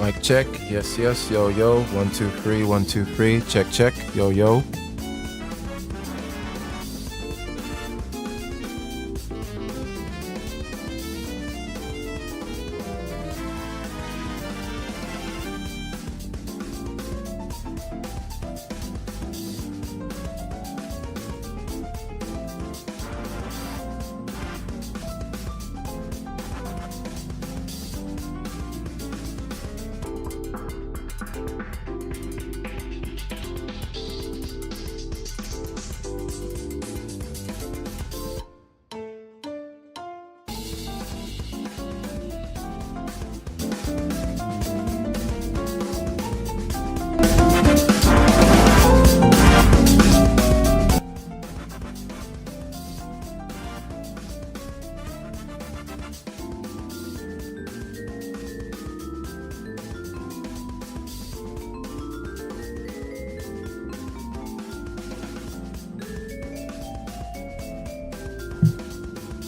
Mic check. Yes, yes. Yo, yo. 1, 2, 3. 1, 2, 3. Check, check. Yo, yo.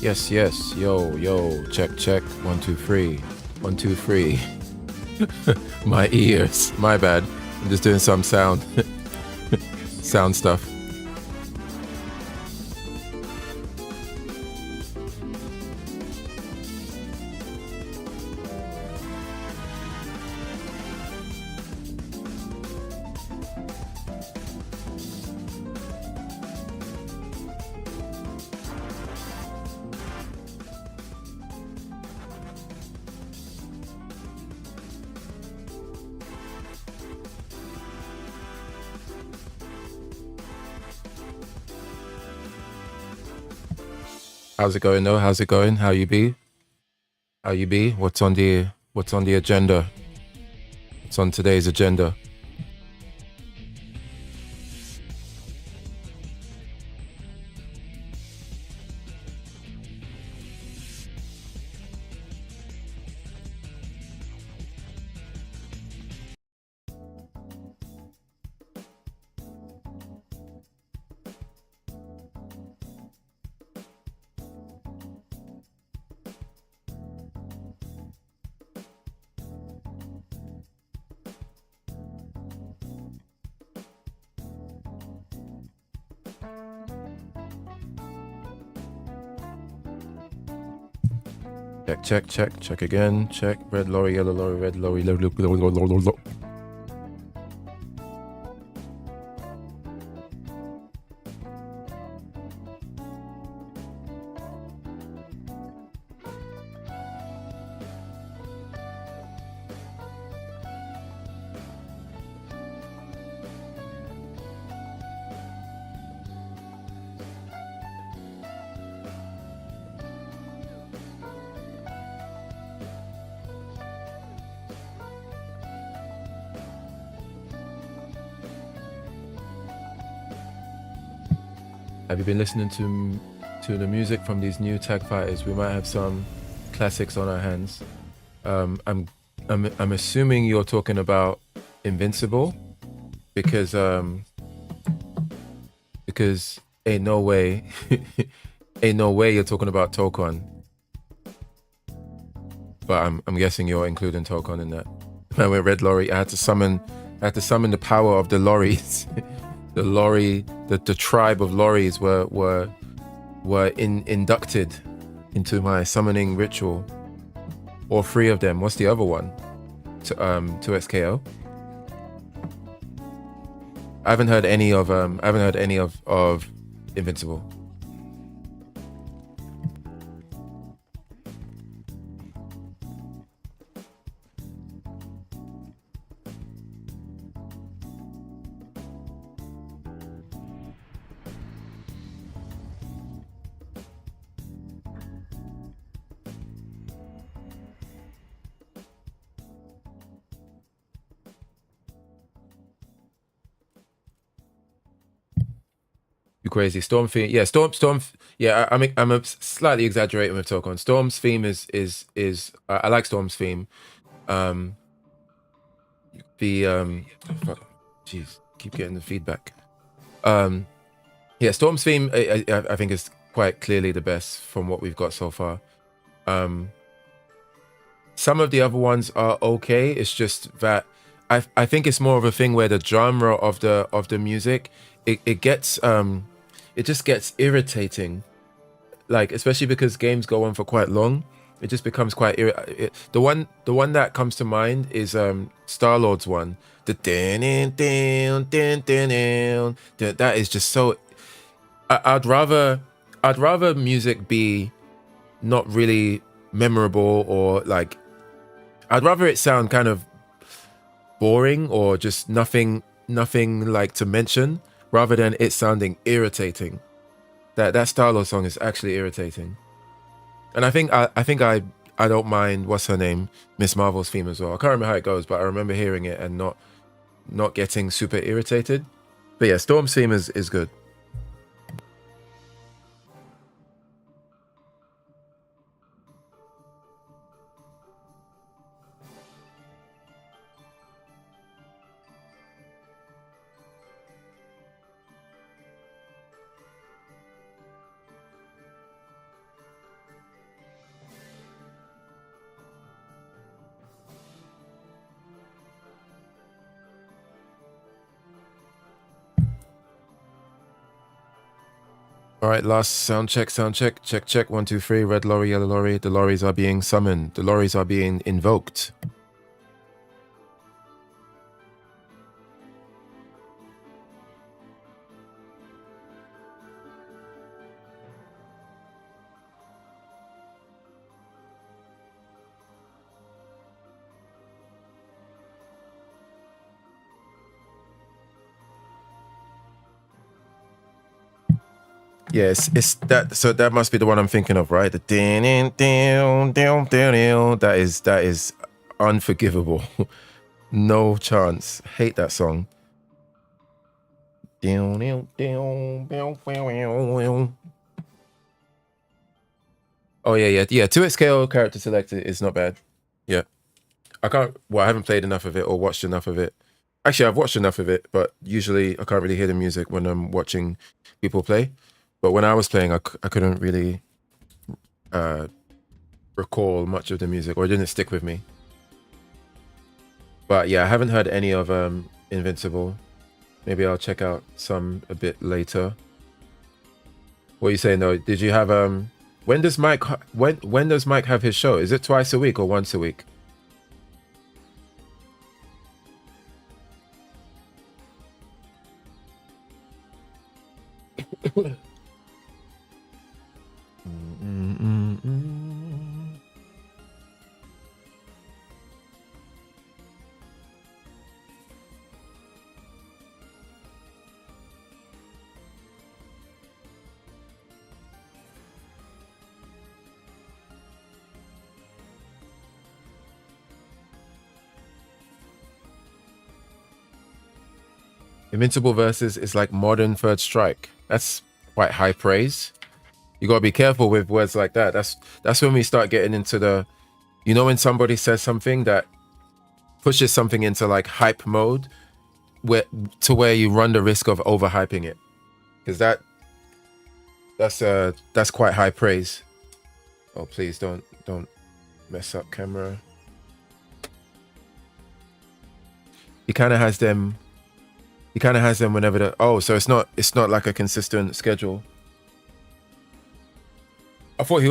Yes, yes. Yo, yo. Check, check. 1, 2, 3. 1, 2, 3. My ears. My bad. I'm just doing some sound stuff. How's it going though? How's it going? How you be? How you be? What's on the agenda? What's on today's agenda? Check, check, check, check again. Check. Red lorry, yellow lorry, red lorry, lorry. Have you been listening to the music from these new tag fighters? We might have some classics on our hands. I'm assuming you're talking about Invincible, because ain't no way you're talking about Tokon. But I'm guessing you're including Tokon in that. Man, with Red Lorry, I had to summon the power of the lorries. The lorry, the tribe of lorries were inducted into my summoning ritual. All 3 of them. What's the other one? To SKO. I haven't heard any of Invincible. You crazy. Storm theme. Yeah, Storm. Yeah, I'm slightly exaggerating with Tokon. Storm's theme is I like Storm's theme. Fuck, jeez, keep getting the feedback. Yeah, Storm's theme I think is quite clearly the best from what we've got so far. some of the other ones are okay. It's just that I think it's more of a thing where the genre of the music it gets it just gets irritating, like especially because games go on for quite long. It just becomes quite the one that comes to mind is Star-Lord's one. The that is just so I'd rather music be not really memorable, or like I'd rather it sound kind of boring or just nothing like to mention, rather than it sounding irritating. That Star-Lord song is actually irritating. And I think I don't mind what's her name, Miss Marvel's theme as well. I can't remember how it goes, but I remember hearing it and not getting super irritated. But yeah, Storm's theme is good. All right, last sound check. Check 1 2 3. Red lorry, yellow lorry. The lorries are being summoned. The lorries are being invoked. Yes, it's that. So that must be the one I'm thinking of, right? The that is unforgivable. No chance. Hate that song. Oh yeah. 2xKO character selector is not bad. Yeah, I can't. Well, I haven't played enough of it or watched enough of it. Actually, I've watched enough of it, but usually I can't really hear the music when I'm watching people play. But when I was playing, I couldn't really recall much of the music, or it didn't stick with me. But yeah, I haven't heard any of Invincible. Maybe I'll check out some a bit later. What are you saying though? Did you have when does Mike have his show? Is it twice a week or once a week? Invincible versus is like modern Third Strike. That's quite high praise. You gotta be careful with words like that. That's when we start getting into the, you know, when somebody says something that pushes something into like hype mode, where you run the risk of overhyping it, because that's quite high praise. Oh please don't mess up camera. He kind of has them. He kind of has them whenever the. Oh, so it's not like a consistent schedule. I could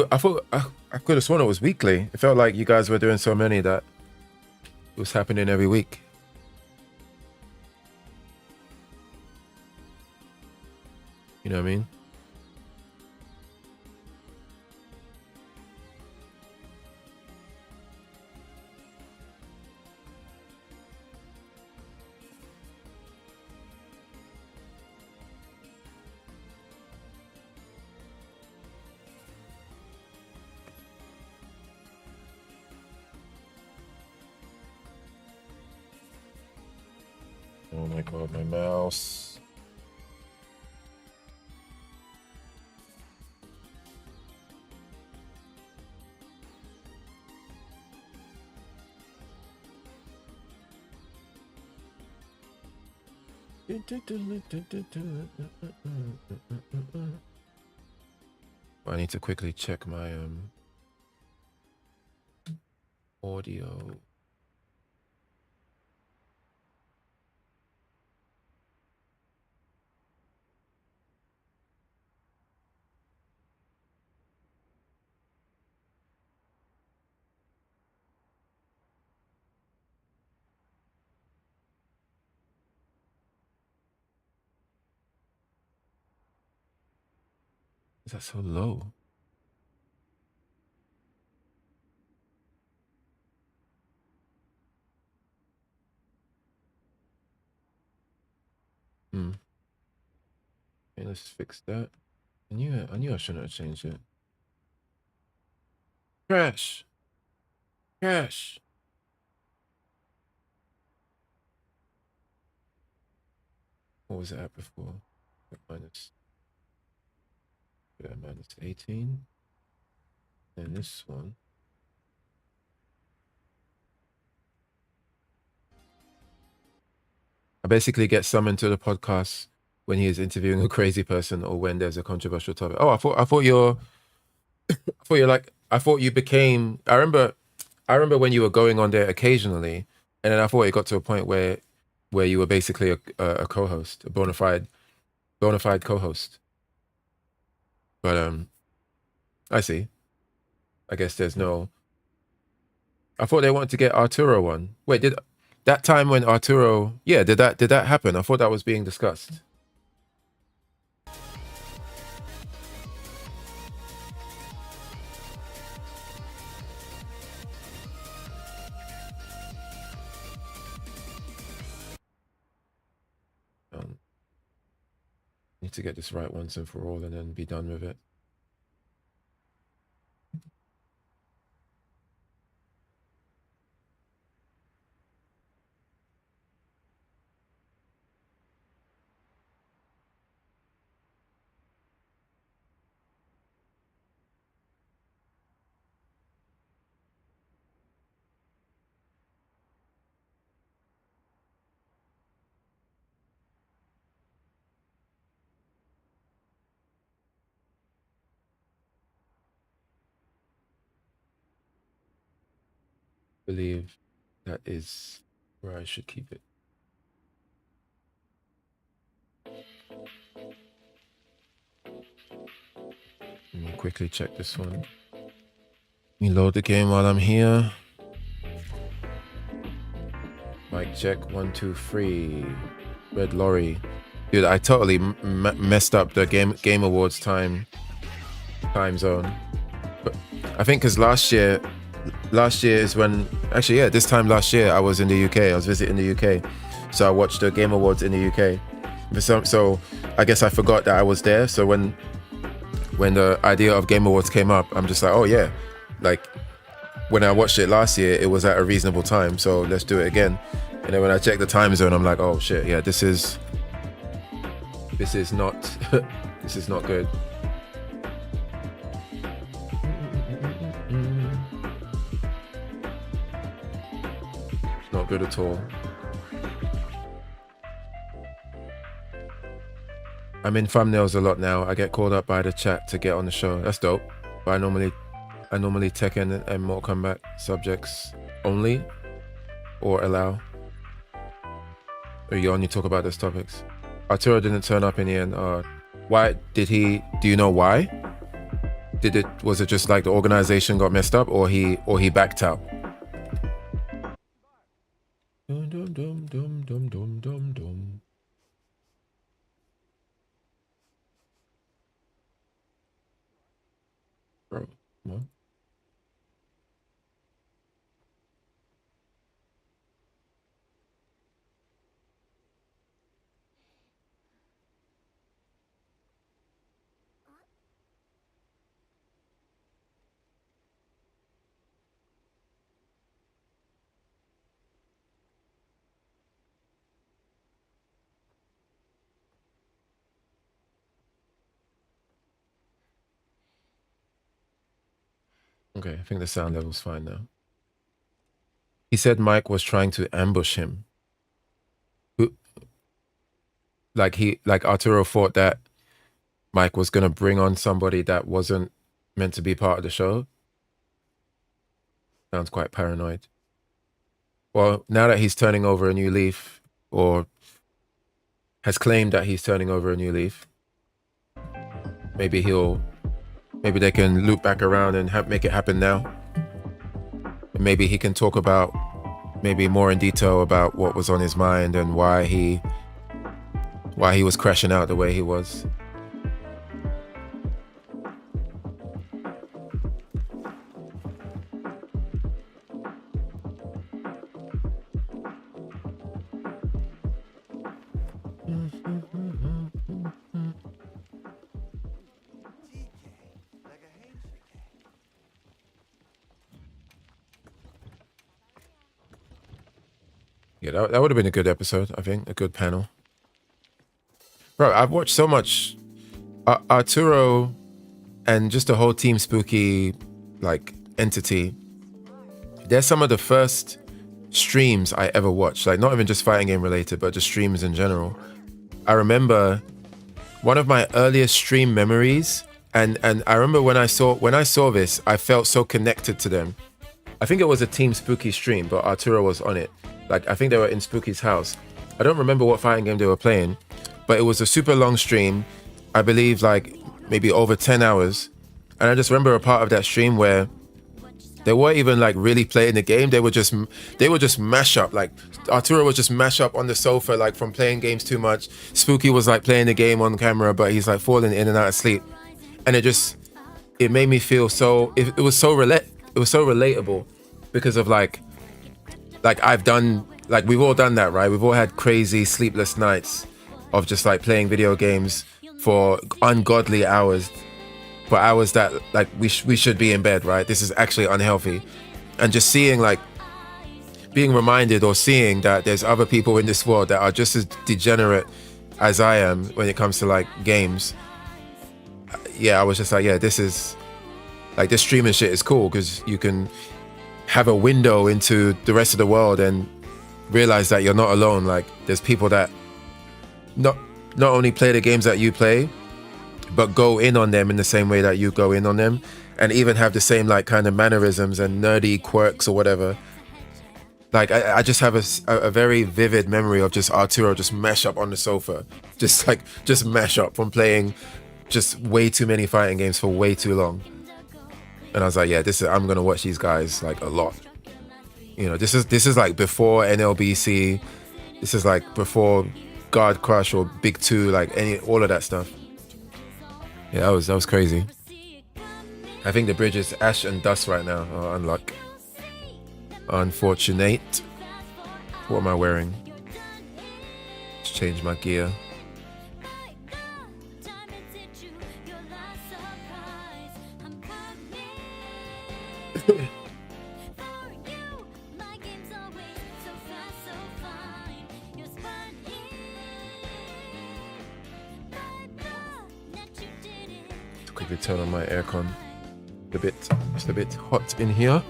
have sworn it was weekly. It felt like you guys were doing so many that it was happening every week. You know what I mean? Oh my god, my mouse. I need to quickly check my Audio. Is that so low? Hmm. Okay, let's fix that. I knew I shouldn't have changed it. Crash. Crash. What was it at before? Minus, yeah, minus 18. And this one. I basically get summoned to the podcast when he is interviewing a crazy person or when there's a controversial topic. Oh, I thought you became. I remember when you were going on there occasionally, and then I thought it got to a point where you were basically a co-host, a bona fide co-host. But I see. I guess there's no. I thought they wanted to get Arturo one. Wait, did that time when Arturo? Yeah, did that happen? I thought that was being discussed. Need to get this right once and for all, and then be done with it. Believe that is where I should keep it. Let me quickly check this one. Let me load the game while I'm here. Mic check 1 2 3. Red Lorry, dude. I totally messed up the game awards time zone. But I think because last year is when actually this time last year I was in the UK. I was visiting the UK, so I watched the Game Awards in the UK. So I guess I forgot that I was there. So when the idea of Game Awards came up, I'm just like, oh yeah, like when I watched it last year, it was at a reasonable time, so let's do it again. And then when I checked the time zone, I'm like, oh shit, yeah, this is not this is not good. Not good at all. I'm in thumbnails a lot now. I get called up by the chat to get on the show. That's dope. But I normally Tekken and Mortal Kombat subjects only, or allow. Or you only talk about those topics. Arturo didn't turn up in the end. Why did he? Do you know why? Was it just like the organization got messed up, or he backed out? Dum dum dum dum dum dum dum dum. Bro, come on. Okay, I think the sound level's fine now. He said Mike was trying to ambush him. Like Arturo thought that Mike was gonna bring on somebody that wasn't meant to be part of the show. Sounds quite paranoid. Well, now that he's turning over a new leaf, or has claimed that he's turning over a new leaf, maybe they can loop back around and make it happen now. And maybe he can talk about, maybe more in detail about what was on his mind and why he was crashing out the way he was. Yeah, that would have been a good episode, I think. A good panel. Bro, I've watched so much Arturo and just the whole Team Spooky like entity. They're some of the first streams I ever watched, like not even just fighting game related, but just streams in general. I remember one of my earliest stream memories, and I remember when I saw this, I felt so connected to them. I think it was a Team Spooky stream, but Arturo was on it. Like, I think they were in Spooky's house. I don't remember what fighting game they were playing, but it was a super long stream. I believe like maybe over 10 hours. And I just remember a part of that stream where they weren't even like really playing the game. They would just mash up. Like Arturo would just mash up on the sofa, like from playing games too much. Spooky was like playing the game on camera, but he's like falling in and out of sleep. And it made me feel so, it was so relatable because of like I've done, like we've all done that, right? We've all had crazy sleepless nights of just like playing video games for ungodly hours, for hours that like we should be in bed, right? This is actually unhealthy. And just seeing like, being reminded or seeing that there's other people in this world that are just as degenerate as I am when it comes to like games. Yeah, I was just like, yeah, this is like, this streaming shit is cool because you can have a window into the rest of the world and realize that you're not alone. Like there's people that not only play the games that you play, but go in on them in the same way that you go in on them, and even have the same like kind of mannerisms and nerdy quirks or whatever. Like I just have a very vivid memory of just Arturo just mash up on the sofa, just mash up from playing just way too many fighting games for way too long. And I was like, yeah, I'm gonna watch these guys like a lot. You know, this is like before NLBC. This is like before Guard Crush or Big Two, like all of that stuff. Yeah, that was crazy. I think the bridge is ash and dust right now. Oh, unluck. Unfortunate. What am I wearing? Let's change my gear. Quickly turn on my aircon. It's a bit hot in here.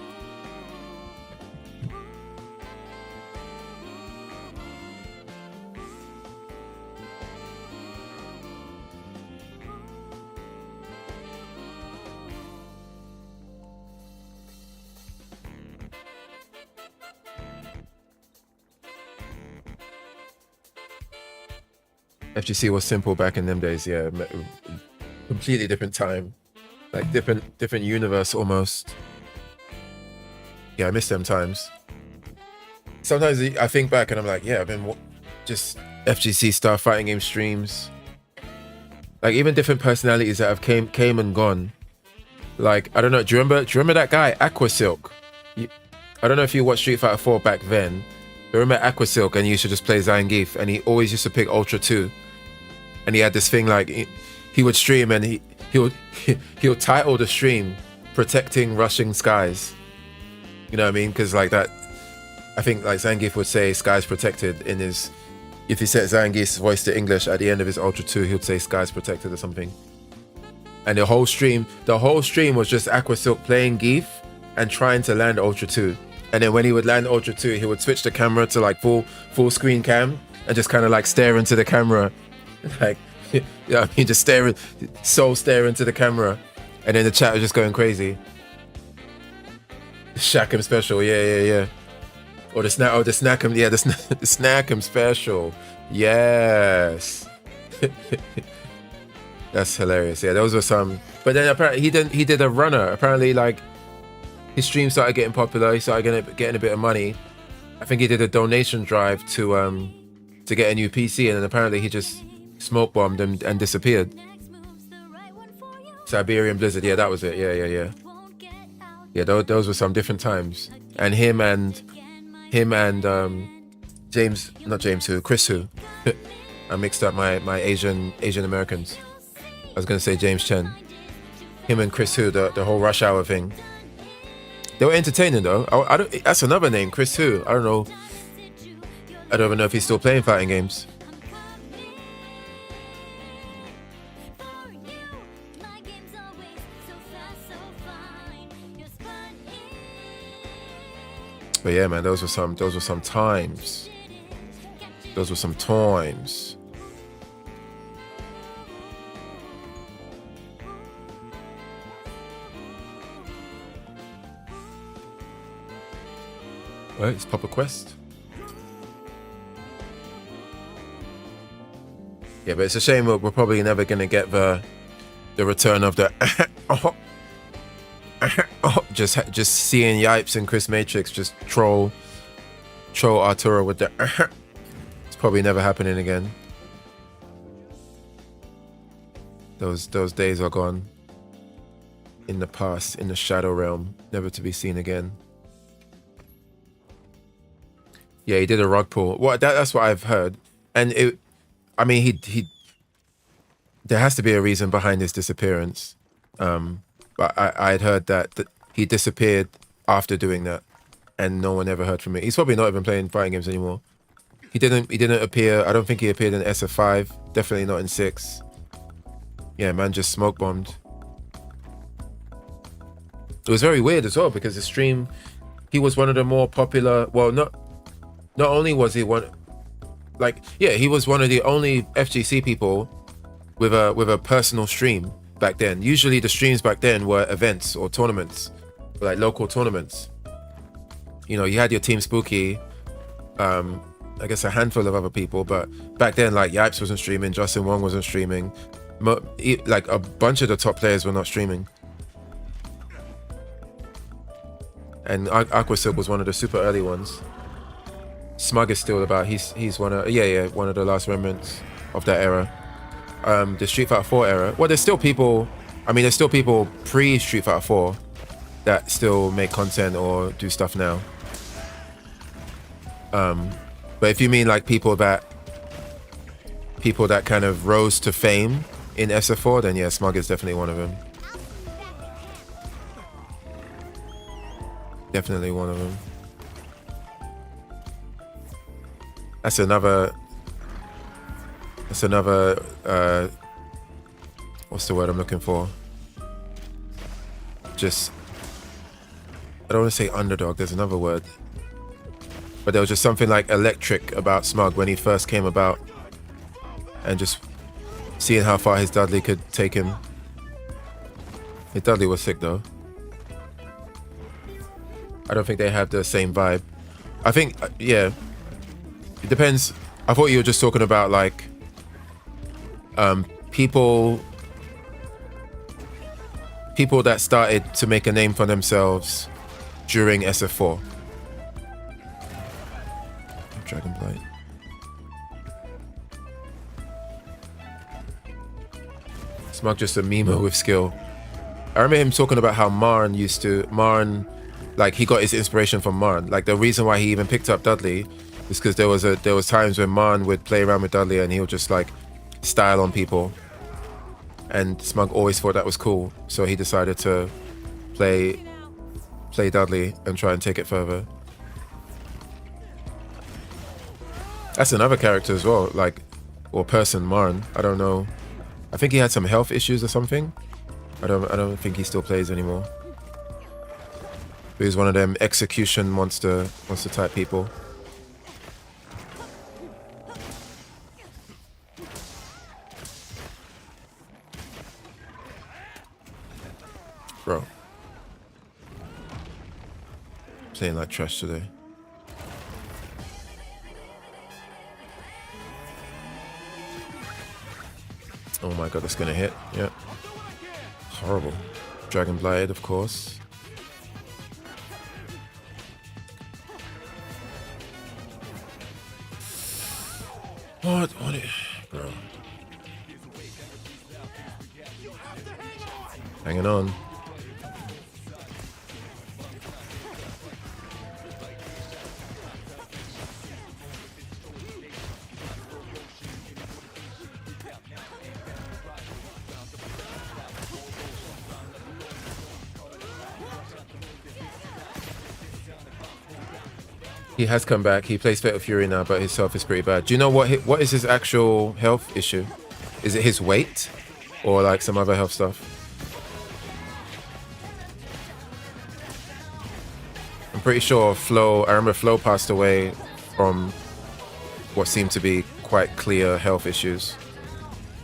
FGC was simple back in them days, yeah. Completely different time, like different universe almost. Yeah, I miss them times. Sometimes I think back and I'm like, yeah, I've been just FGC stuff, fighting game streams, like even different personalities that have came and gone. Like, I don't know, do you remember that guy Aqua Silk? I don't know if you watched Street Fighter 4 back then. I remember Aqua Silk, and he used to just play Zangief, and he always used to pick Ultra 2. And he had this thing like he would stream and he'll title the stream "Protecting Rushing Skies." You know what I mean? Because like that, I think like Zangief would say "Skies Protected" in his. If he set Zangief's voice to English at the end of his Ultra 2, he would say "Skies Protected" or something. And the whole stream was just Aqua Silk playing Geef and trying to land Ultra 2. And then when he would land Ultra 2, he would switch the camera to like full screen cam and just kind of like stare into the camera. Like, you know what I mean? Just stare into the camera. And then the chat was just going crazy. Shackham special, yeah. Or the snack, the Snackham, yeah, the Snackham special, yes. That's hilarious. Yeah, those were some. But then apparently he did a runner. Apparently, like his stream started getting popular. He started getting a bit of money. I think he did a donation drive to get a new PC, and then apparently he just smoke bombed and disappeared. Siberian Blizzard, yeah, that was it. Yeah. Those were some different times. And him and James, not James Hu, Chris Hu. I mixed up my Asian Americans. I was gonna say James Chen. Him and Chris Hu, the whole Rush Hour thing. They were entertaining though. I don't. That's another name, Chris Hu. I don't know. I don't even know if he's still playing fighting games. But yeah, man, those were some times. Those were some times. Right, it's Papa Quest. Yeah, but it's a shame we're probably never gonna get the return of the just seeing Yipes and Chris Matrix just troll Arturo with the it's probably never happening again. Those days are gone. In the past, in the shadow realm, never to be seen again. Yeah, he did a rug pull. Well, that's what I've heard, and I mean, he. There has to be a reason behind his disappearance, but I had heard that he disappeared after doing that, and no one ever heard from him. He's probably not even playing fighting games anymore. He didn't appear. I don't think he appeared in SF5. Definitely not in 6. Yeah, man, just smoke bombed. It was very weird as well because the stream, he was one of the more popular. Well, not only was he one, like, yeah, he was one of the only FGC people with a personal stream back then. Usually the streams back then were events or tournaments, like local tournaments. You know, you had your Team Spooky, I guess a handful of other people, but back then, like, Yipes wasn't streaming, Justin Wong wasn't streaming, like a bunch of the top players were not streaming. And Aquasilk was one of the super early ones. Smug is still about. He's one of one of the last remnants of that era. The Street Fighter 4 era. Well, there's still people. I mean, there's still people pre Street Fighter 4 that still make content or do stuff now. But if you mean like people that kind of rose to fame in SF4, then yeah, Smug is definitely one of them. Definitely one of them. That's another what's the word I'm looking for? Just, I don't want to say underdog, there's another word. But there was just something like electric about Smug when he first came about, and just seeing how far his Dudley could take him. His Dudley was sick though. I don't think they have the same vibe. I think, yeah, it depends. I thought you were just talking about like people that started to make a name for themselves during SF4. Dragonblight. Smug just a memo with skill. I remember him talking about how Marn, like, he got his inspiration from Marn. Like, the reason why he even picked up Dudley is because there was times when Marn would play around with Dudley and he would just like style on people, and Smug always thought that was cool, so he decided to play Dudley and try and take it further. That's another character as well, like, or person, Marn. I don't know. I think he had some health issues or something. I don't think he still plays anymore. But he's one of them execution monster type people. Bro. playing like trash today. Oh my god, that's gonna hit. Yeah. Horrible. Dragon Blade, of course. What? Bro. Hanging on. He has come back. He plays Fatal Fury now, but his health is pretty bad. Do you know what is his actual health issue? Is it his weight? Or like some other health stuff? I'm pretty sure Flo, I remember Flo passed away from what seemed to be quite clear health issues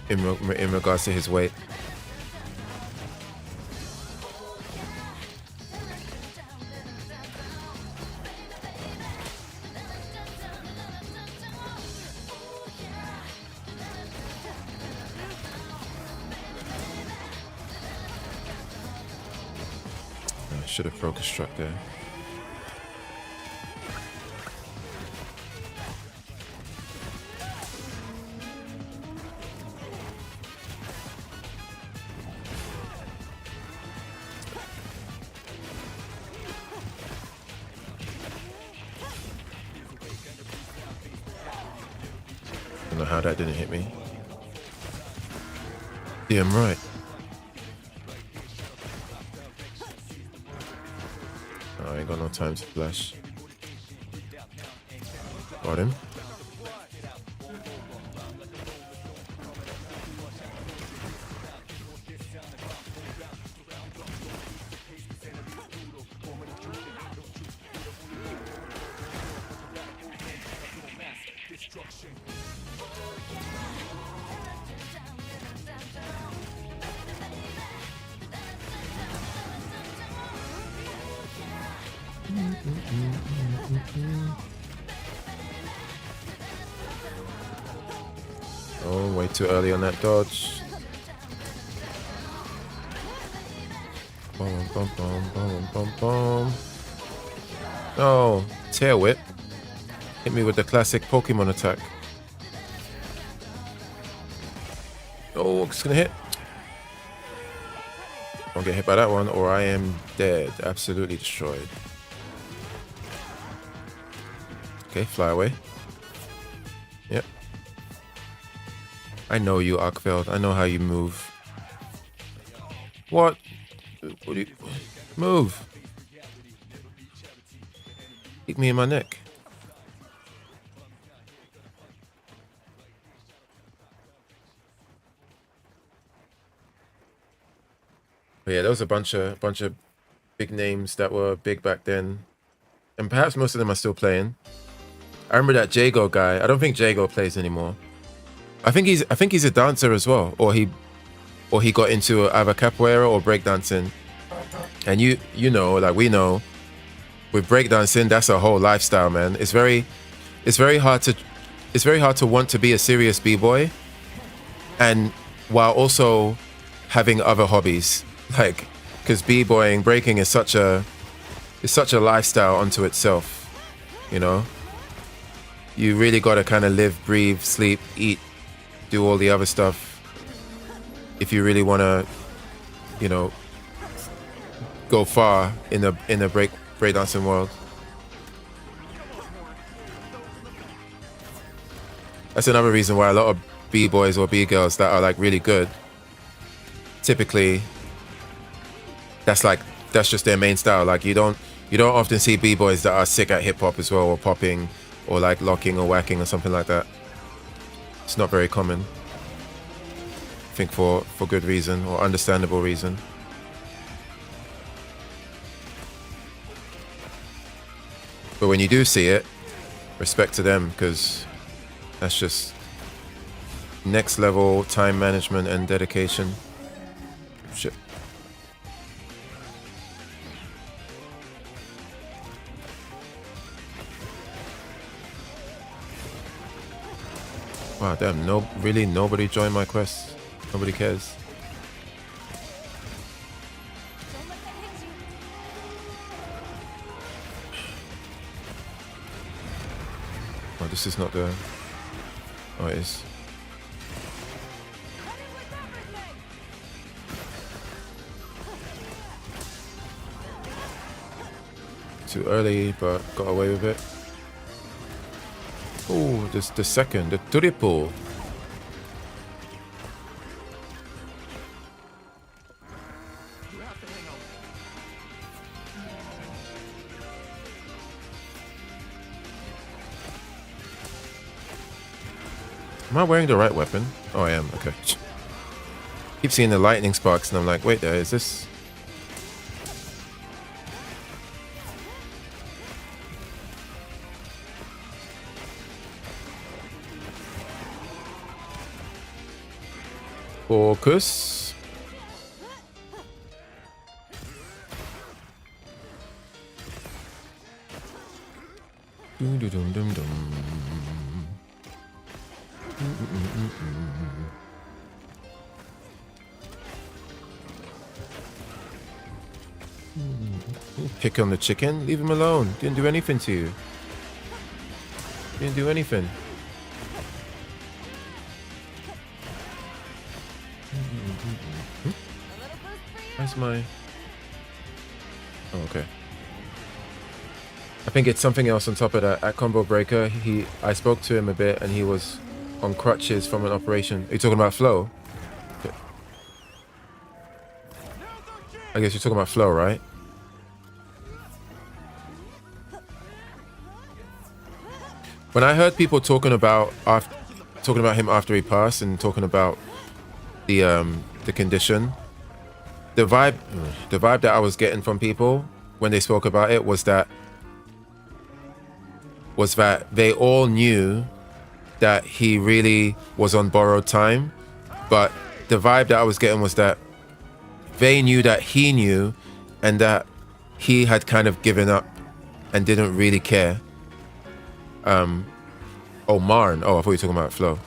in regards to his weight. Should have focus struck there. I don't know how that didn't hit me. Damn right. I ain't got no time to flash. Got him. Oh, way too early on that dodge. Boom, boom, boom, boom, boom, boom. Oh, tail whip. Hit me with the classic Pokemon attack. Oh, it's gonna hit. I'll get hit by that one or I am dead. Absolutely destroyed. Okay, fly away. Yep. I know you, Arkveld. I know how you move. What? What do you... Move. Kick me in my neck. But yeah, there was a bunch of big names that were big back then. And perhaps most of them are still playing. I remember that Jago guy. I don't think Jago plays anymore. I think he's a dancer as well, or he got into either capoeira or breakdancing. And you know, like we know, with breakdancing, that's a whole lifestyle, man. It's very hard to want to be a serious b-boy, and while also having other hobbies, like because b-boying, breaking is such a lifestyle unto itself, you know. You really got to kind of live, breathe, sleep, eat, do all the other stuff if you really want to, you know, go far in the breakdancing world. That's another reason why a lot of b-boys or b-girls that are like really good, typically that's just their main style. Like you don't often see b-boys that are sick at hip-hop as well, or popping, or like locking or whacking or something like that. It's not very common. I think for good reason or understandable reason. But when you do see it, respect to them, because that's just next level time management and dedication. Shit. Wow, damn, no, really, nobody joined my quest. Nobody cares. Oh, this is not the... Oh, it is. Too early, but got away with it. Oh, this the second, the triple. Am I wearing the right weapon? Oh, I am. Okay. Keep seeing the lightning sparks, and I'm like, wait, there is this. Focus. Dum dum dum dum dum. Pick on the chicken? Leave him alone. Didn't do anything to you. Didn't do anything. Where's my... Oh, okay. I think it's something else on top of that. At Combo Breaker, I spoke to him a bit and he was on crutches from an operation. Are you talking about Flo? I guess you're talking about Flo, right? When I heard people talking about him after he passed and talking about the condition, the vibe that I was getting from people when they spoke about it was that they all knew that he really was on borrowed time, but the vibe that I was getting was that they knew that he knew and that he had kind of given up and didn't really care. Oh, Marn. Oh, I thought you were talking about Flo.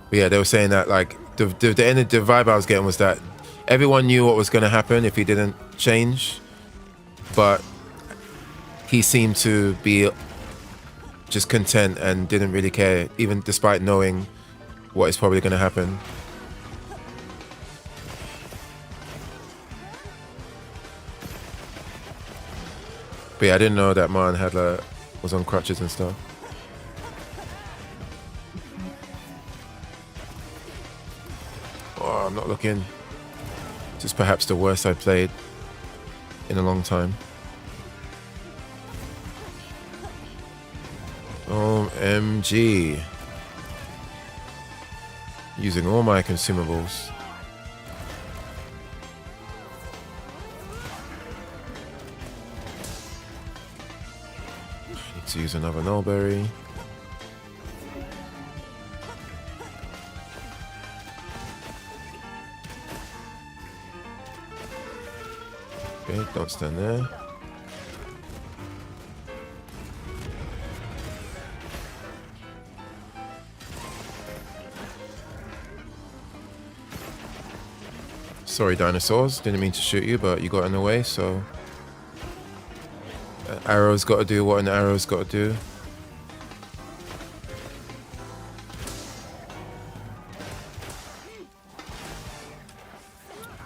But yeah, they were saying that like the vibe I was getting was that everyone knew what was going to happen if he didn't change, but he seemed to be just content and didn't really care, even despite knowing what is probably going to happen. But yeah, I didn't know that Marn had was on crutches and stuff. Oh, I'm not looking. This is perhaps the worst I've played in a long time. OMG. Using all my consumables. Need to use another Nullberry. Okay, don't stand there. Sorry, dinosaurs. Didn't mean to shoot you, but you got in the way, so... Arrow's got to do what an arrow's got to do.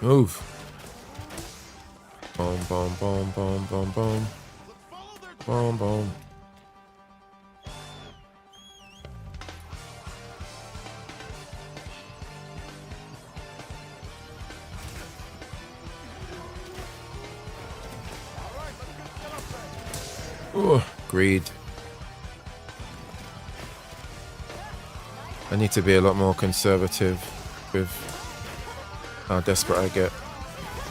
Move. Boom, boom, boom, boom, boom, boom. Boom, boom. Ooh, greed. I need to be a lot more conservative with how desperate I get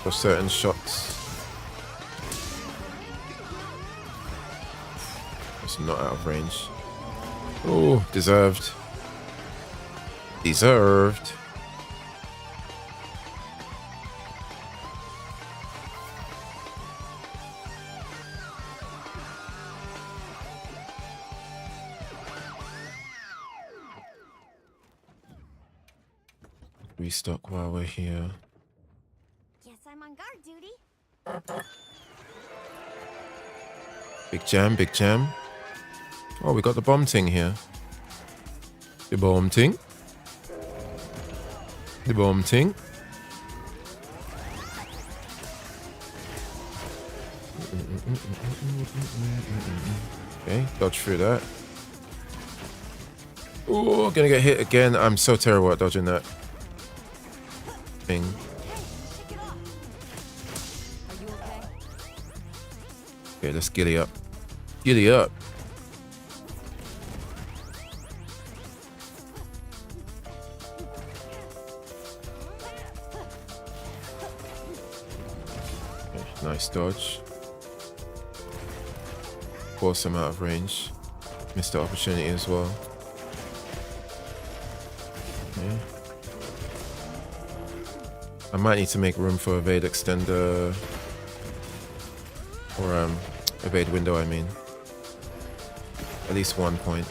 for certain shots. It's not out of range. Ooh, deserved. Deserved. Restock while we're here. Guess I'm on guard duty. Big jam, big jam. Oh, we got the bomb ting here. The bomb ting. The bomb ting. Okay, dodge through that. Oh, gonna get hit again. I'm so terrible at dodging that thing. Shake it off. Are you okay? Okay, let's giddy up. Giddy up. Okay, nice dodge. Force him out of range. Missed the opportunity as well. Okay. I might need to make room for evade extender. Or evade window, I mean. At least 1 point.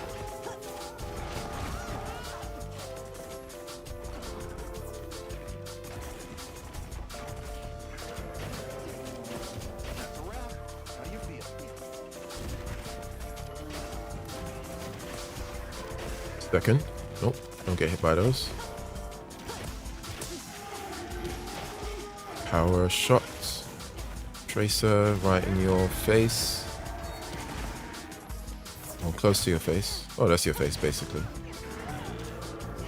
Second. Nope, don't get hit by those. Power shots. Tracer right in your face. Or close to your face. Oh, that's your face, basically.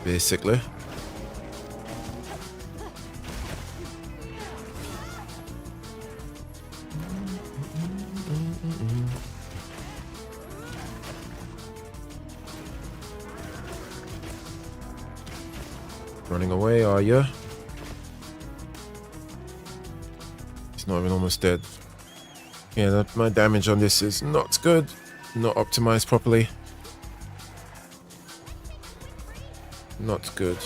Basically. Running away, are ya? He's not even almost dead. Yeah, my damage on this is not good. Not optimized properly. Not good.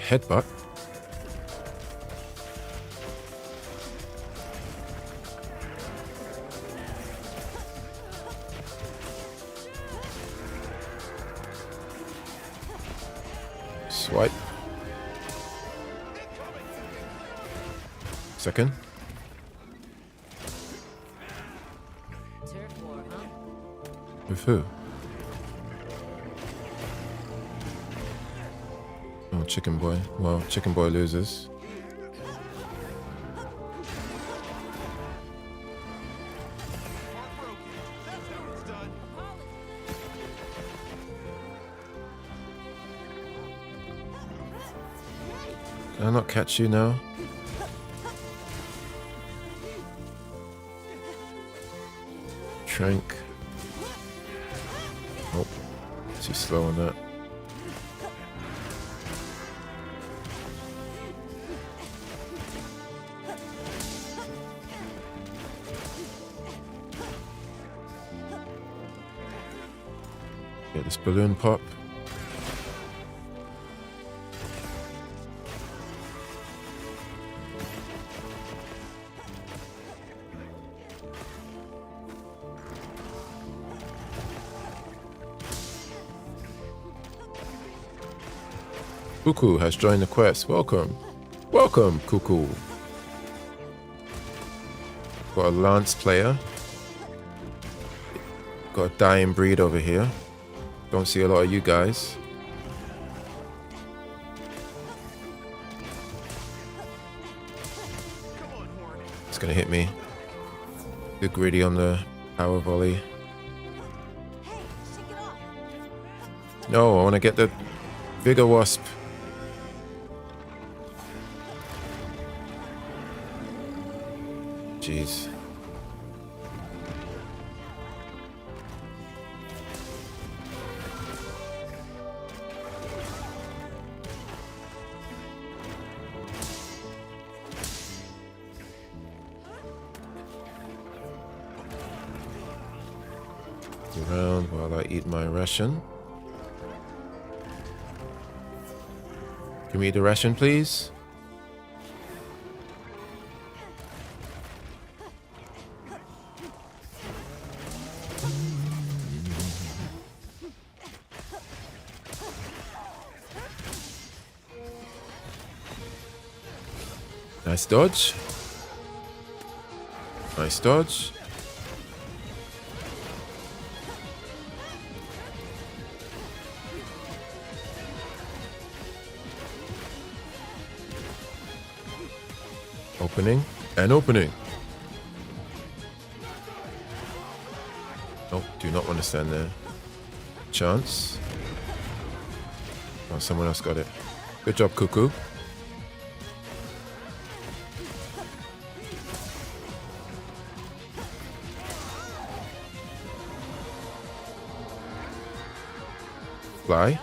Headbutt. Swipe. Second. Turf war, huh? With who? Oh, Chicken Boy. Well, Chicken Boy loses. Can I not catch you now? Trank. Oh, too slow on that. Get this balloon pop. Cuckoo has joined the quest. Welcome. Welcome, Cuckoo. Got a Lance player. Got a dying breed over here. Don't see a lot of you guys. It's gonna hit me. Good greedy on the power volley. Hey, shake it off. No, I want to get the Vigor Wasp. Jeez. Around while I eat my ration. Can we eat the ration, please? Nice dodge. Nice dodge. Opening and opening. Oh, do not want to stand there. Chance. Oh, someone else got it. Good job, Cuckoo. Fly.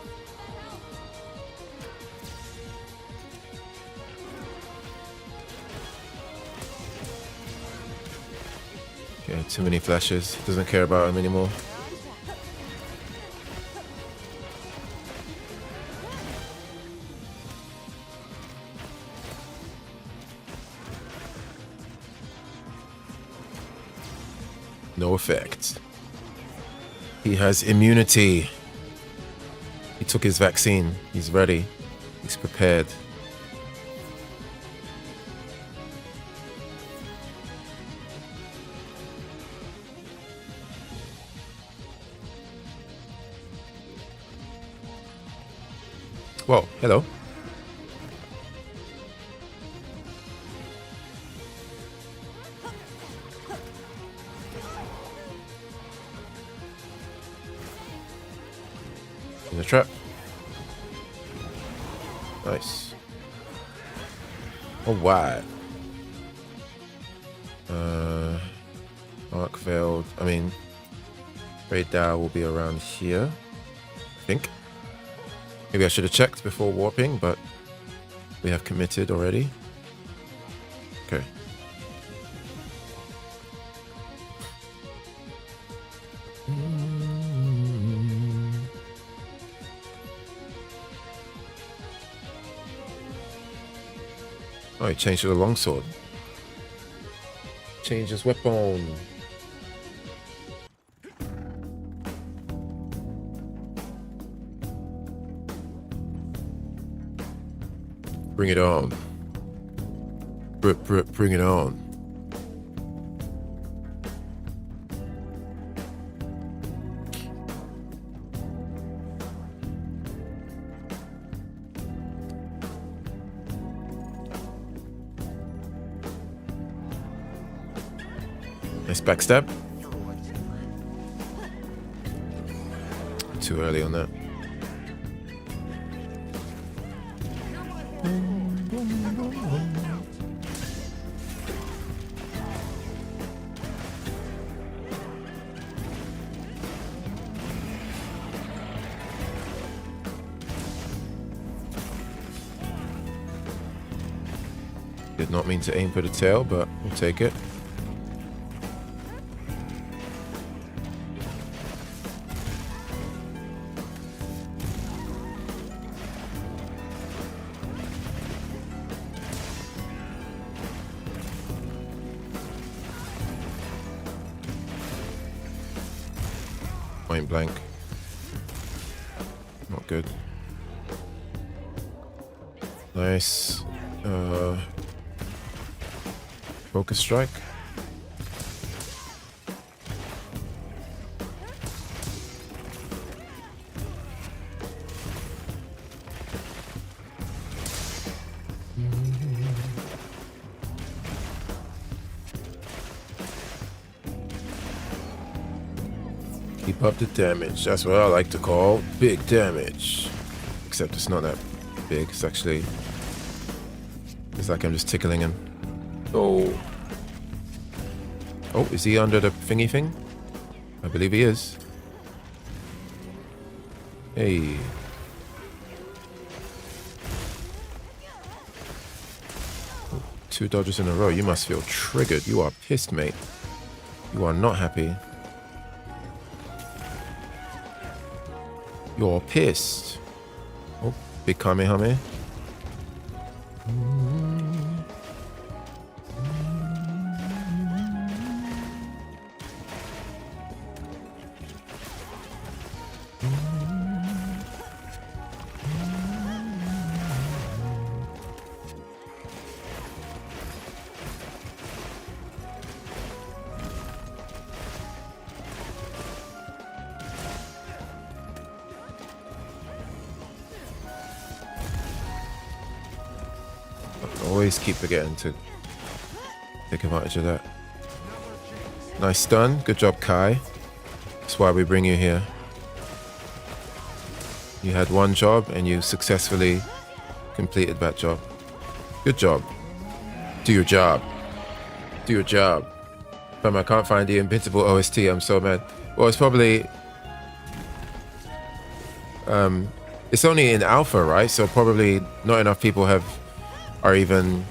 Yeah, too many flashes. Doesn't care about him anymore. No effect. He has immunity. He took his vaccine. He's ready. He's prepared. Whoa, hello. In the trap. Nice. Oh, wow. Arc failed. I mean, Raid Dow will be around here, I think. Maybe I should have checked before warping, but we have committed already. Okay. Oh, he changed to the longsword. Change his weapon. Bring it on. Bring it on. Nice backstab. Too early on that. Did not mean to aim for the tail, but we'll take it. Point blank. Not good. Nice. Focus strike. Keep up the damage. That's what I like to call big damage. Except it's not that big. It's actually... It's like I'm just tickling him. Oh. Oh, is he under the thingy thing? I believe he is. Hey. Oh, 2 dodges in a row. You must feel triggered. You are pissed, mate. You are not happy. You're pissed. Oh, big Kamehameha. always keep forgetting to take advantage of that. Nice stun. Good job, Kai. That's why we bring you here. You had one job and you successfully completed that job. Good job. Do your job. Do your job. Fam, I can't find the Invincible OST. I'm so mad. Well, it's probably... it's only in alpha, right? So probably not enough people are even...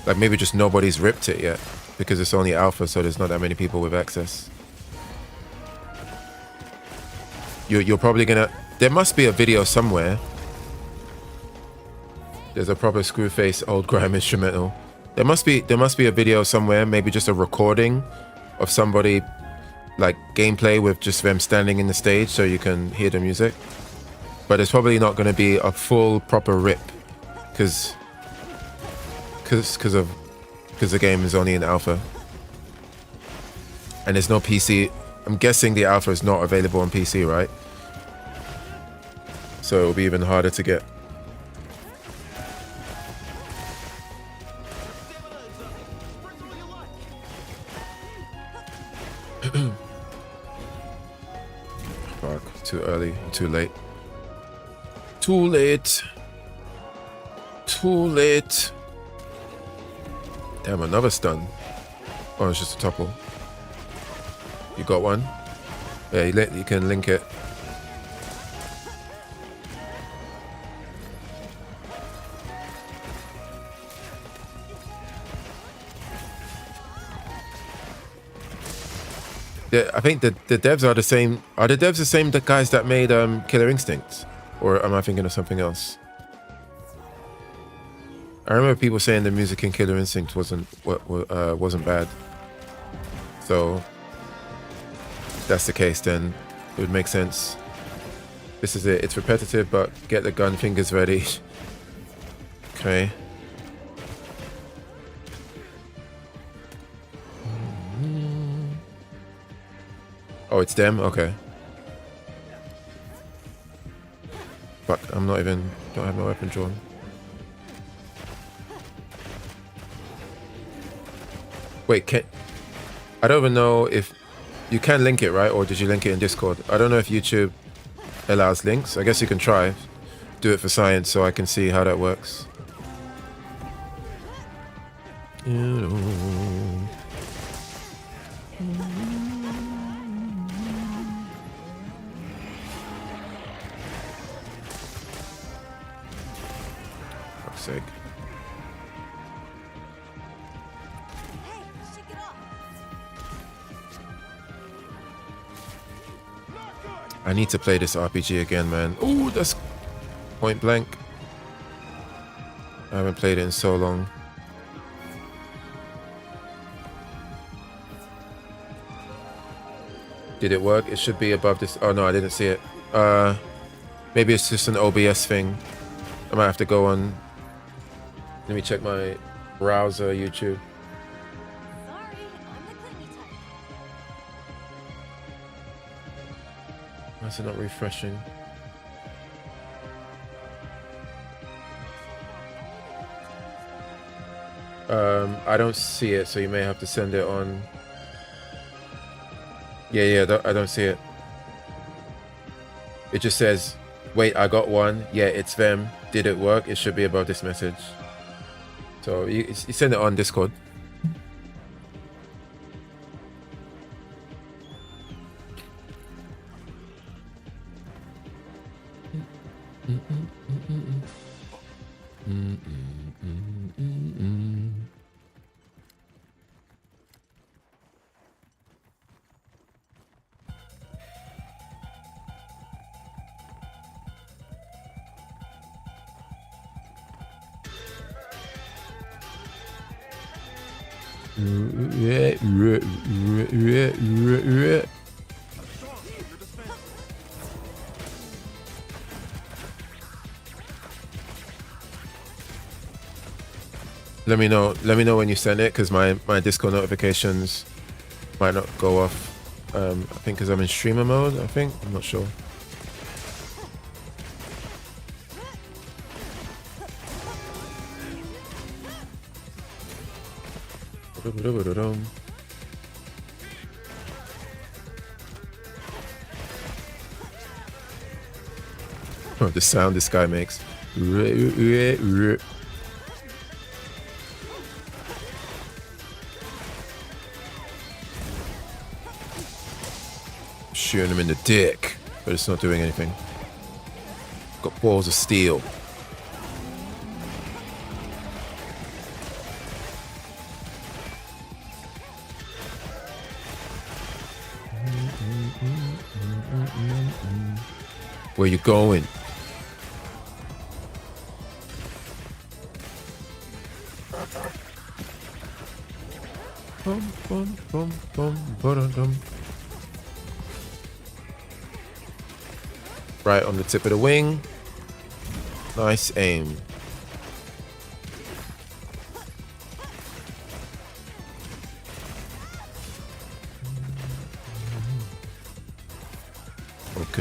Like, maybe just nobody's ripped it yet. Because it's only alpha, so there's not that many people with access. You're probably gonna... There must be a video somewhere. There's a proper Screwface old grime instrumental. There must be a video somewhere, maybe just a recording of somebody like gameplay with just them standing in the stage so you can hear the music. But it's probably not going to be a full proper rip because the game is only in alpha. And there's no PC. I'm guessing the alpha is not available on PC, right? So it'll be even harder to get. Fuck, too early, too late. Too late. Too late. Damn, another stun. Oh, it's just a topple. You got one? Yeah, you can link it. Yeah, I think the devs are the same. Are the devs the same guys that made Killer Instinct? Or am I thinking of something else? I remember people saying the music in Killer Instinct wasn't bad. So if that's the case, then it would make sense. This is it. It's repetitive, but get the gun fingers ready. Okay. Oh, it's them? Okay. Fuck, don't have my weapon drawn. Wait, I don't even know if you can link it, right? Or did you link it in Discord? I don't know if YouTube allows links. I guess you can try. Do it for science so I can see how that works. Fuck's sake. Hey, shake it off. I need to play this RPG again, man. Ooh, that's Point Blank. I haven't played it in so long. Did it work? It should be above this. Oh no, I didn't see it. Maybe it's just an OBS thing. I might have to go on. Let me check my browser, YouTube. Sorry, I'm the clingy type. Why is it not refreshing? I don't see it, so you may have to send it on. Yeah, I don't see it. It just says, wait, I got one. Yeah, it's them. Did it work? It should be above this message. So you send it on Discord. Let me know when you send it, because my Discord notifications might not go off. I think because I'm in streamer mode, I'm not sure. Oh, the sound this guy makes. Shooting him in the dick, but it's not doing anything. Got balls of steel. Where you going? Bum, bum, bum, bum, ba-dum-dum. Right on the tip of the wing. Nice aim.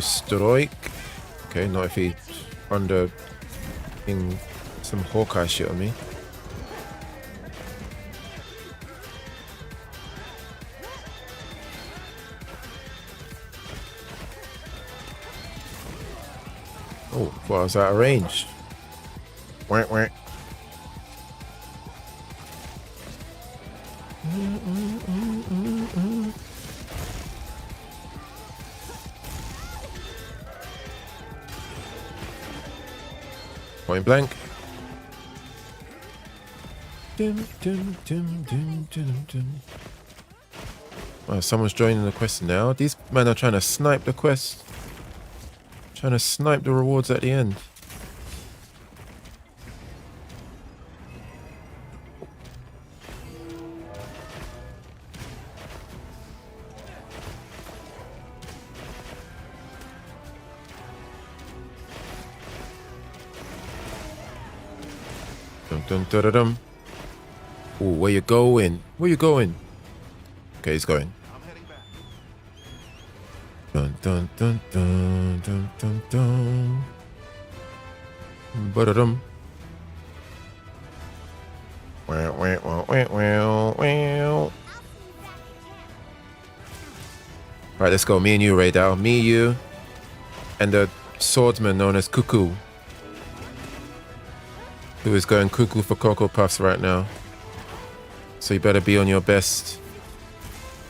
Strike. Okay, not if he's under in some Hawkeye shit on me. Oh, well, I was out of range. Whack, whack. Point blank. Dim, dim, dim, dim, dim, dim. Oh, someone's joining the quest now. These men are trying to snipe the quest. Trying to snipe the rewards at the end. Dum dum da da dum. Ooh, where you going? Where you going? Okay, he's going. Dun dun dun dun dun dun dun. Ba-da-dum. Wow, wow, wow, wow, wow, wow. Alright, let's go. Me and you, Raydal. Me, you, and the swordsman known as Cuckoo, who is going cuckoo for Cocoa Puffs right now. So you better be on your best.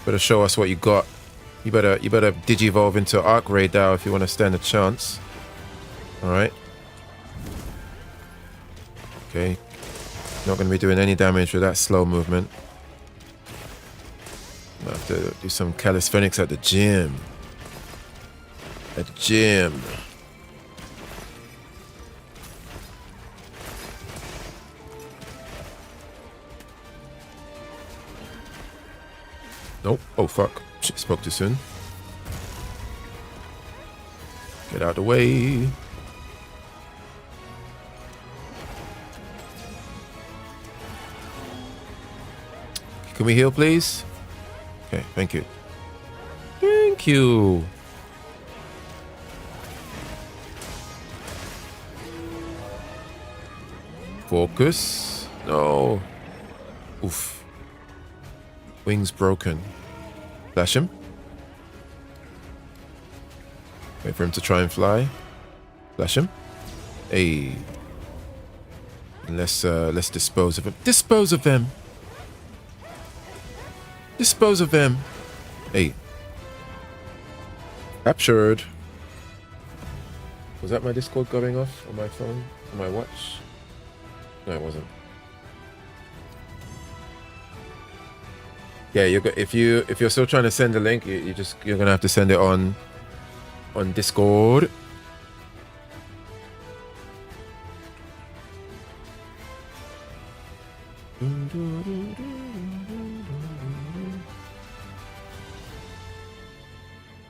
Better show us what you got. You better digivolve into Arc Raydal if you want to stand a chance. Alright. Okay. Not going to be doing any damage with that slow movement. I have to do some calisthenics at the gym. At the gym. Nope. Oh, fuck. Shit, spoke too soon. Get out of the way. Can we heal, please? Okay, thank you. Thank you. Focus. No. Oof. Wings broken. Flash him. Wait for him to try and fly. Flash him. Hey. And let's dispose of him. Dispose of them. Dispose of them. Hey. Captured. Was that my Discord going off on my phone? On my watch? No, it wasn't. Yeah, if you're still trying to send a link, you're gonna have to send it on Discord.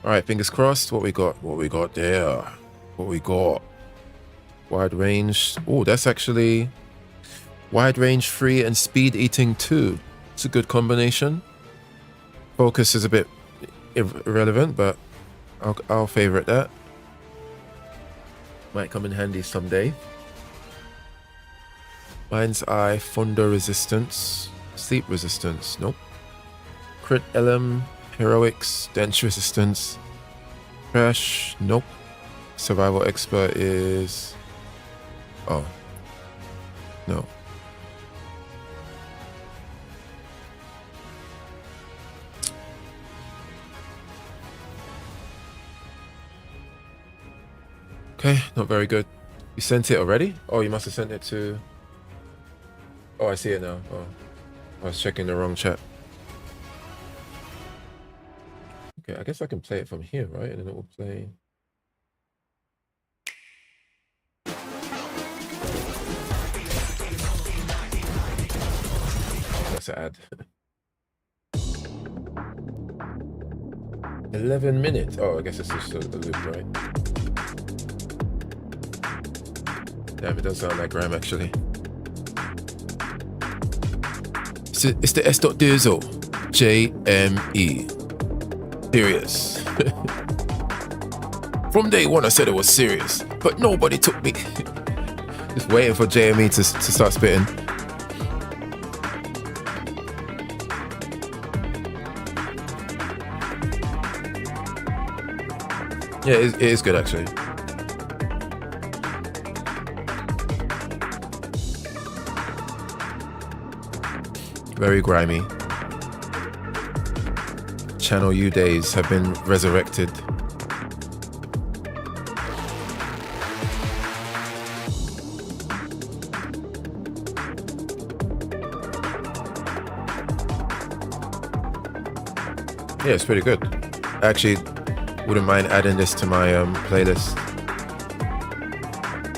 All right, fingers crossed. What we got? What we got there? What we got? Wide range. Oh, that's actually wide range 3 and speed eating 2. It's a good combination. Focus is a bit irrelevant, but I'll favorite that. Might come in handy someday. Mind's Eye, Thunder Resistance. Sleep resistance. Nope. Crit LM. Heroics. Dense resistance. Crash. Nope. Survival expert is... Oh. No. Okay, not very good. You sent it already? Oh, you must have sent it to... Oh, I see it now. Oh, I was checking the wrong chat. Okay, I guess I can play it from here, right? And then it will play... That's an ad. 11 minutes. Oh, I guess it's just a loop, right? Damn, it does sound like Graham, actually. It's the S.Dizzle. JME. Serious. From day one, I said it was serious, but nobody took me. Just waiting for JME to start spitting. Yeah, it is good, actually. Very grimy. Channel U days have been resurrected. Yeah, it's pretty good. I actually wouldn't mind adding this to my playlist.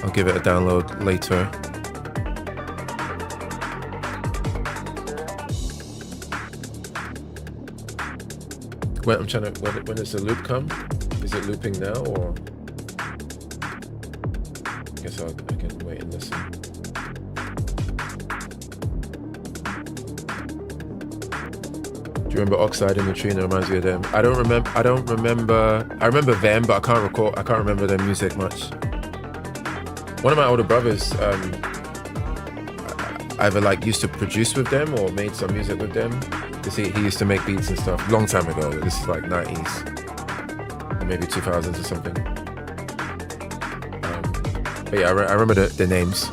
I'll give it a download later. When I'm trying to, when does the loop come? Is it looping now, or? I guess I can wait and listen. Do you remember Oxide and Neutrino? Reminds me of them. I remember them, but I can't remember their music much. One of my older brothers, either like used to produce with them or made some music with them. He used to make beats and stuff long time ago. This is like 90s, or maybe 2000s or something. But yeah, I remember the names.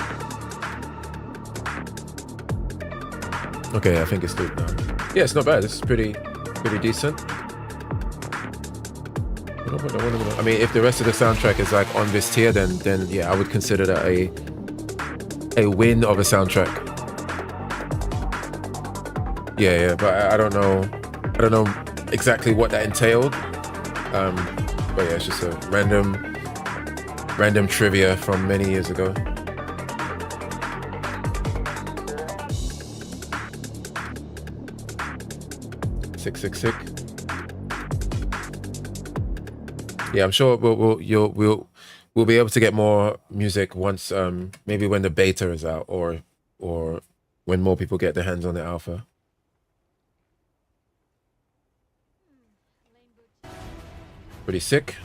Okay, I think it's good now. Yeah, it's not bad. This is pretty decent. I mean, if the rest of the soundtrack is like on this tier, then yeah, I would consider that a win of a soundtrack. Yeah, but I don't know exactly what that entailed. But yeah, it's just a random trivia from many years ago. Sick. Yeah, I'm sure we'll be able to get more music once maybe when the beta is out or when more people get their hands on the alpha. Pretty sick.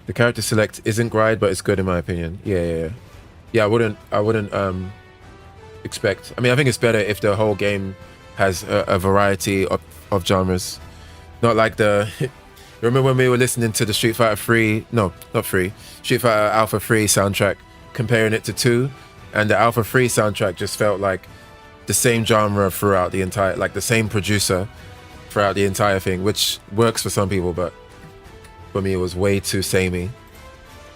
The character select isn't gride, but it's good in my opinion. Yeah. I wouldn't expect. I mean, I think it's better if the whole game has a variety of genres. Not like the. Remember when we were listening to the Street Fighter 3? No, not 3. Street Fighter Alpha 3 soundtrack, comparing it to 2, and the Alpha 3 soundtrack just felt like the same genre throughout the entire, like the same producer throughout the entire thing, which works for some people, but for me it was way too samey.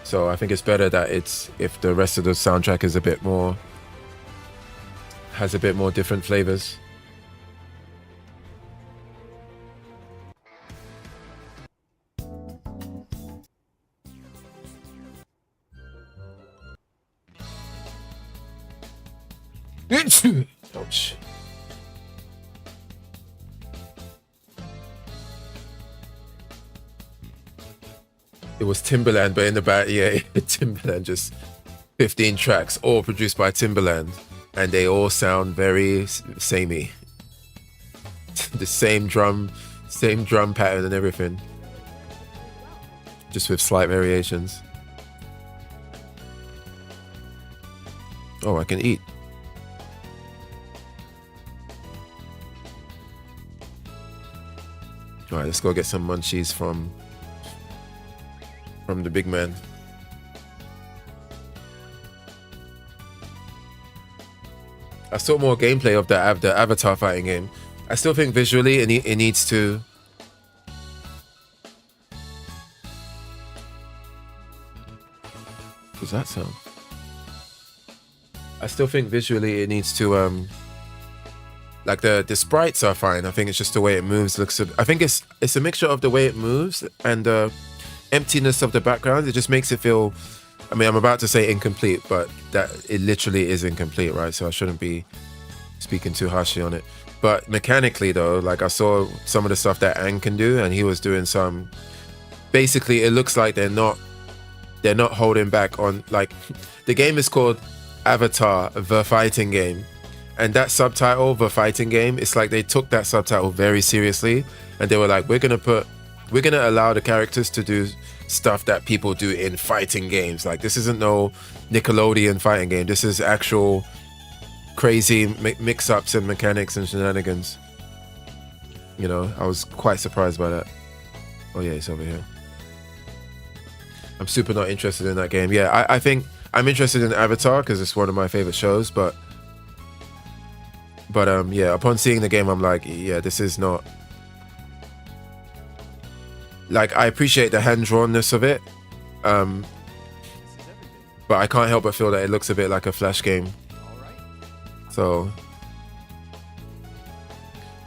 So I think it's better that if the rest of the soundtrack is has a bit more different flavors. Ouch. It was Timbaland, but in the back, yeah, Timbaland, just 15 tracks, all produced by Timbaland, and they all sound very samey. The same drum pattern and everything, just with slight variations. Oh, I can eat. All right, let's go get some munchies from the big man. I saw more gameplay of the Avatar fighting game. I still think visually it needs to. What does that sound? I still think visually it needs to like the sprites are fine. I think it's just the way it moves looks. I think it's a mixture of the way it moves and the emptiness of the background. It just makes it feel. I mean, I'm about to say incomplete, but that it literally is incomplete, right? So I shouldn't be speaking too harshly on it. But mechanically, though, like I saw some of the stuff that Aang can do, and he was doing some. Basically, it looks like they're not holding back on like the game is called Avatar: The Fighting Game, and that subtitle, The Fighting Game, it's like they took that subtitle very seriously, and they were like, we're gonna allow the characters to do stuff that people do in fighting games. Like this isn't no Nickelodeon fighting game. This is actual crazy mix-ups and mechanics and shenanigans. You know, I was quite surprised by that. Oh yeah, it's over here. I'm super not interested in that game. Yeah, I think I'm interested in Avatar because it's one of my favorite shows, but yeah, upon seeing the game, I'm like, yeah, this is not. Like, I appreciate the hand-drawnness of it, but I can't help but feel that it looks a bit like a Flash game. So,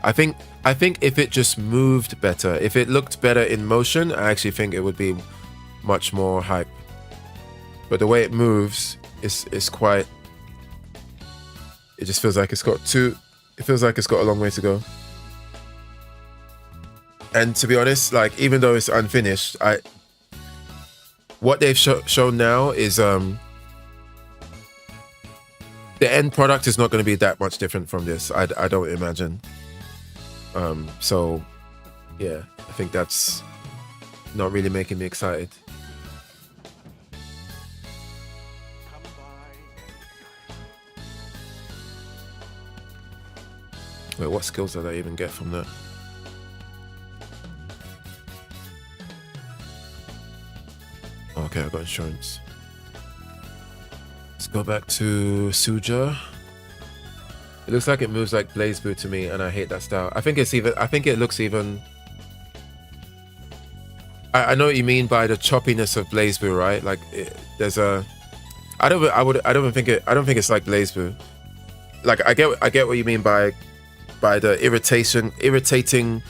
I think if it just moved better, if it looked better in motion, I actually think it would be much more hype. But the way it moves is quite. It just feels like it's got a long way to go. And to be honest, like even though it's unfinished, what they've shown now is the end product is not going to be that much different from this. I don't imagine. So yeah, I think that's not really making me excited. Wait, what skills did I even get from that? Okay, I got insurance. Let's go back to Suja. It looks like it moves like BlazBlue to me, and I hate that style. I think it looks even. I know what you mean by the choppiness of BlazBlue, right? Like there's a. I don't think it's like BlazBlue. Like I get what you mean by the irritating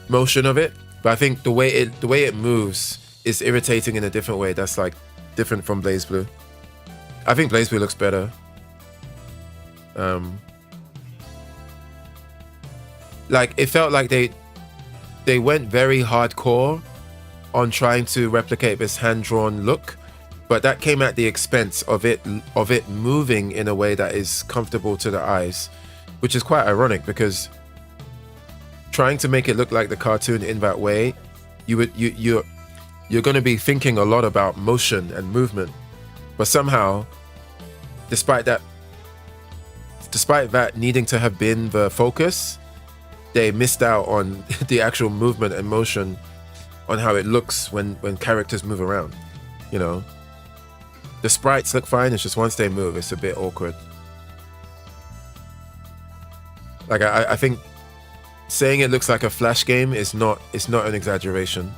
motion of it, but I think the way it moves is irritating in a different way. That's like different from BlazBlue. I think BlazBlue looks better. Like it felt like they went very hardcore on trying to replicate this hand-drawn look, but that came at the expense of it moving in a way that is comfortable to the eyes, which is quite ironic because trying to make it look like the cartoon in that way, you're going to be thinking a lot about motion and movement, but somehow, despite that needing to have been the focus, they missed out on the actual movement and motion, on how it looks when characters move around. You know, the sprites look fine. It's just once they move, it's a bit awkward. Like I think saying it looks like a Flash game is not an exaggeration,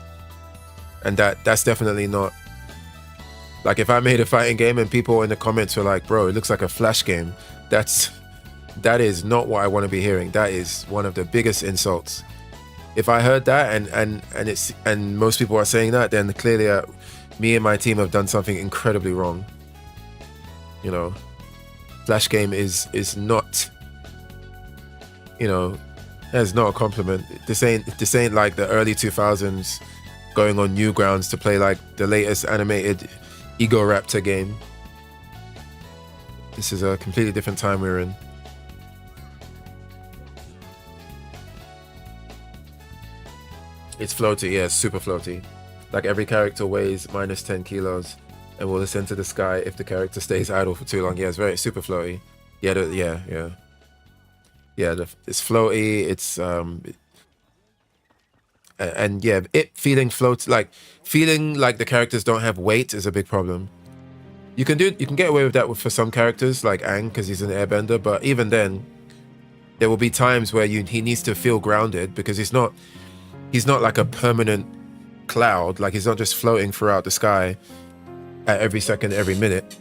and that's definitely not. Like if I made a fighting game and people in the comments were like, "Bro, it looks like a Flash game," that is not what I want to be hearing. That is one of the biggest insults. If I heard that and most people are saying that, then clearly me and my team have done something incredibly wrong. You know, Flash game is not. You know, that's not a compliment. This ain't like the early 2000s going on Newgrounds to play like the latest animated Egoraptor game. This is a completely different time we're in. It's floaty, yeah, it's super floaty. Like every character weighs minus 10 kilos and will ascend to the sky if the character stays idle for too long. Yeah, it's very super floaty. Yeah, it's floaty. It's And yeah, it feeling floats, like feeling like the characters don't have weight is a big problem. You can get away with that for some characters like Aang because he's an airbender, but even then, there will be times where he needs to feel grounded because he's not like a permanent cloud. Like he's not just floating throughout the sky at every second, every minute.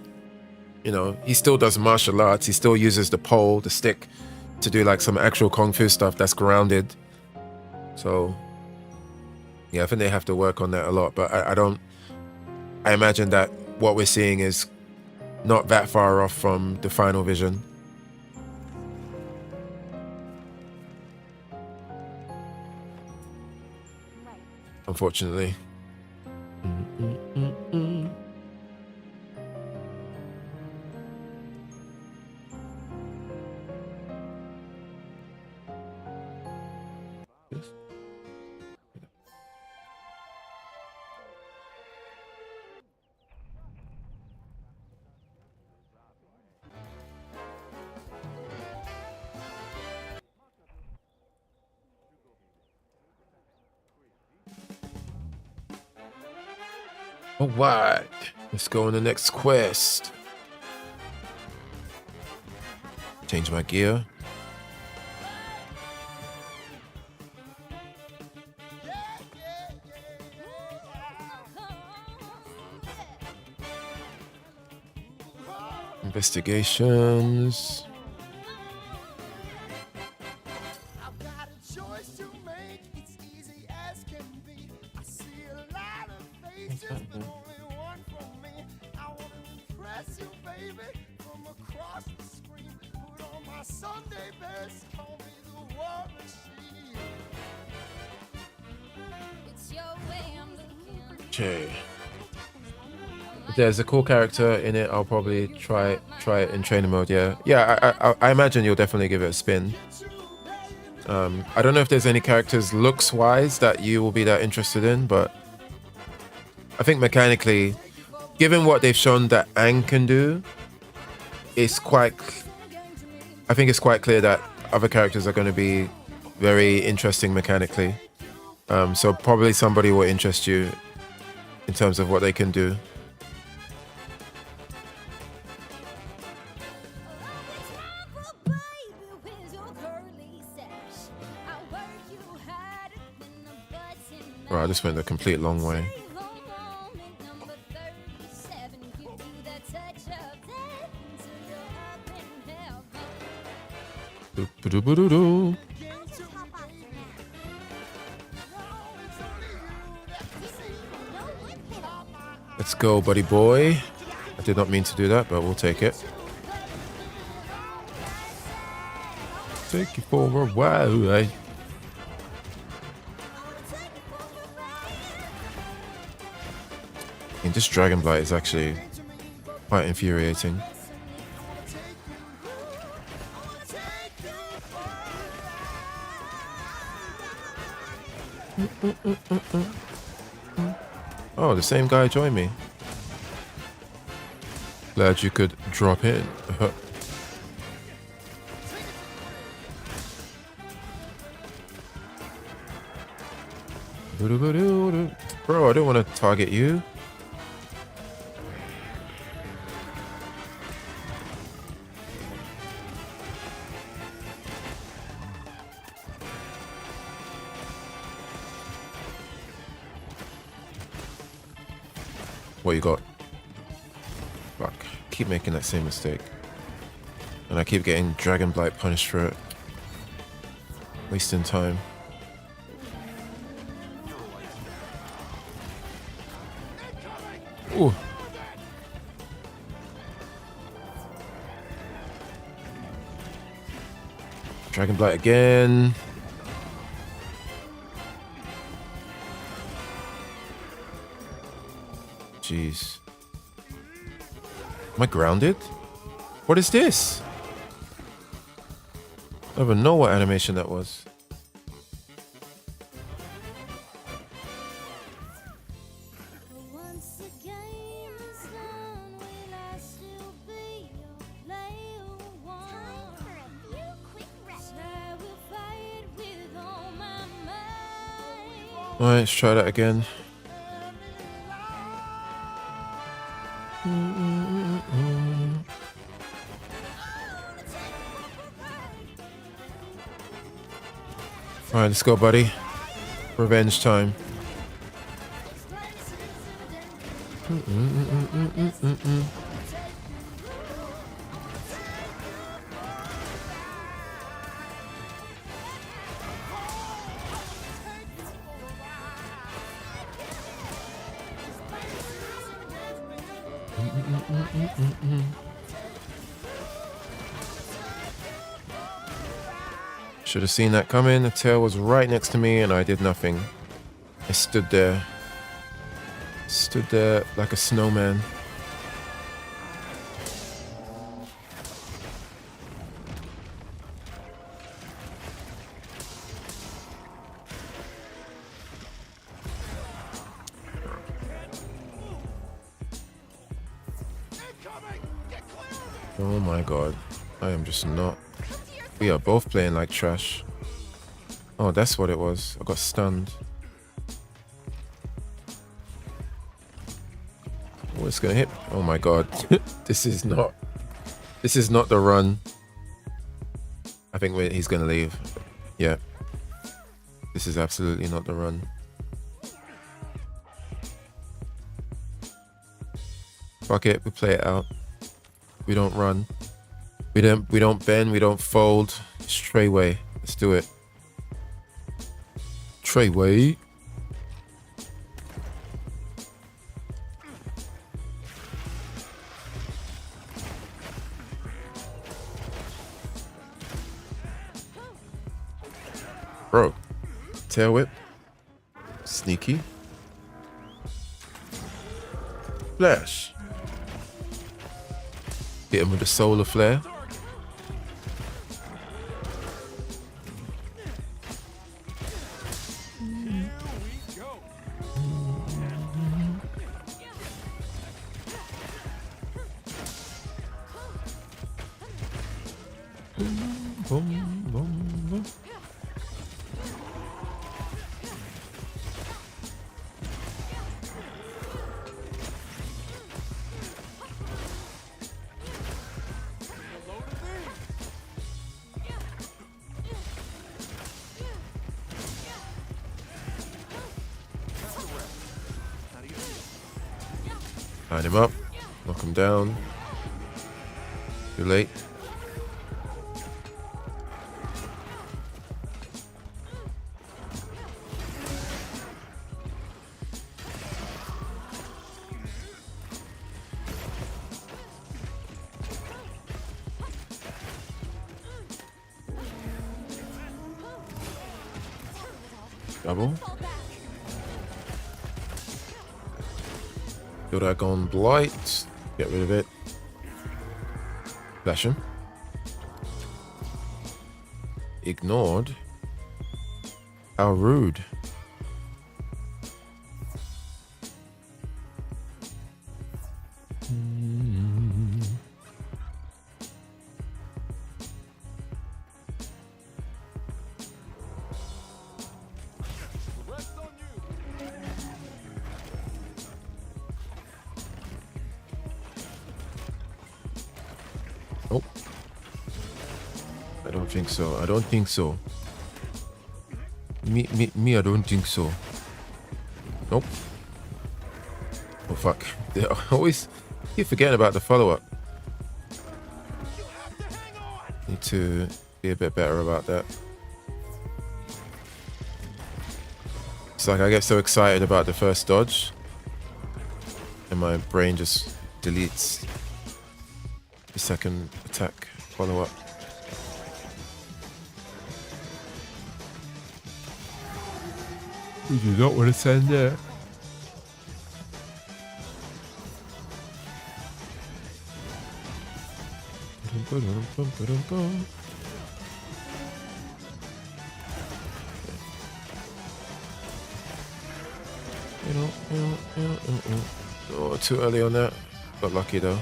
You know, he still does martial arts. He still uses the pole, the stick, to do like some actual kung fu stuff that's grounded. So yeah, I think they have to work on that a lot. But I imagine that what we're seeing is not that far off from the final vision. Right. Unfortunately. Yes. All right, let's go on the next quest. Change my gear. Investigations. I've got a choice to make. It's easy as can be. I see a lot of faces, but only one for me. I want to impress you, baby, from across the screen. Put on my Sunday best, call me the war machine. It's your way I'm looking. Okay. If there's a cool character in it, I'll probably try it in trainer mode. Yeah. I imagine you'll definitely give it a spin. I don't know if there's any characters looks wise that you will be that interested in, but I think mechanically, given what they've shown that Aang can do, I think it's quite clear that other characters are going to be very interesting mechanically. So probably somebody will interest you in terms of what they can do. Right, I just went the complete long way. Doo-ba-doo-ba-doo-doo. Let's go, buddy boy. I did not mean to do that, but we'll take it. Take you for a while, eh? And this Dragon Blight is actually quite infuriating. Oh, the same guy joined me. Glad you could drop in. Bro, I don't want to target you. What you got? Fuck. Keep making that same mistake. And I keep getting Dragon Blight punished for it. Wasting time. Ooh. Dragon Blight again. Jeez. Am I grounded? What is this? I don't even know what animation that was. Once the game is done, will I still be your player one? Time for a few quick reps. I will fight with all my might. Alright, let's try that again. Alright, let's go, buddy. Revenge time. Should have seen that coming. The tail was right next to me and I did nothing. I stood there. Stood there like a snowman. Oh my god. I am just not. We are both playing like trash. Oh, that's what it was. I got stunned. Oh, it's gonna hit. Oh my god. This is not the run. I think he's gonna leave. Yeah. This is absolutely not the run. Fuck it, we play it out. We don't run. We don't bend, we don't fold. Straight away. Let's do it. Treyway. Bro. Tail whip. Sneaky. Flash. Hit him with the solar flare. Boom, boom, boom. Line him up, knock him down. Too late. Double. Dragon Blight. Get rid of it. Flash him. Ignored. How rude. Oh. I don't think so. I don't think so. Me, I don't think so. Nope. Oh, fuck. They always keep forgetting about the follow-up. Need to be a bit better about that. It's like I get so excited about the first dodge and my brain just deletes the second attack follow-up. We do not want to send there. Oh, too early on that. Got lucky though.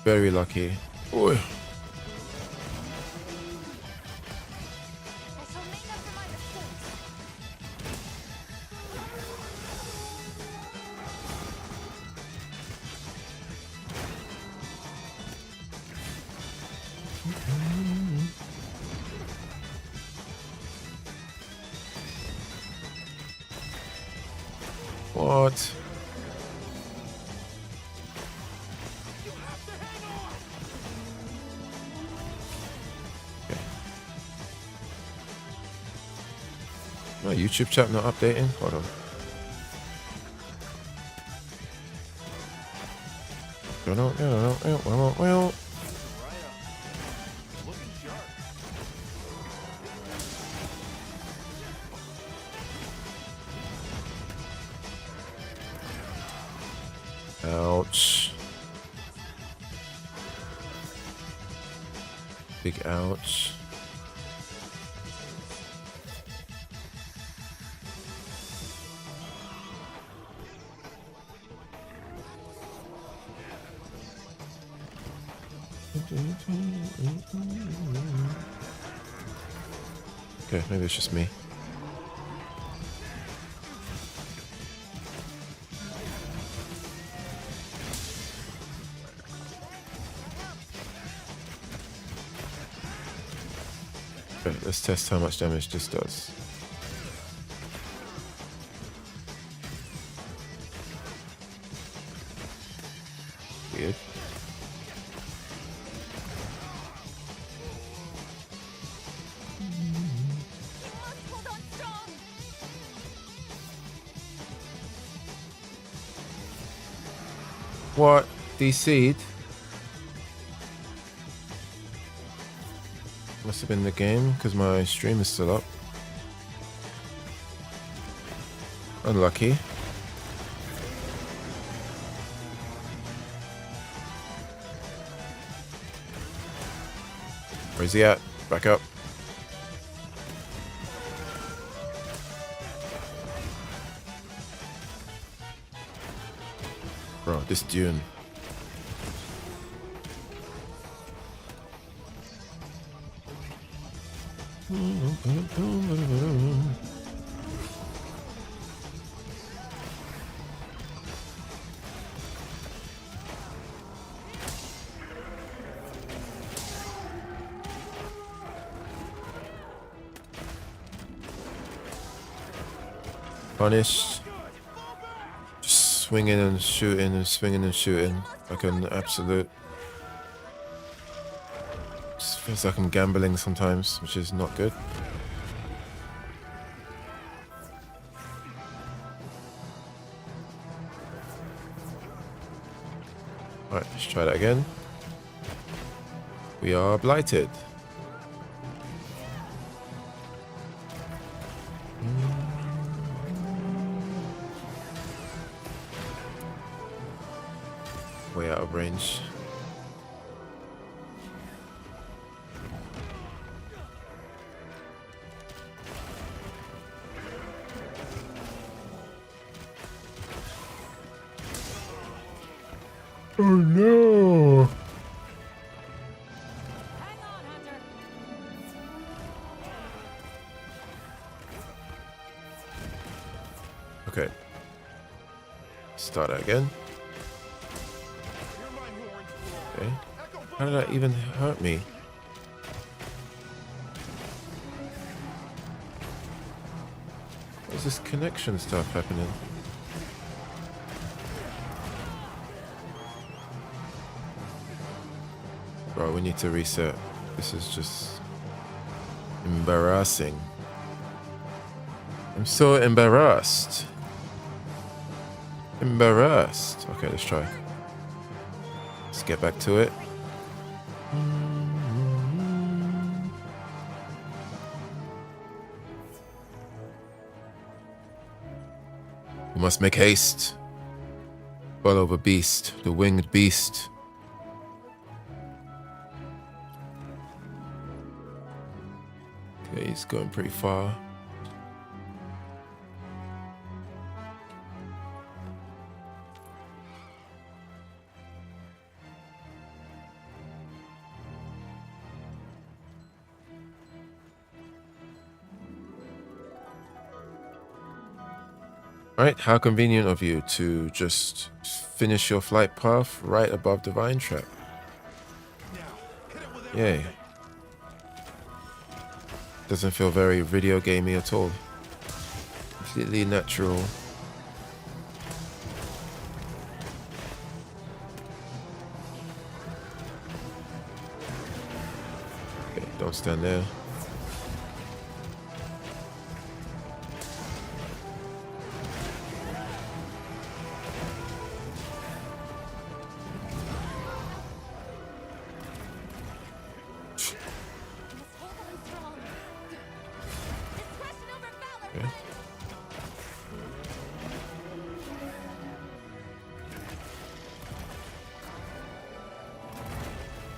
Very lucky. Oi. I shall make up for my mistakes. What? Okay. My YouTube chat not updating? Hold on. Well. Ouch. Big ouch. Okay, maybe it's just me. Okay, let's test how much damage this does. Weird. Hold on strong. What? DC'd? Must have been the game because my stream is still up. Unlucky. Where's he at? Back up. Bro, this Dune. Punished. Just swinging and shooting and swinging and shooting like an absolute. Just feels like I'm gambling sometimes, which is not good. Alright, let's try that again. We are blighted. Way out of range. Oh no! Hang on, Hunter. Okay. Start that again. Okay. How did that even hurt me? What is this connection stuff happening? Bro, we need to reset. This is just embarrassing. I'm so embarrassed. Embarrassed. Okay, let's try. Let's get back to it. We must make haste. Follow the beast, the winged beast. Okay, he's going pretty far. Alright, how convenient of you to just finish your flight path right above the vine trap. Yay. Doesn't feel very video gamey at all. Completely natural. stand there. Must hold on strong. Discretion over valor. Okay.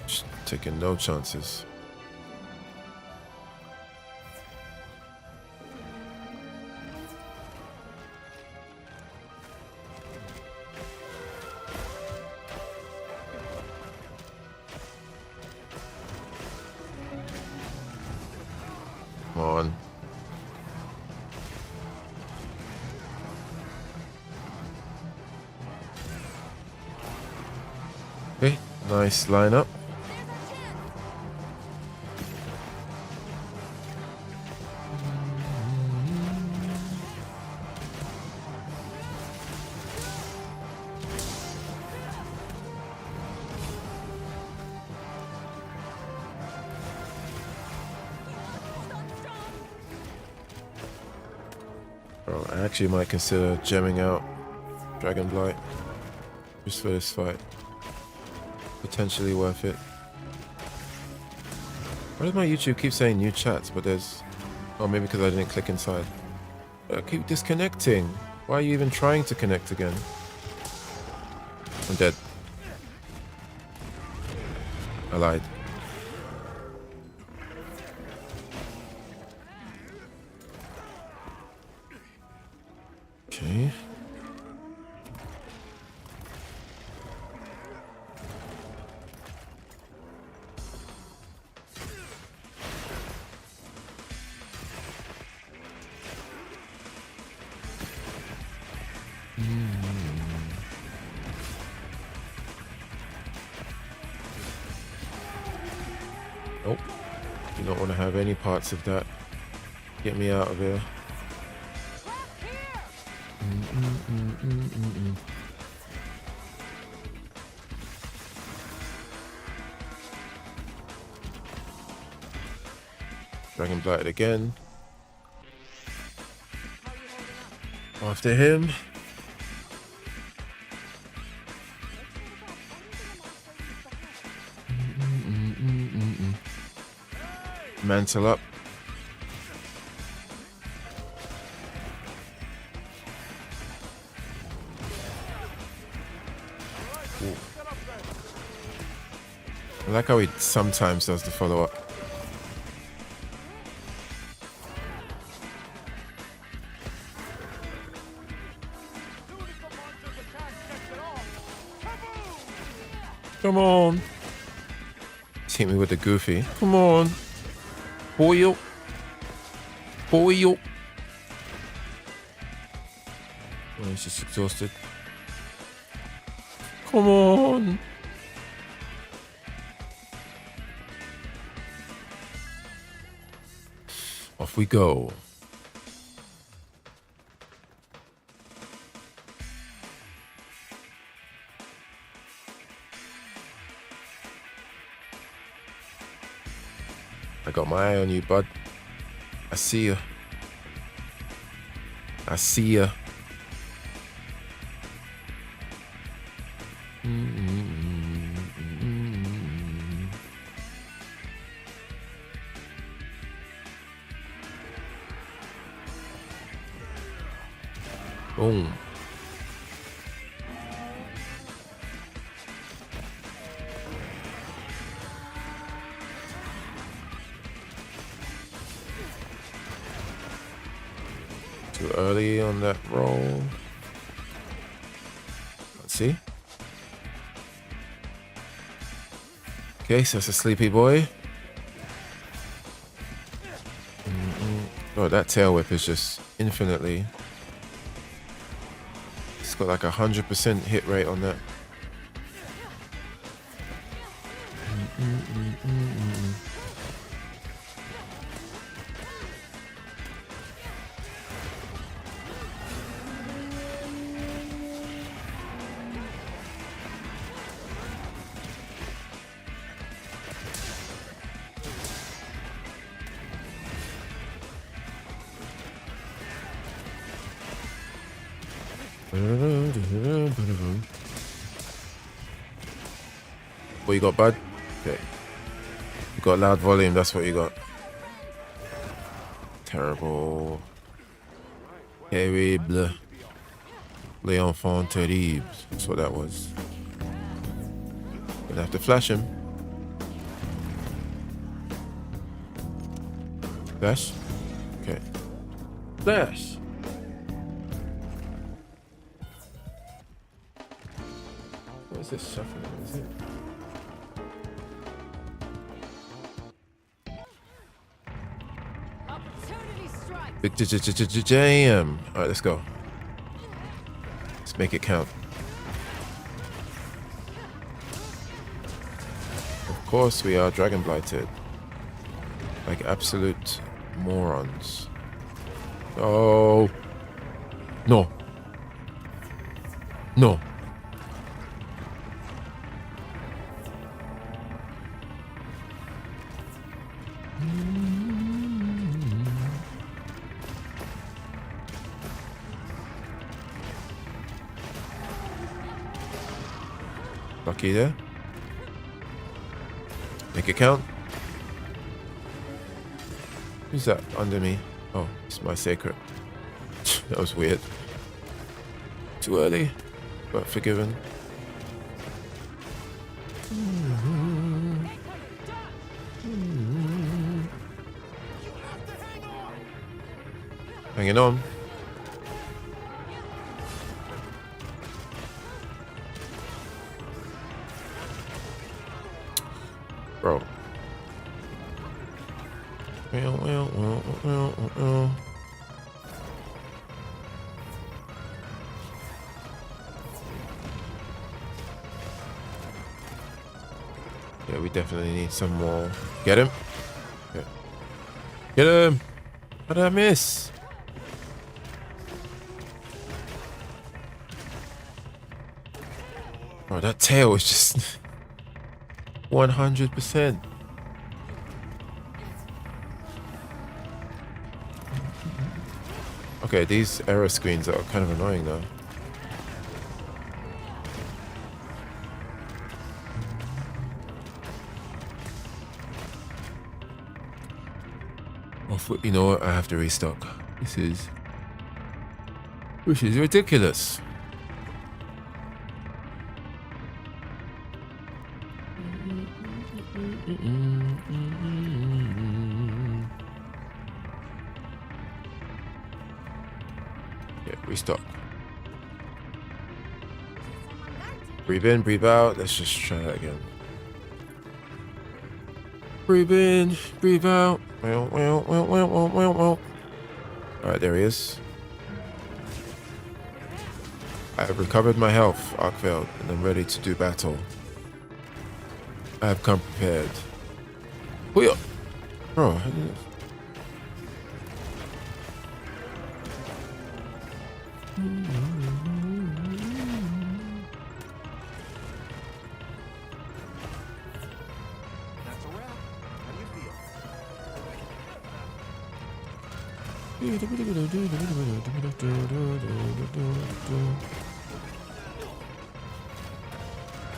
Just taking no chances. Come on. Okay, nice lineup. There's our chance. Hold on strong. Bro, I actually might consider gemming out Dragon Blight just for this fight. Potentially worth it. Why does my YouTube keep saying new chats, but there's... Oh, maybe because I didn't click inside. I keep disconnecting. Why are you even trying to connect again? I'm dead. I lied. Okay. Nope. You don't want to have any parts of that. Get me out of here. Dragon Blighted again. After him. Mantle up. Ooh. I like how he sometimes does the follow up. Come on. Hit me with the goofy. Come on. Boyo. Boyo. Oh, he's just exhausted. Come on. Off we go. I got my eye on you, bud. I see you. I see ya. Boom. Too early on that roll. Let's see. Okay, so that's a sleepy boy. Oh, that tail whip is just infinitely. It's got like 100% hit rate on that. What you got, bud? Okay. You got loud volume, that's what you got. Terrible. Terrible. Les enfants terribles. That's what that was. Gonna have to flash him. Flash? Okay. Flash! What is this shuffling? Is it? Opportunity strike. Big jam. Alright, let's go. Let's make it count. Of course we are Dragon Blighted. Like absolute morons. Oh. No. No. Lucky there. Make it count. Who's that under me? Oh, it's my sacred. That was weird. Too early, but forgiven. Hanging on. Bro. Yeah, we definitely need some more. Get him. Okay. Get him. How did I miss? Bro, that tail is just 100%. Okay, these error screens are kind of annoying though. You know what? I have to restock. This is ridiculous. Yeah, restock. Breathe in, breathe out. Let's just try that again. Breathe in, breathe out. Alright, there he is. I have recovered my health, Arkveld, and I'm ready to do battle. I have come prepared. Bro, That's a wrap. How do you feel?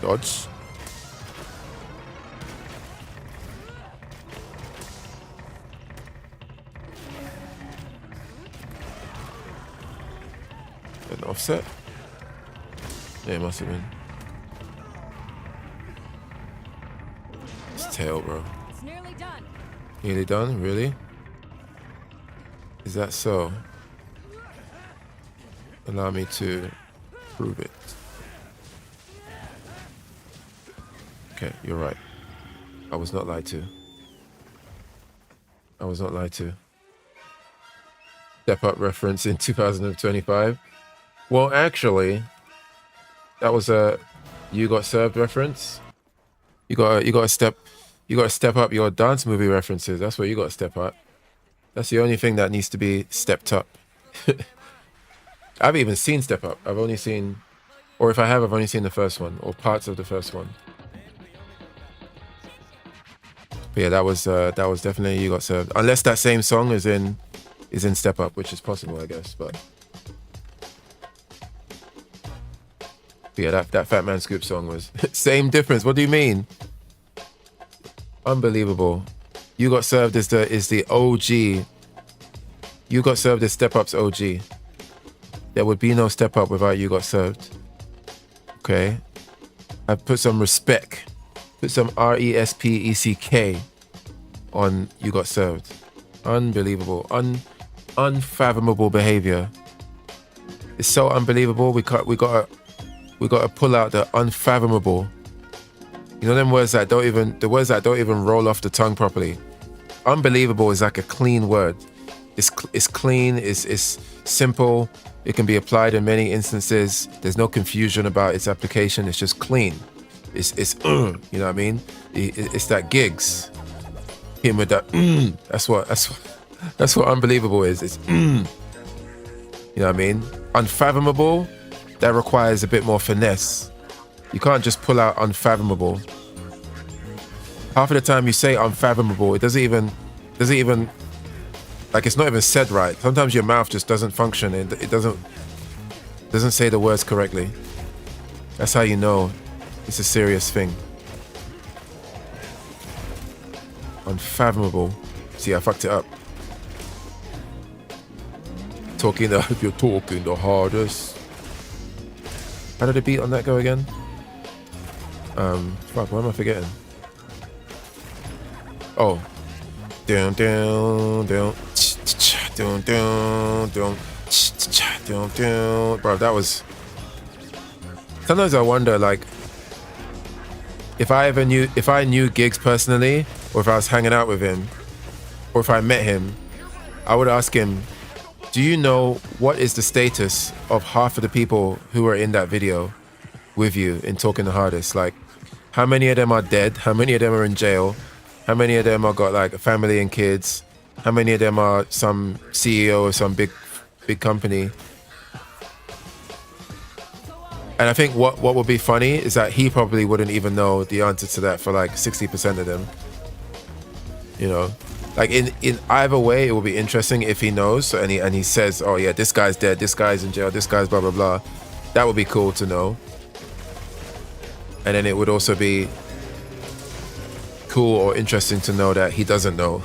dodge. An offset? Yeah, it must have been. It's tail, bro. It's nearly done. Nearly done? Really? Is that so? Allow me to prove it. Okay, you're right. I was not lied to. I was not lied to. Step Up reference in 2025. Well, actually, that was a You Got Served reference. You got to step up your dance movie references. That's what you got to step up. That's the only thing that needs to be stepped up. I haven't even seen Step Up. I've only seen, or if I have, I've only seen the first one or parts of the first one. But yeah, that was definitely You Got Served. Unless that same song is in Step Up, which is possible, I guess. But But yeah, that Fat Man Scoop song was same difference. What do you mean? Unbelievable. You Got Served is the OG. You Got Served is Step Up's OG. There would be no Step Up without You Got Served. Okay? I put some respect. Put some RESPECK on You Got Served. Unbelievable. Unfathomable behavior. It's so unbelievable. We gotta pull out the unfathomable. You know them words that don't even roll off the tongue properly. Unbelievable is like a clean word. It's clean. It's simple. It can be applied in many instances. There's no confusion about its application. It's just clean. It's you know what I mean? It's that gigs. Him with that. That's what unbelievable is. It's you know what I mean? Unfathomable. That requires a bit more finesse. You can't just pull out unfathomable. Half of the time you say unfathomable, it doesn't even like it's not even said right. Sometimes your mouth just doesn't function. It doesn't say the words correctly. That's how you know it's a serious thing. Unfathomable. See, I fucked it up. If you're talking the hardest. How did the beat on that go again? Fuck, what am I forgetting? Oh. Down, down, down. Down, down, down. Down, down. Bro, that was... Sometimes I wonder, like, if I knew Giggs personally, or if I was hanging out with him, or if I met him, I would ask him, do you know what is the status of half of the people who were in that video with you in Talking the Hardest? Like, how many of them are dead? How many of them are in jail? How many of them are got like a family and kids? How many of them are some CEO of some big company? And I think what would be funny is that he probably wouldn't even know the answer to that for like 60% of them. You know? Like in either way, it will be interesting if he knows and he says, oh yeah, this guy's dead, this guy's in jail, this guy's blah blah blah. That would be cool to know. And then it would also be cool or interesting to know that he doesn't know.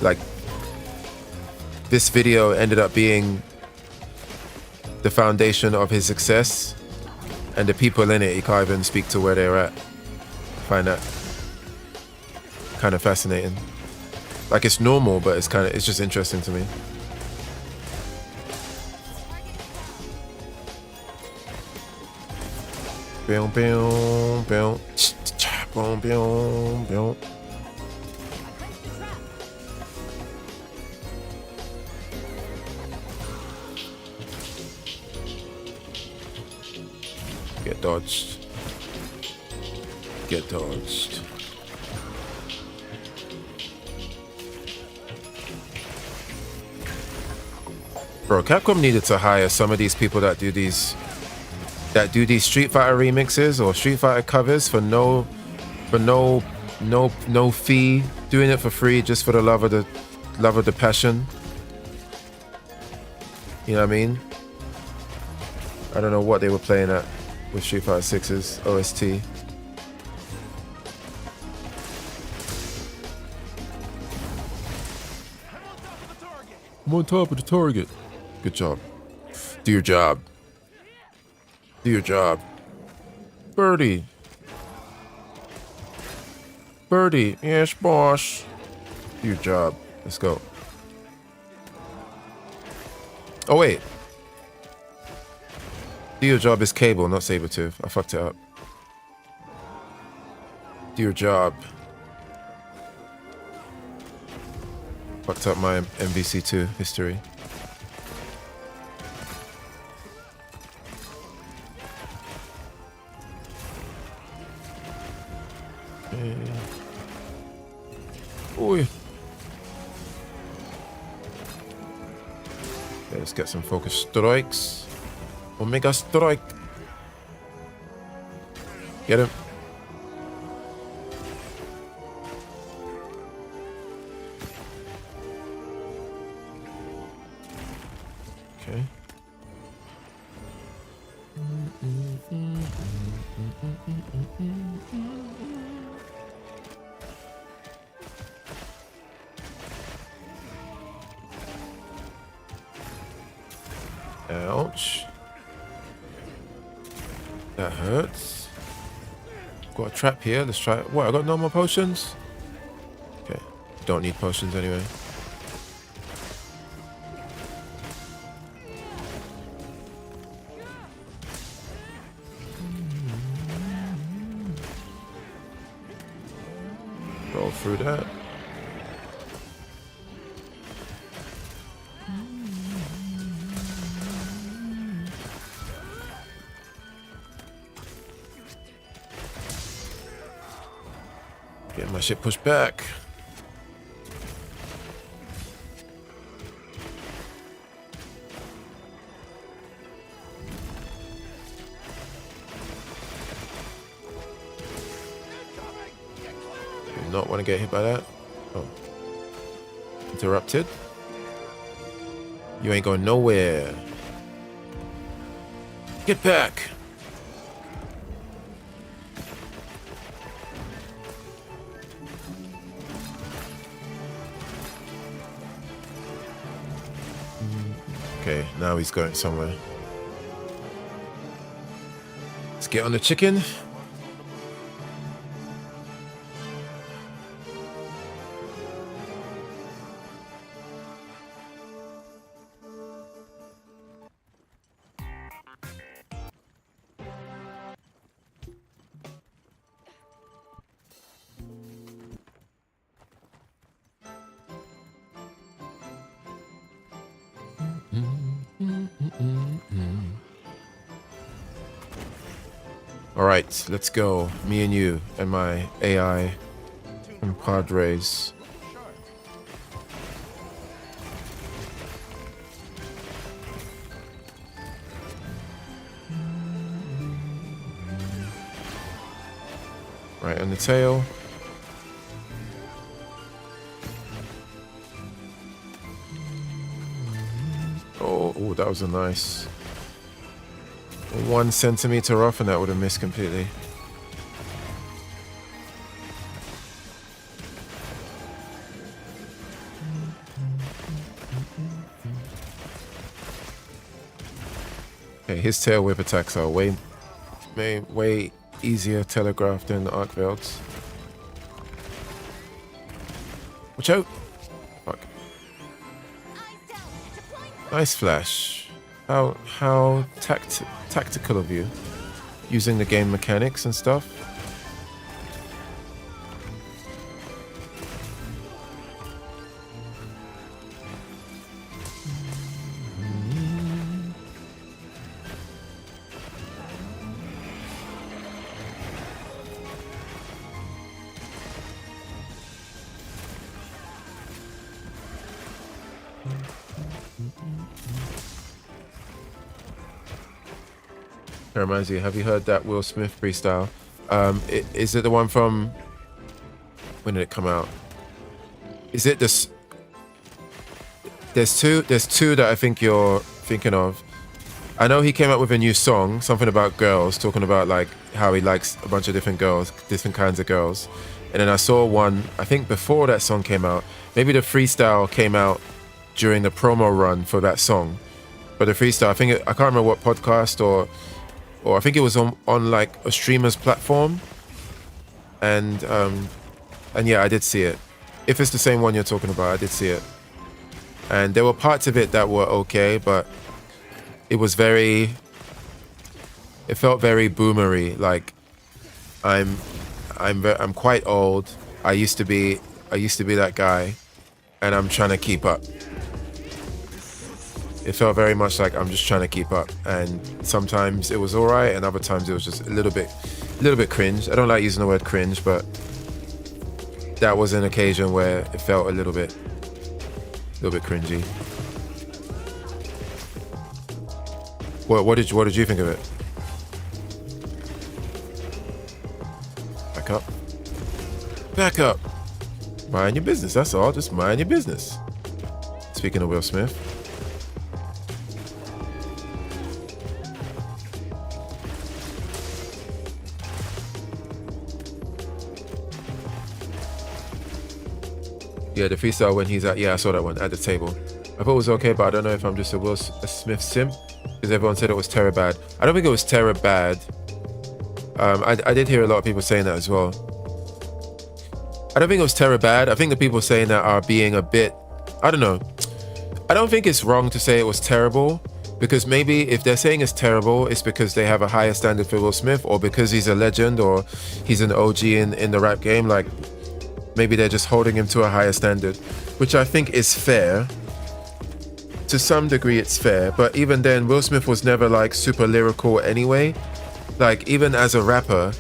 Like this video ended up being the foundation of his success, and the people in it, he can't even speak to where they're at. I find that kind of fascinating. Like it's normal, but it's just interesting to me. Boom, boom, boom, boom, boom, boom. Get dodged. Get dodged. Bro, Capcom needed to hire some of these people that do these Street Fighter remixes or Street Fighter covers for no fee, doing it for free just for the love of the passion. You know what I mean? I don't know what they were playing at with Street Fighter 6's OST. I'm on top of the target. Good job. Do your job. Do your job. Birdie. Birdie. Yes, boss. Do your job. Let's go. Oh, wait. Do your job is Cable, not Sabretooth. I fucked it up. Do your job. Fucked up my MVC2 history. Oi. Okay, let's get some focus strikes. Omega strike. Get him. Okay. Ouch. That hurts. Got a trap here. Let's try it. What? I got no more potions? Okay. Don't need potions anyway. Roll through that. Get my shit pushed back. Do not want to get hit by that. Oh. Interrupted. You ain't going nowhere. Get back. Okay, now he's going somewhere. Let's get on the chicken. All right, let's go. Me and you and my AI and Padres. Right on the tail. Oh, that was a nice 1 centimeter off, and that would have missed completely. Okay, his tail whip attacks are way easier telegraphed than the arc belts. Watch out! Fuck. Nice flash. How tactical of you, using the game mechanics and stuff. That reminds you, have you heard that Will Smith freestyle? Is it the one from, when did it come out? Is it this? There's two that I think you're thinking of. I know he came out with a new song, something about girls, talking about like how he likes a bunch of different girls, different kinds of girls. And then I saw one, I think before that song came out, maybe the freestyle came out during the promo run for that song. But the freestyle, I can't remember what podcast or I think it was on like a streamer's platform. And yeah, I did see it. If it's the same one you're talking about, I did see it. And there were parts of it that were okay, but it felt very boomery. Like I'm quite old. I used to be that guy, and I'm trying to keep up. It felt very much like I'm just trying to keep up, and sometimes it was all right, and other times it was just a little bit cringe. I don't like using the word cringe, but that was an occasion where it felt a little bit cringy. What did you think of it? Back up. Mind your business. That's all. Just mind your business. Speaking of Will Smith. Yeah, the freestyle when he's at, yeah, I saw that one at the table. I thought it was okay, but I don't know if I'm just a Smith simp, because everyone said it was terror bad. I don't think it was terror bad. I did hear a lot of people saying that as well. I don't think it was terror bad. I think the people saying that are being a bit, I don't know. I don't think it's wrong to say it was terrible, because maybe if they're saying it's terrible, it's because they have a higher standard for Will Smith, or because he's a legend, or he's an OG in the rap game. Like, maybe they're just holding him to a higher standard, which I think is fair. To some degree, it's fair. But even then, Will Smith was never like super lyrical anyway. Like, even as a rapper,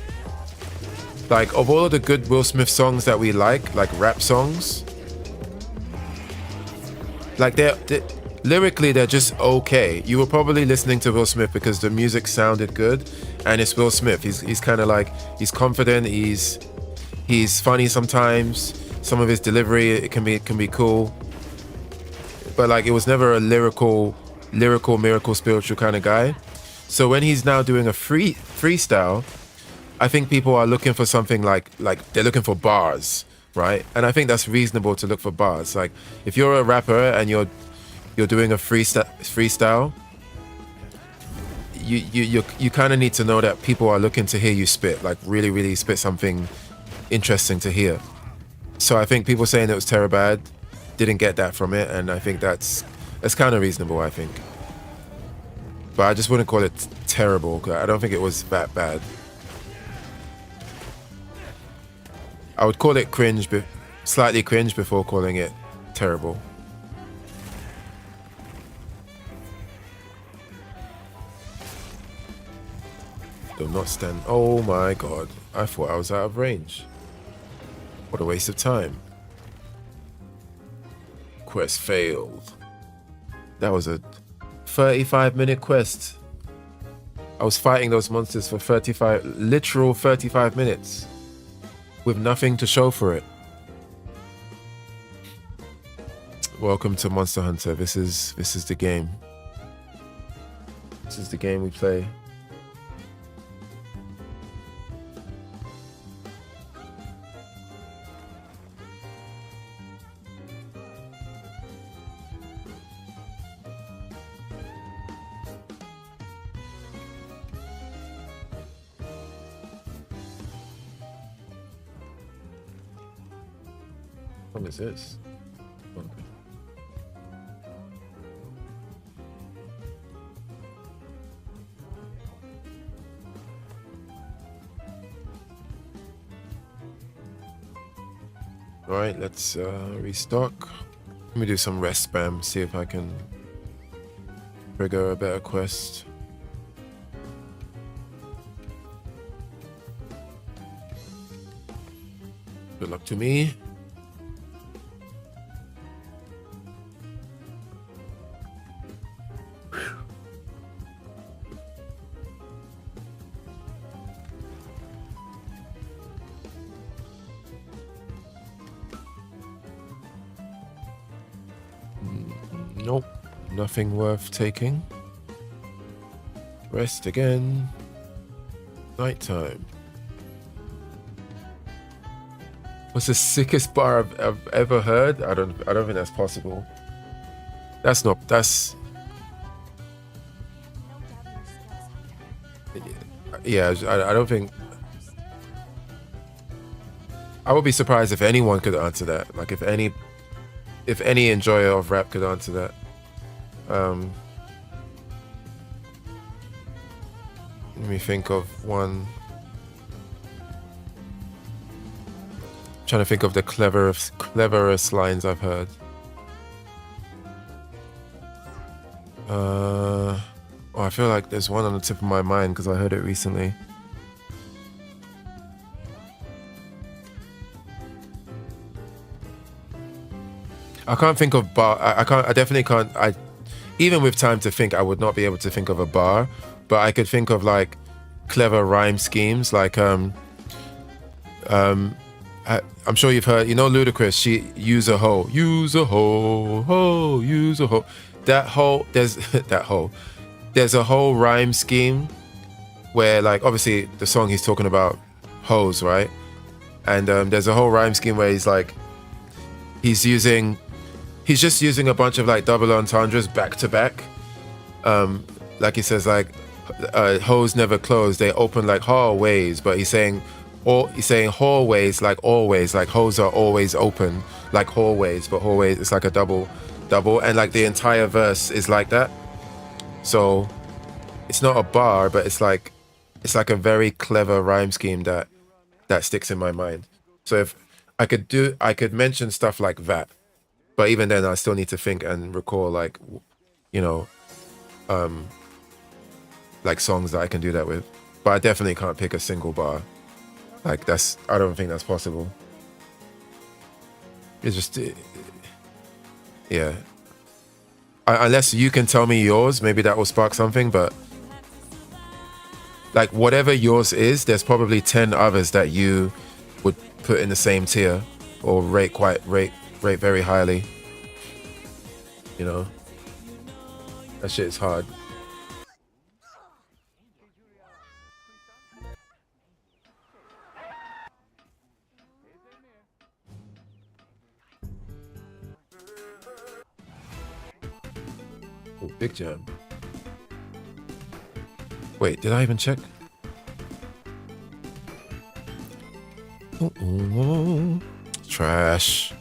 like, of all of the good Will Smith songs that we like rap songs, like they're lyrically they're just okay. You were probably listening to Will Smith because the music sounded good, and it's Will Smith. He's kind of like, he's confident, he's funny sometimes. Some of his delivery, it can be cool, but like, it was never a lyrical miracle spiritual kind of guy. So when he's now doing a freestyle, I think people are looking for something like they're looking for bars, right? And I think that's reasonable to look for bars. Like, if you're a rapper and you're doing a freestyle, you kind of need to know that people are looking to hear you spit, like really spit something interesting to hear. So I think people saying it was terror bad didn't get that from it, and I think that's kind of reasonable, I think. But I just wouldn't call it terrible, 'cause I don't think it was that bad. I would call it cringe, slightly cringe before calling it terrible. Do not stand. Oh my god. I thought I was out of range. What a waste of time. Quest failed. That was a 35-minute quest. I was fighting those monsters for literal 35 minutes with nothing to show for it. Welcome to Monster Hunter. This is the game. This is the game we play. What is this? Okay. All right, let's restock. Let me do some rest spam, see if I can trigger a better quest. Good luck to me. Nope, nothing worth taking. Rest again. Nighttime. What's the sickest bar I've ever heard? I don't think that's possible. That's yeah, I don't think. I would be surprised if anyone could answer that. Like, if any enjoyer of rap could answer that. Let me think of one. I'm trying to think of the cleverest lines I've heard. Oh, I feel like there's one on the tip of my mind because I heard it recently. I can't think of bar. I definitely can't. Even with time to think, I would not be able to think of a bar. But I could think of like clever rhyme schemes. Like I'm sure you've heard. You know, Ludacris. She use a hoe, use a hoe, ho, use a hoe. That whole there's a whole rhyme scheme where, like, obviously the song he's talking about hoes, right? And there's a whole rhyme scheme where he's like, he's just using a bunch of like double entendres back to back. Like he says, like hoes never close, they open like hallways, but he's saying hallways like always, like hoes are always open like hallways, but hallways it's like a double, and like the entire verse is like that. So it's not a bar, but it's like a very clever rhyme scheme that sticks in my mind. So if I could mention stuff like that, but even then I still need to think and recall like, you know, like songs that I can do that with. But I definitely can't pick a single bar. Like I don't think that's possible. It's just, yeah. Unless you can tell me yours, maybe that will spark something, but like whatever yours is, there's probably 10 others that you would put in the same tier or rate very highly. You know, that shit is hard. Oh, Big Jam. Wait, did I even check? Trash.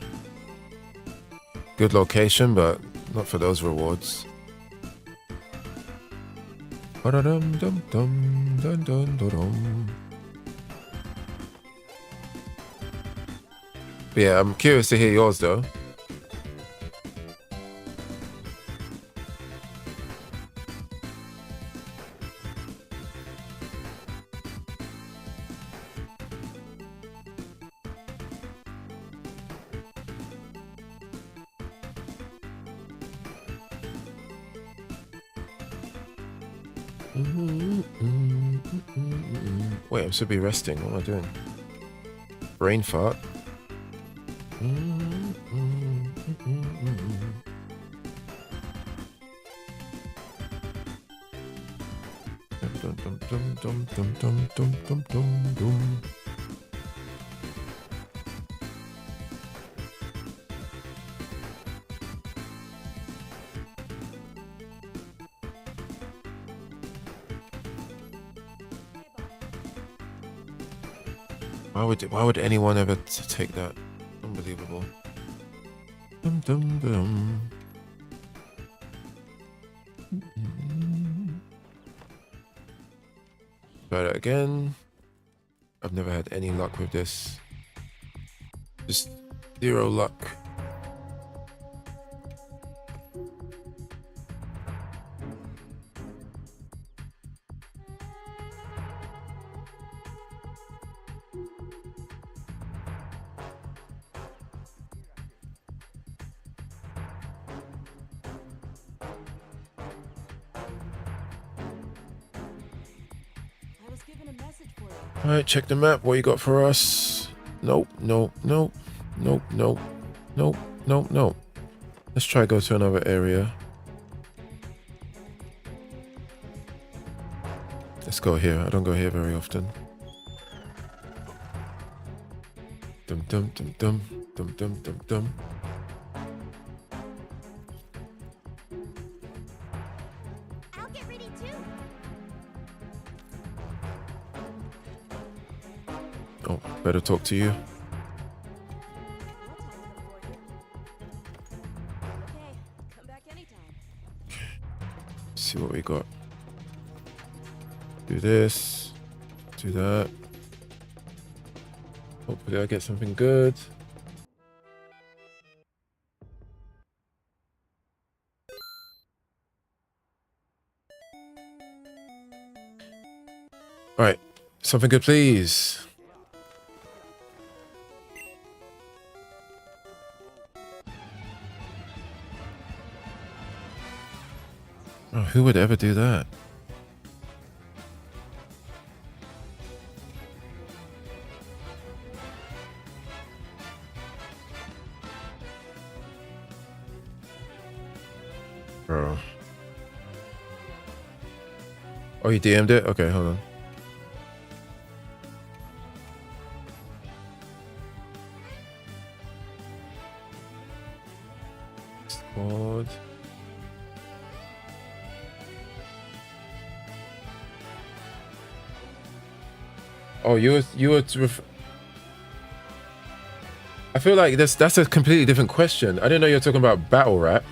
Good location, but not for those rewards. But yeah, I'm curious to hear yours though. Wait, I should be resting. What am I doing? Brain fart. Why would anyone ever take that? Unbelievable. Dum dum dum. Try that again. I've never had any luck with this. Just zero luck. Alright, check the map. What you got for us? Nope, nope, nope, nope, nope, nope, nope, nope. Let's try go to another area. Let's go here. I don't go here very often. Dum dum dum dum dum dum dum dum. I'll get ready too. Oh, better talk to you. Okay, come back anytime. See what we got. Do this. Do that. Hopefully I get something good. Alright. Something good, please. Oh, who would ever do that? Bro. Oh, you DM'd it? Okay, hold on. Oh, you were. I feel like that's a completely different question. I didn't know you were talking about battle rap.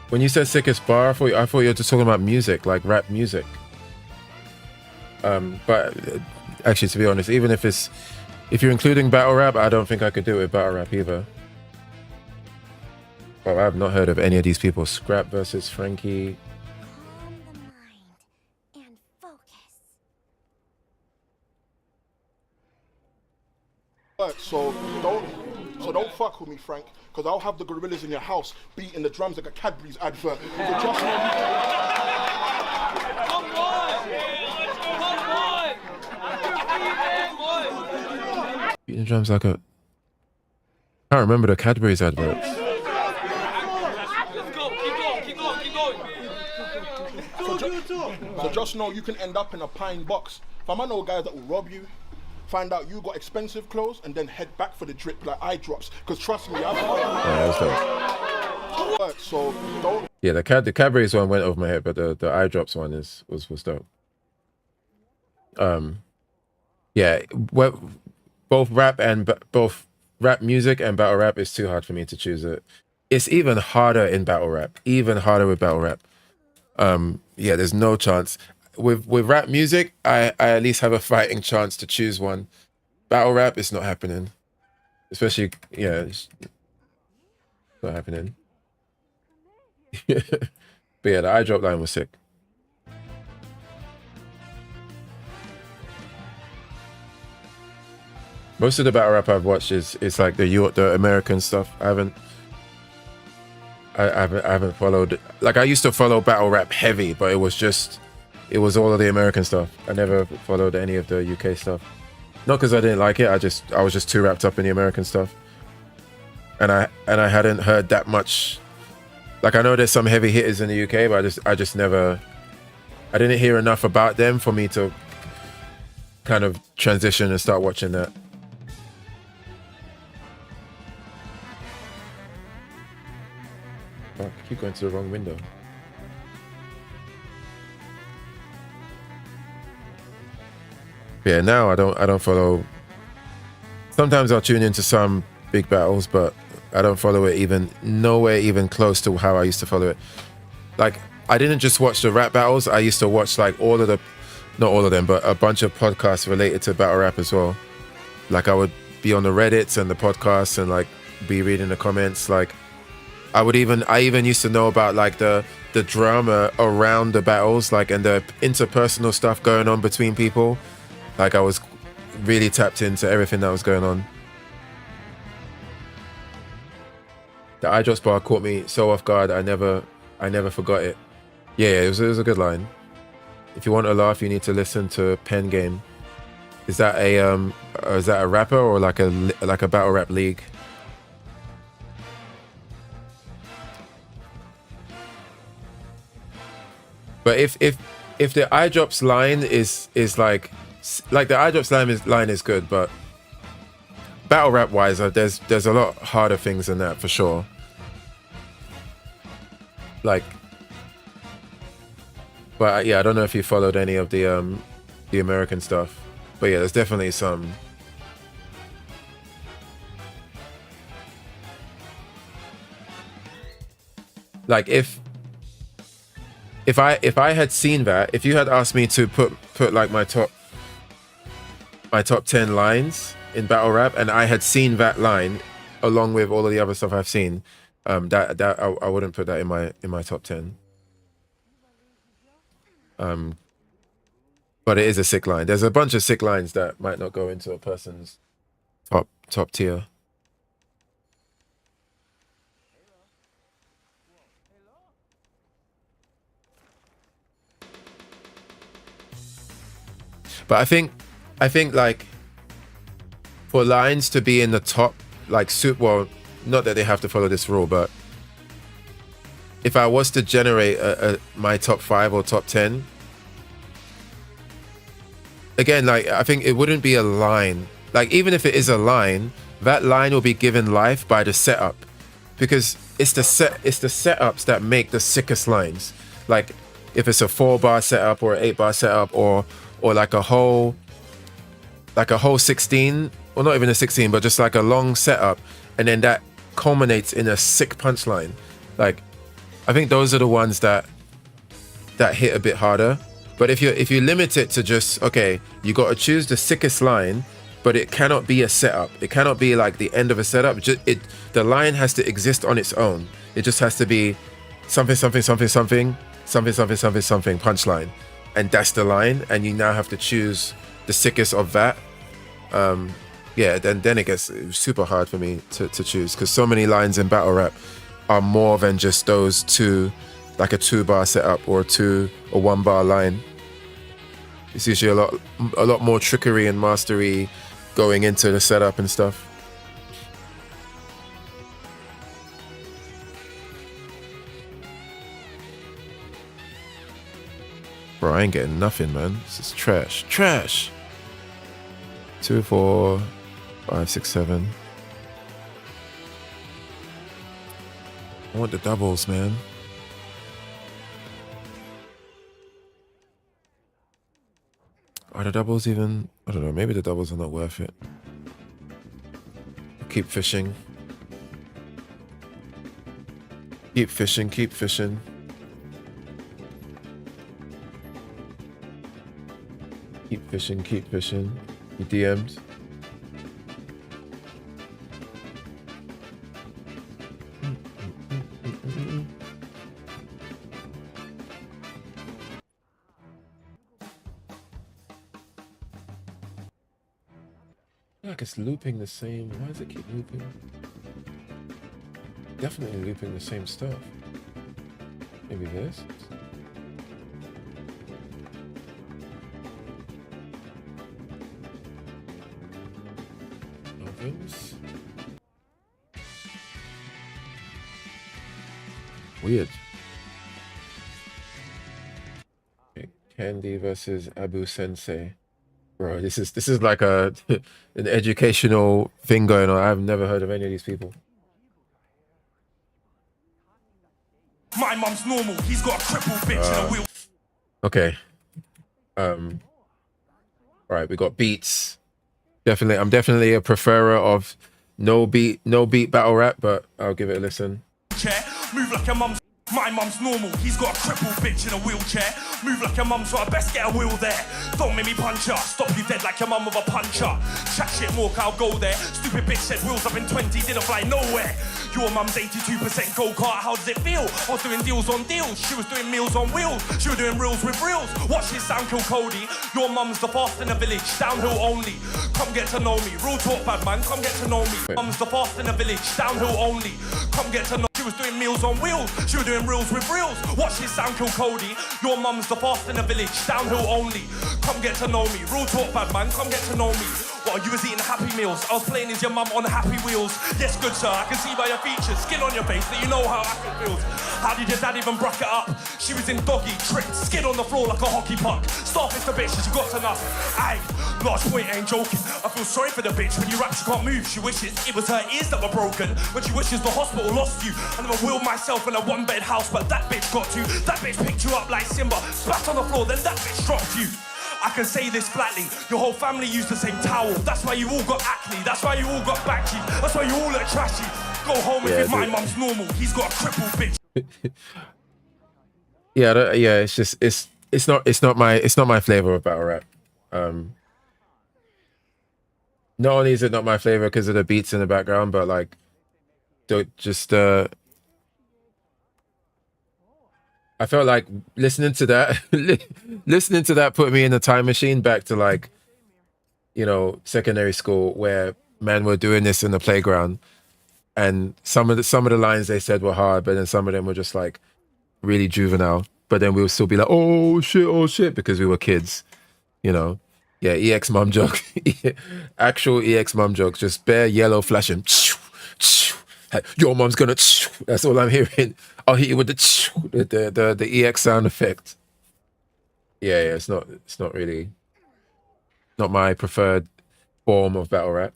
When you said sickest bar, I thought you were just talking about music, like rap music. But actually, to be honest, even if you're including battle rap, I don't think I could do it with battle rap either. Well, I've not heard of any of these people. Scrap versus Frankie. Calm the mind and focus. So don't fuck with me, Frank, because I'll have the gorillas in your house beating the drums like a Cadbury's advert. So just Beating drums like a. I can't remember the Cadbury's adverts. So just know you can end up in a pine box. Fam, I know guys that will rob you, find out you got expensive clothes, and then head back for the drip like eye drops. Because trust me, Yeah, that's dope. so don't. Yeah, the Cadbury's one went over my head, but the eye drops one was dope. Yeah, both rap music and battle rap is too hard for me to choose it. It's even harder in battle rap, even harder with battle rap. Yeah, there's no chance. With rap music, I at least have a fighting chance to choose one. Battle rap, it's not happening. Especially, yeah, it's not happening. But yeah, the eye drop line was sick. Most of the battle rap I've watched is like the American stuff. I haven't followed. Like, I used to follow battle rap heavy, but it was all of the American stuff. I never followed any of the UK stuff. Not because I didn't like it. I was just too wrapped up in the American stuff. And I hadn't heard that much. Like, I know there's some heavy hitters in the UK, but I just never. I didn't hear enough about them for me to kind of transition and start watching that. Fuck, I keep going to the wrong window. Yeah, now I don't follow. Sometimes I'll tune into some big battles, but I don't follow it nowhere even close to how I used to follow it. Like, I didn't just watch the rap battles. I used to watch like not all of them, but a bunch of podcasts related to battle rap as well. Like, I would be on the Reddits and the podcasts and like be reading the comments. Like, I even used to know about like the drama around the battles, like, and the interpersonal stuff going on between people. Like, I was really tapped into everything that was going on. The eye drops bar caught me so off guard. I never forgot it. Yeah, it was a good line. If you want a laugh, you need to listen to Pen Game. Is that a rapper or like a battle rap league? But if the eye drops line is like the eye drops line is good, but battle rap wise, there's a lot harder things than that for sure. Like, but yeah, I don't know if you followed any of the American stuff, but yeah, there's definitely some. Like, if I had seen that, if you had asked me to put like my top 10 lines in battle rap, and I had seen that line along with all of the other stuff I've seen, that I wouldn't put that in my top 10. But it is a sick line. There's a bunch of sick lines that might not go into a person's top tier. But I think like, for lines to be in the top, like, well, not that they have to follow this rule, but if I was to generate my top 5 or top 10, again, like, I think it wouldn't be a line. Like, even if it is a line, that line will be given life by the setup, because it's the setups that make the sickest lines. Like, if it's a 4-bar setup or an 8-bar setup or like a whole 16, or not even a 16, but just like a long setup, and then that culminates in a sick punchline. Like, I think those are the ones that hit a bit harder. But if you limit it to just, okay, you got to choose the sickest line, but it cannot be a setup. It cannot be like the end of a setup. The line has to exist on its own. It just has to be something, something, something, something, something, something, something, something, punchline, and that's the line. And you now have to choose the sickest of that. Yeah, then it gets super hard for me to choose, because so many lines in battle rap are more than just those two, like a 2-bar setup or a 1-bar line. It's usually a lot more trickery and mastery going into the setup and stuff. Bro, I ain't getting nothing, man. This is trash. Trash! 2, 4, 5, 6, 7. I want the doubles, man. Are the doubles even? I don't know. Maybe the doubles are not worth it. Keep fishing. Keep fishing. Keep fishing. Keep fishing. Keep fishing. You DM'd. Like it's looping the same. Why does it keep looping? Definitely looping the same stuff. Maybe this. Ovens. Weird. Okay, Candy versus Abu Sensei. Bro, this is like an educational thing going on. I've never heard of any of these people. My mum's normal. He's got a crippled bitch in a wheel. Okay. All right, we got beats. I'm definitely a preferer of no beat battle rap, but I'll give it a listen. Chair. Move like your mum's. My mum's normal, he's got a crippled bitch in a wheelchair. Move like your mum, so I best get a wheel there. Don't make me punch her, stop you dead like your mum with a puncher. Chat shit more, I'll go there. Stupid bitch said wheels up in 20, didn't fly nowhere. Your mum's 82% go-kart, how does it feel? I was doing deals on deals, she was doing meals on wheels. She was doing reels with reels. Watch this sound kill Cody. Your mum's the fast in the village, downhill only. Come get to know me, real talk bad man, come get to know me. Mum's the fast in the village, downhill only. Come get to know me. She was doing meals on wheels, she was doing reels with reels. Watch this sound kill Cody. Your mum's the fast in the village, downhill only. Come get to know me, real talk bad man, come get to know me. While you was eating Happy Meals, I was playing as your mum on Happy Wheels. Yes, good sir, I can see by your features, skin on your face that you know how Apple feels. How did your dad even bruck it up? She was in doggy, tricked, skin on the floor like a hockey puck. Starfish the bitch, she got enough. Aye, last point, I ain't joking. I feel sorry for the bitch, when you rap she can't move. She wishes it was her ears that were broken. When she wishes the hospital lost you. I never willed myself in a 1-bed house, but that bitch got to. That bitch picked you up like Simba, spat on the floor, then that bitch dropped you. I can say this flatly, your whole family used the same towel. That's why you all got acne, that's why you all got back teeth. That's why you all look trashy. Go home if my mum's normal, he's got a crippled bitch. Yeah, it's just it's not my flavor of battle rap. Not only is it not my flavor because of the beats in the background, but like I felt like listening to that put me in a time machine back to, like, you know, secondary school, where men were doing this in the playground, and some of the lines they said were hard, but then some of them were just like really juvenile. But then we would still be like, oh shit, because we were kids, you know. Yeah, EX mum joke, actual EX mum jokes, just bare yellow flashing. Your mom's gonna. That's all I'm hearing. I'll hit you with the EX sound effect. Yeah, it's not really not my preferred form of battle rap,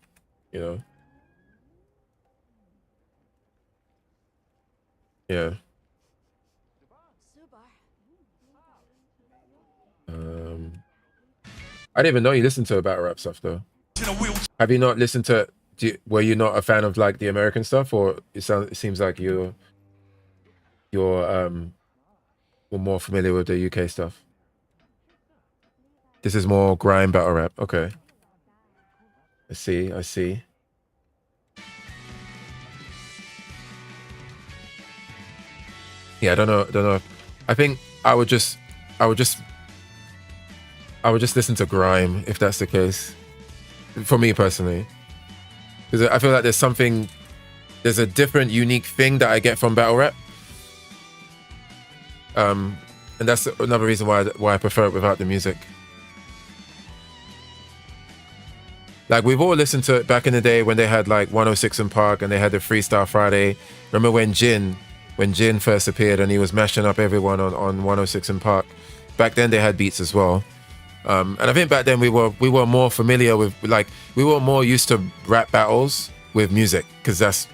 you know. Yeah. I didn't even know you listened to battle rap stuff though. in a wheelchair. Have you not listened to? Were you not a fan of like the American stuff, or it seems like you're were more familiar with the UK stuff? This is more grime battle rap. Okay. I see. Yeah, I don't know. I think I would just listen to grime if that's the case. For me personally. Because I feel like there's a different, unique thing that I get from battle rap. And that's another reason why I prefer it without the music. Like, we've all listened to it back in the day when they had like 106 in Park and they had the Freestyle Friday. Remember when Jin first appeared and he was mashing up everyone on 106 in Park? Back then they had beats as well. And I think back then we were more familiar with, like, we were more used to rap battles with music, because that's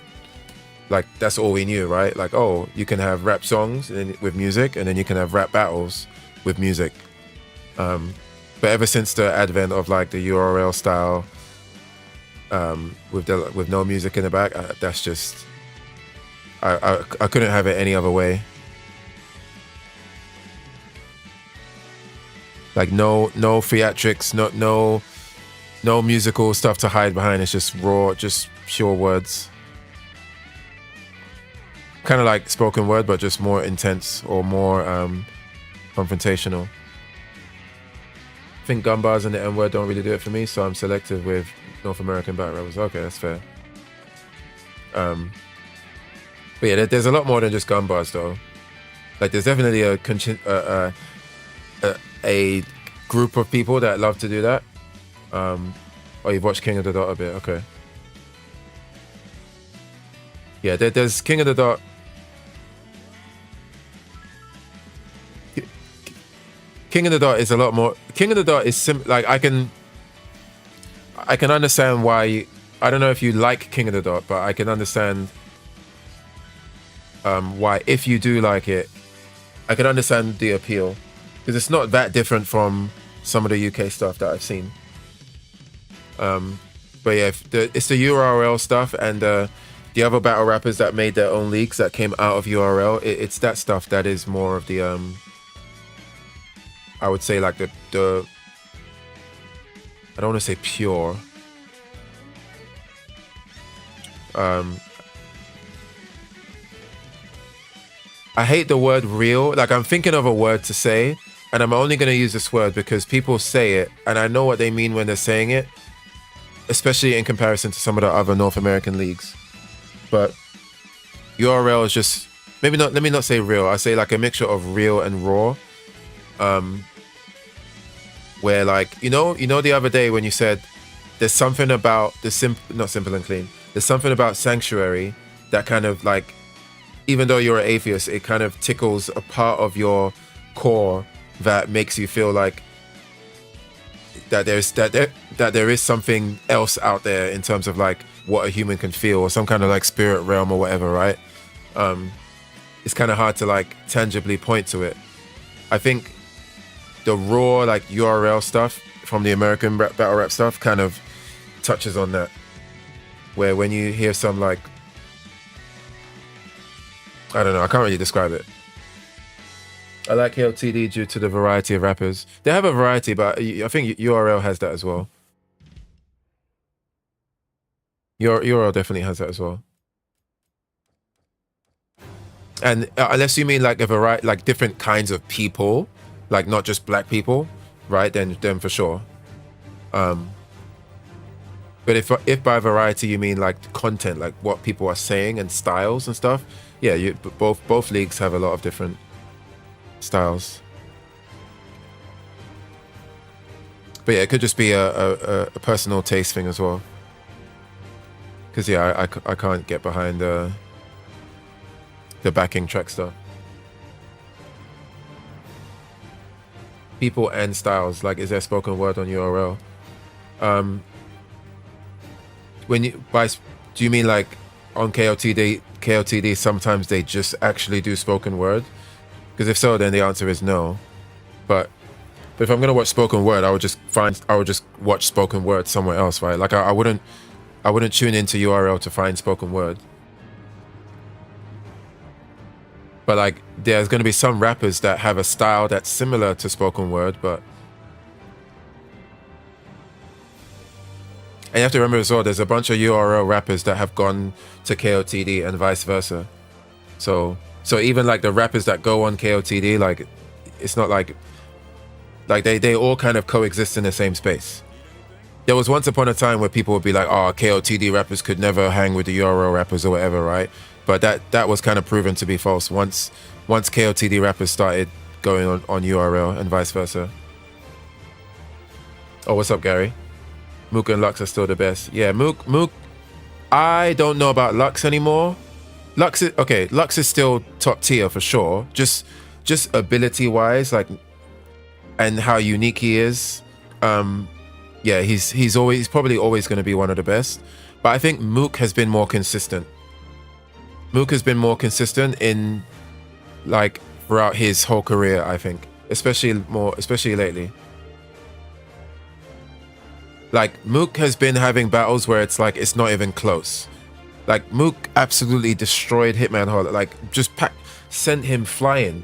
all we knew, right? Like, oh, you can have rap songs with music, and then you can have rap battles with music. But ever since the advent of like the URL style, with no music in the back, that's just I couldn't have it any other way. Like no theatrics, no musical stuff to hide behind. It's just raw, just pure words. Kind of like spoken word, but just more intense or more confrontational. I think gun bars and the N word don't really do it for me, so I'm selective with North American battle rappers. Okay, that's fair. But yeah, there's a lot more than just gun bars though. Like, there's definitely a group of people that love to do that. Oh, you've watched King of the Dot a bit, okay. Yeah, there's King of the Dot. King of the Dot is a lot more. King of the Dot is like, I can understand why I don't know if you like King of the Dot, but I can understand why, if you do like it, I can understand the appeal, because it's not that different from some of the UK stuff that I've seen. But yeah, it's the URL stuff and the other battle rappers that made their own leagues that came out of URL. It's that stuff that is more of the I would say like the I don't want to say pure. I hate the word real. Like, I'm thinking of a word to say, and I'm only going to use this word because people say it, and I know what they mean when they're saying it, especially in comparison to some of the other North American leagues. But URL is just, maybe not, let me not say real. I say like a mixture of real and raw. Where, like, you know the other day when you said there's something about the not Simple and Clean, there's something about Sanctuary that kind of, like, even though you're an atheist, it kind of tickles a part of your core that makes you feel like that there is something else out there in terms of like what a human can feel, or some kind of like spirit realm or whatever, right? It's kind of hard to like tangibly point to it. I think the raw like URL stuff from the American battle rap stuff kind of touches on that, where when you hear some like, I don't know, I can't really describe it. I like KLTD due to the variety of rappers. They have a variety, but I think URL has that as well. URL definitely has that as well. And unless you mean like a variety, like different kinds of people, like not just black people, right? Then for sure. But if by variety you mean like content, like what people are saying and styles and stuff, yeah, both leagues have a lot of different styles. But yeah, it could just be a personal taste thing as well. Because yeah, I can't get behind the backing track stuff. People and styles, like, is there spoken word on URL? Do you mean like on KLTD sometimes they just actually do spoken word? Because if so, then the answer is no. But But if I'm gonna watch spoken word, I would just watch spoken word somewhere else, right? Like I wouldn't tune into URL to find spoken word. But like there's gonna be some rappers that have a style that's similar to spoken word, but and you have to remember as well, there's a bunch of URL rappers that have gone to KOTD and vice versa. So even like the rappers that go on KOTD, like it's not like they all kind of coexist in the same space. There was once upon a time where people would be like, oh, KOTD rappers could never hang with the URL rappers or whatever, right? But that was kind of proven to be false once KOTD rappers started going on URL and vice versa. Oh, what's up, Gary? Mook and Lux are still the best. Yeah, Mook. I don't know about Lux anymore. Lux is still top tier for sure. Just ability wise, like, and how unique he is. Yeah, he's probably always going to be one of the best. But I think Mook has been more consistent. Mook has been more consistent in like throughout his whole career, I think, especially lately. Like Mook has been having battles where it's like it's not even close. Like Mook absolutely destroyed Hitman Holler. Like just sent him flying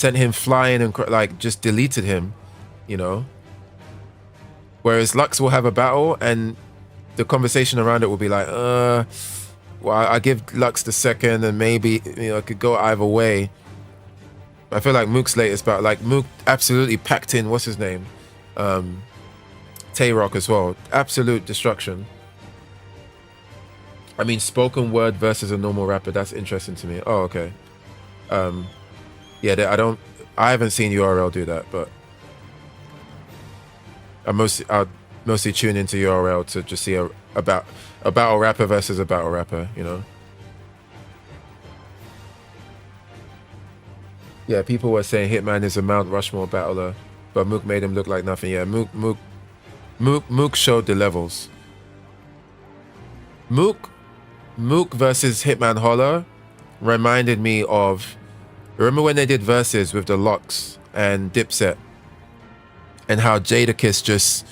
and like just deleted him, you know. Whereas Lux will have a battle and the conversation around it will be like, well, I give Lux the second and maybe, you know, it could go either way. I feel like Mook's latest battle, like Mook absolutely packed in, what's his name? Tay-Rock as well. Absolute destruction. I mean, spoken word versus a normal rapper, that's interesting to me. Oh, okay. Yeah, I haven't seen URL do that, but I'll mostly tune into URL to just see a battle rapper versus a battle rapper, you know. Yeah, people were saying Hitman is a Mount Rushmore battler, but Mook made him look like nothing. Yeah, Mook showed the levels. Mook versus Hitman Holler reminded me of, remember when they did verses with the Lox and Dipset, and how Jadakiss just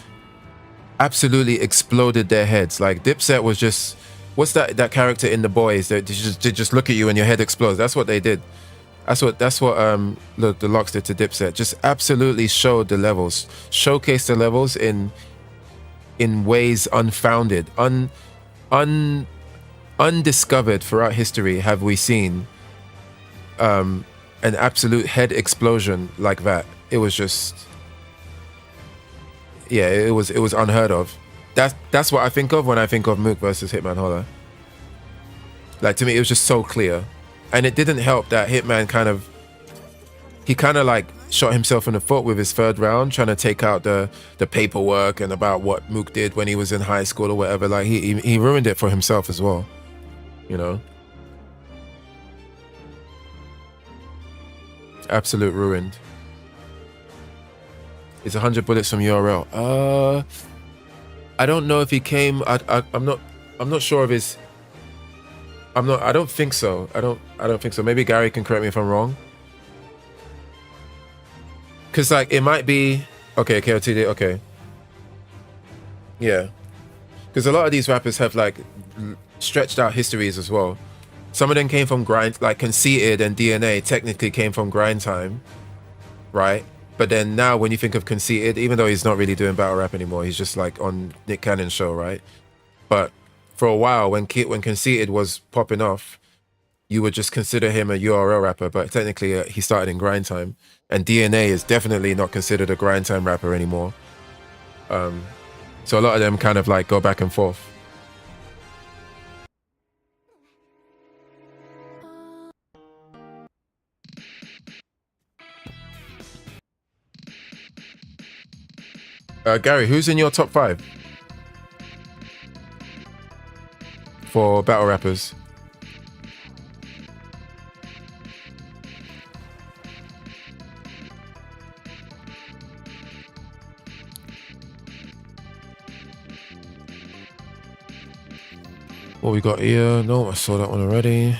absolutely exploded their heads. Like Dipset was just, what's that character in The Boys that they just look at you and your head explodes? That's what they did. That's what the Lox did to Dipset. Just absolutely showed the levels, showcased the levels in ways unfounded, undiscovered throughout history. Have we seen an absolute head explosion like that? It was just, yeah, it was unheard of. That's what I think of when I think of Mook versus Hitman Holler. Like, to me, it was just so clear. And it didn't help that Hitman kind of like shot himself in the foot with his third round, trying to take out the paperwork and about what Mook did when he was in high school or whatever. Like he ruined it for himself as well, you know. Absolute ruined. It's 100 bullets from URL. I don't know if he came. I'm not sure of his. I don't think so. I don't think so. Maybe Gary can correct me if I'm wrong. Cause like it might be okay. KOTD. Okay. Yeah. Because a lot of these rappers have like stretched out histories as well. Some of them came from grind, like Conceited and DNA technically came from Grind Time, right? But then now when you think of Conceited, even though he's not really doing battle rap anymore, he's just like on Nick Cannon's show, right? But for a while, when Conceited was popping off, you would just consider him a URL rapper, but technically he started in Grind Time. And DNA is definitely not considered a Grind Time rapper anymore. So a lot of them kind of like go back and forth. Gary, who's in your top 5 for battle rappers? What we got here? No, I saw that one already.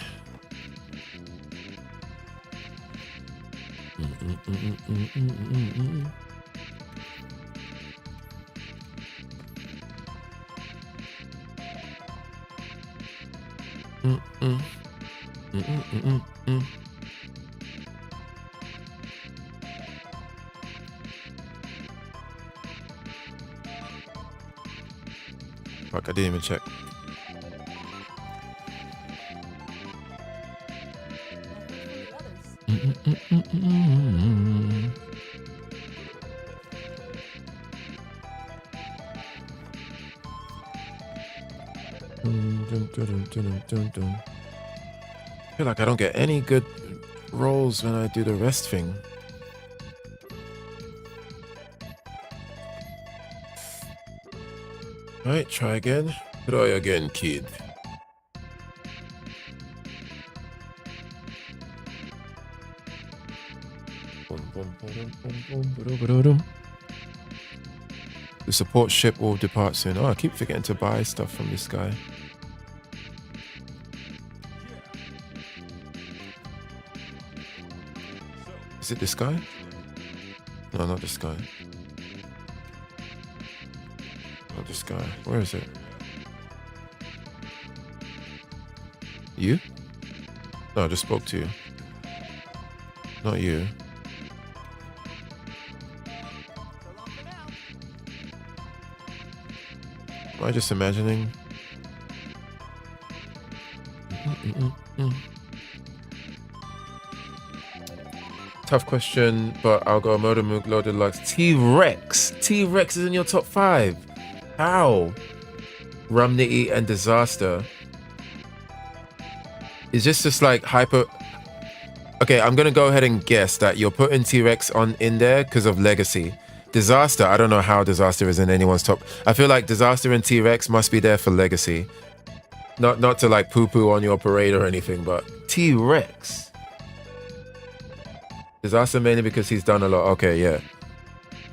Fuck, I didn't even check. I feel like I don't get any good rolls when I do the rest thing. Alright, try again. Try again, kid. The support ship will depart soon. Oh, I keep forgetting to buy stuff from this guy. Is it this guy? No, not this guy. Not this guy. Where is it? You? No, I just spoke to you. Not you. Am I just imagining? Tough question, but I'll go Murder Mook, Loaded Lux. T-Rex! T-Rex is in your top 5. How? Rum Nitty and Disaster. Is this just like hyper... Okay, I'm gonna go ahead and guess that you're putting T-Rex in there because of legacy. Disaster, I don't know how Disaster is in anyone's top. I feel like Disaster and T-Rex must be there for legacy. Not to like poo-poo on your parade or anything, but T-Rex. Disaster mainly because he's done a lot. Okay, yeah.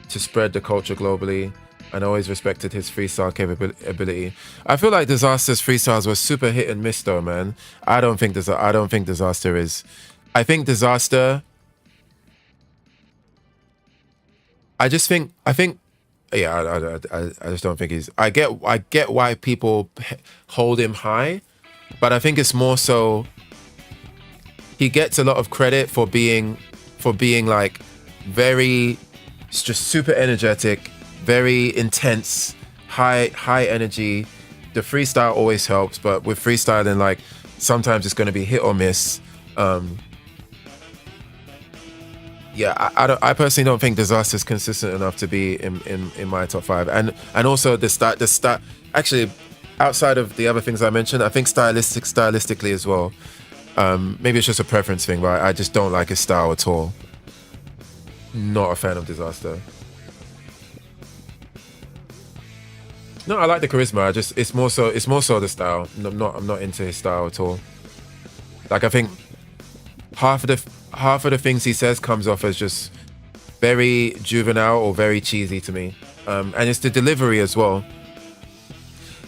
To spread the culture globally. And always respected his freestyle capability. I feel like Disaster's freestyles were super hit and miss though, man. I don't think Disaster is. I think Disaster. I think yeah, I just don't think he's. I get why people hold him high, but I think it's more so. He gets a lot of credit for being like very, just super energetic, very intense, high energy. The freestyle always helps, but with freestyling, like sometimes it's going to be hit or miss. Yeah, I personally don't think Disaster is consistent enough to be in my top 5. And also the start. Actually, outside of the other things I mentioned, I think stylistically as well. Maybe it's just a preference thing, but I just don't like his style at all. Not a fan of Disaster. No, I like the charisma. It's more so the style. I'm not into his style at all. Like I think half of the things he says comes off as just very juvenile or very cheesy to me. And it's the delivery as well.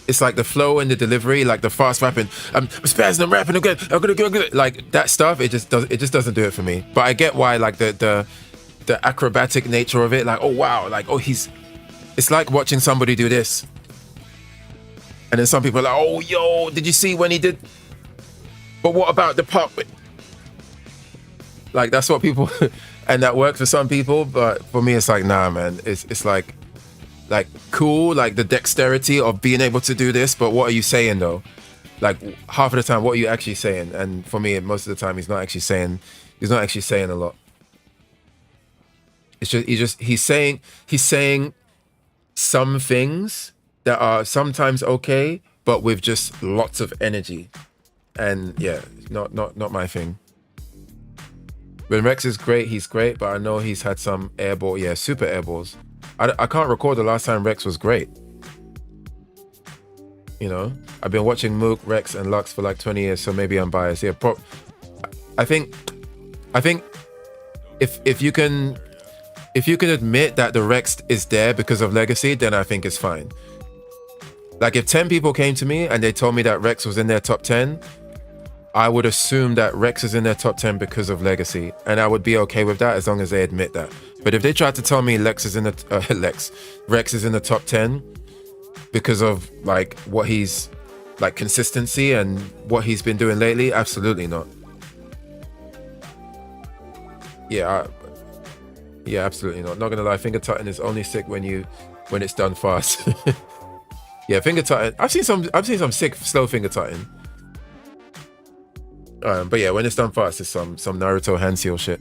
It's like the flow and the delivery, like the fast rapping. I'm spazzing, I'm rapping again. I'm gonna go like that stuff. It just doesn't do it for me. But I get why, like the acrobatic nature of it. Like, oh wow, like it's like watching somebody do this. And then some people are like, oh yo, did you see when he did? But what about the pop? Like that's what people, and that works for some people. But for me, it's like, nah, man. It's like cool, like the dexterity of being able to do this. But what are you saying though? Like half of the time, what are you actually saying? And for me, most of the time, he's not actually saying a lot. It's just he's saying some things that are sometimes okay, but with just lots of energy. And yeah, not my thing. When Rex is great, he's great, but I know he's had some airball, super airballs. I can't recall the last time Rex was great. You know, I've been watching Mook, Rex, and Lux for like 20 years, so maybe I'm biased. Yeah, I think if you can admit that the Rex is there because of legacy, then I think it's fine. Like if 10 people came to me and they told me that Rex was in their top 10, I would assume that Rex is in their top 10 because of legacy, and I would be okay with that as long as they admit that. But if they try to tell me Rex is in the top 10 because of like what he's like consistency and what he's been doing lately, absolutely not. Yeah, absolutely not. Not gonna lie, finger tutting is only sick when it's done fast. Yeah, finger tutting. I've seen some sick slow finger tutting. But yeah, when it's done fast, it's some Naruto hand seal shit.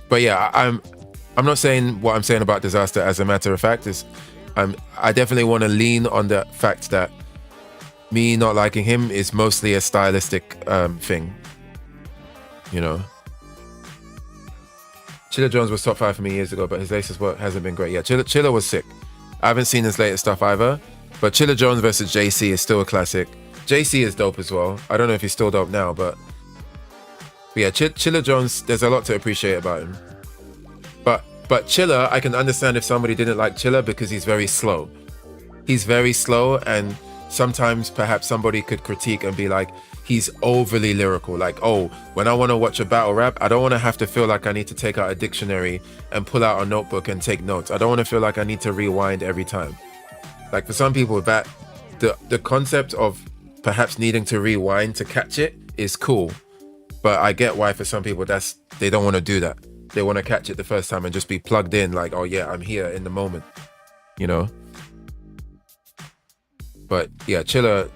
But yeah, I'm not saying what I'm saying about Disaster as a matter of fact. I definitely want to lean on the fact that me not liking him is mostly a stylistic thing. You know. Chilla Jones was top 5 for me years ago, but his latest work hasn't been great. Yeah, Chilla was sick. I haven't seen his latest stuff either, but Chilla Jones versus JC is still a classic. JC is dope as well. I don't know if he's still dope now, but yeah, Chilla Jones, there's a lot to appreciate about him. But Chilla, I can understand if somebody didn't like Chilla because he's very slow. He's very slow, and sometimes perhaps somebody could critique and be like, he's overly lyrical. Like, oh, when I want to watch a battle rap, I don't want to have to feel like I need to take out a dictionary and pull out a notebook and take notes. I don't want to feel like I need to rewind every time. Like for some people, that the concept of perhaps needing to rewind to catch it is cool. But I get why for some people they don't want to do that. They want to catch it the first time and just be plugged in like, oh yeah, I'm here in the moment, you know? But yeah, Chilla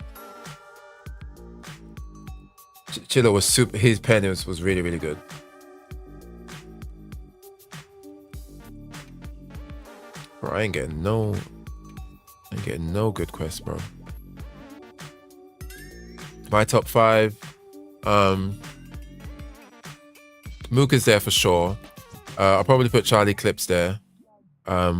was super, his pen was really, really good. Bro, I ain't getting no good quests, bro. My top 5, Mook is there for sure. I'll probably put Charlie Clips there. But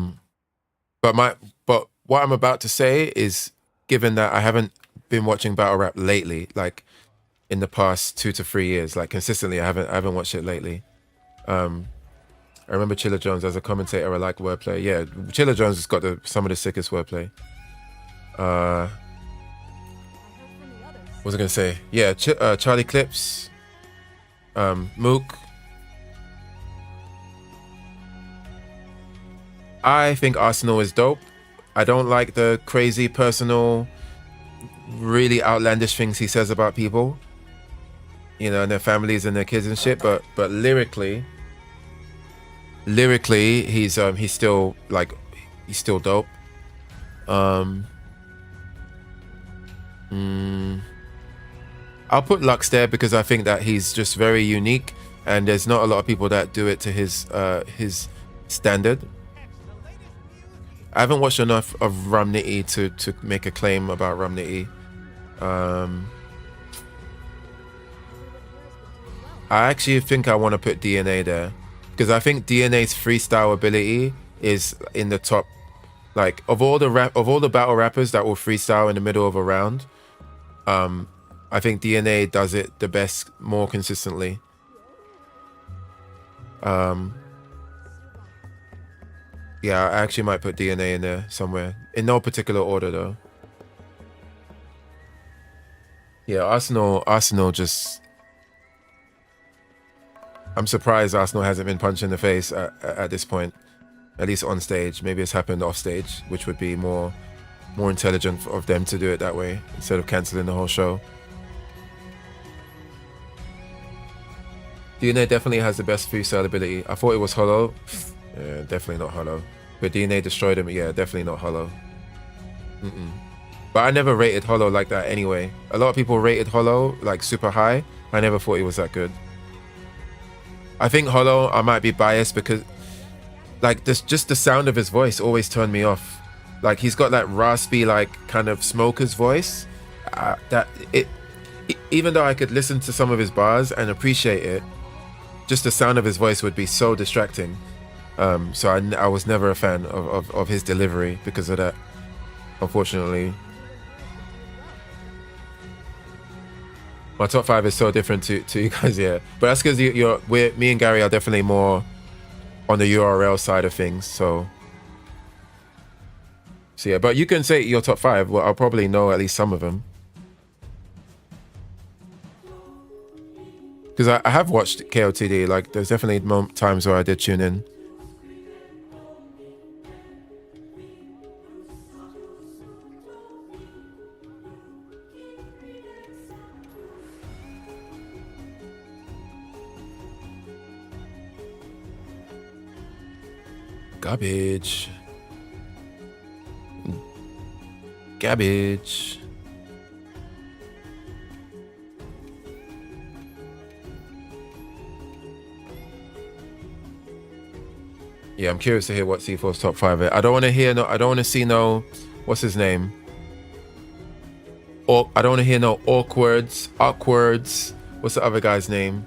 what I'm about to say is, given that I haven't been watching battle rap lately, like in the past 2 to 3 years, like consistently, I haven't watched it lately. I remember Chilla Jones as a commentator. I like wordplay. Yeah, Chilla Jones has got some of the sickest wordplay. What was I gonna say? Yeah, Charlie Clips, Mook. I think Arsenal is dope. I don't like the crazy personal, really outlandish things he says about people, you know, and their families and their kids and shit. But lyrically, he's still dope. I'll put Lux there because I think that he's just very unique, and there's not a lot of people that do it to his standard. I haven't watched enough of Rum Nitty to make a claim about Rum Nitty. I actually think I want to put DNA there because I think DNA's freestyle ability is in the top. Like of all the battle rappers that will freestyle in the middle of a round, I think DNA does it the best, more consistently. Yeah, I actually might put DNA in there somewhere. In no particular order though. Yeah, Arsenal just... I'm surprised Arsenal hasn't been punched in the face at this point. At least on stage. Maybe it's happened off stage, which would be more intelligent of them to do it that way instead of cancelling the whole show. DNA definitely has the best freestyle ability. I thought it was Hollow. Yeah, definitely not Hollow. But DNA destroyed him. Yeah, definitely not Hollow. But I never rated Hollow like that anyway. A lot of people rated Hollow like super high. I never thought he was that good. I think Hollow, I might be biased because like this, just the sound of his voice always turned me off. Like he's got that raspy, like kind of smoker's voice. Even though I could listen to some of his bars and appreciate it, just the sound of his voice would be so distracting. So I was never a fan of his delivery because of that, unfortunately. My top 5 is so different to you guys, yeah. But that's because me and Gary are definitely more on the URL side of things, so yeah. But you can say your top 5. Well, I'll probably know at least some of them. Because I have watched KOTD. Like, there's definitely times where I did tune in. Garbage. Garbage. Yeah, I'm curious to hear what C4's top 5 is. I don't want to hear I don't want to see no, what's his name? Or I don't want to hear no awkwards. What's the other guy's name?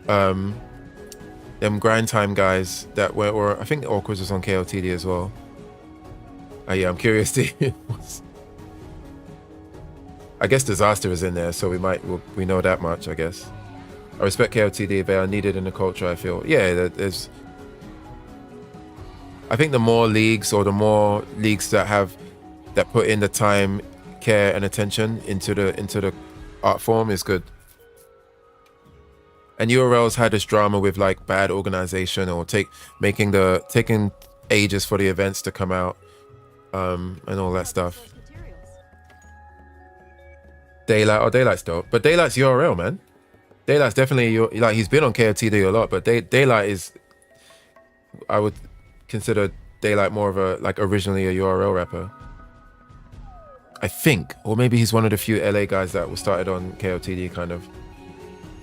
Them grind time guys that were, or I think awkwards was on KOTD as well. Yeah, I'm curious to hear I guess Disaster is in there, so we know that much, I guess. I respect KOTD, they are needed in the culture, I feel. Yeah, there's, I think the more leagues that put in the time, care and attention into the art form is good. And URL's had this drama with like bad organization or taking ages for the events to come out, and all that stuff. Daylight's dope, but Daylight's URL, man. Daylight's definitely like, he's been on KOTD a lot, but Daylight is, I would consider Daylight more of a, like, originally a URL rapper, I think, or maybe he's one of the few LA guys that was started on KOTD kind of.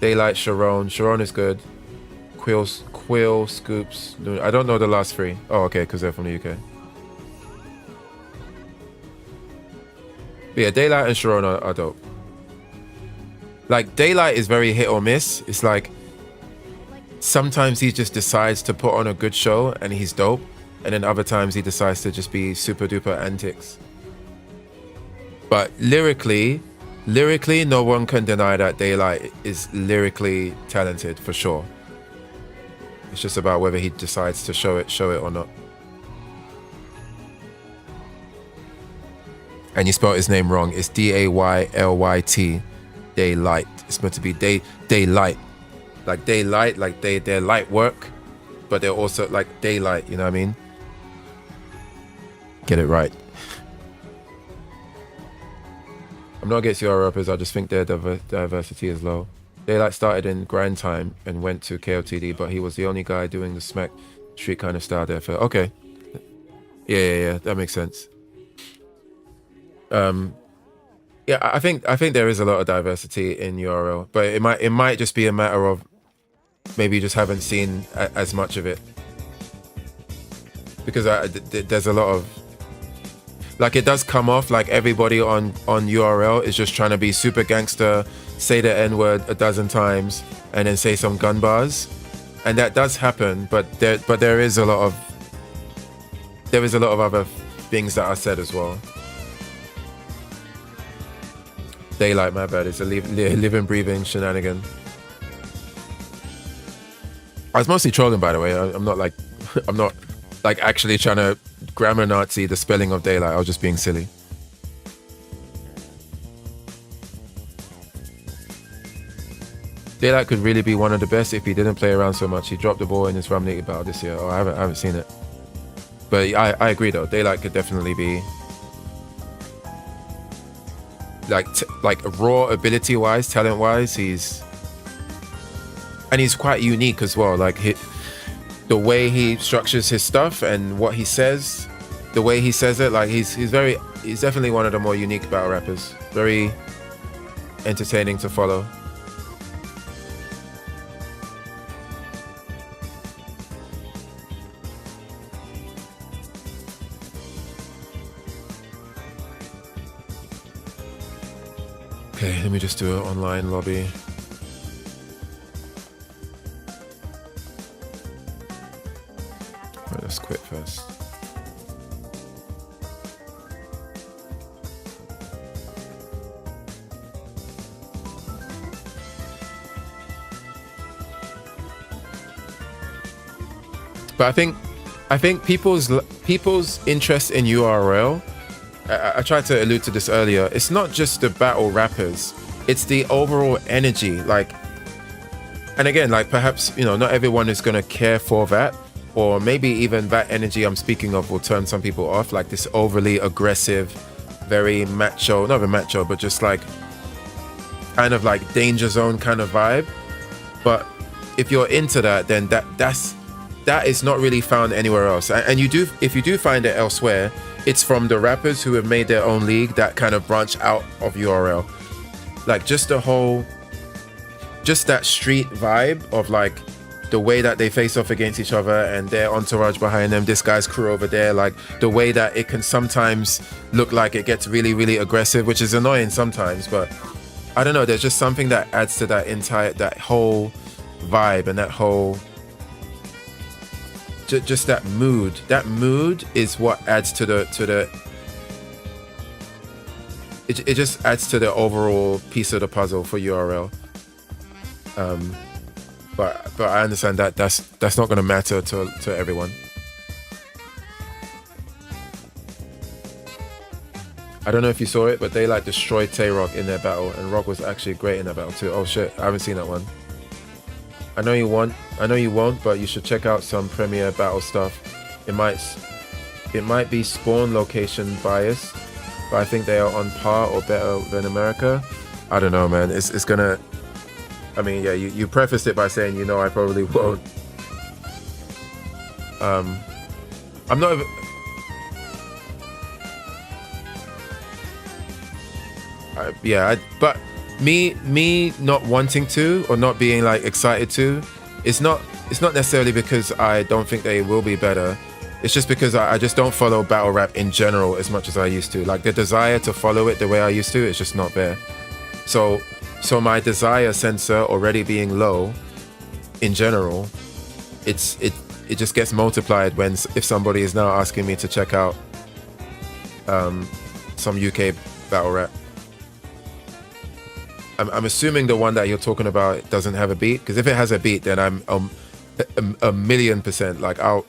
Daylight, Sharon is good. Quill, Scoops. I don't know the last three. Oh, okay, because they're from the UK. But yeah, Daylight and Sharon are dope. Like, Daylight is very hit or miss. It's like, sometimes he just decides to put on a good show and he's dope. And then other times he decides to just be super duper antics. But lyrically, no one can deny that Daylight is lyrically talented for sure. It's just about whether he decides to show it or not. And you spelled his name wrong. It's Daylyt. Daylight. It's meant to be daylight. Like daylight, like they're light work, but they're also like daylight, you know what I mean? Get it right. I'm not against your rappers, I just think their diversity is low. Daylight started in grind time and went to KOTD, but he was the only guy doing the smack street kind of style there. Okay. Yeah, that makes sense. Yeah, I think there is a lot of diversity in URL, but it might just be a matter of maybe you just haven't seen as much of it, because there's a lot of, like, it does come off like everybody on URL is just trying to be super gangster, say the N-word a dozen times, and then say some gun bars, and that does happen. But there is a lot of other things that are said as well. Daylight, my bad. It's a living, breathing shenanigan. I was mostly trolling, by the way. I'm not like actually trying to grammar Nazi the spelling of Daylight. I was just being silly. Daylight could really be one of the best if he didn't play around so much. He dropped the ball in his Rum League battle this year. Oh, I haven't seen it. But I agree though. Daylight could definitely be like raw ability wise, talent wise. He's quite unique as well. Like the way he structures his stuff and what he says, the way he says it, like he's definitely one of the more unique battle rappers. Very entertaining to follow. Okay, let me just do an online lobby. Right, let's quit first. But I think people's interest in URL, I tried to allude to this earlier, it's not just the battle rappers, it's the overall energy. Like And again, like perhaps, you know, not everyone is gonna care for that, or maybe even that energy I'm speaking of will turn some people off, like this overly aggressive, very macho, not even macho, but just like kind of like danger zone kind of vibe. But if you're into that, then that is not really found anywhere else. And if you do find it elsewhere, it's from the rappers who have made their own league that kind of branch out of URL. Like just that street vibe of like the way that they face off against each other and their entourage behind them, this guy's crew over there, like the way that it can sometimes look like it gets really, really aggressive, which is annoying sometimes, but I don't know, there's just something that adds to that whole vibe and that whole just that mood. That mood is what adds to the it just adds to the overall piece of the puzzle for URL. But I understand that that's not going to matter to everyone. I don't know if you saw it, but they like destroyed Tay-Rock in their battle, and Rock was actually great in that battle too. Oh shit, I haven't seen that one. I know you won't, but you should check out some Premier battle stuff. It might be spawn location biased, but I think they are on par or better than America. I don't know, man. It's gonna. I mean, yeah, you prefaced it by saying, you know, I probably won't. I'm not even. But me not wanting to or not being like excited to, it's not necessarily because I don't think they will be better. It's just because I just don't follow battle rap in general as much as I used to. Like the desire to follow it the way I used to, it's just not there. So my desire sensor already being low in general, it just gets multiplied if somebody is now asking me to check out some UK battle rap. I'm assuming the one that you're talking about doesn't have a beat, because if it has a beat, then I'm a million percent like I'll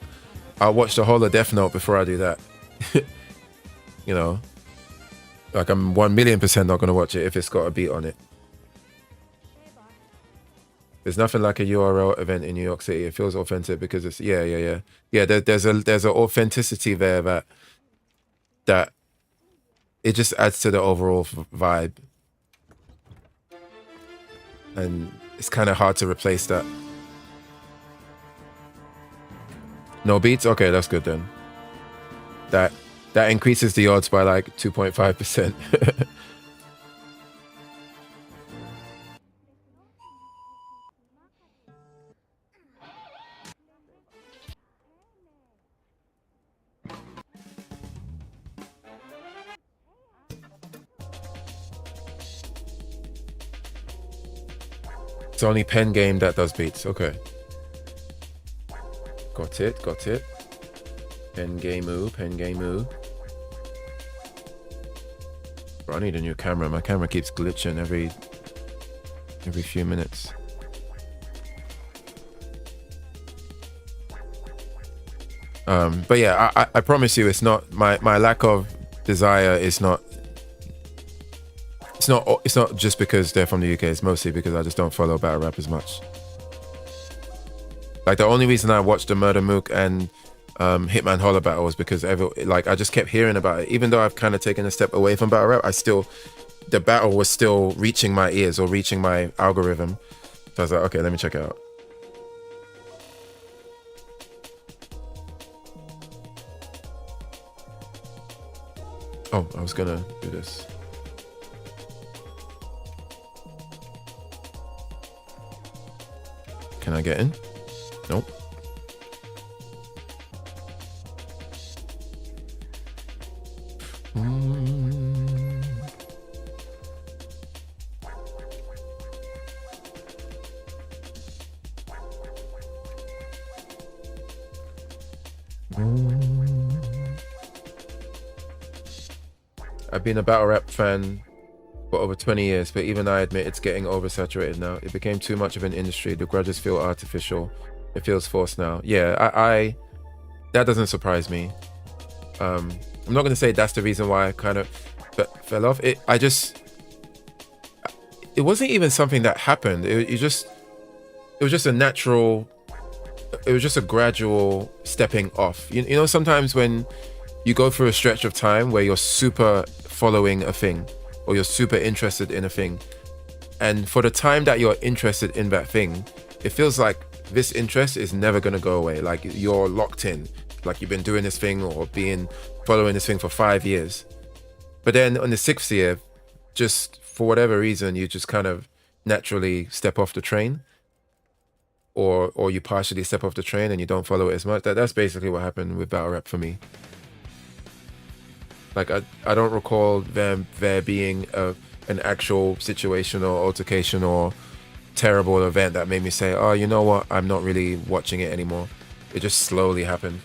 watch the whole of Death Note before I do that. You know, like I'm 1,000,000% not gonna watch it if it's got a beat on it. There's nothing like a URL event in New York City. It feels authentic because it's yeah. There's an authenticity there that it just adds to the overall vibe. And it's kind of hard to replace that. No beats? Okay, that's good then. That increases the odds by like 2.5%. It's only Pen Game that does beats. Okay. Got it. Pen Game. Bro, I need a new camera. My camera keeps glitching every few minutes. But yeah, I promise you, it's not my lack of desire is not. It's not just because they're from the UK. It's mostly because I just don't follow battle rap as much. Like the only reason I watched the Murder Mook and Hitman Holler battle was because I just kept hearing about it. Even though I've kind of taken a step away from battle rap, the battle was still reaching my ears or reaching my algorithm. So I was like, okay, let me check it out. Oh, I was gonna do this. Can I get in? Nope. I've been a battle rap fan for over 20 years, but even I admit it's getting oversaturated now. It became too much of an industry. The grudges feel artificial. It feels forced now. Yeah, I that doesn't surprise me. I'm not going to say that's the reason why I kind of fell off. It wasn't even something that happened. it was just a natural, it was just a gradual stepping off. You know, sometimes when you go through a stretch of time where you're super following a thing or you're super interested in a thing, and for the time that you're interested in that thing, it feels like this interest is never going to go away. Like you're locked in, like you've been doing this thing or following this thing for 5 years. But then on the 6th year, just for whatever reason, you just kind of naturally step off the train, or you partially step off the train and you don't follow it as much. That's basically what happened with battle rap for me. Like I don't recall there being an actual situation or altercation or terrible event that made me say, oh, you know what, I'm not really watching it anymore. It just slowly happened.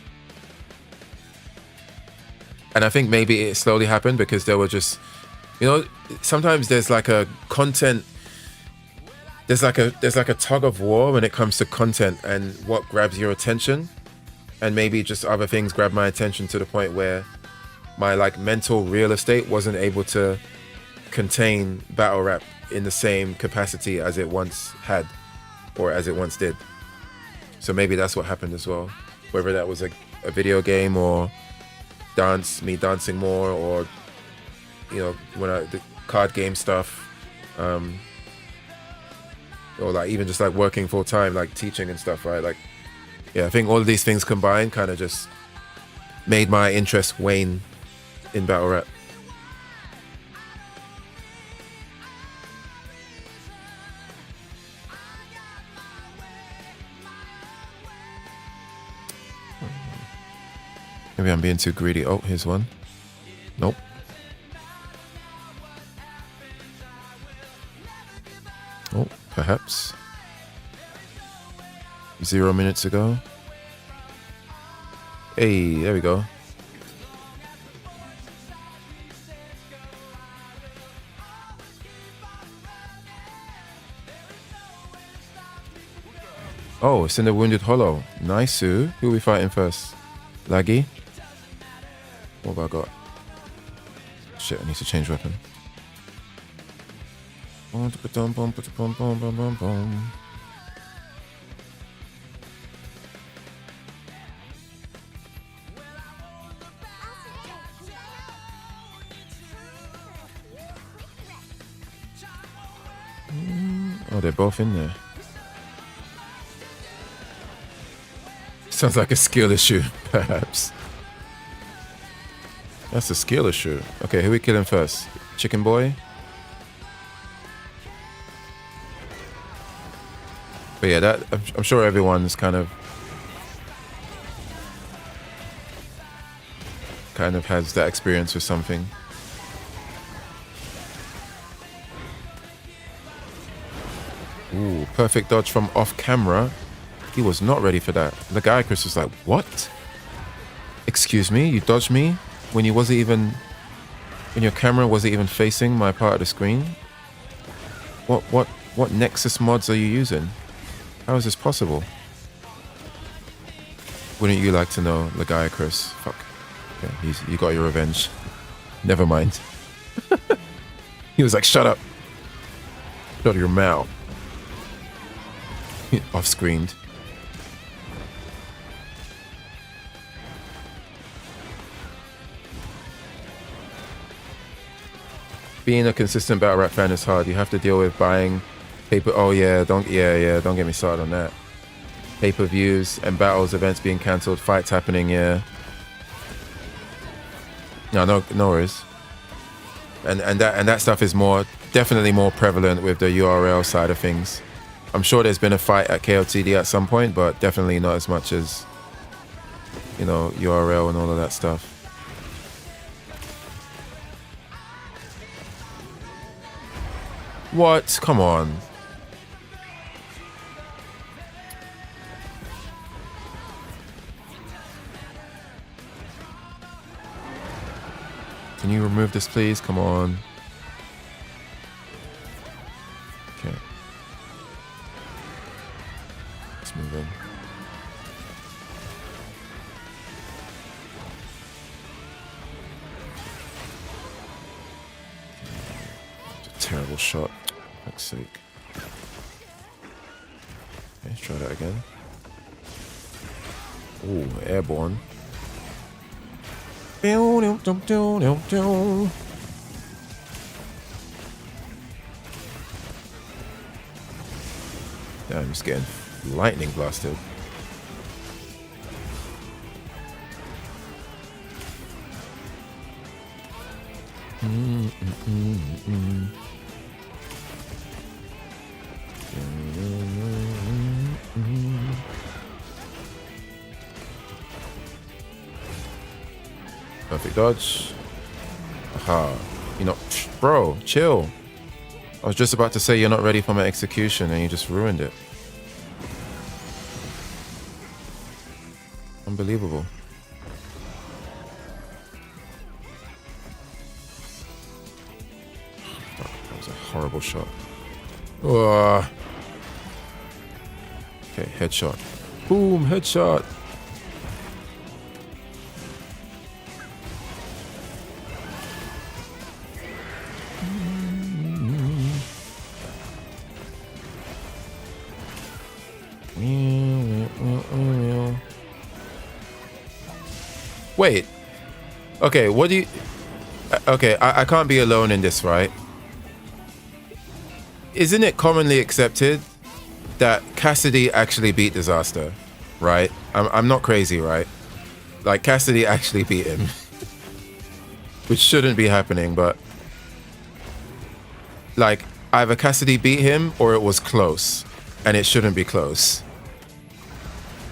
And I think maybe it slowly happened because there were just, you know, sometimes there's like a content, there's like a tug of war when it comes to content and what grabs your attention. And maybe just other things grab my attention to the point where my like mental real estate wasn't able to contain battle rap in the same capacity as it once had or as it once did. So maybe that's what happened as well. Whether that was a video game or me dancing more, or you know, the card game stuff, or like even just like working full time, like teaching and stuff, right? Like, yeah, I think all of these things combined kind of just made my interest wane in battle rap. Maybe I'm being too greedy. Oh, here's one. Nope. Oh, perhaps. 0 minutes ago. Hey, there we go. Oh, it's in the Wounded Hollow. Nice, Sue. Who are we fighting first? Laggy? What have I got? Shit, I need to change weapon. Oh, they're both in there. Sounds like a skill issue, perhaps. That's a skill issue. Okay, who we killing first? Chicken Boy? But yeah, I'm sure everyone's kind of has that experience with something. Ooh, perfect dodge from off camera. He was not ready for that. The guy, Chris, was like, what? Excuse me, you dodged me when you wasn't even, when your camera wasn't even facing my part of the screen? What Nexus mods are you using? How is this possible? Wouldn't you like to know, Lagaya Chris? Fuck. Okay, you got your revenge. Never mind. He was like, shut up. Shut your mouth. Off-screened. Being a consistent battle rap fan is hard. You have to deal with buying paper. Oh yeah, don't get me started on that. Pay-per-views and battles, events being cancelled, fights happening. Yeah. No worries. And that stuff is definitely more prevalent with the URL side of things. I'm sure there's been a fight at KOTD at some point, but definitely not as much as, you know, URL and all of that stuff. What? Come on. Can you remove this, please? Come on. Okay. Let's move in. Terrible shot. For fuck's sake. Okay. try that again. Ooh, airborne. Yeah, I'm just getting lightning blasted. Perfect dodge. Aha. You know, bro, chill. I was just about to say you're not ready for my execution and you just ruined it. Unbelievable. That was a horrible shot. Ugh. Okay, headshot. Boom, headshot. Wait. Okay, what do you... Okay, I can't be alone in this, right? Isn't it commonly accepted that Cassidy actually beat Disaster, right? I'm not crazy, right? Like, Cassidy actually beat him. Which shouldn't be happening, but... Like, either Cassidy beat him or it was close. And it shouldn't be close.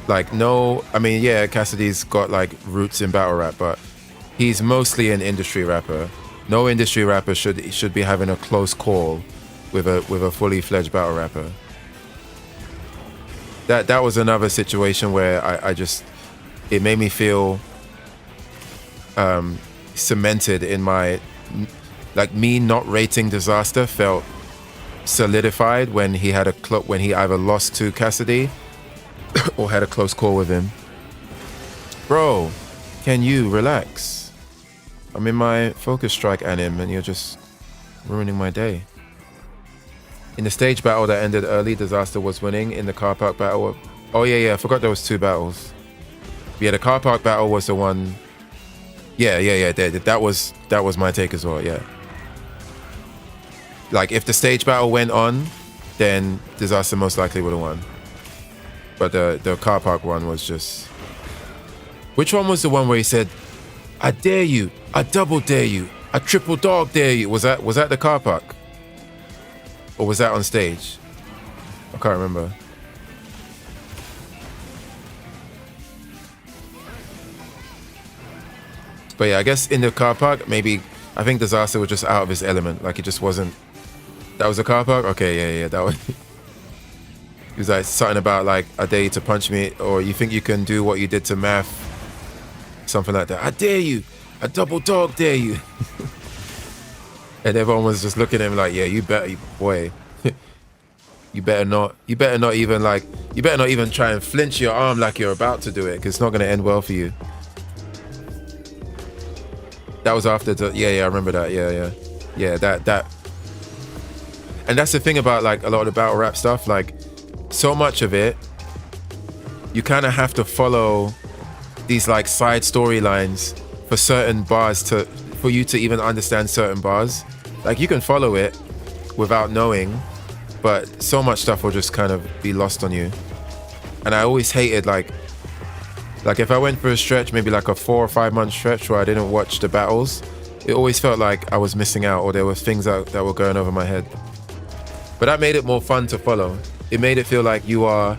Like, no, I mean, yeah, Cassidy's got like roots in battle rap, but he's mostly an industry rapper. No industry rapper should be having a close call with a fully fledged battle rapper. That was another situation where I just, it made me feel cemented in my, like, me not rating Disaster felt solidified when he had when he either lost to Cassidy or had a close call with him. Bro, can you relax? I'm in my focus strike anim and you're just ruining my day. In the stage battle that ended early, Disaster was winning. In the car park battle, oh yeah, I forgot there was 2 battles. Yeah, the car park battle was the one. Yeah. That was my take as well. Yeah. Like, if the stage battle went on, then Disaster most likely would have won. But the car park one was just... Which one was the one where he said, I dare you, I double dare you, I triple dog dare you? Was that the car park? Or was that on stage? I can't remember. But yeah, I guess in the car park, maybe, I think Disaster was just out of his element. Like, it just wasn't... That was a car park? Okay, yeah, that was... He was like something about like, I dare you to punch me, or you think you can do what you did to Math, something like that. I dare you, I double dog dare you. And everyone was just looking at him like, yeah, you better, boy, you better not even try and flinch your arm like you're about to do it, because it's not going to end well for you. That was after yeah, I remember that. Yeah, that. And that's the thing about like a lot of the battle rap stuff, like, so much of it, you kind of have to follow these like side storylines for certain bars for you to even understand certain bars. Like, you can follow it without knowing, but so much stuff will just kind of be lost on you. And I always hated like if I went for a stretch, maybe like a 4 or 5 month stretch where I didn't watch the battles, it always felt like I was missing out, or there were things that were going over my head. But that made it more fun to follow. It made it feel like you are,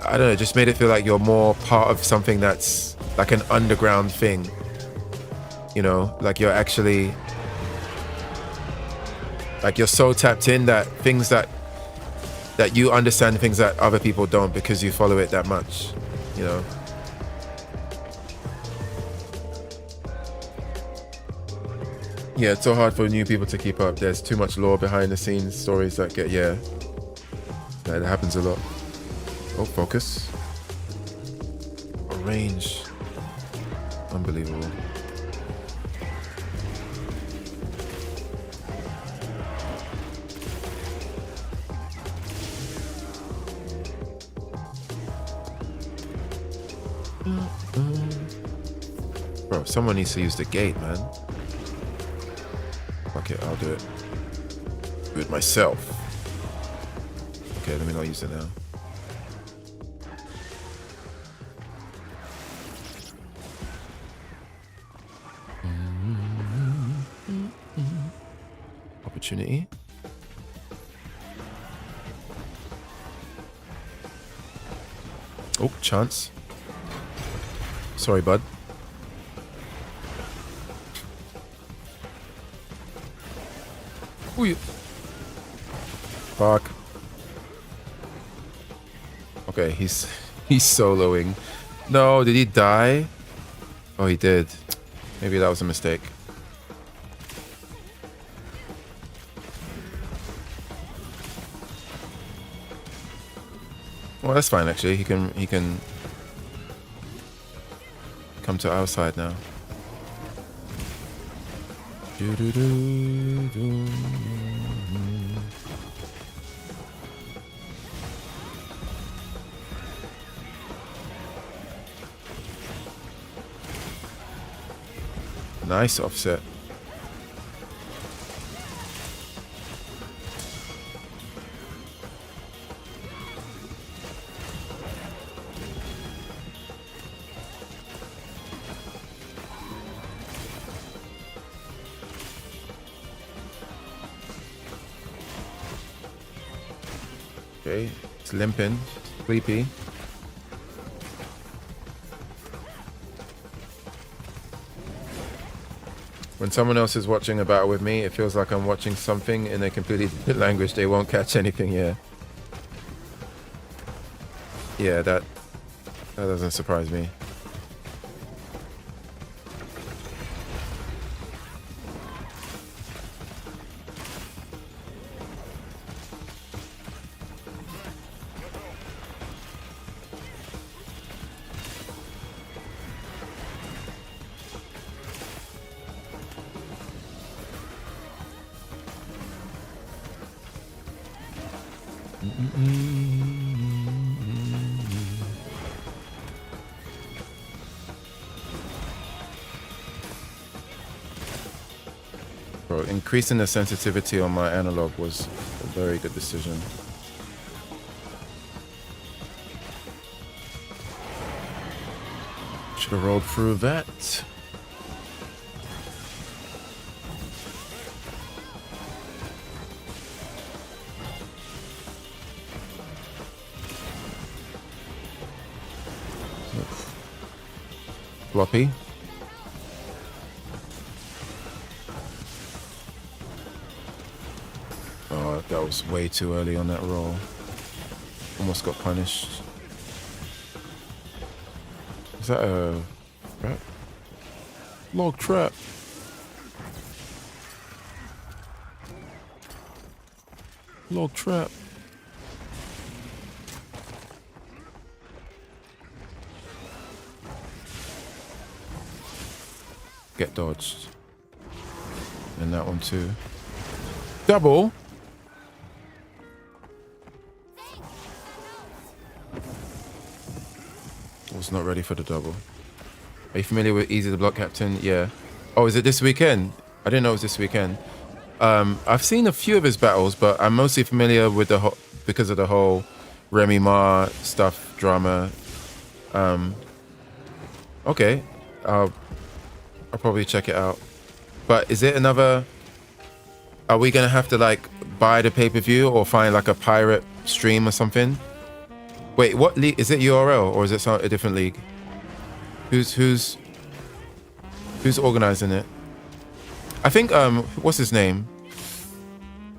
I don't know, just made it feel like you're more part of something that's like an underground thing. You know, like you're actually, like you're so tapped in that things that you understand things that other people don't because you follow it that much, you know. Yeah, it's so hard for new people to keep up. There's too much lore behind the scenes, stories that get, yeah, that happens a lot. Oh, focus. Oh, range. Unbelievable. Bro, someone needs to use the gate, man. Okay, I'll do it. Do it myself. Okay, let me not use it now. Opportunity. Oh, chance. Sorry, bud. Ooh. Fuck. Okay, he's soloing. No, did he die? Oh, he did. Maybe that was a mistake. Well, that's fine actually. He can come to our side now. Nice offset. Okay, it's limping, sleepy. When someone else is watching a battle with me, it feels like I'm watching something in a completely different language. They won't catch anything, yeah. Yeah, that doesn't surprise me. Bro, increasing the sensitivity on my analog was a very good decision. Should have rolled through that. Floppy. Oh, that was way too early on that roll. Almost got punished. Is that a trap? Log trap. Log trap. Get dodged. And that one too. Double. Was not ready for the double. Are you familiar with Easy the Block Captain? Yeah. Oh, is it this weekend? I didn't know it was this weekend. I've seen a few of his battles, but I'm mostly familiar with the because of the whole Remy Ma stuff, drama. Okay. I'll probably check it out. But is it another... Are we going to have to like buy the pay-per-view or find like a pirate stream or something? Wait, what league? Is it URL or is it a different league? Who's organizing it? I think, what's his name?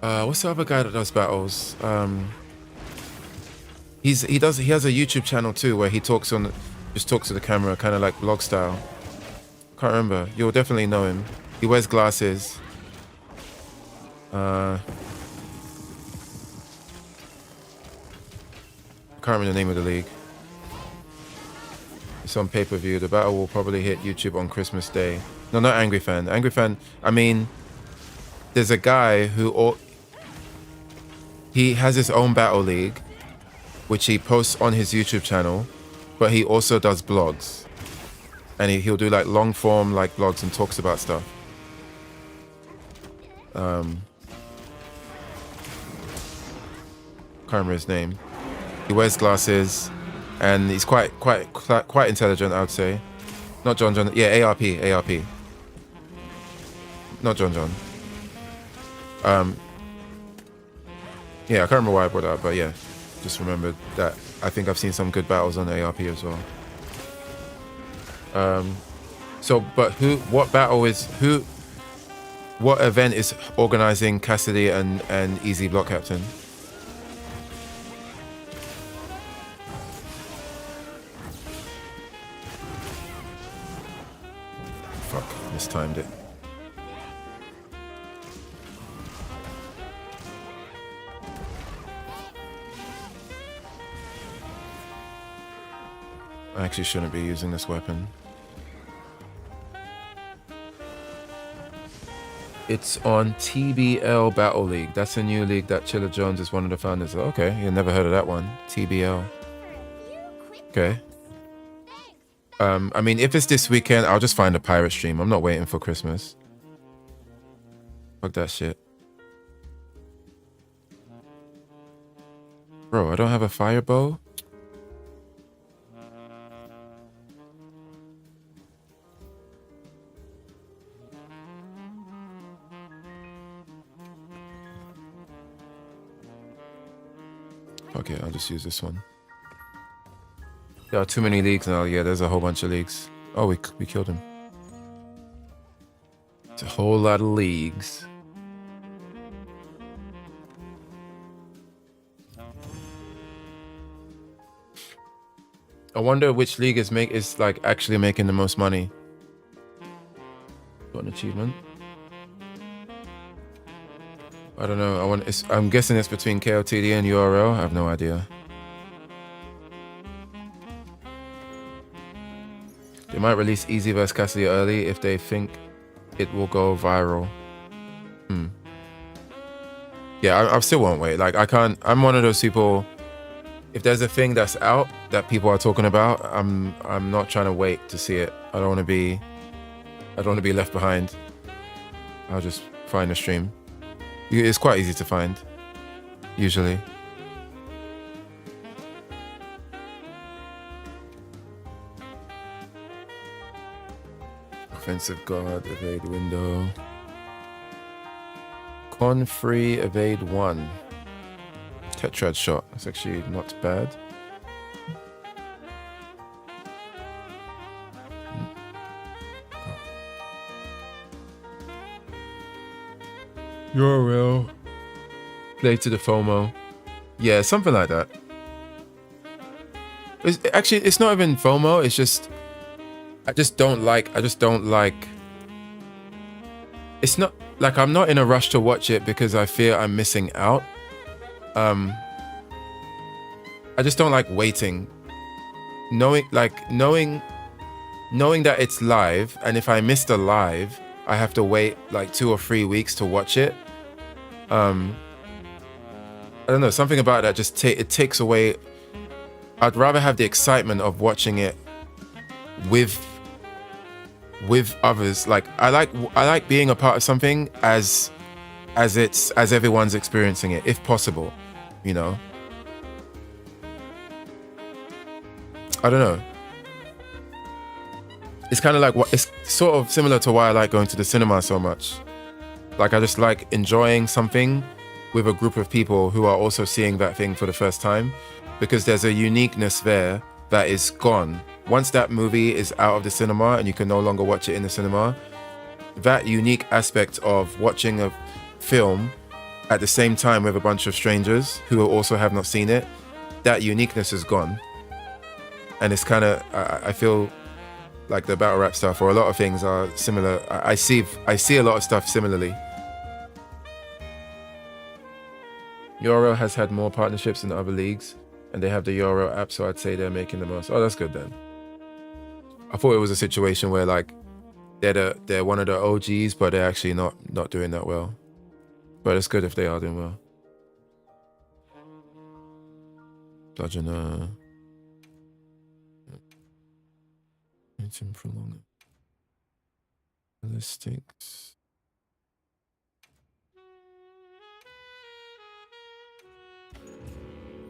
What's the other guy that does battles? He has a YouTube channel too where he just talks to the camera, kind of like vlog style. Can't remember. You'll definitely know him. He wears glasses. Can't remember the name of the league. It's on pay-per-view. The battle will probably hit YouTube on Christmas Day. No, not Angry Fan. Angry Fan, I mean, there's a guy who... He has his own battle league, which he posts on his YouTube channel. but he also does blogs, and he'll do like long form like blogs and talks about stuff. Can't remember his name. He wears glasses, and he's quite intelligent, I would say. Not John. Yeah, ARP. Not John. Yeah, I can't remember why I brought that up, but yeah, just remembered that I think I've seen some good battles on ARP as well. What event is organizing Cassidy and Easy Block Captain? Fuck, mistimed it. I actually shouldn't be using this weapon. It's on TBL Battle League. That's a new league that Chilla Jones is one of the founders of. Okay, you never heard of that one. TBL. Okay. I mean, if it's this weekend, I'll just find a pirate stream. I'm not waiting for Christmas. Fuck that shit. Bro, I don't have a fire bow? Okay, I'll just use this one. There are too many leagues now. Yeah, there's a whole bunch of leagues. Oh, we killed him. It's a whole lot of leagues. I wonder which league is like actually making the most money. Got an achievement. I don't know. I'm guessing it's between KOTD and URL. I have no idea. They might release Easy vs Cassidy early if they think it will go viral. Yeah, I still won't wait. Like, I can't. I'm one of those people. If there's a thing that's out that people are talking about, I'm not trying to wait to see it. I don't want to be left behind. I'll just find a stream. It's quite easy to find, usually. Offensive guard, evade window. Con free, evade 1. Tetrad shot. That's actually not bad. URL. Play to the FOMO. Yeah, something like that. It's not even FOMO. It's just I just don't like. It's not like I'm not in a rush to watch it because I fear I'm missing out. I just don't like waiting. Knowing that it's live, and if I miss the live, I have to wait like 2 or 3 weeks to watch it. I don't know, something about that just it takes away. I'd rather have the excitement of watching it with others. Like I like being a part of something as everyone's experiencing it, if possible, you know. I don't know. It's kind of like it's sort of similar to why I like going to the cinema so much. Like I just like enjoying something with a group of people who are also seeing that thing for the first time, because there's a uniqueness there that is gone. Once that movie is out of the cinema and you can no longer watch it in the cinema, that unique aspect of watching a film at the same time with a bunch of strangers who also have not seen it, that uniqueness is gone. And it's kind of, I feel like the battle rap stuff or a lot of things are similar. I see a lot of stuff similarly. URL has had more partnerships than other leagues, and they have the URL app, so I'd say they're making the most. Oh, that's good then. I thought it was a situation where like they're one of the OGs, but they're actually not doing that well. But it's good if they are doing well. Bludgeoner. Extension prolong. Ballistics.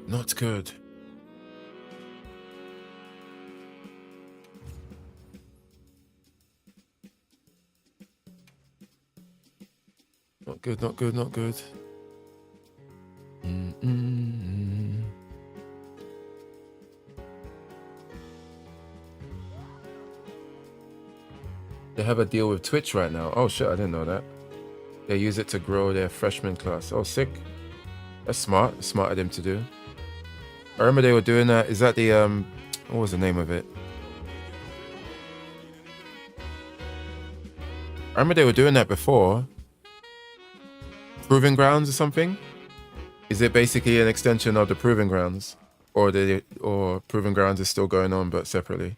Not good. Not good, not good, not good. They have a deal with Twitch right now. Oh shit, I didn't know that. They use it to grow their freshman class. Oh, sick. That's smart. Smart of them to do. I remember they were doing that. Is that the what was the name of it? I remember they were doing that before. Proving Grounds or something? Is it basically an extension of the Proving Grounds? Or Proving Grounds is still going on but separately?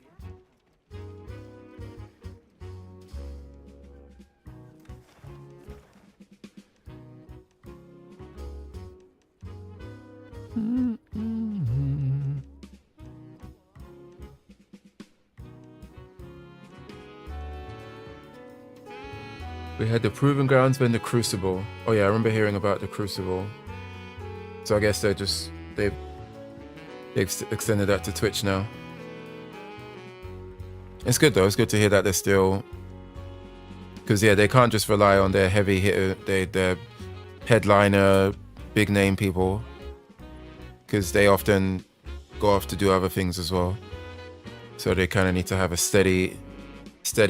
We had the Proving Grounds, then the Crucible. Oh yeah, I remember hearing about the Crucible. So I guess they've extended that to Twitch now. It's good though. It's good to hear that they're still, because yeah, they can't just rely on their heavy hitter, their headliner, big name people, because they often go off to do other things as well. So they kind of need to have a steady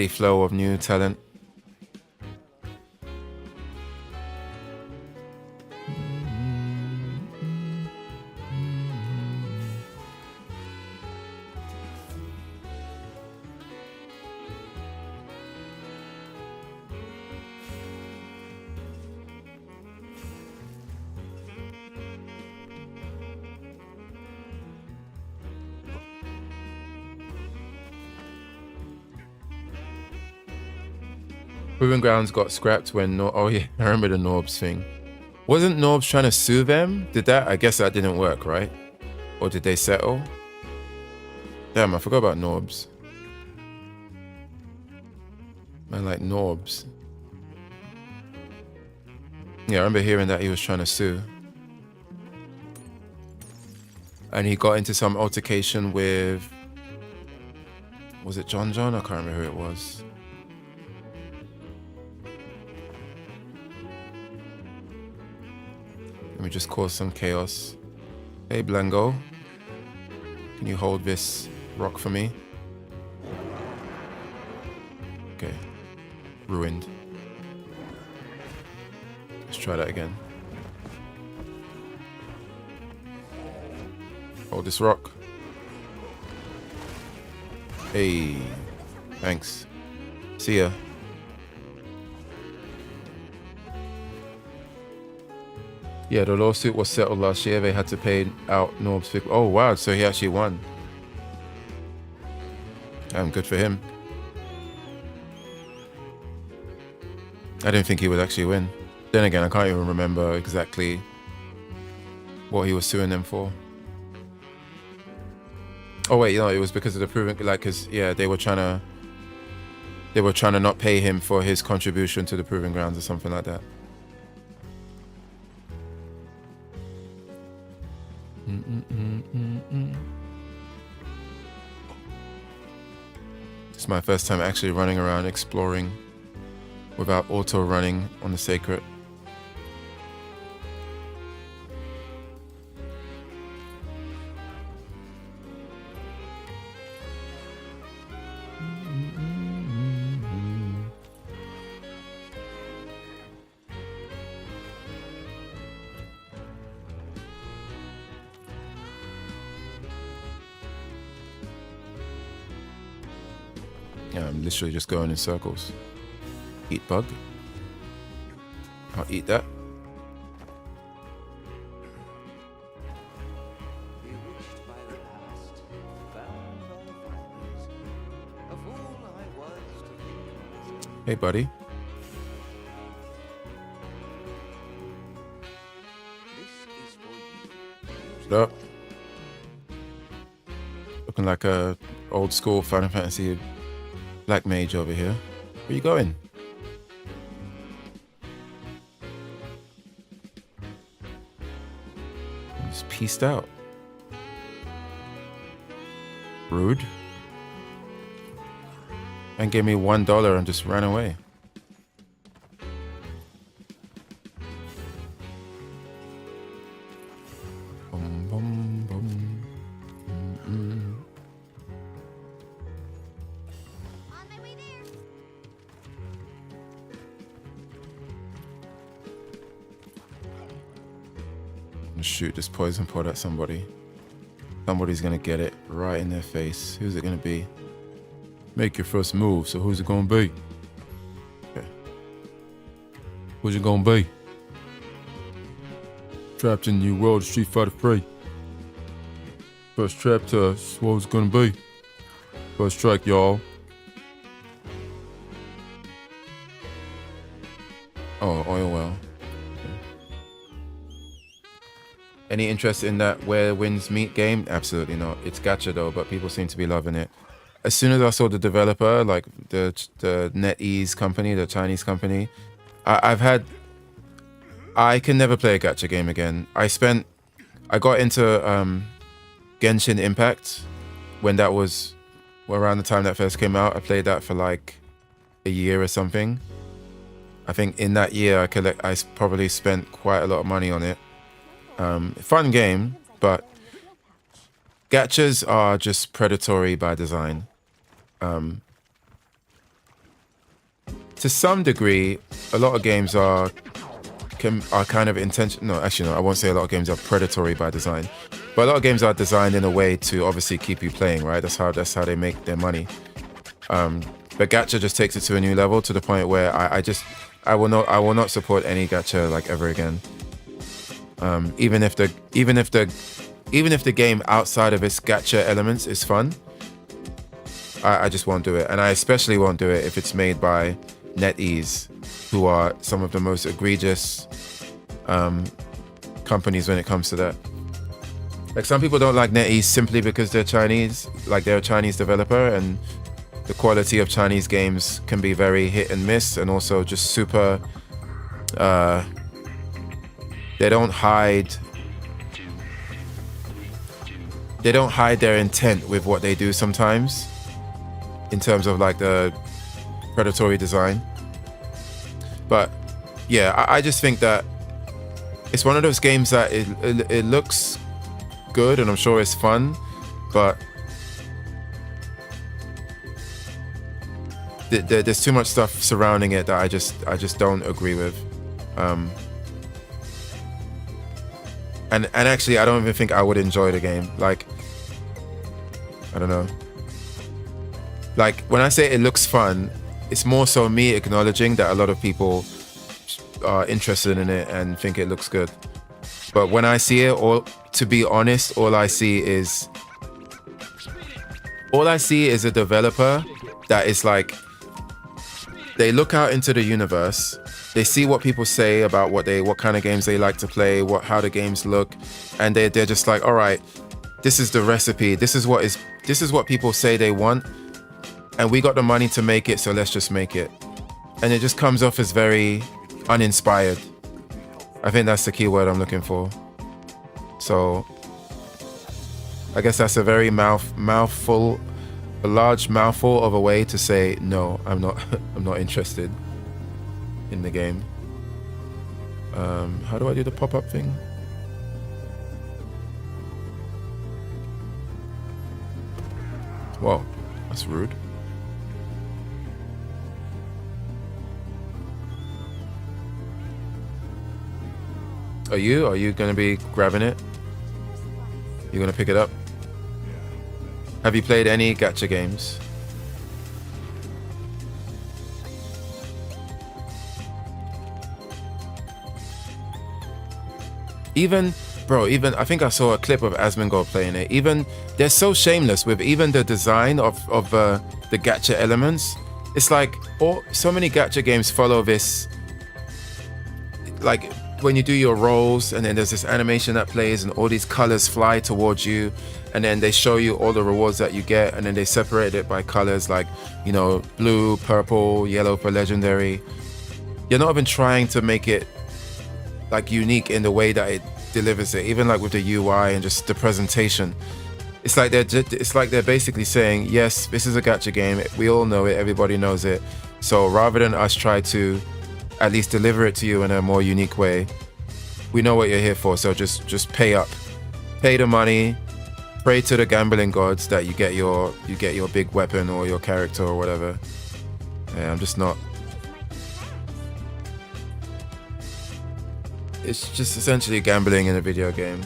flow of new talent. Proving Grounds got scrapped when oh yeah, I remember the Norbs thing. Wasn't Norbs trying to sue them? I guess that didn't work, right? Or did they settle? Damn, I forgot about Norbs. Man, like Norbs. Yeah, I remember hearing that he was trying to sue. And he got into some altercation with, was it John? I can't remember who it was. Let me just cause some chaos. Hey Blango, can you hold this rock for me? Okay, ruined. Let's try that again. Hold this rock. Hey, thanks. See ya. Yeah, the lawsuit was settled last year. They had to pay out Norb's 50. Oh, wow. So he actually won. Damn, good for him. I didn't think he would actually win. Then again, I can't even remember exactly what he was suing them for. Oh, wait, it was because of the proving, because, yeah, they were trying to not pay him for his contribution to the Proving Grounds or something like that. It's my first time actually running around exploring without auto running on the Sacred. Yeah, I'm literally just going in circles. Eat bug. I'll eat that. Bewitched by the past, bound by the fires. A fool I was to think myself. Hey, buddy. This is for you. Shut up. Looking like a old school Final Fantasy Black Mage over here. Where you going? He's pieced out. Rude. And gave me $1 and just ran away. Boom, boom, boom. On my way there. Shoot this poison pot at somebody. Somebody's gonna get it right in their face. Who's it gonna be? Make your first move. So who's it gonna be? Okay. Who's it gonna be? Trapped in the new world of Street Fighter 3. First trap test. What was it gonna be? First strike, y'all. Oh, oil well. Any interest in that where wins meet game? Absolutely not. It's gacha though, but people seem to be loving it. As soon as I saw the developer, like the NetEase company, the Chinese company, I can never play a gacha game again. I got into Genshin Impact when that was around the time that first came out. I played that for like a year or something. I think in that year I probably spent quite a lot of money on it. Fun game, but gachas are just predatory by design. To some degree, a lot of games are kind of intentional. No, actually, no. I won't say a lot of games are predatory by design, but a lot of games are designed in a way to obviously keep you playing. Right? That's how they make their money. But gacha just takes it to a new level, to the point where I will not support any gacha like ever again. Even if the game outside of its gacha elements is fun, I just won't do it. And I especially won't do it if it's made by NetEase, who are some of the most egregious companies when it comes to that. Like, some people don't like NetEase simply because they're Chinese, like they're a Chinese developer, and the quality of Chinese games can be very hit and miss, and also just super they don't hide their intent with what they do sometimes, in terms of like the predatory design. But yeah, I just think that it's one of those games that it looks good, and I'm sure it's fun, but there's too much stuff surrounding it that I just don't agree with. And actually, I don't even think I would enjoy the game. Like, I don't know. Like, when I say it looks fun, it's more so me acknowledging that a lot of people are interested in it and think it looks good. But when I see it, to be honest, all I see is a developer that is like, they look out into the universe, they see what people say about what kind of games they like to play, how the games look, and they're just like, all right, this is the recipe, this is what people say they want, and we got the money to make it, so let's just make it. And it just comes off as very uninspired. I think that's the key word I'm looking for. So I guess that's a very a large mouthful of a way to say no, I'm not interested in the game. How do I do the pop-up thing? Whoa, that's rude. Are you gonna be grabbing it? You gonna pick it up? Have you played any gacha games? Even I think I saw a clip of Asmongold playing it. Even they're so shameless with even the design of the gacha elements. It's like so many gacha games follow this. Like, when you do your rolls, and then there's this animation that plays, and all these colors fly towards you, and then they show you all the rewards that you get, and then they separate it by colors, like, you know, blue, purple, yellow for legendary. You're not even trying to make it like unique in the way that it delivers it, even like with the UI and just the presentation. It's like they're basically saying, yes, this is a gacha game. We all know it. Everybody knows it. So rather than us try to at least deliver it to you in a more unique way, we know what you're here for. So just pay up, pay the money, pray to the gambling gods that you get your big weapon or your character or whatever. Yeah, I'm just not. It's just essentially gambling in a video game.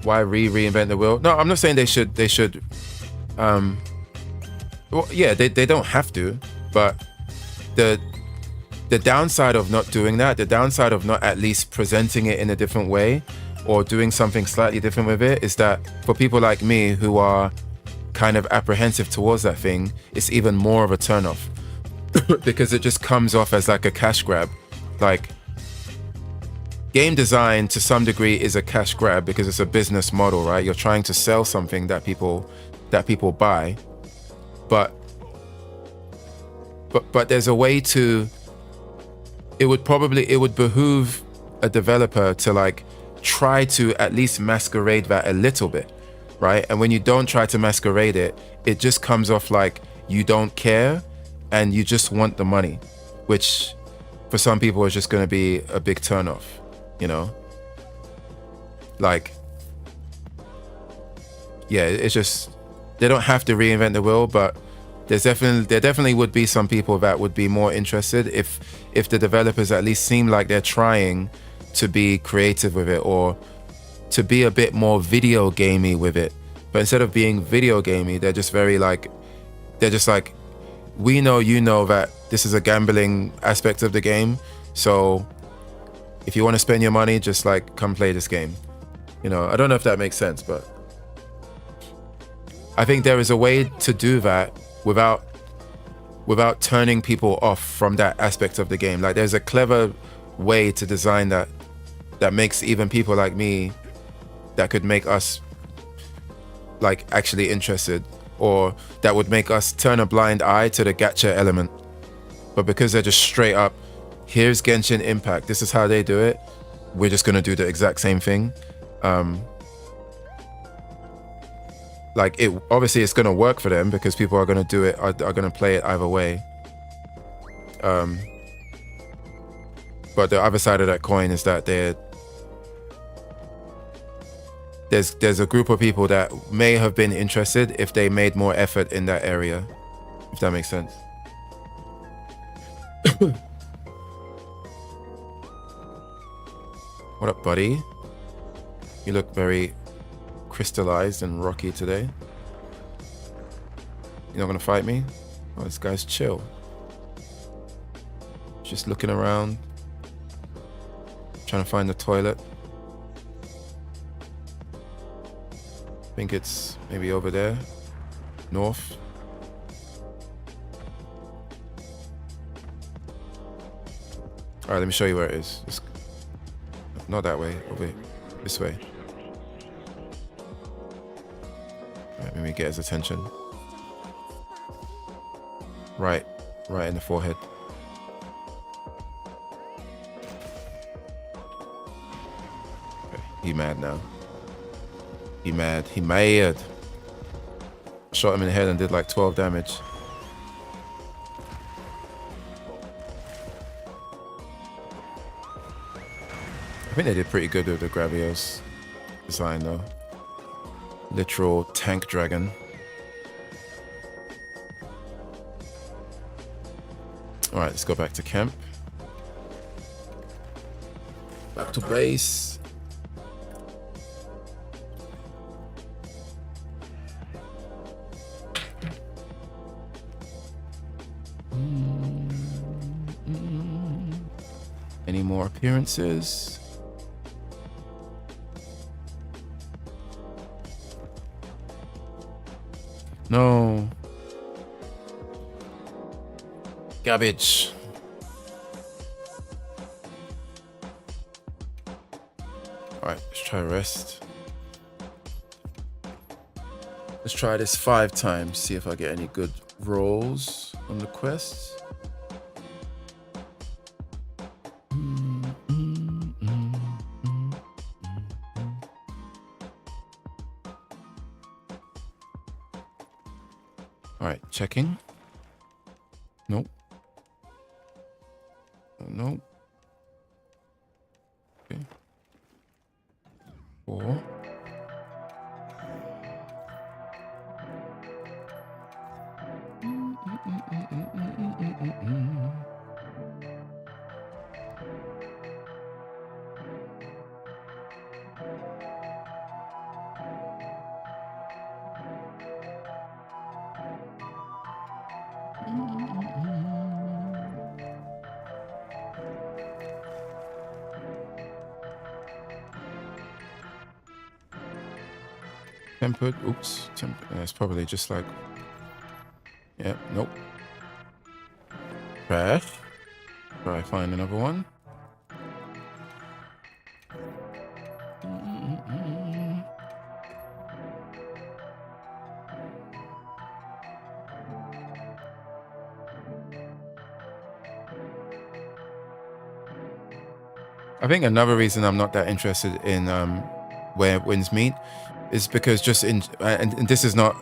Why reinvent the wheel? No, I'm not saying they should well, yeah, they don't have to, but the downside of not doing that, the downside of not at least presenting it in a different way or doing something slightly different with it, is that for people like me who are kind of apprehensive towards that thing, it's even more of a turnoff because it just comes off as like a cash grab. Like, game design to some degree is a cash grab because it's a business model, right? You're trying to sell something that people buy, but there's a way to. It would behoove a developer to like try to at least masquerade that a little bit, right? And when you don't try to masquerade it, it just comes off like you don't care and you just want the money, which for some people is just going to be a big turnoff, you know? Like, yeah, it's just, they don't have to reinvent the wheel, but there definitely would be some people that would be more interested if the developers at least seem like they're trying to be creative with it or to be a bit more video gamey with it. But instead of being video gamey, they're just like, we know you know that this is a gambling aspect of the game, so if you want to spend your money, just like come play this game. You know, I don't know if that makes sense, but I think there is a way to do that without turning people off from that aspect of the game. Like, there's a clever way to design that makes even people like me, that could make us like actually interested, or that would make us turn a blind eye to the gacha element. But because they're just straight up, here's Genshin Impact, this is how they do it, we're just gonna do the exact same thing. Like, it obviously it's gonna work for them because people are gonna do it, are gonna play it either way. But the other side of that coin is that there's a group of people that may have been interested if they made more effort in that area, if that makes sense. What up, buddy? You look very crystallized and rocky today. You're not gonna fight me? Oh, this guy's chill. Just looking around, trying to find the toilet. I think it's maybe over there, north. All right, let me show you where it is. It's not that way, over this way. All right, let me get his attention. Right in the forehead. Okay, he mad now. He mad. Shot him in the head and did like 12 damage. I think they did pretty good with the Gravios design though. Literal tank dragon. Alright, let's go back to camp. Back to base. Any more appearances? No. Garbage. Alright, let's try rest. Let's try this 5 times, see if I get any good rolls on the quests. Alright, checking. Nope. Nope. Okay. 4. Tempered. Oops. It's probably just like. Yeah. Nope. Trash. Try find another one. I think another reason I'm not that interested in where winds meet is because just in and this is not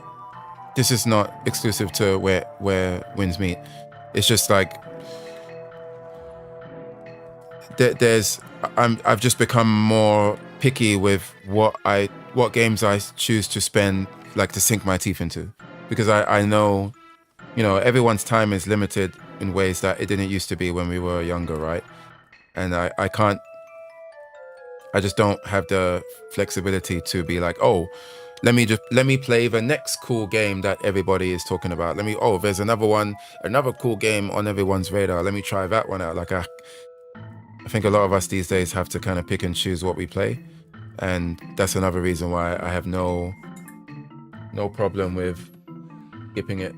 exclusive to where winds meet. It's just like I've just become more picky with what games I choose to spend, like, to sink my teeth into, because I know, you know, everyone's time is limited in ways that it didn't used to be when we were younger, right? And I just don't have the flexibility to be like, oh, let me play the next cool game that everybody is talking about. There's another cool game on everyone's radar. Let me try that one out. Like I think a lot of us these days have to kind of pick and choose what we play. And that's another reason why I have no problem with skipping it.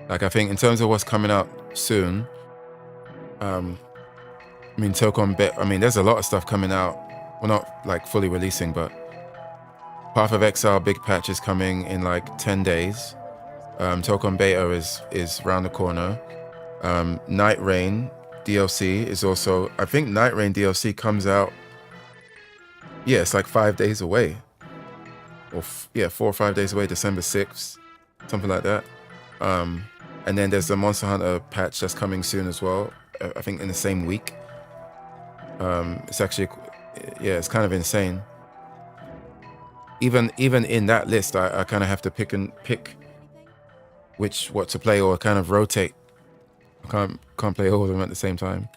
Like, I think in terms of what's coming out soon, there's a lot of stuff coming out. Well, not like fully releasing, but Path of Exile big patch is coming in like 10 days. Tokon Beta is around the corner. Night Rain DLC is also, I think Night Rain DLC comes out, yeah, it's like 5 days away. Or 4 or 5 days away, December 6th, something like that. And then there's the Monster Hunter patch that's coming soon as well. I think in the same week. It's actually, yeah, it's kind of insane. Even in that list, I kind of have to pick what to play, or kind of rotate. I can't play all of them at the same time.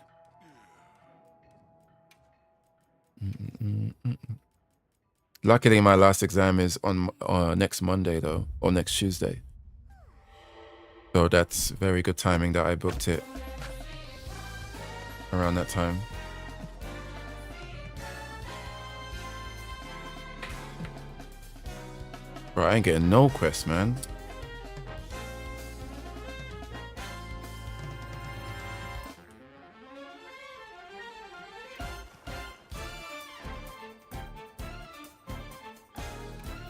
Luckily, my last exam is on next Monday though, or next Tuesday. So that's very good timing that I booked it around that time. Bro, I ain't getting no quests, man.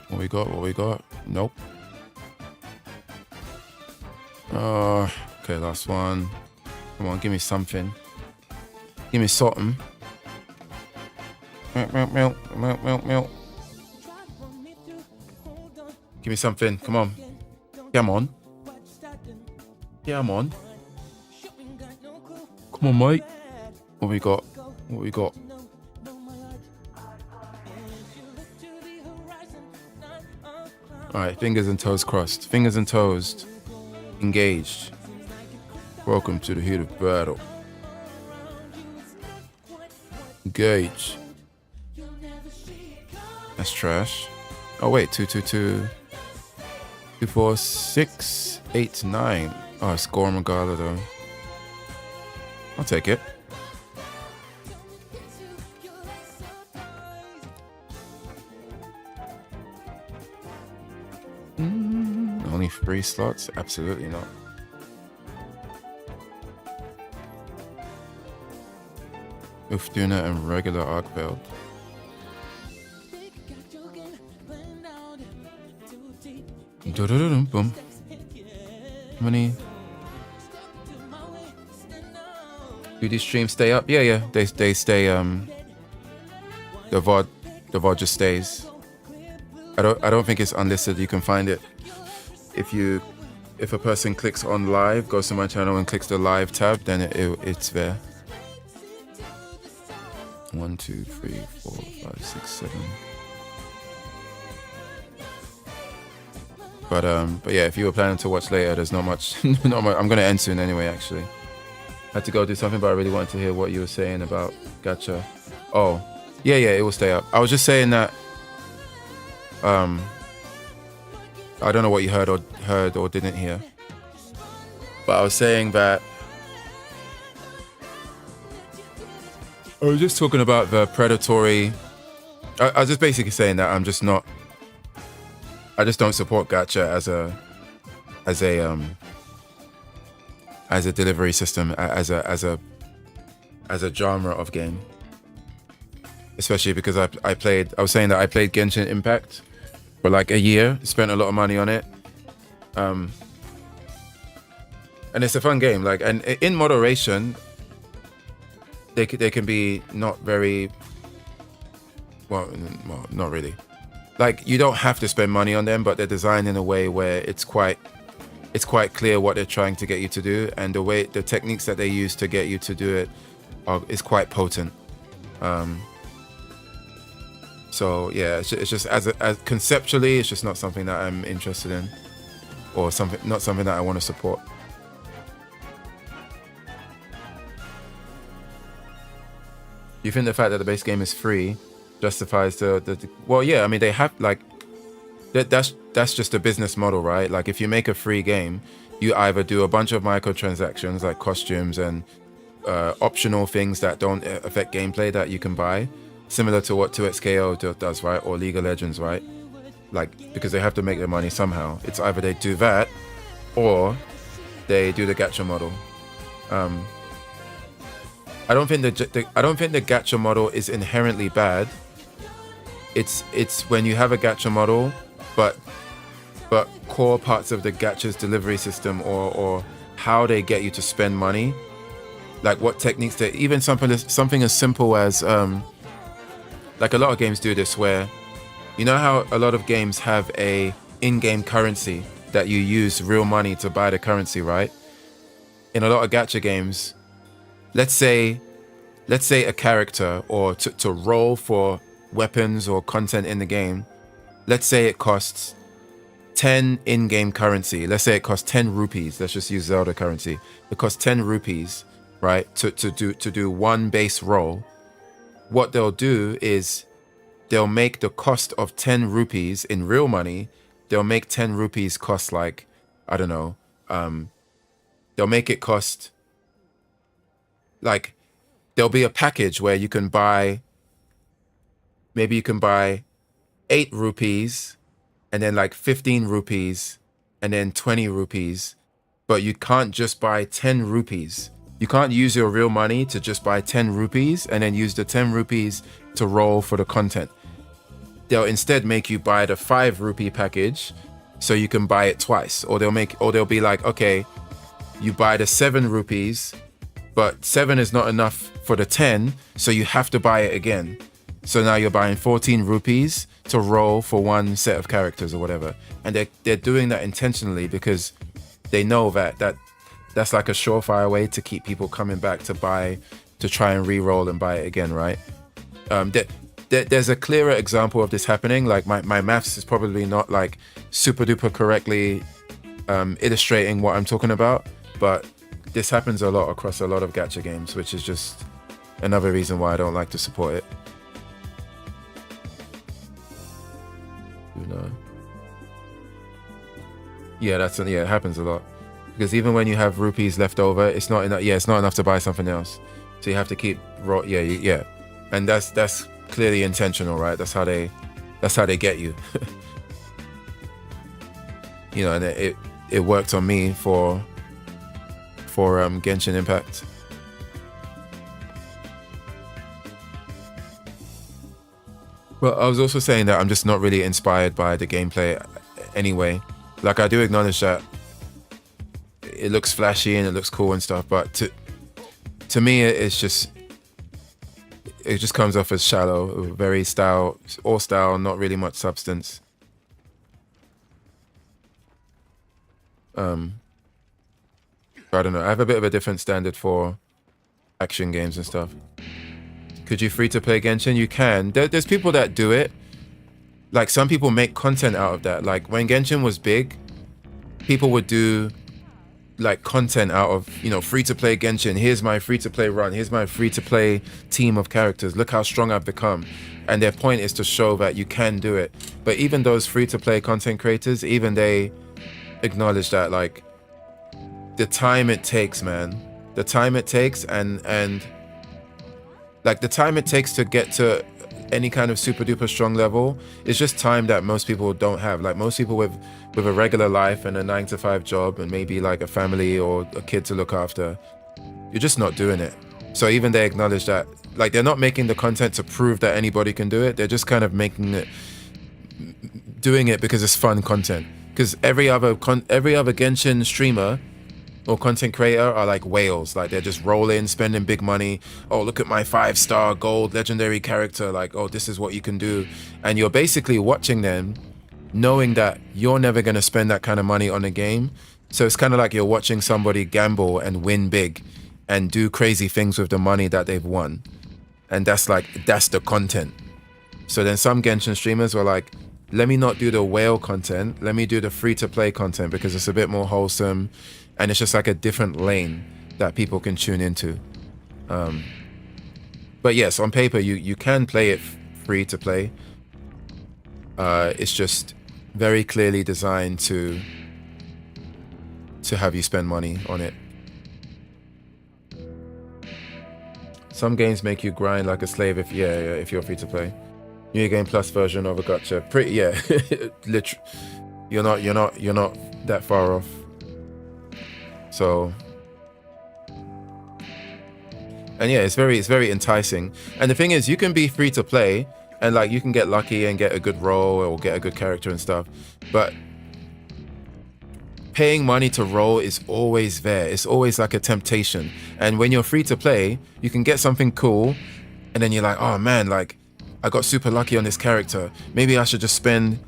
What we got? Nope. Okay, last one. Come on, give me something. Give me something. Milk. Give me something. Come on. Come on. Yeah, I'm on. Come on, mate. What we got? Alright, fingers and toes crossed. Fingers and toes engaged. Welcome to the heat of battle. Engage. That's trash. Oh wait, 222. 2, 4, 6, 8, 9. Oh, it's Gorm Regala though. I'll take it. Only 3 slots? Absolutely not. Uftuna and regular Arkveld. Boom. How many? Do these streams stay up? Yeah. They stay. The VOD just stays. I don't think it's unlisted. You can find it if a person clicks on live, goes to my channel and clicks the live tab, then it's there. 1, 2, 3, 4, 5, 6, 7. But yeah, if you were planning to watch later, there's not much. Not much. I'm gonna end soon anyway. Actually, I had to go do something, but I really wanted to hear what you were saying about gacha. Oh, yeah, it will stay up. I was just saying that. I don't know what you heard or didn't hear, but I was saying that. I was just talking about the predatory. I was just basically saying that I just don't support gacha as a delivery system, as a genre of game. Especially because I was saying that I played Genshin Impact for like a year, spent a lot of money on it. And it's a fun game, like, and in moderation, they can be not very well, not really. Like, you don't have to spend money on them, but they're designed in a way where it's quite clear what they're trying to get you to do, and the techniques that they use to get you to do it is quite potent. So yeah, it's just as conceptually, it's just not something that I'm interested in, or not something that I want to support. You think the fact that the base game is free justifies the well, yeah, I mean, they have, like, that's just a business model, right? Like, if you make a free game, you either do a bunch of microtransactions like costumes and optional things that don't affect gameplay that you can buy, similar to what 2XKO does, right? Or League of Legends, right? Like, because they have to make their money somehow. It's either they do that or they do the gacha model. I don't think the gacha model is inherently bad. It's when you have a gacha model, but core parts of the gacha's delivery system or how they get you to spend money, like what techniques they, even something as simple as like, a lot of games do this, where, you know how a lot of games have a in-game currency that you use real money to buy the currency, right? In a lot of gacha games, let's say a character, or to roll for weapons or content in the game, let's say it costs 10 in-game currency. Let's say it costs 10 rupees. Let's just use Zelda currency. It costs 10 rupees, right? To do one base roll. What they'll do is they'll make the cost of 10 rupees in real money, they'll make 10 rupees cost, like, I don't know, they'll make it cost, like, there'll be a package where you can buy, maybe you can buy 8 rupees and then like 15 rupees and then 20 rupees, but you can't just buy 10 rupees. You can't use your real money to just buy 10 rupees and then use the 10 rupees to roll for the content. They'll instead make you buy the 5 rupee package so you can buy it twice. Or they'll be like, okay, you buy the 7 rupees, but 7 is not enough for the 10, so you have to buy it again. So now you're buying 14 rupees to roll for one set of characters or whatever. And they're doing that intentionally because they know that's like a surefire way to keep people coming back to try and re-roll and buy it again, right? There's a clearer example of this happening. Like, my maths is probably not like super duper correctly illustrating what I'm talking about, but this happens a lot across a lot of gacha games, which is just another reason why I don't like to support it. You know. Yeah, it happens a lot. Because even when you have rupees left over, it's not enough. Yeah, it's not enough to buy something else. So you have to keep yeah. And that's clearly intentional, right? That's how they get you. You know, and it worked on me for Genshin Impact. Well, I was also saying that I'm just not really inspired by the gameplay anyway. Like, I do acknowledge that it looks flashy and it looks cool and stuff, but to me it just comes off as shallow, very style, not really much substance. I don't know. I have a bit of a different standard for action games and stuff. Could you free to play Genshin? You can. There's people that do it. Like, some people make content out of that. Like, when Genshin was big, people would do like content out of, you know, free to play Genshin. Here's my free to play run. Here's my free to play team of characters. Look how strong I've become. And their point is to show that you can do it. But even those free to play content creators, even they acknowledge that, like, the time it takes, man. The time it takes and like the time it takes to get to any kind of super duper strong level is just time that most people don't have. Like, most people with a regular life and a 9-to-5 job and maybe like a family or a kid to look after, you're just not doing it. So even they acknowledge that, like, they're not making the content to prove that anybody can do it. They're just kind of doing it because it's fun content. Because every other Genshin streamer or content creator are like whales. Like, they're just rolling, spending big money. Oh, look at my 5-star gold legendary character. Like, oh, this is what you can do. And you're basically watching them knowing that you're never going to spend that kind of money on a game. So it's kind of like you're watching somebody gamble and win big and do crazy things with the money that they've won. And that's the content. So then some Genshin streamers were like, let me not do the whale content. Let me do the free to play content because it's a bit more wholesome. And it's just like a different lane that people can tune into. But yes, on paper, you can play it free to play. It's just very clearly designed to have you spend money on it. Some games make you grind like a slave if you're free to play. New Game Plus version of a gacha. Literally, you're not that far off. So, and yeah, it's very enticing. And the thing is, you can be free to play and like you can get lucky and get a good role or get a good character and stuff, but paying money to roll is always there. It's always like a temptation. And when you're free to play, you can get something cool and then you're like, oh man, like I got super lucky on this character. Maybe I should just spend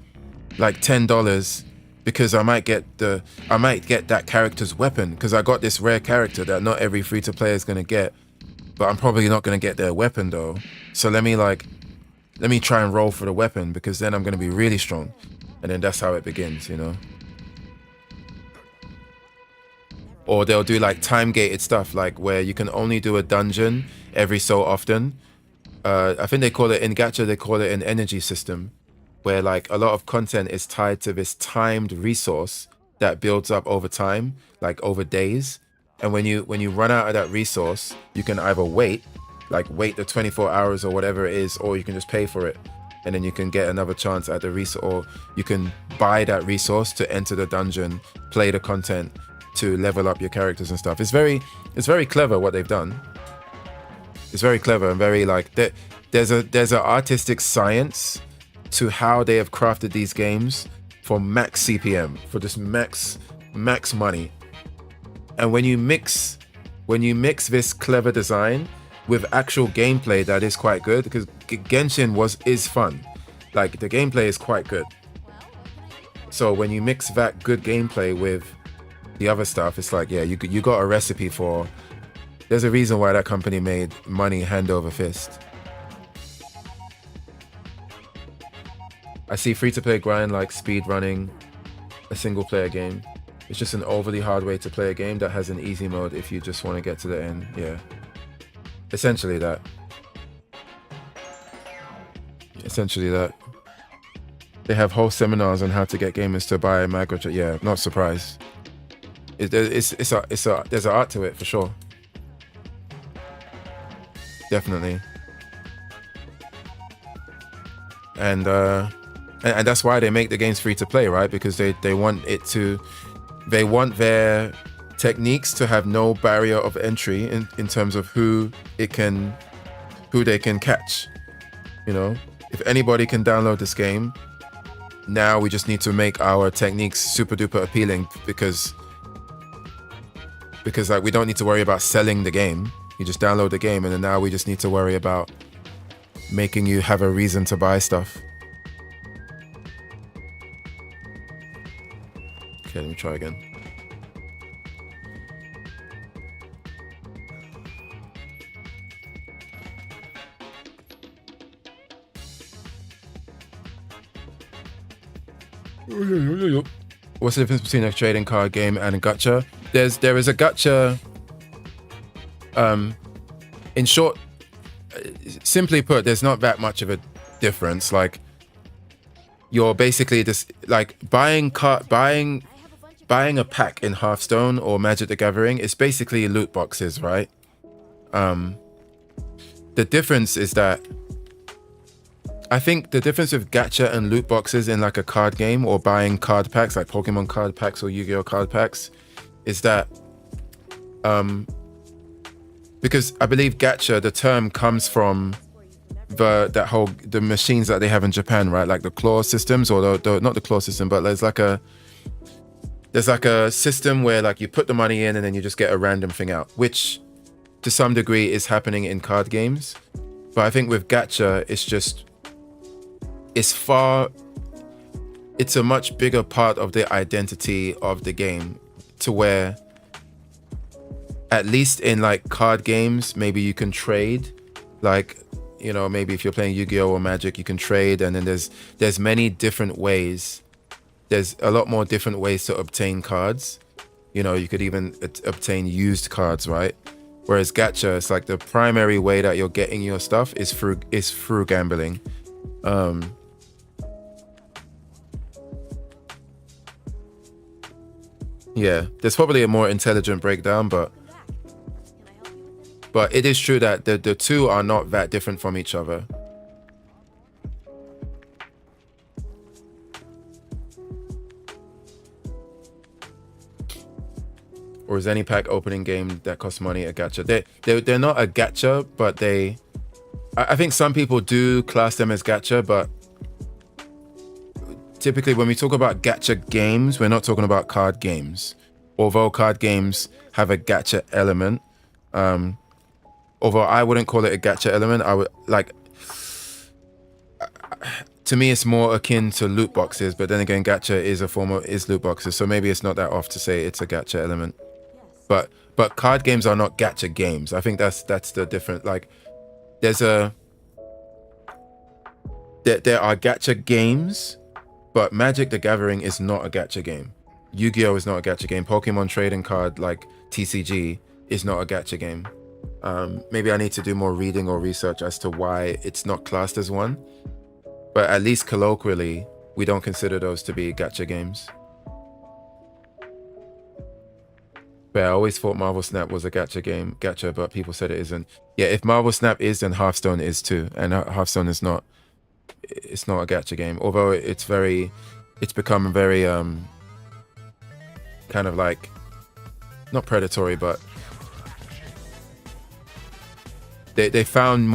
like $10 because I might get that character's weapon because I got this rare character that not every free to play is gonna get, but I'm probably not gonna get their weapon though. So let me try and roll for the weapon because then I'm gonna be really strong. And then that's how it begins, you know. Or they'll do like time-gated stuff, like where you can only do a dungeon every so often. I think they call it in gacha, they call it an energy system, where like a lot of content is tied to this timed resource that builds up over time, like over days. And when you run out of that resource, you can either wait the 24 hours or whatever it is, or you can just pay for it. And then you can get another chance at the resource, or you can buy that resource to enter the dungeon, play the content to level up your characters and stuff. It's very clever what they've done. It's very clever and very like there's an artistic science to how they have crafted these games for max CPM, for just max money. And when you mix this clever design with actual gameplay that is quite good, because Genshin is fun. Like the gameplay is quite good. So when you mix that good gameplay with the other stuff, it's like, yeah, you got a recipe for. There's a reason why that company made money hand over fist. I see free-to-play grind like speed running a single-player game. It's just an overly hard way to play a game that has an easy mode if you just want to get to the end. Yeah, essentially that. They have whole seminars on how to get gamers to buy microchip. Yeah, not surprised. There's an art to it for sure. Definitely. And that's why they make the games free to play, right? Because they want their techniques to have no barrier of entry in terms of who they can catch. You know, if anybody can download this game, now we just need to make our techniques super duper appealing because like we don't need to worry about selling the game. You just download the game, and then now we just need to worry about making you have a reason to buy stuff. Okay, let me try again. What's the difference between a trading card game and a gacha? There is a gacha. In short, simply put, there's not that much of a difference. Like, you're basically just like buying a pack in Hearthstone or Magic the Gathering. It's basically loot boxes, right? The difference is that I think the difference with gacha and loot boxes in like a card game or buying card packs like Pokemon card packs or Yu-Gi-Oh card packs is that because I believe gacha, the term comes from the machines that they have in Japan, right? Like the claw systems, or the not the claw system, but there's like a system where like you put the money in and then you just get a random thing out, which to some degree is happening in card games. But I think with gacha, it's a much bigger part of the identity of the game, to where at least in like card games, maybe you can trade, like, you know, maybe if you're playing Yu-Gi-Oh or Magic, you can trade, and then there's many different ways. There's a lot more different ways to obtain cards. You know, you could even obtain used cards, right? Whereas gacha, it's like the primary way that you're getting your stuff is through gambling. Yeah, there's probably a more intelligent breakdown, but it is true that the two are not that different from each other. Or is any pack opening game that costs money a gacha? They're not a gacha, but I think some people do class them as gacha, but typically when we talk about gacha games, we're not talking about card games. Although card games have a gacha element, although I wouldn't call it a gacha element, I would like. To me, it's more akin to loot boxes, but then again, gacha is loot boxes, so maybe it's not that off to say it's a gacha element. But card games are not gacha games. I think that's the difference. Like, there are gacha games, but Magic the Gathering is not a gacha game. Yu-Gi-Oh is not a gacha game. Pokemon trading card like TCG is not a gacha game. Maybe I need to do more reading or research as to why it's not classed as one. But at least colloquially, we don't consider those to be gacha games. But I always thought Marvel Snap was a gacha, but people said it isn't. Yeah, if Marvel Snap is, then Hearthstone is too, and Hearthstone is not. It's not a gacha game, although it's become very kind of like, not predatory, but they found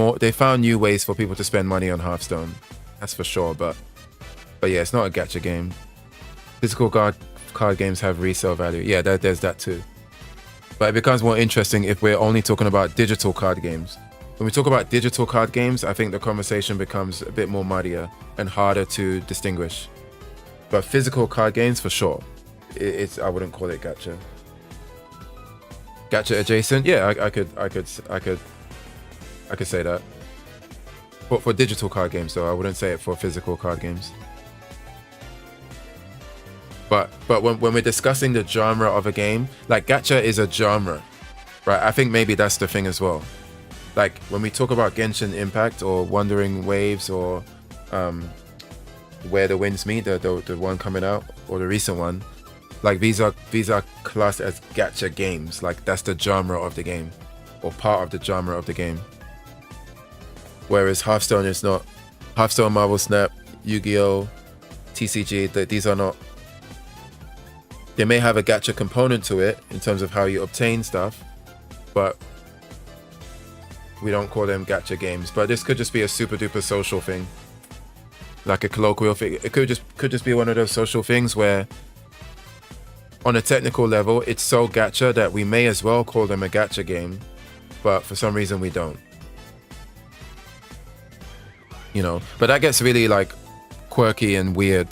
new ways for people to spend money on Hearthstone. That's for sure, but yeah, it's not a gacha game. Physical card games have resale value. Yeah, there's that too. But it becomes more interesting if we're only talking about digital card games. When we talk about digital card games, I think the conversation becomes a bit more muddier and harder to distinguish. But physical card games, for sure, I wouldn't call it gacha. Gacha adjacent, yeah, I could say that. But for digital card games, though, I wouldn't say it for physical card games. But when we're discussing the genre of a game, like gacha is a genre, right? I think maybe that's the thing as well. Like when we talk about Genshin Impact or Wuthering Waves or Where the Winds Meet, the one coming out, or the recent one, like these are classed as gacha games. Like that's the genre of the game, or part of the genre of the game. Whereas Hearthstone is not. Hearthstone, Marvel Snap, Yu-Gi-Oh, TCG, these are not. They may have a gacha component to it in terms of how you obtain stuff, but we don't call them gacha games. But this could just be a super duper social thing, like a colloquial thing. It could just be one of those social things where, on a technical level, it's so gacha that we may as well call them a gacha game, but for some reason we don't. You know, but that gets really like quirky and weird.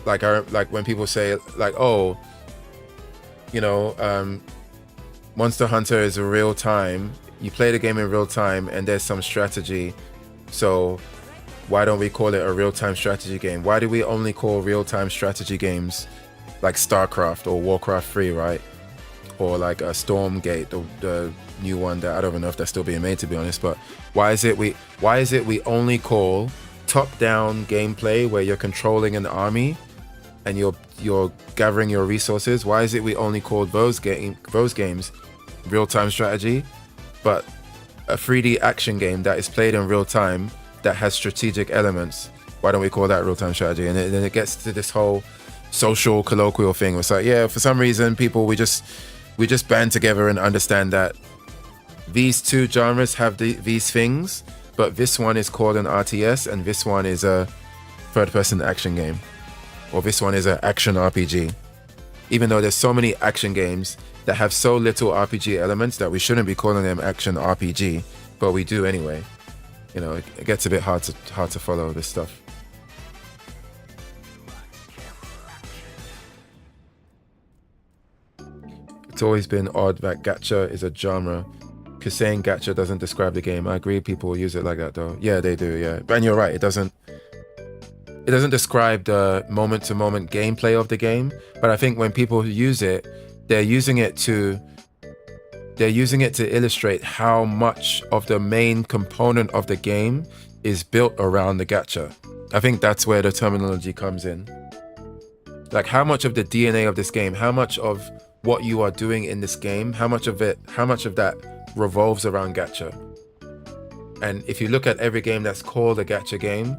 Like when people say like, oh, you know, Monster Hunter is a real time. You play the game in real time, and there's some strategy. So why don't we call it a real time strategy game? Why do we only call real time strategy games like StarCraft or Warcraft 3, right? Or like a Stormgate, the new one that I don't even know if that's still being made, to be honest. But why is it we only call top-down gameplay where you're controlling an army and you're gathering your resources? Why is it we only call those games real-time strategy, but a 3D action game that is played in real time that has strategic elements, why don't we call that real-time strategy? And then it gets to this whole social colloquial thing. It's like, yeah, for some reason people we just band together and understand that these two genres have these things, but this one is called an RTS and this one is a third-person action game, or this one is an action RPG. Even though there's so many action games that have so little RPG elements that we shouldn't be calling them action RPG, but we do anyway. You know, it gets a bit hard to follow this stuff. It's always been odd that gacha is a genre, because saying gacha doesn't describe the game. I agree, people use it like that though. Yeah, they do, yeah. And you're right, it doesn't describe the moment-to-moment gameplay of the game, but I think when people use it, they're using it to illustrate how much of the main component of the game is built around the gacha. I think that's where the terminology comes in. Like how much of the DNA of this game, how much of what you are doing in this game, how much of that revolves around gacha. And if you look at every game that's called a gacha game,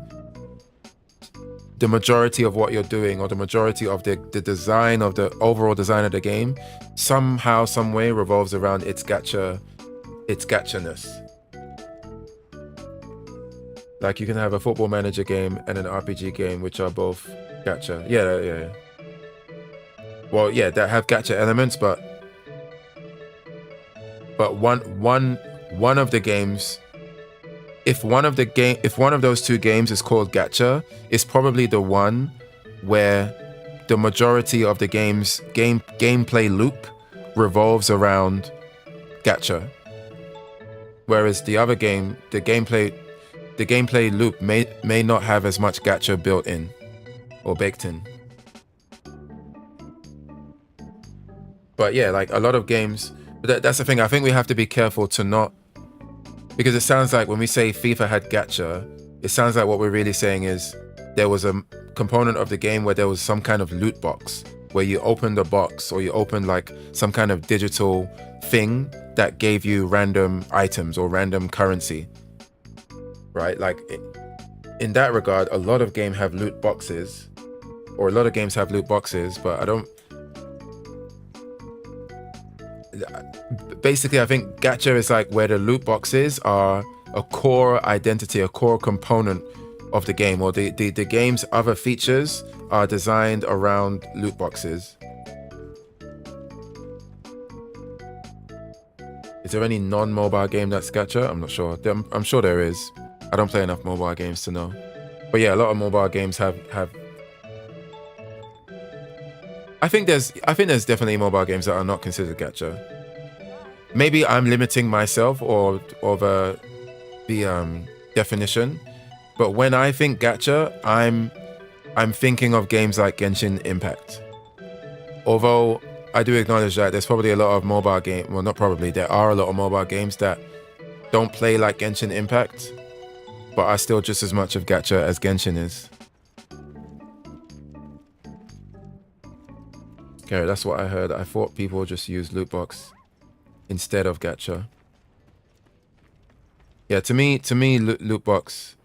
the majority of what you're doing, or the majority of the design of the overall design of the game, somehow, some way revolves around its gachaness. Like you can have a football manager game and an RPG game which are both gacha. Yeah. Well, yeah, that have gacha elements, but one of the games, if one of those two games is called gacha, it's probably the one where the majority of the game's gameplay loop revolves around gacha. Whereas the other game, the gameplay loop may not have as much gacha built in or baked in. But yeah, like a lot of games, that's the thing. I think we have to be careful to not, because it sounds like when we say FIFA had gacha, it sounds like what we're really saying is there was a component of the game where there was some kind of loot box, where you opened a box or you opened like some kind of digital thing that gave you random items or random currency, right? Like in that regard, a lot of games have loot boxes, but I don't. Basically, I think gacha is like where the loot boxes are a core identity, a core component of the game, or the game's other features are designed around loot boxes. Is there any non-mobile game that's gacha? I'm not sure. I'm sure there is. I don't play enough mobile games to know. But yeah, a lot of mobile games have. I think there's definitely mobile games that are not considered gacha. Maybe I'm limiting myself or the definition, but when I think gacha, I'm thinking of games like Genshin Impact. Although I do acknowledge that there's probably a lot of mobile games. Well, not probably. There are a lot of mobile games that don't play like Genshin Impact, but are still just as much of gacha as Genshin is. Okay, that's what I heard. I thought people just use loot box instead of gacha. Yeah, to me, loot box,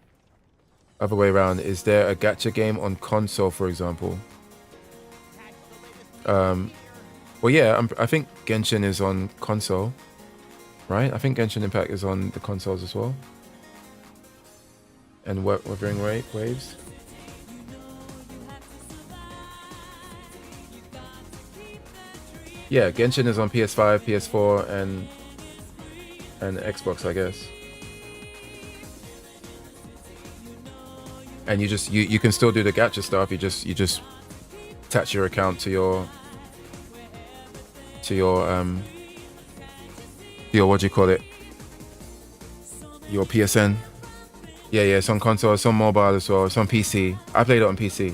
other way around. Is there a gacha game on console, for example? Well, yeah, I think Genshin is on console, right? I think Genshin Impact is on the consoles as well. And Wuthering Waves. Yeah, Genshin is on PS5, PS4, and Xbox, I guess. And you can still do the gacha stuff. You just attach your account to your what do you call it? Your PSN. Yeah, it's on console, it's on mobile as well, it's on PC. I played it on PC.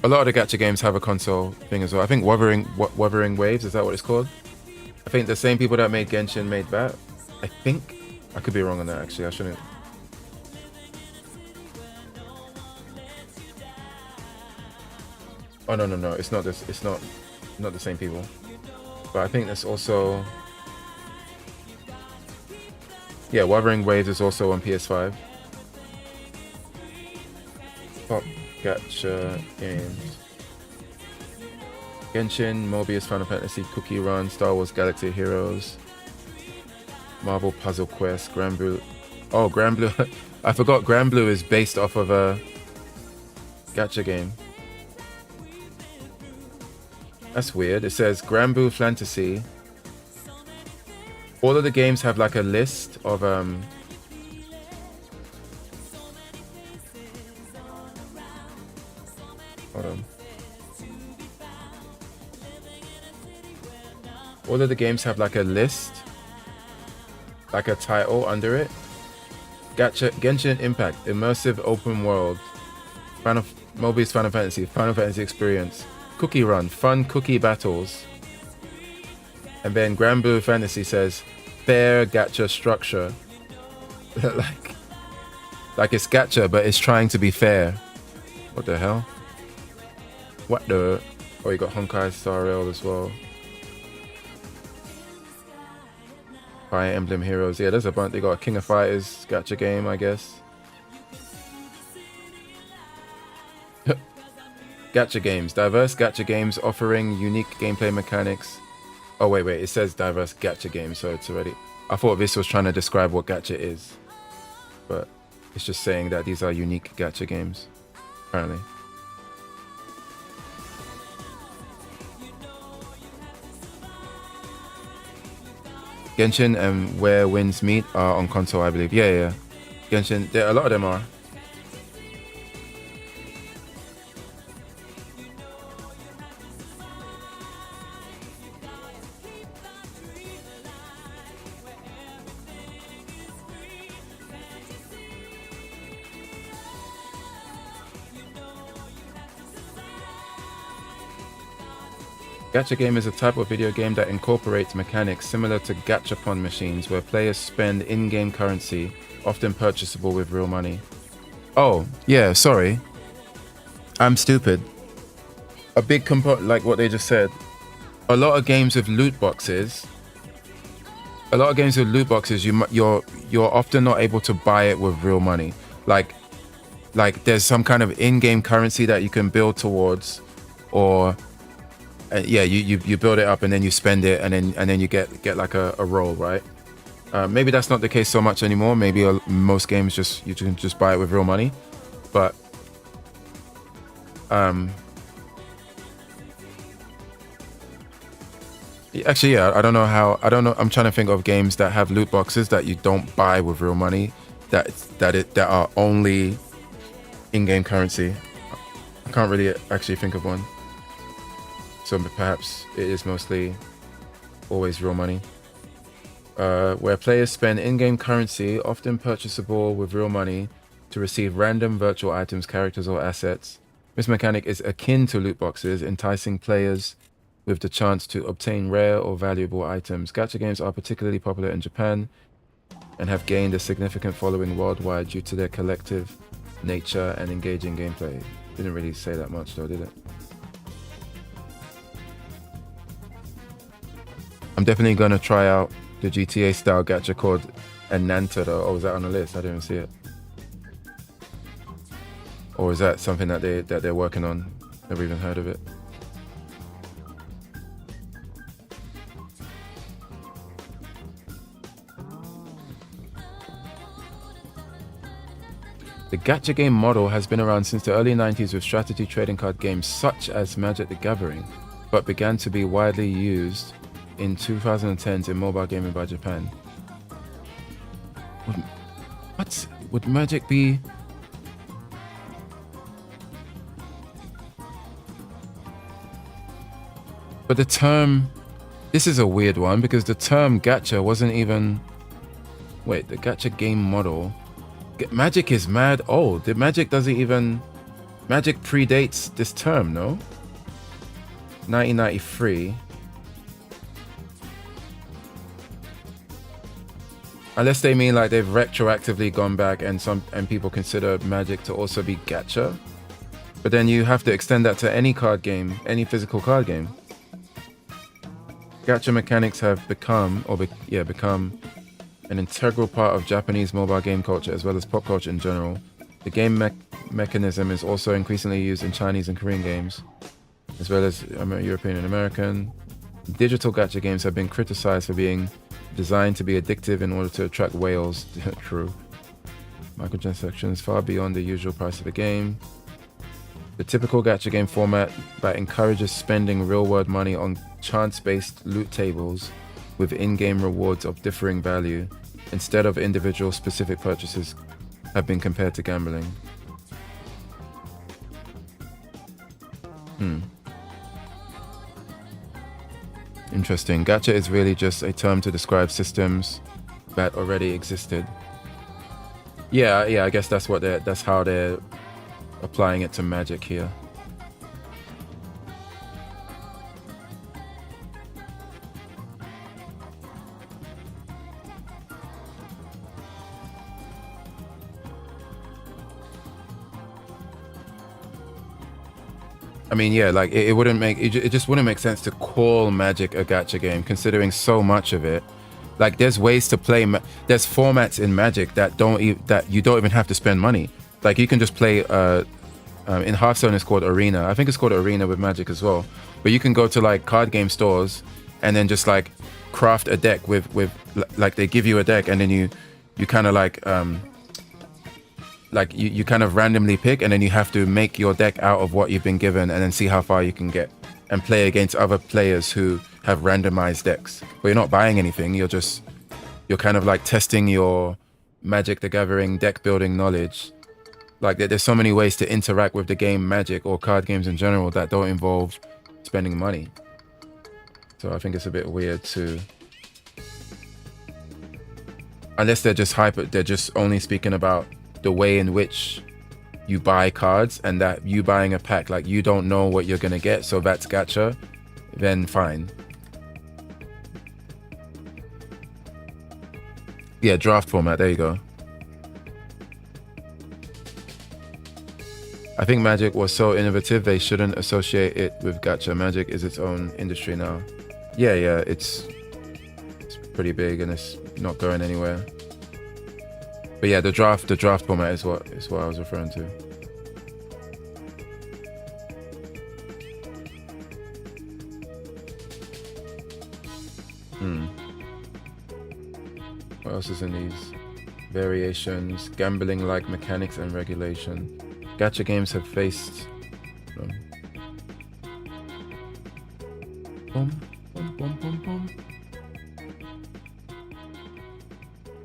A lot of the gacha games have a console thing as well. I think Wuthering Waves, is that what it's called? I think the same people that made Genshin made that. I think. I could be wrong on that actually, I shouldn't. Oh no, it's not this. It's not the same people. But I think there's also, yeah, Wuthering Waves is also on PS5. Top gacha games: Genshin, Mobius, Final Fantasy, Cookie Run, Star Wars Galaxy Heroes, Marvel Puzzle Quest, Granblue. Oh, Granblue. I forgot Granblue is based off of a gacha game. That's weird. It says Granblue Fantasy. All of the games have like a list of hold on. All of the games have like a list, like a title under it. Genshin Impact, immersive open world. Mobius Final Fantasy Experience. Cookie Run, fun cookie battles. And then Granblue Fantasy says fair gacha structure. like it's gacha, but it's trying to be fair. What the hell? What the? Oh, you got Honkai Star Rail as well. Fire Emblem Heroes. Yeah, there's a bunch. They got a King of Fighters gacha game, I guess. Gacha games. Diverse gacha games offering unique gameplay mechanics. Oh, wait. It says diverse gacha games, so it's already... I thought this was trying to describe what gacha is. But it's just saying that these are unique gacha games, apparently. Genshin and Where Winds Meet are on console, I believe. Yeah. Genshin, a lot of them are. Gacha game is a type of video game that incorporates mechanics similar to gachapon machines where players spend in-game currency, often purchasable with real money. Oh, yeah, sorry. I'm stupid. A big component, like what they just said. A lot of games with loot boxes, you're often not able to buy it with real money. Like there's some kind of in-game currency that you can build towards, or you build it up and then you spend it and then you get like a roll, right? Maybe that's not the case so much anymore. Maybe most games you can just buy it with real money, but actually, yeah, I don't know. I'm trying to think of games that have loot boxes that you don't buy with real money, that are only in-game currency. I can't really actually think of one. So perhaps it is mostly always real money. Where players spend in-game currency, often purchasable with real money, to receive random virtual items, characters, or assets. This mechanic is akin to loot boxes, enticing players with the chance to obtain rare or valuable items. Gacha games are particularly popular in Japan, and have gained a significant following worldwide due to their collective nature and engaging gameplay. Didn't really say that much though, did it? I'm definitely gonna try out the GTA style gacha called Ananta though. Oh, is that on the list? I didn't even see it. Or is that something that they're working on? Never even heard of it. The gacha game model has been around since the early 90s with strategy trading card games such as Magic the Gathering, but began to be widely used in 2010s in mobile gaming by Japan. Would Magic be... But the term... This is a weird one because the term gacha wasn't even... Wait, the gacha game model... Magic is mad old. The Magic doesn't even... Magic predates this term, no? 1993. Unless they mean like they've retroactively gone back and people consider Magic to also be gacha. But then you have to extend that to any card game, any physical card game. Gacha mechanics have become an integral part of Japanese mobile game culture as well as pop culture in general. The game mechanism is also increasingly used in Chinese and Korean games, as well as European and American. Digital gacha games have been criticized for being designed to be addictive in order to attract whales. True. Microtransactions far beyond the usual price of a game. The typical gacha game format that encourages spending real-world money on chance-based loot tables with in-game rewards of differing value instead of individual specific purchases have been compared to gambling. Interesting. Gacha is really just a term to describe systems that already existed. Yeah, I guess that's how they're applying it to Magic here. I mean, yeah, like it just wouldn't make sense to call Magic a gacha game, considering so much of it. Like, there's ways to play. There's formats in Magic that you don't even have to spend money. Like, you can just play. In Hearthstone, it's called Arena. I think it's called Arena with Magic as well. But you can go to like card game stores and then just like craft a deck with like they give you a deck and then you kind of like you kind of randomly pick, and then you have to make your deck out of what you've been given and then see how far you can get and play against other players who have randomized decks. But you're not buying anything, you're kind of like testing your Magic the Gathering deck building knowledge. Like, there's so many ways to interact with the game Magic or card games in general that don't involve spending money. So I think it's a bit weird to... Unless they're just only speaking about the way in which you buy cards, and that you buying a pack, like, you don't know what you're gonna get, so that's gacha, then fine. Yeah, draft format, there you go. I think Magic was so innovative they shouldn't associate it with gacha. Magic is its own industry now. Yeah, it's pretty big and it's not going anywhere. But yeah, the draft format is what I was referring to. What else is in these? Variations, gambling-like mechanics and regulation. Gacha games have faced...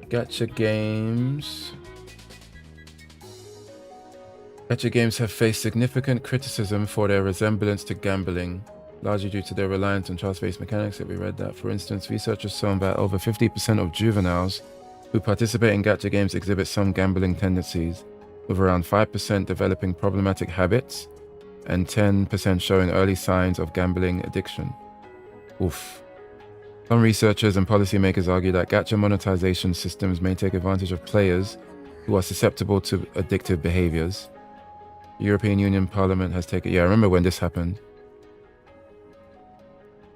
Gacha games have faced significant criticism for their resemblance to gambling, largely due to their reliance on chance-based mechanics. We read that. For instance, research has shown that over 50% of juveniles who participate in gacha games exhibit some gambling tendencies, with around 5% developing problematic habits and 10% showing early signs of gambling addiction. Oof. Some researchers and policymakers argue that gacha monetization systems may take advantage of players who are susceptible to addictive behaviors. The European Union Parliament has taken... Yeah, I remember when this happened.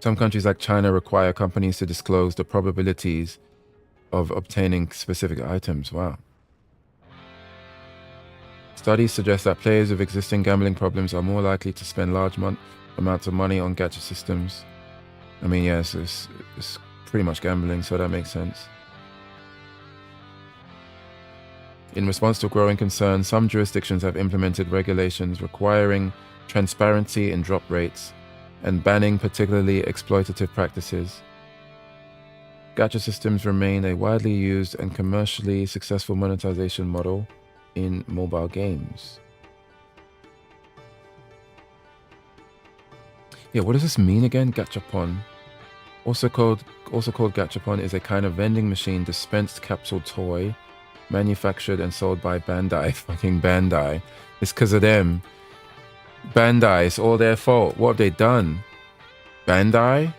Some countries like China require companies to disclose the probabilities of obtaining specific items. Wow. Studies suggest that players with existing gambling problems are more likely to spend large amounts of money on gacha systems. I mean, yes, it's pretty much gambling, so that makes sense. In response to growing concern, some jurisdictions have implemented regulations requiring transparency in drop rates and banning particularly exploitative practices. Gacha systems remain a widely used and commercially successful monetization model in mobile games. Yeah, what does this mean again? Gachapon. Also called Gachapon is a kind of vending machine dispensed capsule toy manufactured and sold by Bandai. Fucking Bandai. It's because of them. Bandai, it's all their fault. What have they done? Bandai?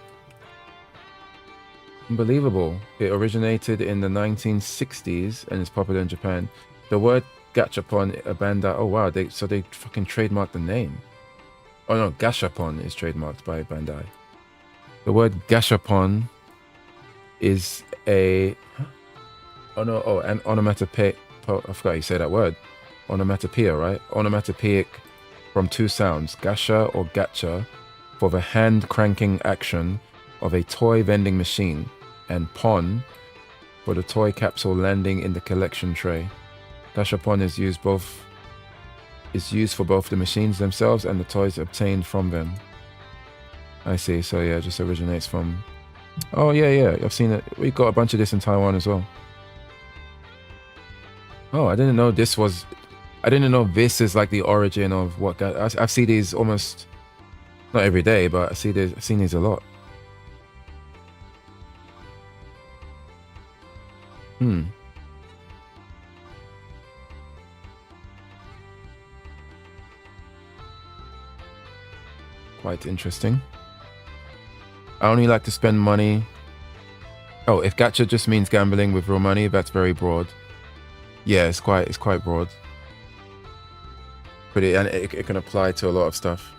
Unbelievable. It originated in the 1960s and is popular in Japan. The word Gachapon, a Bandai. Oh wow, they fucking trademarked the name. Oh no, Gashapon is trademarked by Bandai. The word Gashapon is an onomatopoeic. I forgot you say that word. Onomatopoeia, right? Onomatopoeic from two sounds, gasha or gacha, for the hand cranking action of a toy vending machine, and pon for the toy capsule landing in the collection tray. Gashapon is used for both the machines themselves and the toys obtained from them. I see. So yeah, it just originates from... Oh yeah, I've seen it. We got a bunch of this in Taiwan as well. Oh, I didn't know this is like the origin of what... I see these almost... Not every day, but I've seen these a lot. Quite interesting. I only like to spend money. Oh, if gacha just means gambling with real money, that's very broad. Yeah, it's quite broad. But it can apply to a lot of stuff.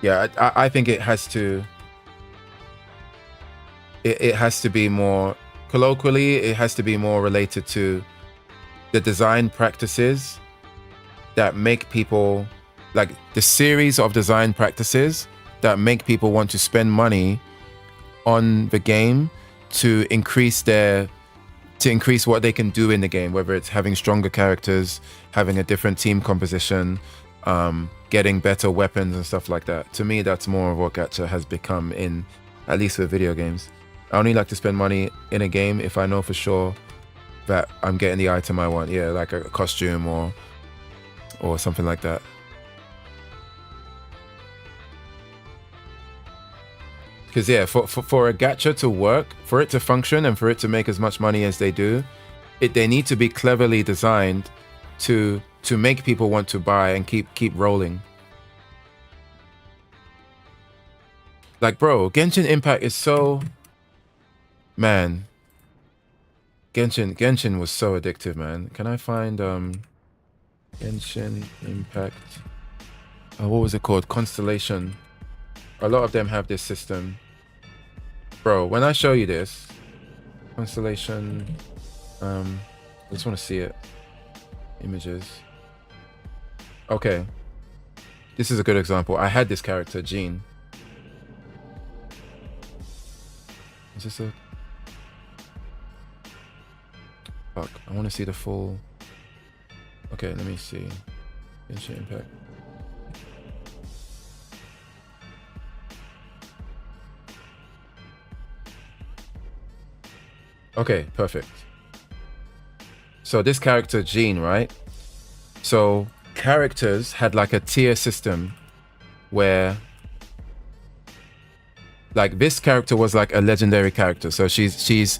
Yeah, I think it has to. It has to be more colloquially. It has to be more related to the design practices that make people, like the series of design practices that make people want to spend money on the game to increase what they can do in the game, whether it's having stronger characters, having a different team composition, getting better weapons and stuff like that. To me, that's more of what gacha has become, in at least with video games. I only like to spend money in a game if I know for sure that I'm getting the item I want. Yeah, like a costume or something like that. Because yeah, for a gacha to work, for it to function, and for it to make as much money as they do, they need to be cleverly designed to make people want to buy and keep rolling. Like, bro, Genshin Impact is so... Man. Genshin was so addictive, man. Can I find Genshin Impact? Oh, what was it called? Constellation. A lot of them have this system. Bro, when I show you this, Constellation, I just want to see it. Images. Okay. This is a good example. I had this character, Jean. Is this a... Fuck, I want to see the full... Okay, let me see. Genshin Impact. Okay, perfect. So this character, Jean, right? So characters had like a tier system where like this character was like a legendary character. So she's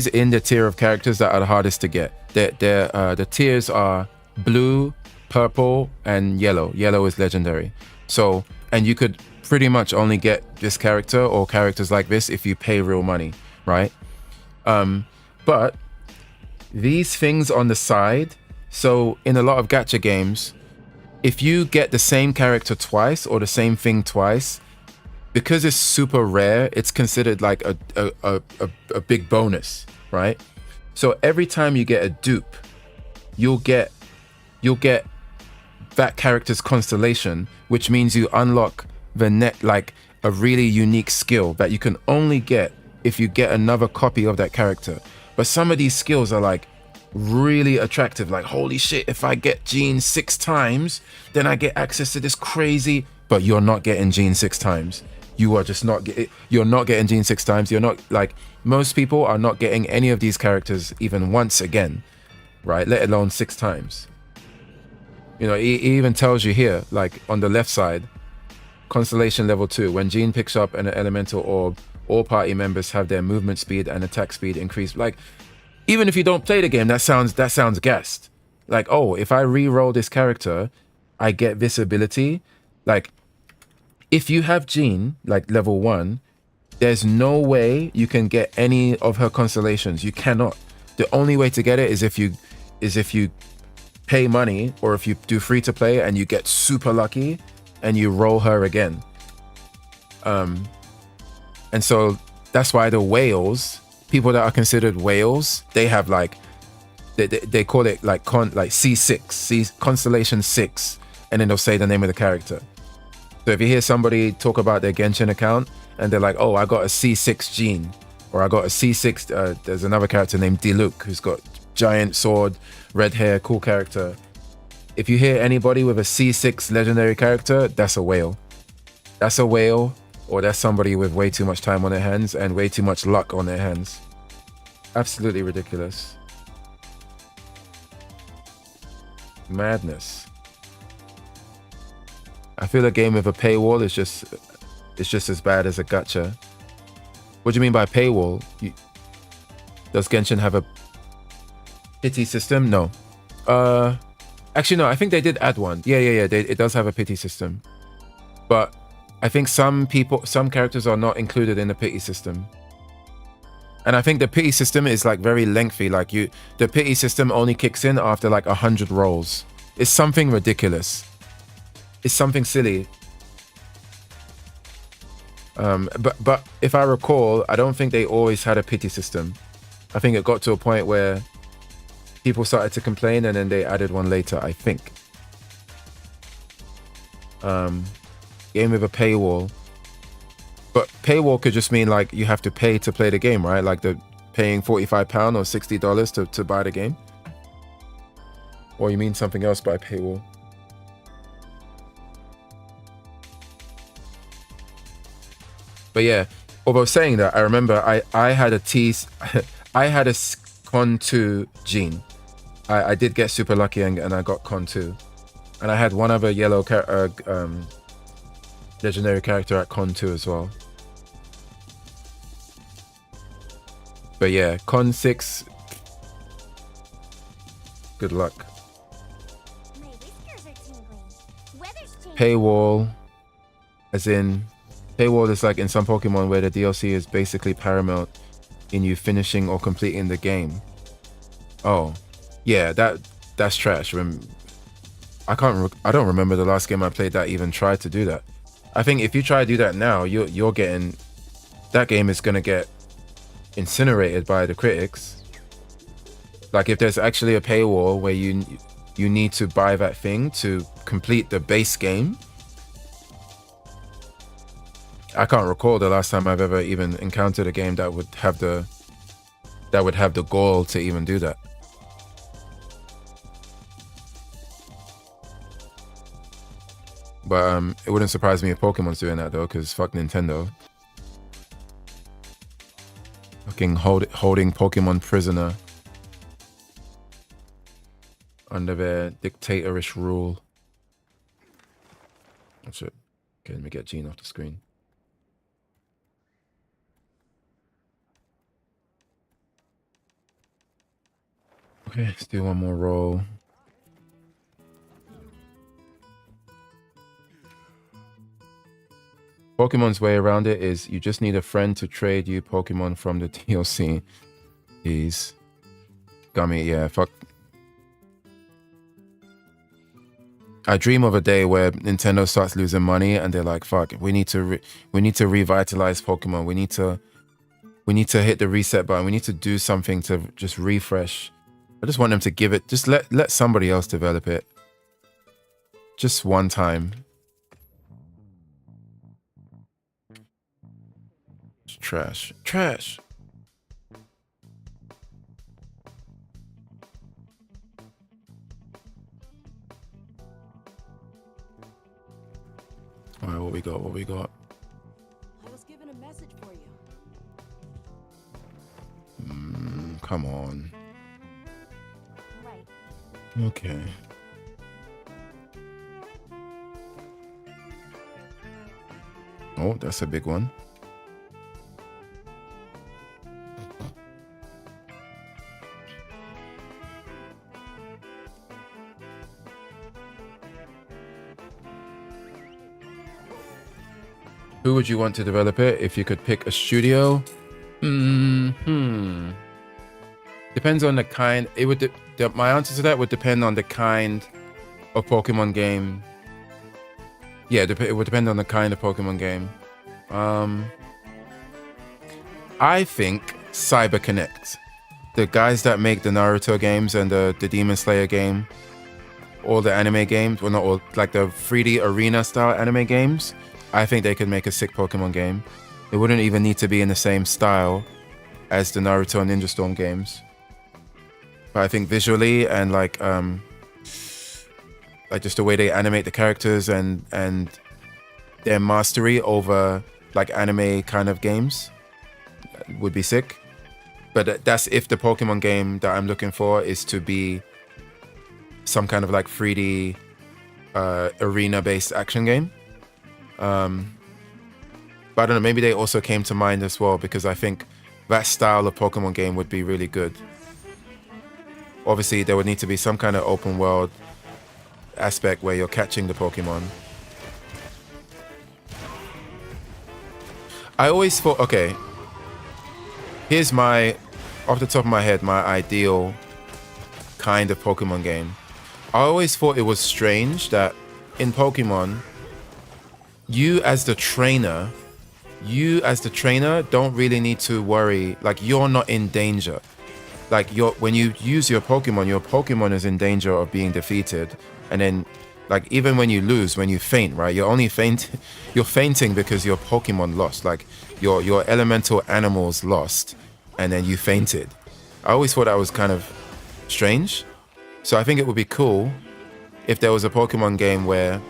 in the tier of characters that are the hardest to get. The tiers are blue, purple, and yellow. Yellow is legendary. So, and you could pretty much only get this character or characters like this if you pay real money. right? But these things on the side, so in a lot of gacha games, if you get the same character twice or the same thing twice, because it's super rare, it's considered like a big bonus, right? So every time you get a dupe, you'll get that character's constellation, which means you unlock the net, like a really unique skill that you can only get if you get another copy of that character. But some of these skills are like really attractive, like holy shit, if I get Jean 6 times, then I get access to this crazy. But you're not getting Jean 6 times. You are just not you're not getting Jean 6 times. You're not, like, most people are not getting any of these characters even once again, right? Let alone 6 times. You know, it even tells you here, like on the left side, Constellation level 2. When Jean picks up an elemental orb, all party members have their movement speed and attack speed increased. Like, even if you don't play the game, that sounds gassed. Like, oh, if I re-roll this character, I get this ability. Like, if you have Jean, like level 1, there's no way you can get any of her constellations. You cannot. The only way to get it is if you pay money, or if you do free to play and you get super lucky and you roll her again. And so that's why the whales, people that are considered whales, they have like, they call it like C6, Constellation 6, and then they'll say the name of the character. So if you hear somebody talk about their Genshin account and they're like, oh, I got a C6 Jean, or I got a C6, there's another character named Diluc who's got giant sword, red hair, cool character. If you hear anybody with a C6 legendary character, that's a whale. That's a whale, or that's somebody with way too much time on their hands and way too much luck on their hands. Absolutely ridiculous. Madness. I feel a game with a paywall is just as bad as a gacha. What do you mean by paywall? Does Genshin have a pity system? No. Actually, no. I think they did add one. Yeah. It does have a pity system, but I think some characters are not included in the pity system. And I think the pity system is like very lengthy. Like the pity system only kicks in after like 100 rolls. It's something ridiculous. It's something silly. But if I recall, I don't think they always had a pity system. I think it got to a point where people started to complain and then they added one later, I think. Game with a paywall. But paywall could just mean like you have to pay to play the game, right? Like the paying £45 or $60 to buy the game. Or you mean something else by paywall? But yeah, although saying that, I remember I had a I had a Con 2 Jean. I did get super lucky and I got Con 2. And I had one other yellow legendary character at Con 2 as well. But yeah, Con 6, good luck. My whiskers are tingling. Weather's changing. Paywall, as in, paywall is like in some Pokemon where the DLC is basically paramount in you finishing or completing the game. Oh, yeah, that's trash. I don't remember the last game I played that even tried to do that. I think if you try to do that now, you're getting, that game is gonna get incinerated by the critics. Like if there's actually a paywall where you need to buy that thing to complete the base game. I can't recall the last time I've ever even encountered a game that would have the gall to even do that. But it wouldn't surprise me if Pokemon's doing that though, because fuck Nintendo. Fucking holding Pokemon prisoner under their dictatorish rule. That's it. Okay, let me get Jean off the screen. Okay, let's do one more roll. Pokemon's way around it is you just need a friend to trade you Pokemon from the DLC. He's Gummy, yeah, fuck. I dream of a day where Nintendo starts losing money and they're like, "Fuck, we need to revitalize Pokemon. We need to hit the reset button. We need to do something to just refresh." I just want them to give it. Just let somebody else develop it. Just one time. It's trash. Trash. All right, what we got? What we got? I was given a message for you. Come on. Right. Okay. Oh, that's a big one. Who would you want to develop it if you could pick a studio? Depends on the kind. It would. My answer to that would depend on the kind of Pokemon game. Yeah, it would depend on the kind of Pokemon game. I think CyberConnect, the guys that make the Naruto games and the Demon Slayer game, all the anime games, well, not all, like the 3D arena style anime games. I think they could make a sick Pokemon game. It wouldn't even need to be in the same style as the Naruto and Ninja Storm games. But I think visually and like just the way they animate the characters and their mastery over like anime kind of games would be sick. But that's if the Pokemon game that I'm looking for is to be some kind of like 3D arena based action game. But I don't know, maybe they also came to mind as well because I think that style of Pokemon game would be really good. Obviously, there would need to be some kind of open world aspect where you're catching the Pokemon. I always thought, okay, here's my, off the top of my head, my ideal kind of Pokemon game. I always thought it was strange that in Pokemon, you as the trainer don't really need to worry, like you're not in danger. Like when you use your Pokemon is in danger of being defeated. And then like even when you lose, when you faint, right? You're fainting because your Pokemon lost. Like your elemental animals lost and then you fainted. I always thought that was kind of strange. So I think it would be cool if there was a Pokemon game where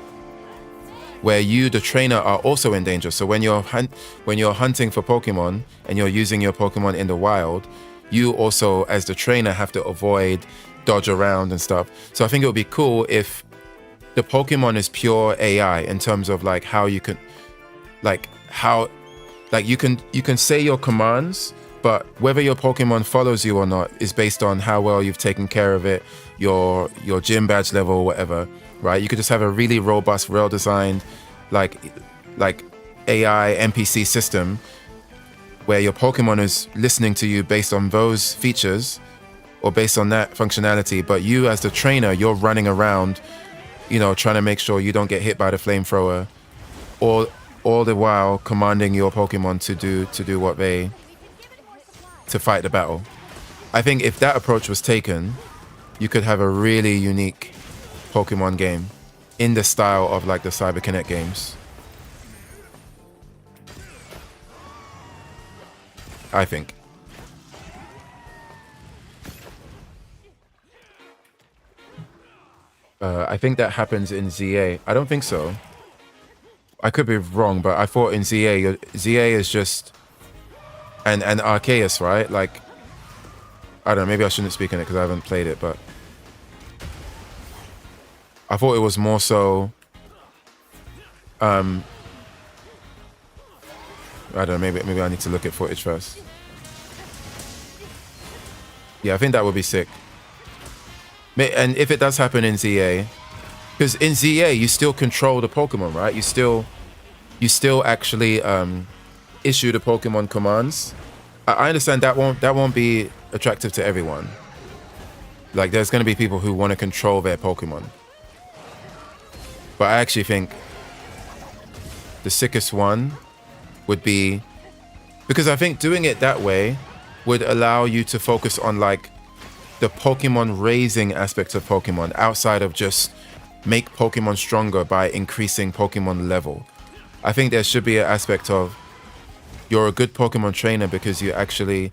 you, the trainer, are also in danger. So when you're hunting for Pokemon and you're using your Pokemon in the wild, you also, as the trainer, have to avoid, dodge around and stuff. So I think it would be cool if the Pokemon is pure AI in terms of like how you can, you can say your commands, but whether your Pokemon follows you or not is based on how well you've taken care of it, your gym badge level or whatever, right? You could just have a really robust, well-designed, like AI NPC system where your Pokemon is listening to you based on those features or based on that functionality, but you as the trainer, you're running around, trying to make sure you don't get hit by the flamethrower, or all the while commanding your Pokemon to do what to fight the battle. I think if that approach was taken, you could have a really unique Pokemon game in the style of like the CyberConnect games. I think. I think that happens in ZA. I don't think so. I could be wrong, but I thought in ZA is just and Arceus, right? Like, I don't know, maybe I shouldn't speak on it because I haven't played it, but I thought it was more so I don't know, maybe I need to look at footage first. Yeah, I think that would be sick. And if it does happen in ZA, because in ZA you still control the Pokemon, right? You still you still actually issue the Pokemon commands. I understand that won't be attractive to everyone. Like, there's going to be people who want to control their Pokemon. But I actually think the sickest one would be, because I think doing it that way would allow you to focus on like the Pokemon raising aspects of Pokemon outside of just make Pokemon stronger by increasing Pokemon level. I think there should be an aspect of you're a good Pokemon trainer because you actually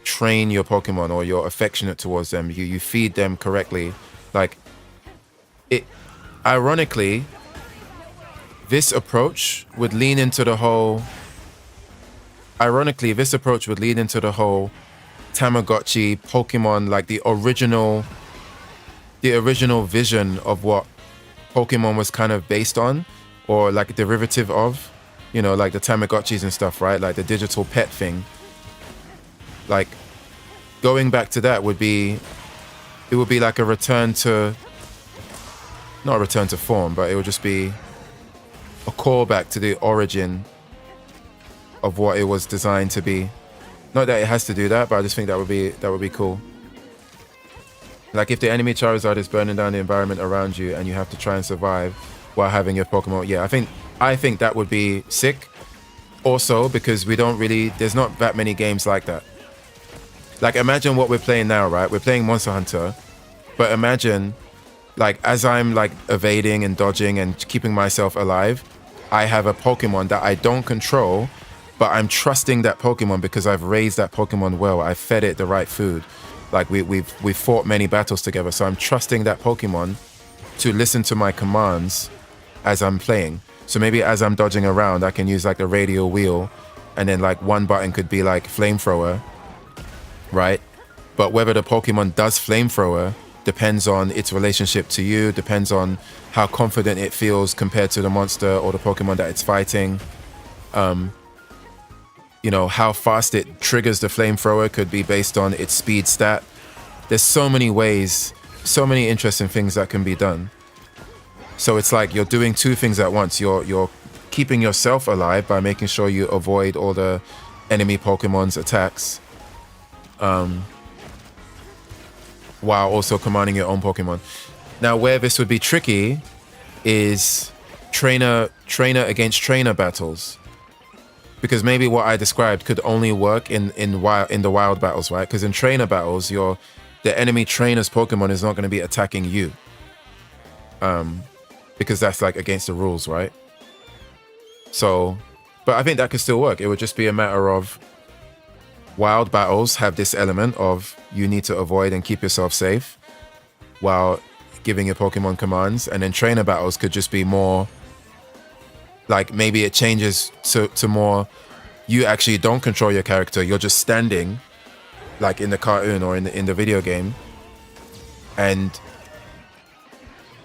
train your Pokemon, or you're affectionate towards them. You feed them correctly. Like, it, ironically, this approach would lean into the whole Tamagotchi Pokemon, like the original vision of what Pokemon was kind of based on, or like a derivative of, you know, like the Tamagotchis and stuff, right? Like the digital pet thing. Like, going back to that would be like a return to, not a return to form, but it would just be a callback to the origin of what it was designed to be. Not that it has to do that, but I just think that would be cool. Like, if the enemy Charizard is burning down the environment around you and you have to try and survive while having your Pokemon, yeah, I think that would be sick. Also, because there's not that many games like that. Like, imagine what we're playing now, right? We're playing Monster Hunter, but imagine, like, as I'm like evading and dodging and keeping myself alive, I have a Pokemon that I don't control, but I'm trusting that Pokemon because I've raised that Pokemon well. I've fed it the right food. Like, we've fought many battles together, so I'm trusting that Pokemon to listen to my commands as I'm playing. So maybe as I'm dodging around, I can use like a radial wheel, and then like one button could be like flamethrower, right? But whether the Pokemon does flamethrower depends on its relationship to you, depends on how confident it feels compared to the monster or the Pokemon that it's fighting. You know, how fast it triggers the flamethrower could be based on its speed stat. There's so many ways, so many interesting things that can be done. So it's like you're doing two things at once. You're keeping yourself alive by making sure you avoid all the enemy Pokemon's attacks, while also commanding your own Pokemon. Now, where this would be tricky is trainer against trainer battles. Because maybe what I described could only work in the wild battles, right? Because in trainer battles, the enemy trainer's Pokemon is not going to be attacking you. Because that's like against the rules, right? So, but I think that could still work. It would just be a matter of wild battles have this element of you need to avoid and keep yourself safe while giving your Pokemon commands. And then trainer battles could just be more like, maybe it changes to more, you actually don't control your character. You're just standing like in the cartoon or in the video game. And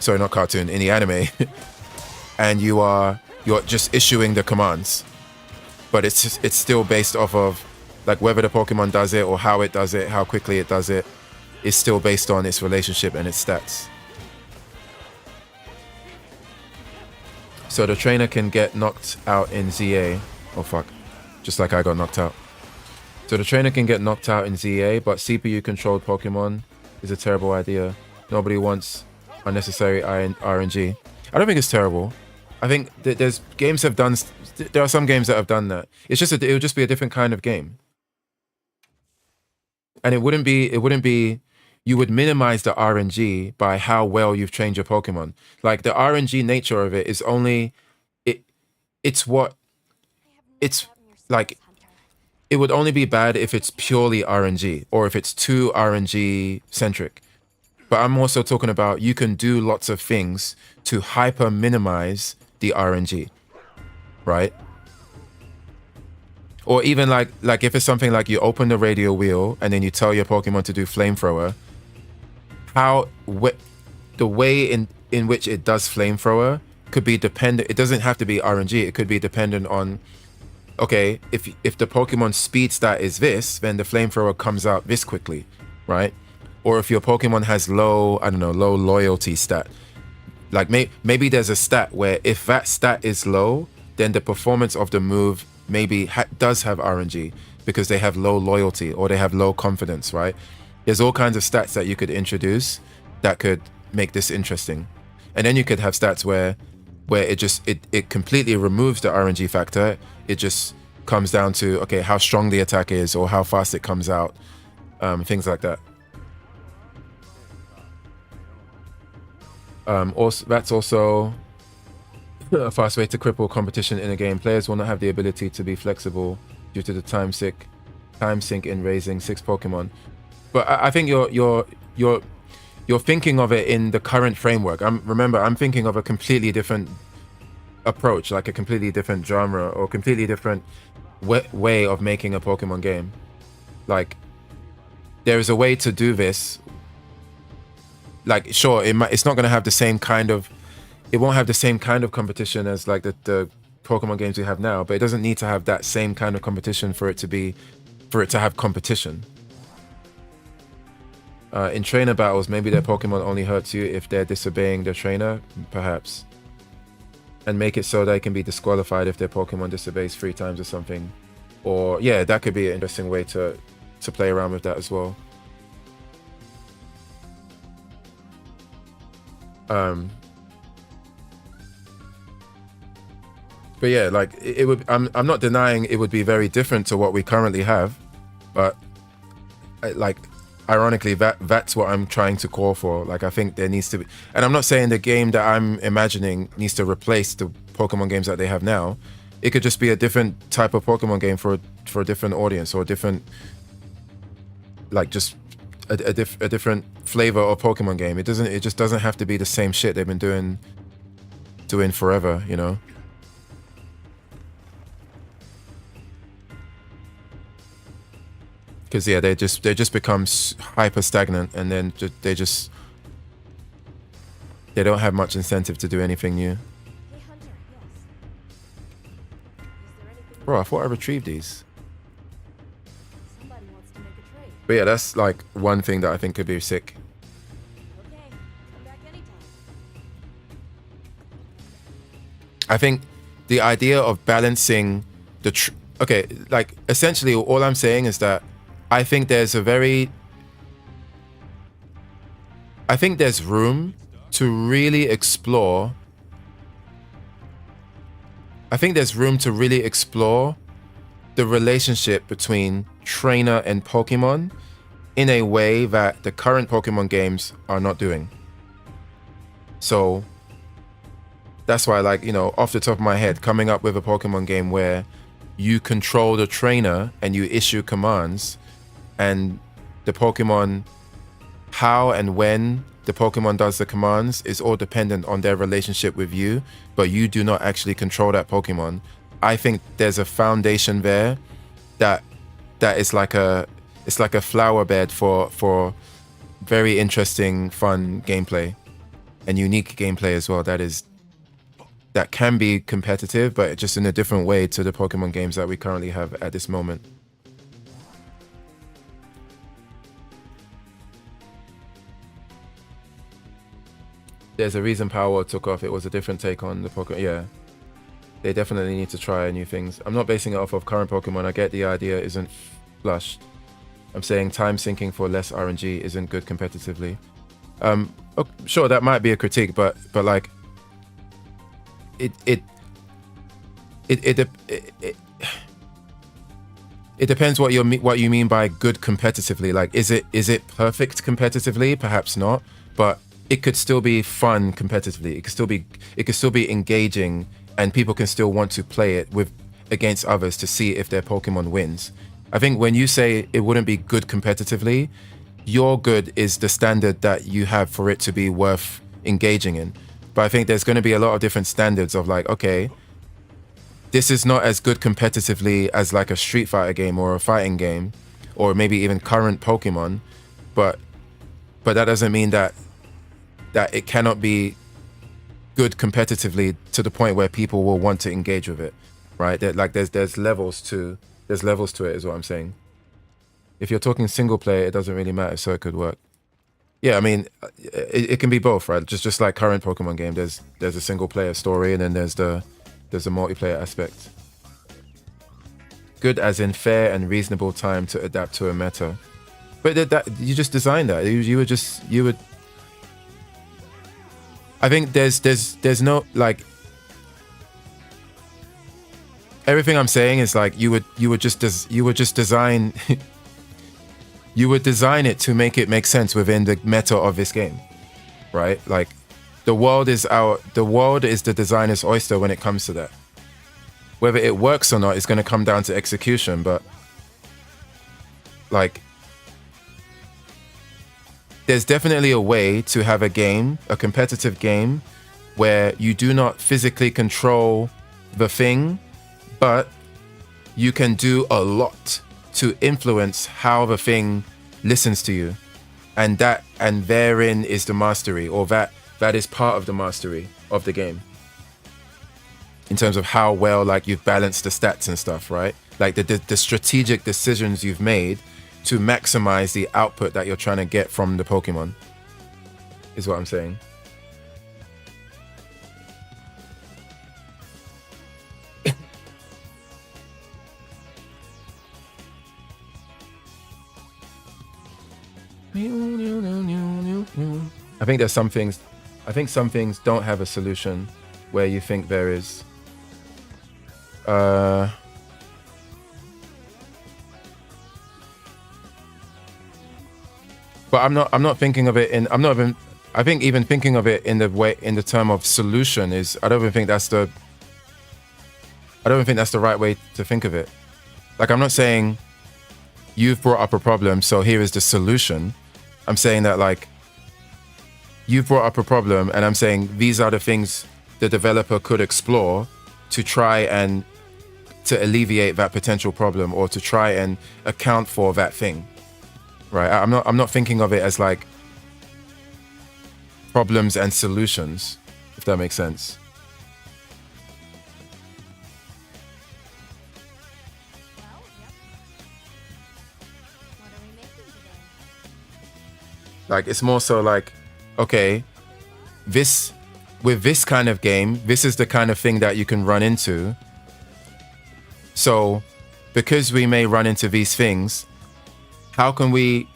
sorry, not cartoon, in the anime. And you're just issuing the commands. But it's still based off of like whether the Pokemon does it or how it does it, how quickly it does it, is still based on its relationship and its stats. So the trainer can get knocked out in ZA. Oh fuck. Just like I got knocked out. So the trainer can get knocked out in ZA, but CPU controlled Pokemon is a terrible idea. Nobody wants unnecessary RNG. I don't think it's terrible. I think there's games have done. There are some games that have done that. It's just it would just be a different kind of game. And it wouldn't be. You would minimize the RNG by how well you've trained your Pokemon. Like, the RNG nature of it is only it's like, it would only be bad if it's purely RNG or if it's too RNG centric. But I'm also talking about you can do lots of things to hyper minimize the RNG, right? Or even like if it's something like you open the radial wheel and then you tell your Pokemon to do flamethrower, the way in which it does flamethrower could be dependent. It doesn't have to be RNG. It could be dependent on, okay, if the Pokemon speed stat is this, then the flamethrower comes out this quickly, right? Or if your Pokemon has low loyalty stat, like maybe there's a stat where if that stat is low, then the performance of the move maybe does have RNG because they have low loyalty or they have low confidence, right? There's all kinds of stats that you could introduce that could make this interesting. And then you could have stats where it completely removes the RNG factor. It just comes down to, okay, how strong the attack is or how fast it comes out, things like that. Also, that's also a fast way to cripple competition in a game. Players will not have the ability to be flexible due to the time sink in raising 6 Pokemon. But I think you're thinking of it in the current framework. Remember, I'm thinking of a completely different approach, like a completely different genre or completely different way of making a Pokemon game. Like, there is a way to do this. Like, sure, it's not going to have the same kind of, it won't have the same kind of competition as like the Pokemon games we have now, but it doesn't need to have that same kind of competition for it to have competition. In trainer battles, maybe their Pokemon only hurts you if they're disobeying their trainer, perhaps. And make it so they can be disqualified if their Pokemon disobeys 3 times or something. Or, yeah, that could be an interesting way to play around with that as well. But yeah, like, it would, I'm not denying it would be very different to what we currently have, but like, ironically, that's what I'm trying to call for. Like, I think there needs to be, and I'm not saying the game that I'm imagining needs to replace the Pokemon games that they have now. It could just be a different type of Pokemon game for a different audience, or a different, like, just a different flavor of Pokemon game. It just doesn't have to be the same shit they've been doing forever, you know. Because yeah, they just become hyper stagnant, and then they don't have much incentive to do anything new. Hey, Hunter, yes. Is there anything Bro, I thought I retrieved these. somebody wants to make a trade? But yeah, that's like one thing that I think could be sick. Okay, come back anytime. I think the idea of balancing the okay, like, essentially all I'm saying is that I think there's room to really explore. I think there's room to really explore the relationship between trainer and Pokemon in a way that the current Pokemon games are not doing. So that's why, like, you know, off the top of my head, coming up with a Pokemon game where you control the trainer and you issue commands, and the Pokemon, how and when the Pokemon does the commands is all dependent on their relationship with you, but you do not actually control that Pokemon. I think there's a foundation there that is like a flower bed for very interesting, fun gameplay and unique gameplay as well. That can be competitive, but just in a different way to the Pokemon games that we currently have at this moment. There's a reason Power took off. It was a different take on the Pokemon. Yeah, they definitely need to try new things. I'm not basing it off of current Pokemon. I get the idea isn't flushed. I'm saying time sinking for less RNG isn't good competitively. Sure, that might be a critique, but like, it depends what you mean by good competitively. Like, is it perfect competitively? Perhaps not, but it could still be fun competitively. It could still be engaging, and people can still want to play it against others to see if their Pokemon wins. I think when you say it wouldn't be good competitively, your good is the standard that you have for it to be worth engaging in. But I think there's going to be a lot of different standards of, like, okay, this is not as good competitively as like a Street Fighter game or a fighting game, or maybe even current Pokemon, but that doesn't mean that it cannot be good competitively to the point where people will want to engage with it, right? Like, there's levels to it, is what I'm saying. If you're talking single player, it doesn't really matter, so it could work. Yeah, I mean, it can be both, right? Just like current Pokemon game, there's a single player story, and then there's the There's a multiplayer aspect. Good as in fair and reasonable time to adapt to a meta. But that you just designed that. You would. I think there's no like. Everything I'm saying is like you would just design. You would design it to make it make sense within the meta of this game, right? Like, the world is the designer's oyster when it comes to that. Whether it works or not is going to come down to execution, but like, there's definitely a way to have a game, a competitive game, where you do not physically control the thing, but you can do a lot to influence how the thing listens to you. And therein is the mastery, or that is part of the mastery of the game. In terms of how well like you've balanced the stats and stuff, right? Like the strategic decisions you've made to maximize the output that you're trying to get from the Pokemon, is what I'm saying. I think there's some things. I think some things don't have a solution where you think there is. But I'm not thinking of it in. I think even thinking of it in the term of solution is. I don't even think that's the right way to think of it. Like, I'm not saying you've brought up a problem, so here is the solution. I'm saying that, like, you've brought up a problem, and I'm saying these are the things the developer could explore to try and to alleviate that potential problem, or to try and account for that thing. Right? I'm not thinking of it as like problems and solutions, if that makes sense. Well, yep. What are we making today? Like, it's more so like, okay, with this kind of game, this is the kind of thing that you can run into. So, because we may run into these things, how can we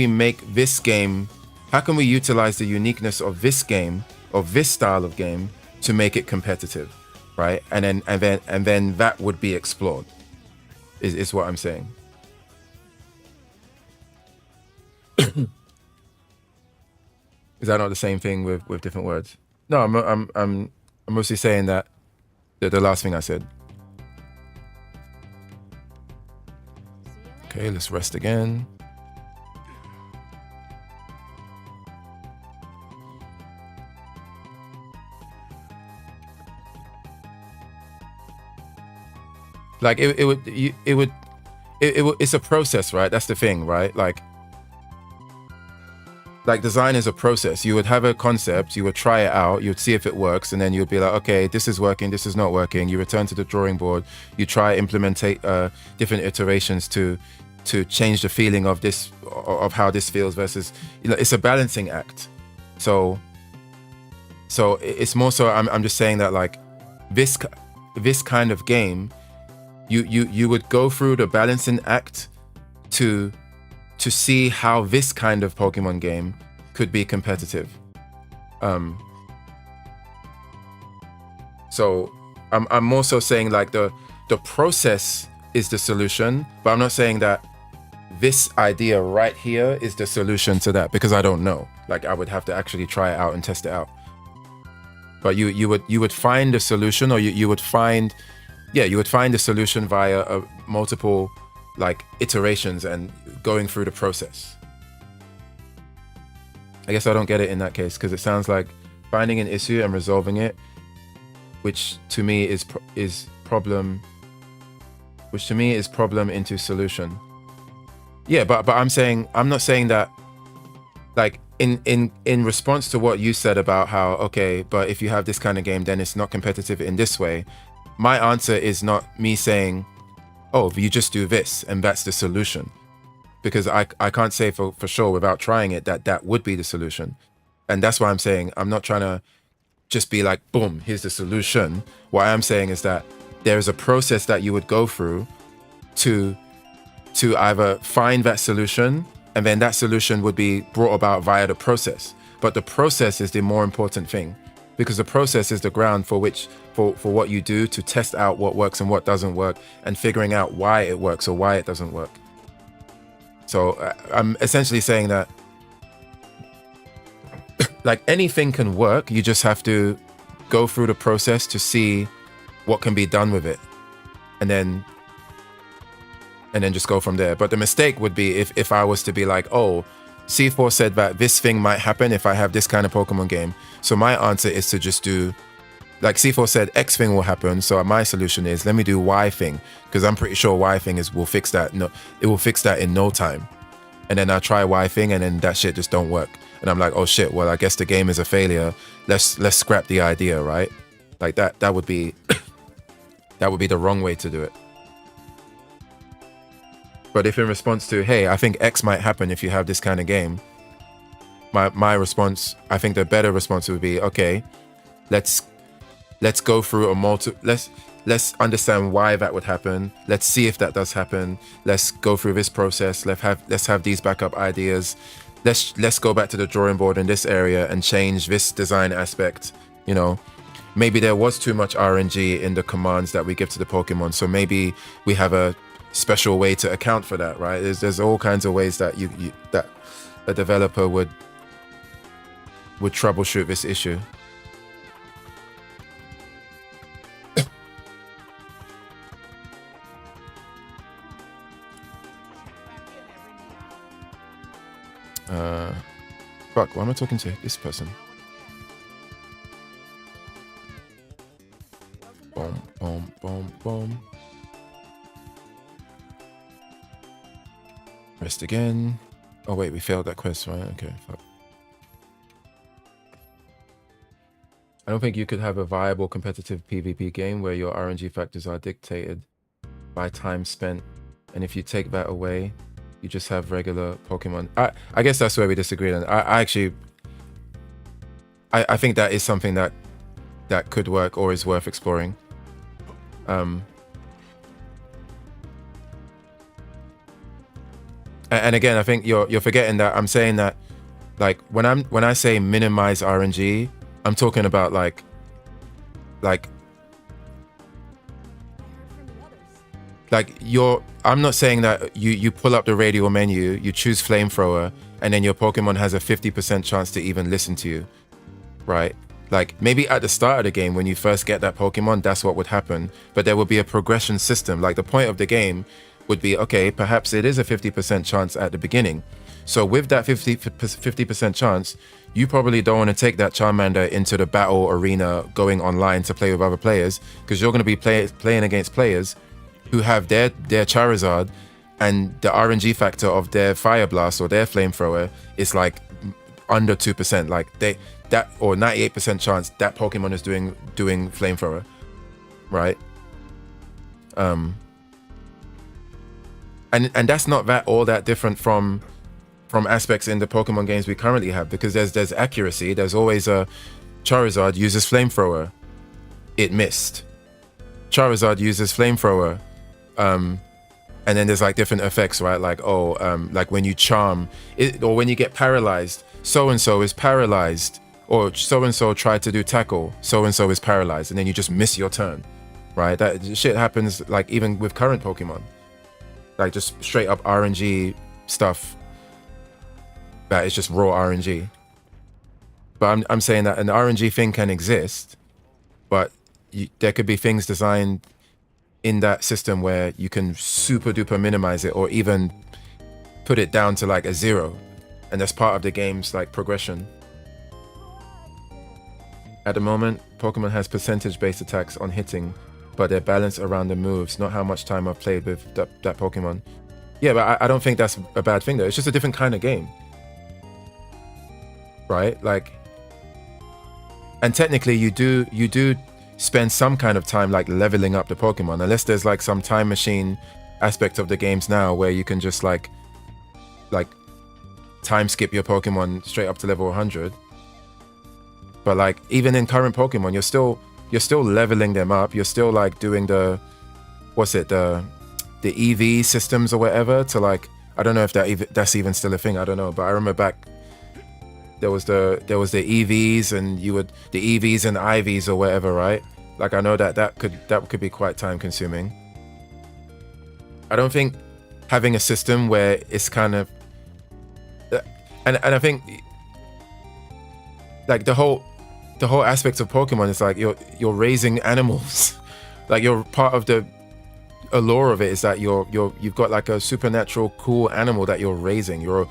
make this game, how can we utilize the uniqueness of this game, of this style of game, to make it competitive, right? And then that would be explored, is what I'm saying. Is that not the same thing with different words? No, I'm mostly saying that the last thing I said. Okay, let's rest again. Like, it's a process, right? That's the thing, right? Like design is a process. You would have a concept, you would try it out, you'd see if it works, and then you'd be like, okay, this is working, this is not working. You return to the drawing board, you try implement different iterations to change the feeling of this, of how this feels, versus, you know, it's a balancing act. So it's more so, I'm just saying that, like, this kind of game, you would go through the balancing act to see how this kind of Pokemon game could be competitive. So I'm more so saying, like, the process is the solution, but I'm not saying that this idea right here is the solution to that, because I don't know. Like, I would have to actually try it out and test it out. But you would find a solution, or you would find the solution via multiple, like, iterations and going through the process. I guess I don't get it in that case, because it sounds like finding an issue and resolving it, which to me is problem into solution. Yeah, but I'm not saying that, like, in response to what you said about how, okay, but if you have this kind of game, then it's not competitive in this way. My answer is not me saying, oh, you just do this and that's the solution, because I can't say for sure without trying it that would be the solution. And that's why I'm saying I'm not trying to just be like, boom, here's the solution. What I'm saying is that there is a process that you would go through to either find that solution, and then that solution would be brought about via the process. But the process is the more important thing, because the process is the ground for what you do to test out what works and what doesn't work, and figuring out why it works or why it doesn't work. So I'm essentially saying that like anything can work, you just have to go through the process to see what can be done with it, and then just go from there. But the mistake would be if I was to be like, oh, C4 said that this thing might happen if I have this kind of Pokemon game. So my answer is to just do, like C4 said, X thing will happen. So my solution is, let me do Y thing, because I'm pretty sure Y thing will fix that. No, it will fix that in no time. And then I try Y thing, and then that shit just don't work. And I'm like, oh shit, well, I guess the game is a failure. Let's scrap the idea, right? Like that would be that would be the wrong way to do it. But if in response to, hey, I think X might happen if you have this kind of game, my response, I think the better response would be, okay, let's go through let's understand why that would happen. Let's see if that does happen. Let's go through this process. Let's have these backup ideas. Let's go back to the drawing board in this area and change this design aspect. You know, maybe there was too much RNG in the commands that we give to the Pokemon, so maybe we have a special way to account for that, right? There's all kinds of ways that that a developer would troubleshoot this issue. Fuck, why am I talking to this person? Boom, boom, boom, boom. Rest again. Oh wait, we failed that quest, right? Okay, fuck. I don't think you could have a viable competitive PvP game where your RNG factors are dictated by time spent, and if you take that away, you just have regular Pokemon. I guess that's where we disagree. And I think that is something that could work or is worth exploring. And again, I think you're forgetting that I'm saying that, like, when I say minimize RNG, I'm talking about like I'm not saying that you pull up the radio menu, you choose flamethrower, and then your Pokemon has a 50% chance to even listen to you, right? Like, maybe at the start of the game when you first get that Pokemon, that's what would happen, but there would be a progression system. Like, the point of the game would be, okay, perhaps it is a 50% chance at the beginning. So with that 50% chance, you probably don't want to take that Charmander into the battle arena going online to play with other players, because you're going to be playing against players who have their Charizard, and the RNG factor of their Fire Blast or their Flamethrower is like under 2%. Like or 98% chance that Pokemon is doing Flamethrower, right? And that's not all that different from aspects in the Pokemon games we currently have, because there's accuracy. There's always a Charizard uses Flamethrower, it missed. Charizard uses Flamethrower, and then there's like different effects, right? Like, like when you charm it, or when you get paralyzed, so and so is paralyzed, or so and so tried to do tackle, so and so is paralyzed, and then you just miss your turn, right? That shit happens like even with current Pokemon, like just straight up RNG stuff that is just raw RNG. But I'm saying that an RNG thing can exist, but there could be things designed in that system where you can super duper minimize it, or even put it down to like a 0, and that's part of the game's like progression. At the moment, Pokemon has percentage based attacks on hitting, but they're balanced around the moves, not how much time I've played with that Pokemon. Yeah, but I don't think that's a bad thing though. It's just a different kind of game, right? Like, and technically you do spend some kind of time like leveling up the Pokemon, unless there's like some time machine aspect of the games now where you can just like time skip your Pokemon straight up to level 100. But like even in current Pokemon, you're still leveling them up. You're still like doing the EV systems or whatever to like, I don't know if that's even still a thing. I don't know, but I remember back there was the EVs and the EVs and IVs or whatever, right? Like I know that could be quite time consuming. I don't think having a system where it's kind of and I think like the whole aspect of Pokemon is like you're raising animals. Like you're part of the allure of it is that you've got like a supernatural cool animal that you're raising. You're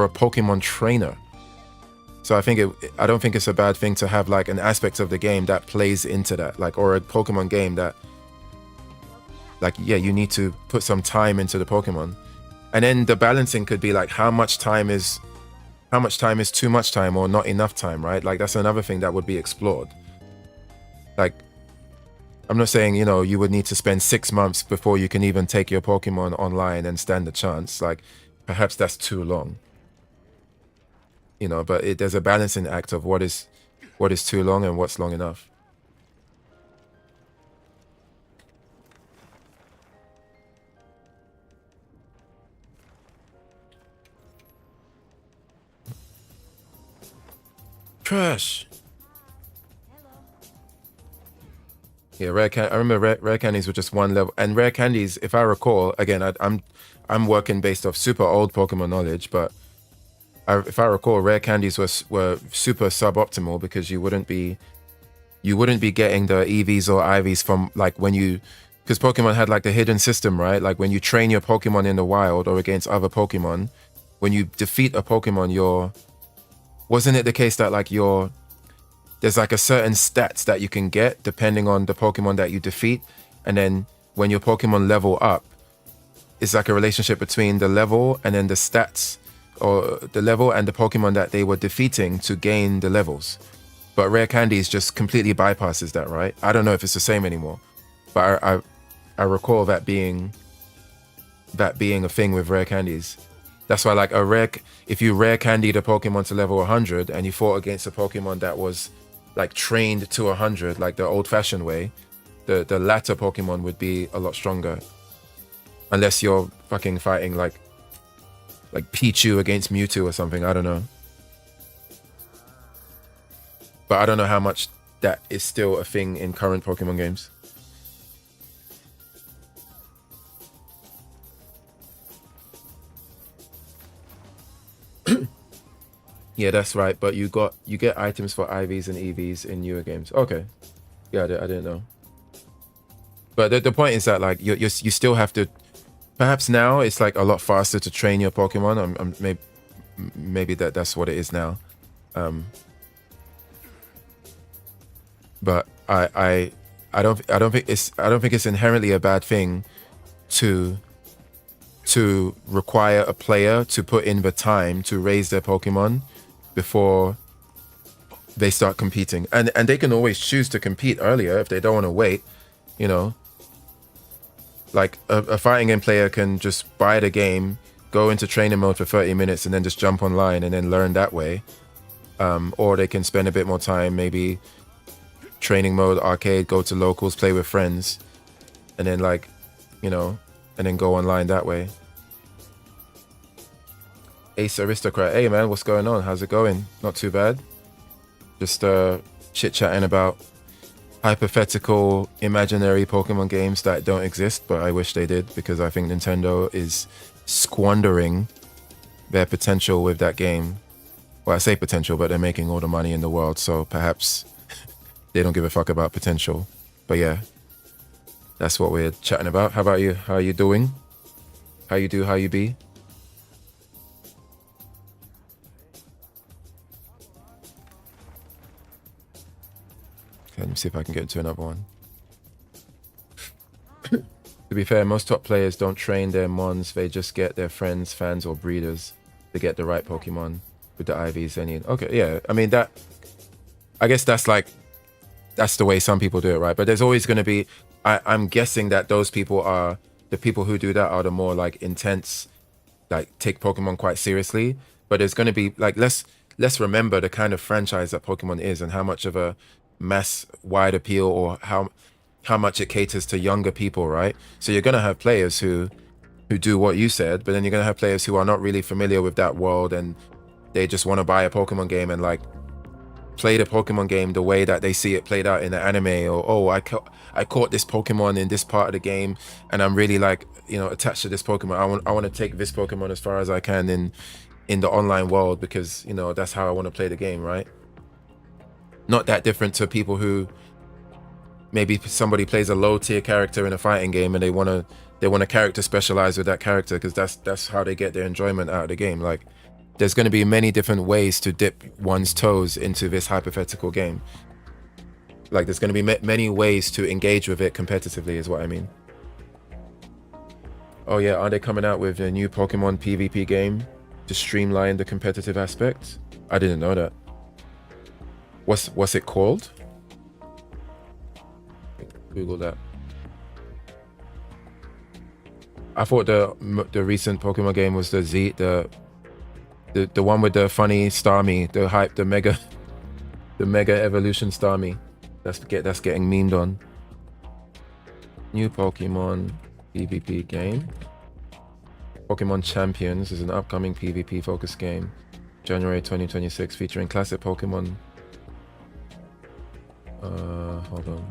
a Pokemon trainer. So I don't think it's a bad thing to have like an aspect of the game that plays into that, like, or a Pokemon game that like, yeah, you need to put some time into the Pokemon. And then the balancing could be like how much time is too much time or not enough time, right? Like that's another thing that would be explored. Like I'm not saying, you know, you would need to spend 6 months before you can even take your Pokemon online and stand a chance. Like perhaps that's too long. You know, but there's a balancing act of what is too long and what's long enough. Trash. Yeah, I remember rare candies were just one level, and rare candies, if I recall, again, I'm working based off super old Pokemon knowledge, but if I recall, rare candies were super suboptimal because you wouldn't be getting the EVs or IVs from like because Pokemon had like the hidden system, right? Like when you train your Pokemon in the wild or against other Pokemon, when you defeat a Pokemon, wasn't it the case that like there's like a certain stats that you can get depending on the Pokemon that you defeat, and then when your Pokemon level up, it's like a relationship between the level and then the stats, or the level and the Pokemon that they were defeating to gain the levels. But rare candies just completely bypasses that, right? I don't know if it's the same anymore, but I recall that being a thing with rare candies. That's why like if you rare candied a Pokemon to level 100 and you fought against a Pokemon that was like trained to 100, like the old-fashioned way, the latter Pokemon would be a lot stronger, unless you're fucking fighting like Pichu against Mewtwo or something. I don't know, but I don't know how much that is still a thing in current Pokemon games. Yeah, that's right. But you get items for IVs and EVs in newer games. Okay, yeah, I didn't know. But the point is that like you still have to. Perhaps now it's like a lot faster to train your Pokemon. Maybe that's what it is now. But I don't think it's inherently a bad thing to require a player to put in the time to raise their Pokemon before they start competing. And they can always choose to compete earlier if they don't want to wait, you know. Like a fighting game player can just buy the game, go into training mode for 30 minutes and then just jump online and then learn that way. Or they can spend a bit more time, maybe training mode, arcade, go to locals, play with friends, and then like, you know, and then go online that way. Ace Aristocrat, hey man, what's going on? How's it going? Not too bad. Just chit-chatting about hypothetical imaginary Pokemon games that don't exist, but I wish they did, because I think Nintendo is squandering their potential with that game. Well, I say potential, but they're making all the money in the world, so perhaps they don't give a fuck about potential. But yeah, that's what we're chatting about. How about you? How are you doing? How you do, how you be? Okay, let me see if I can get into another one. To be fair, most top players don't train their mons, they just get their friends, fans, or breeders to get the right Pokemon with the IVs they need. Okay, yeah, I mean, that, I guess that's the way some people do it, right? But there's always going to be, I'm guessing that those people are, the people who do that are the more like intense, like take Pokemon quite seriously. But there's going to be like, let's let's remember the kind of franchise that Pokemon is and how much of a mass wide appeal, or how much it caters to younger people, right? So you're gonna have players who do what you said, but then you're gonna have players who are not really familiar with that world, and they just want to buy a Pokemon game and like play the Pokemon game the way that they see it played out in the anime, or oh, I caught this Pokemon in this part of the game, and I'm really like, you know, attached to this Pokemon. I want to take this Pokemon as far as I can in the online world, because, you know, that's how I want to play the game, right? Not that different to people who maybe somebody plays a low tier character in a fighting game and they want a character specialize with that character because that's how they get their enjoyment out of the game. Like, there's going to be many different ways to dip one's toes into this hypothetical game. Like, there's going to be many ways to engage with it competitively, is what I mean. Oh yeah, are they coming out with a new Pokemon PvP game to streamline the competitive aspect? I didn't know that. What's it called? Google that. I thought the recent Pokemon game was the one with the funny Starmie, the mega evolution Starmie. That's getting memed on. New Pokemon PvP game. Pokemon Champions is an upcoming PvP focused game, January 2026, featuring classic Pokemon. Hold on.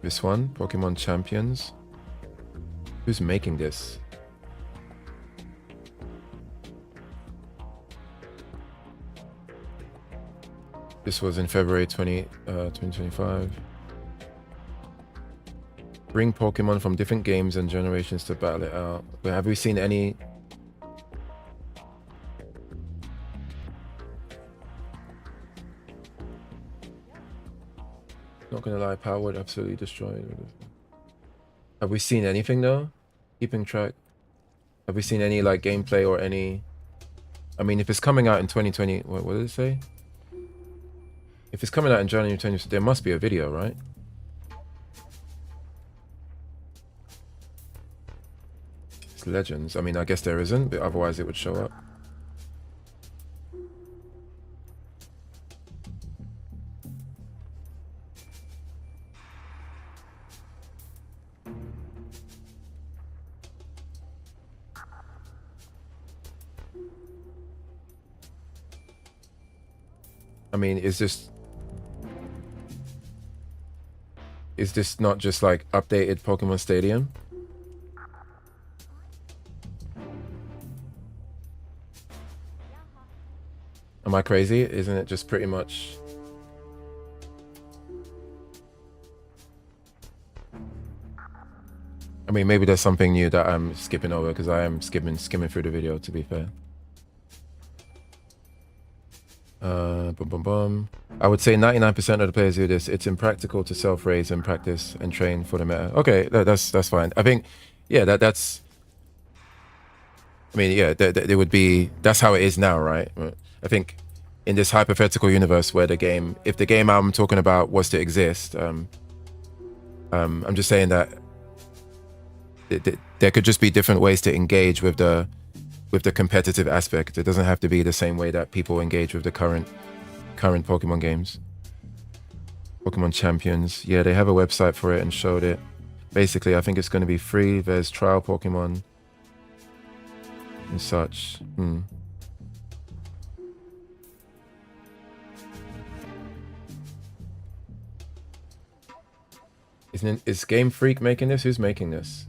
This one, Pokemon Champions. Who's making this? This was in February 2025. Bring Pokemon from different games and generations to battle it out. But have we seen any? Not gonna lie, Power would absolutely destroy it. Have we seen anything though? Keeping track. Have we seen any like gameplay or any? I mean, if it's coming out in 2020, what did it say? If it's coming out in January 2020, there must be a video, right? It's Legends. I mean, I guess there isn't, but otherwise it would show up. I mean, is this not just like updated Pokemon Stadium? Am I crazy? Isn't it just pretty much? I mean, maybe there's something new that I'm skipping over because I am skimming through the video, to be fair. I would say 99% of the players do this. It's impractical to self-raise and practice and train for the meta. Okay, that's fine. I think, yeah, that's. I mean, yeah, it would be. That's how it is now, right? I think in this hypothetical universe where the game, if the game I'm talking about was to exist, I'm just saying that there could just be different ways to engage with the competitive aspect. It doesn't have to be the same way that people engage with the current Pokemon games. Pokemon Champions. Yeah, they have a website for it and showed it. Basically, I think it's going to be free. There's trial Pokemon and such. Is Game Freak making this? Who's making this?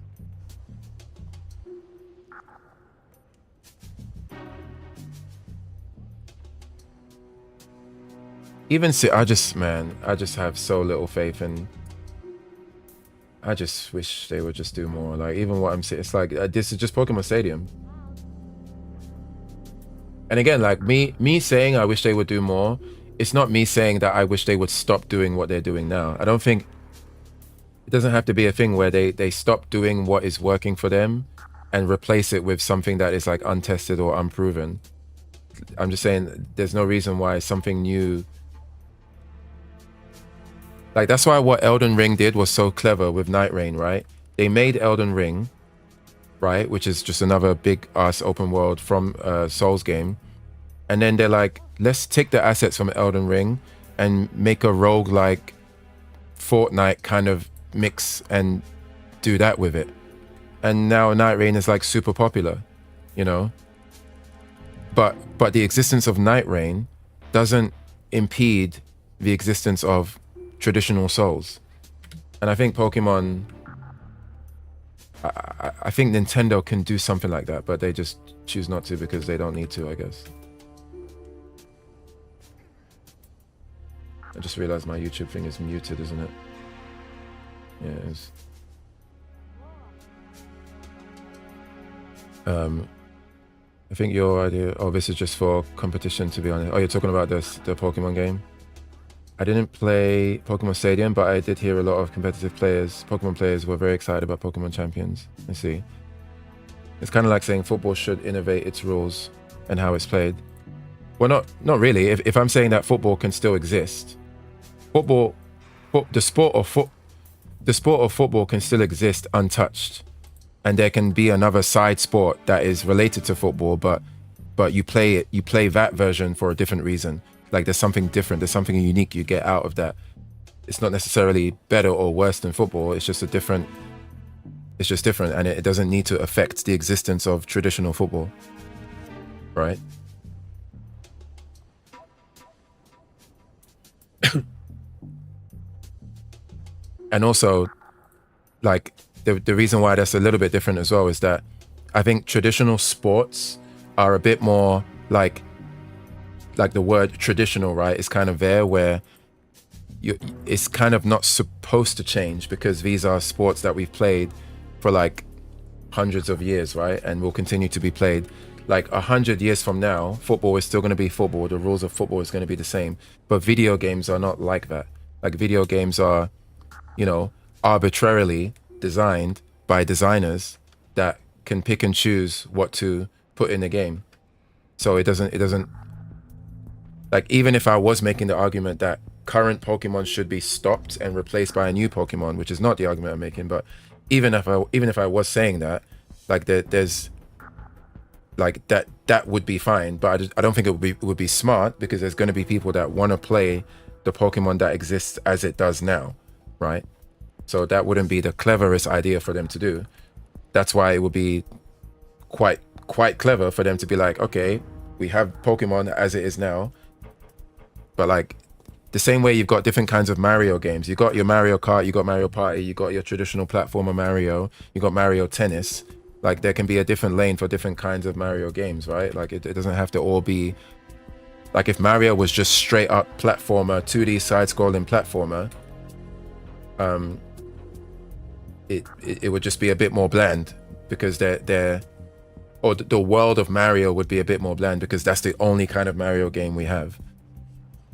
Even I just have so little faith in. I just wish they would just do more. Like, even what I'm saying, it's like this is just Pokemon Stadium. And again, like me saying I wish they would do more. It's not me saying that I wish they would stop doing what they're doing now. I don't think it doesn't have to be a thing where they stop doing what is working for them and replace it with something that is like untested or unproven. I'm just saying there's no reason why something new Like that's why what Elden Ring did was so clever with Night Rain, right? They made Elden Ring, right, which is just another big ass open world from Souls game, and then they're like, let's take the assets from Elden Ring and make a roguelike Fortnite kind of mix and do that with it. And now Night Rain is like super popular, you know. But the existence of Night Rain doesn't impede the existence of traditional Souls. And I think Pokemon, I think Nintendo can do something like that, but they just choose not to because they don't need to, I guess. I just realized my YouTube thing is muted, isn't it? Yeah, it is. I think your idea, oh, this is just for competition, to be honest. Oh, you're talking about this, the Pokemon game? I didn't play Pokemon Stadium, but I did hear a lot of competitive players, Pokemon players were very excited about Pokemon Champions. I see. It's kind of like saying football should innovate its rules and how it's played. Well, not really. If I'm saying that football can still exist, the sport of football can still exist untouched, and there can be another side sport that is related to football, but you play that version for a different reason. Like there's something different, there's something unique you get out of that. It's not necessarily better or worse than football. It's just different, and it doesn't need to affect the existence of traditional football, right? And also, like the reason why that's a little bit different as well is that I think traditional sports are a bit more like the word traditional, right? It's kind of there where it's kind of not supposed to change because these are sports that we've played for like hundreds of years, right? And will continue to be played. Like 100 years from now, football is still going to be football. The rules of football is going to be the same. But video games are not like that. Like video games are, you know, arbitrarily designed by designers that can pick and choose what to put in the game. So it doesn't like, even if I was making the argument that current Pokemon should be stopped and replaced by a new Pokemon, which is not the argument I'm making, but even if I was saying that, like there's like that would be fine, but I don't think it would be smart because there's going to be people that want to play the Pokemon that exists as it does now, right? So that wouldn't be the cleverest idea for them to do. That's why it would be quite clever for them to be like, okay, we have Pokemon as it is now, but like the same way you've got different kinds of Mario games. You got your Mario Kart, you got Mario Party, you got your traditional platformer Mario, you got Mario Tennis. Like there can be a different lane for different kinds of Mario games, right? Like it doesn't have to all be like, if Mario was just straight up platformer, 2D side-scrolling platformer, it would just be a bit more bland because the world of Mario would be a bit more bland because that's the only kind of Mario game we have.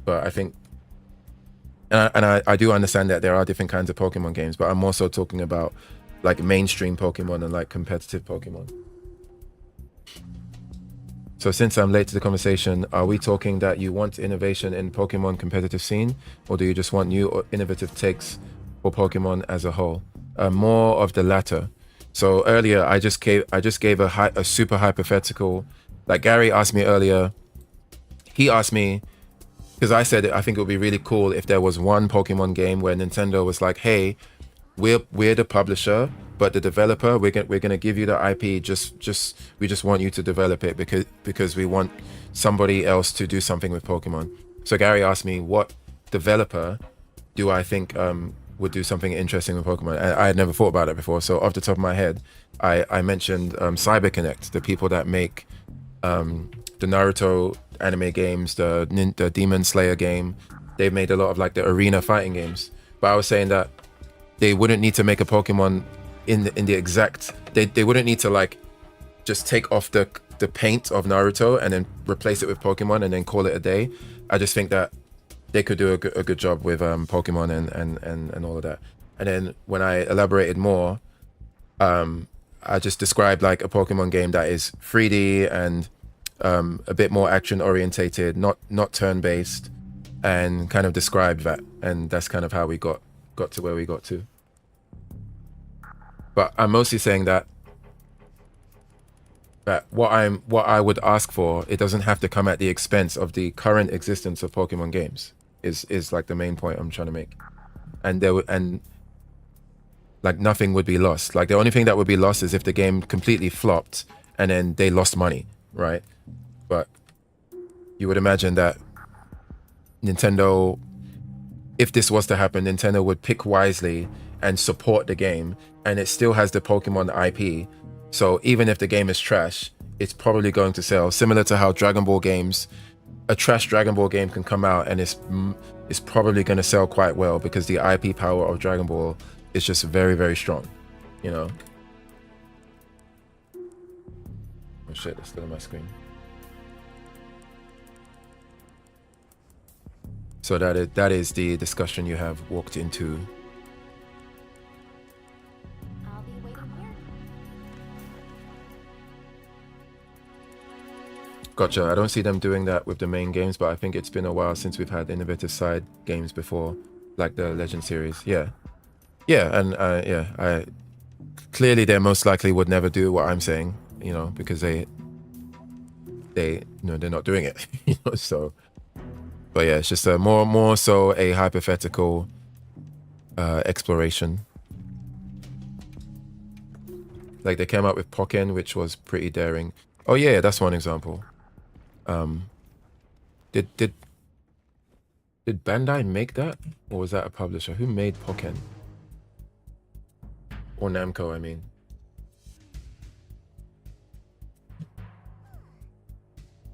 But I think, and I do understand that there are different kinds of Pokemon games, but I'm also talking about like mainstream Pokemon and like competitive Pokemon. So since I'm late to the conversation, are we talking that you want innovation in Pokemon competitive scene, or do you just want new or innovative takes for Pokemon as a whole? More of the latter. So earlier, I just gave a super hypothetical. Like Gary asked me earlier, he asked me, because I said I think it would be really cool if there was one Pokemon game where Nintendo was like, hey, we're the publisher, but the developer, we're gonna give you the IP. We just want you to develop it because we want somebody else to do something with Pokemon. So Gary asked me, what developer do I think would do something interesting with Pokemon? And I had never thought about it before. So off the top of my head, I mentioned CyberConnect, the people that make the Naruto anime games, the Demon Slayer game. They've made a lot of like the arena fighting games. But I was saying that they wouldn't need to make a Pokemon in the exact. They wouldn't need to like just take off the paint of Naruto and then replace it with Pokemon and then call it a day. I just think that they could do a good job with Pokemon and all of that. And then when I elaborated more, I just described like a Pokemon game that is 3D and a bit more action orientated, not turn based, and kind of described that, and that's kind of how we got to where we got to. But I'm mostly saying that what I would ask for, it doesn't have to come at the expense of the current existence of Pokemon games. Is like the main point I'm trying to make. And like nothing would be lost. Like the only thing that would be lost is if the game completely flopped and then they lost money, right? But you would imagine that Nintendo, if this was to happen, Nintendo would pick wisely and support the game, and it still has the Pokemon IP. So even if the game is trash, it's probably going to sell. Similar to how Dragon Ball games, a trash Dragon Ball game can come out and it's probably going to sell quite well because the IP power of Dragon Ball is just very, very strong, you know? Oh shit, it's still on my screen. So that is the discussion you have walked into. I'll be waiting here. Gotcha. I don't see them doing that with the main games, but I think it's been a while since we've had innovative side games before, like the Legend series. Yeah, and I clearly they most likely would never do what I'm saying, you know, because they you know, they're not doing it, you know. So, but yeah, it's just a more so a hypothetical exploration. Like they came out with Pokken, which was pretty daring. Oh yeah, that's one example. Did Bandai make that, or was that a publisher? Who made Pokken? Or Namco, I mean.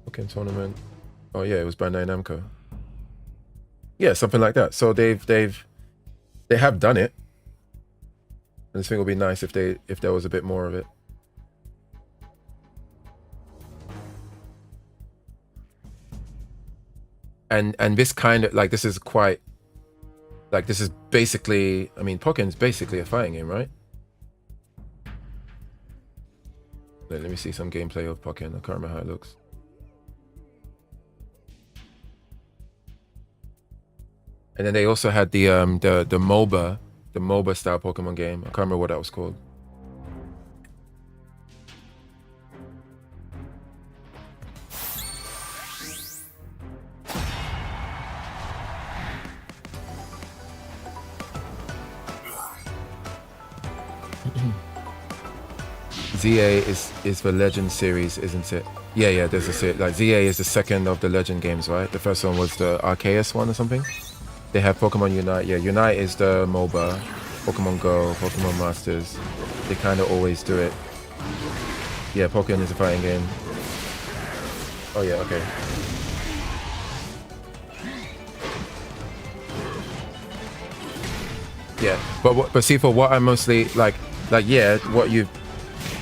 Pokken tournament. Oh yeah, it was Bandai Namco. Yeah, something like that. So they have done it. And I think it would be nice if there was a bit more of it. And this kind of like this is quite like this is basically, I mean, Pokken's basically a fighting game, right? Let me see some gameplay of Pokken. I can't remember how it looks. And then they also had the MOBA style Pokemon game. I can't remember what that was called. ZA is the Legend series, isn't it? Yeah, there's a series. Like ZA is the second of the Legend games, right? The first one was the Arceus one or something. They have Pokemon Unite. Yeah, Unite is the MOBA. Pokemon Go, Pokemon Masters. They kind of always do it. Yeah, Pokemon is a fighting game. Oh yeah, okay. Yeah, but see, for what I'm mostly like yeah, what you've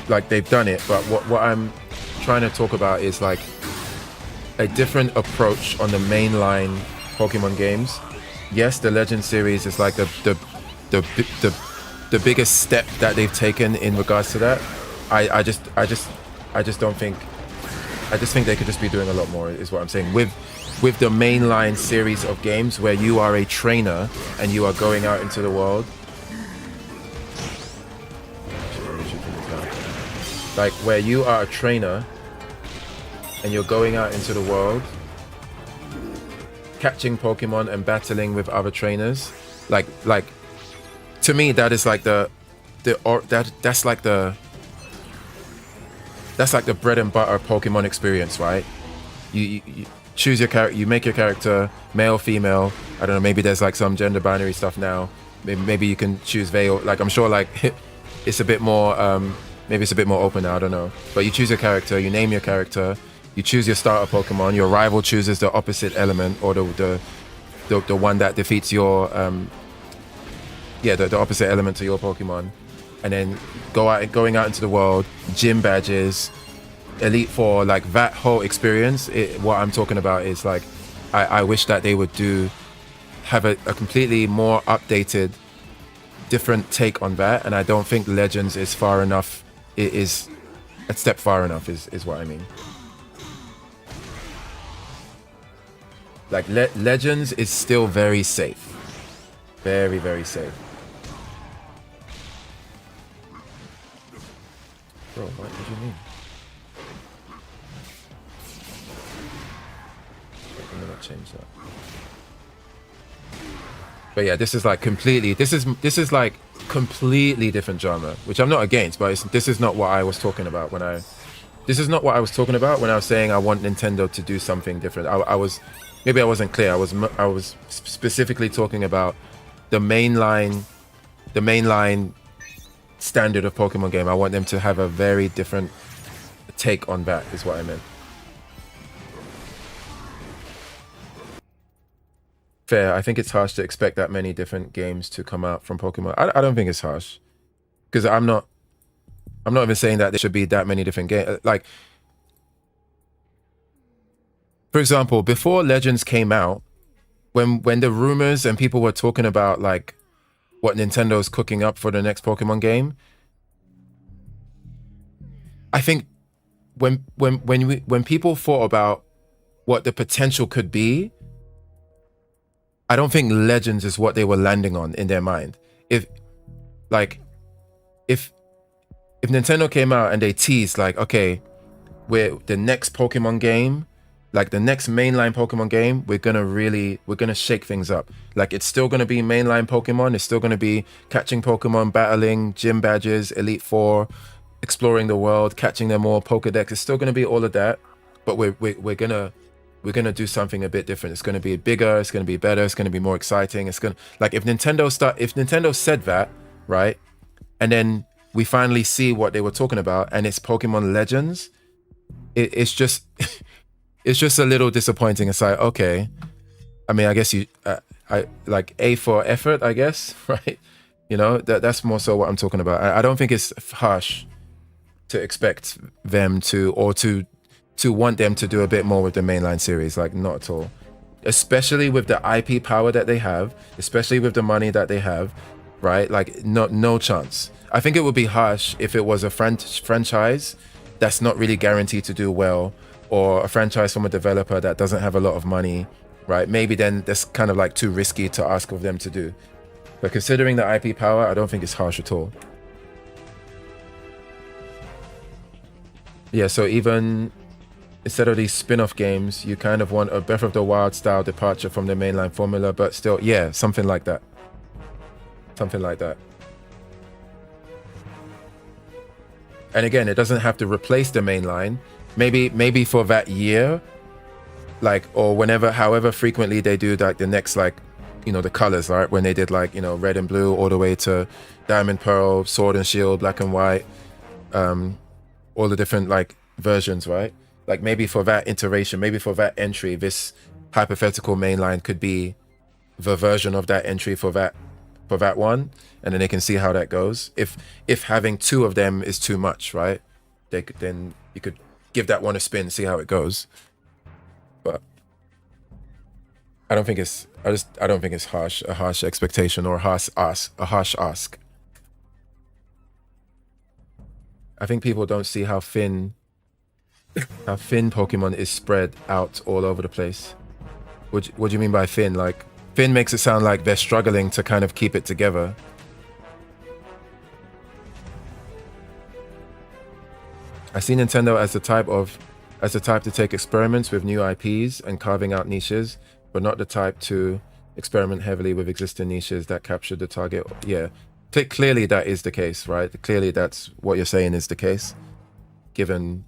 like they've done it, but what I'm trying to talk about is like a different approach on the mainline Pokemon games. Yes, the Legend series is like the biggest step that they've taken in regards to that. I just don't think. I just think they could just be doing a lot more. Is what I'm saying with the mainline series of games where you are a trainer and you are going out into the world. Like where you are a trainer and you're going out into the world, catching Pokemon and battling with other trainers. Like to me that is like that's like the bread and butter Pokemon experience, right? You choose your character, you make your character male, female. I don't know, maybe there's like some gender binary stuff now. Maybe you can choose they, or like I'm sure like it's a bit more maybe it's a bit more open now, I don't know. But you choose your character, you name your character, you choose your starter Pokemon, your rival chooses the opposite element or the one that defeats your the opposite element to your Pokemon. And then going out into the world, gym badges, Elite Four, like that whole experience. What I'm talking about is like, I wish that they would have a completely more updated, different take on that. And I don't think Legends is far enough. It is a step far enough. Is what I mean. Like Legends is still very safe. Very, very safe. Bro, what do you mean? I'm gonna change that. But yeah, this is like completely. This is like completely different genre, which I'm not against, but this is not what I was talking about when I. This is not what I was talking about when I was saying I want Nintendo to do something different. I was, maybe I wasn't clear. I was specifically talking about the mainline standard of Pokemon game. I want them to have a very different take on that. Is what I meant. Fair. I think it's harsh to expect that many different games to come out from Pokemon. I don't think it's harsh, because I'm not even saying that there should be that many different games. Like, for example, before Legends came out, when the rumors and people were talking about like what Nintendo's cooking up for the next Pokemon game, I think when people thought about what the potential could be, I don't think Legends is what they were landing on in their mind. If Nintendo came out and they teased like, okay, we're the next Pokemon game, like the next mainline Pokemon game, we're gonna shake things up. Like, it's still gonna be mainline Pokemon, it's still gonna be catching Pokemon, battling, gym badges, Elite Four, exploring the world, catching them all, Pokedex. It's still gonna be all of that, but we're gonna do something a bit different. It's gonna be bigger, it's gonna be better, it's gonna be more exciting. It's gonna, like, if Nintendo said that, right, and then we finally see what they were talking about, and it's Pokemon Legends, it's just it's just a little disappointing. It's like, okay, I mean, I guess I like A for effort, I guess, right? You know, that's more so what I'm talking about. I don't think it's harsh to expect them to, or to want them to do a bit more with the mainline series. Like, not at all. Especially with the IP power that they have, especially with the money that they have, right? Like, no chance. I think it would be harsh if it was a franchise that's not really guaranteed to do well, or a franchise from a developer that doesn't have a lot of money, right? Maybe then that's kind of like too risky to ask of them to do. But considering the IP power, I don't think it's harsh at all. Yeah, so even instead of these spin-off games, you kind of want a Breath of the Wild style departure from the mainline formula, but still, yeah, something like that. Something like that. And again, it doesn't have to replace the mainline. Maybe for that year, like, or whenever, however frequently they do like the next, like, you know, the colors, right? When they did, like, you know, red and blue all the way to Diamond, Pearl, Sword and Shield, black and white, all the different like versions, right? Like, maybe for that iteration, maybe for that entry, this hypothetical mainline could be the version of that entry for that one, and then they can see how that goes. If having two of them is too much, right? Then you could give that one a spin, see how it goes. But I don't think it's a harsh expectation or a harsh ask. I think people don't see how thin Pokemon is spread out all over the place. What do you mean by thin? Like, thin makes it sound like they're struggling to kind of keep it together. I see Nintendo as the type to take experiments with new IPs and carving out niches, but not the type to experiment heavily with existing niches that capture the target. Yeah, clearly that is the case, right? Clearly that's what you're saying is the case, given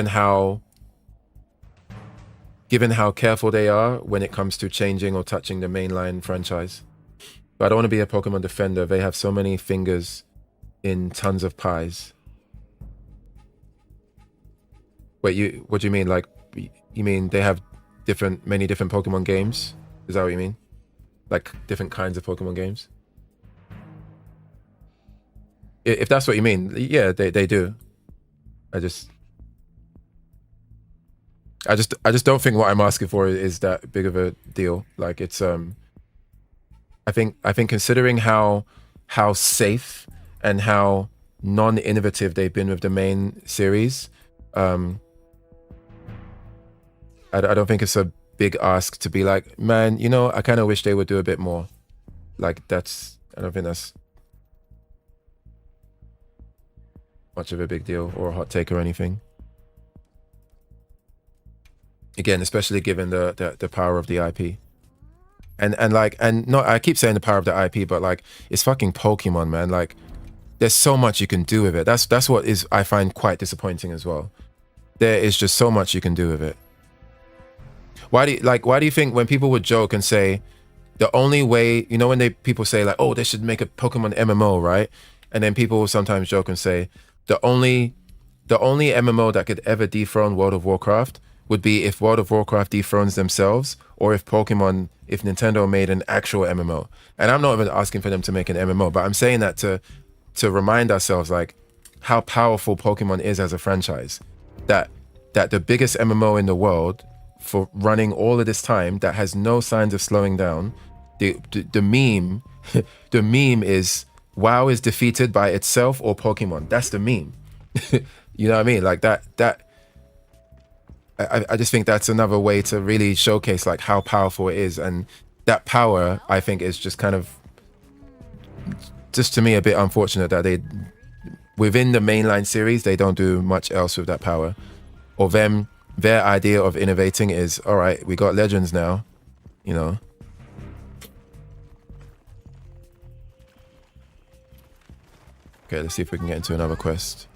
how careful they are when it comes to changing or touching the mainline franchise. But I don't want to be a Pokemon defender. They have so many fingers in tons of pies. Wait, what do you mean? Like, you mean they have many different Pokemon games? Is that what you mean? Like, different kinds of Pokemon games? If that's what you mean, yeah, they do. I just don't think what I'm asking for is that big of a deal. Like, it's I think considering how safe and how non-innovative they've been with the main series, I don't think it's a big ask to be like, man, you know, I kind of wish they would do a bit more. Like I don't think that's much of a big deal or a hot take or anything. Again, especially given the power of the IP. And like, and no, I keep saying the power of the IP, but like, it's fucking Pokemon, man. Like, there's so much you can do with it. That's what is, I find quite disappointing as well. There is just so much you can do with it. Why do you think when people would joke and say the only way, you know, when people say like, oh, they should make a Pokemon MMO, right? And then people will sometimes joke and say the only MMO that could ever dethrone World of Warcraft would be if World of Warcraft dethrones themselves, or if Nintendo made an actual MMO. And I'm not even asking for them to make an MMO, but I'm saying that to remind ourselves like how powerful Pokemon is as a franchise. That the biggest MMO in the world for running all of this time that has no signs of slowing down, the meme the meme is WoW is defeated by itself or Pokemon. That's the meme. You know what I mean? Like that I just think that's another way to really showcase like how powerful it is, and that power I think is just kind of, just to me, a bit unfortunate that they, within the mainline series, they don't do much else with that power. Or their idea of innovating is, all right, we got Legends now, you know. Okay, let's see if we can get into another quest.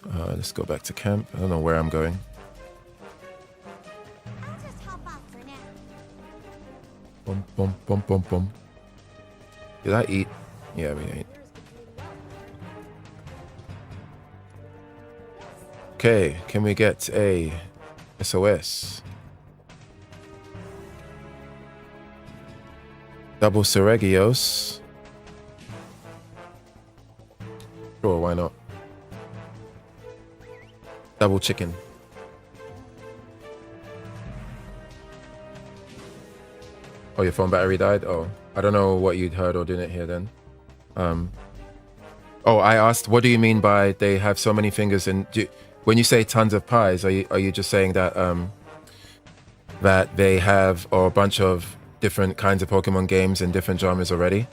Let's go back to camp. I don't know where I'm going. I'll just hop off for now. Bum, bum, bum, bum, bum. Did I eat? Yeah, we ate. Okay, can we get a SOS? Double Seregios. Sure, why not? Double chicken. Oh, your phone battery died? Oh, I don't know what you'd heard or didn't hear then. Oh, I asked, what do you mean by they have so many fingers? And when you say tons of pies, are you just saying that that they have a bunch of different kinds of Pokemon games in different genres already?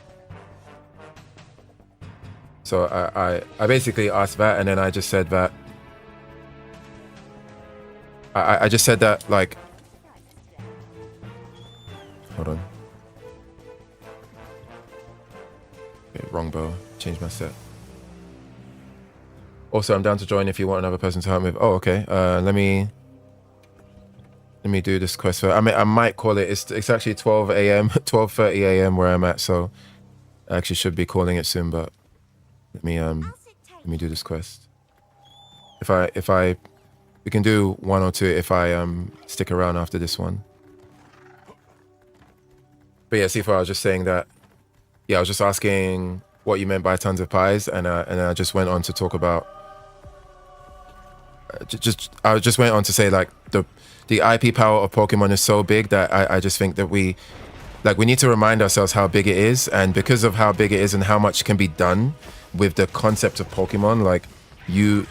So I basically asked that, and then I just said that I just said that, like, hold on. Okay, wrong bow. Change my set. Also, I'm down to join if you want another person to help me. Oh, okay. Let me do this quest first. I mean, I might call it. It's actually 12 a.m. 12:30 a.m. where I'm at, so I actually should be calling it soon. But let me do this quest. We can do one or two if I stick around after this one. But yeah, Sifa, I was just saying that. Yeah, I was just asking what you meant by tons of pies, and I just went on to talk about. I just went on to say like the IP power of Pokemon is so big that I just think that we need to remind ourselves how big it is, and because of how big it is and how much can be done with the concept of Pokemon, like you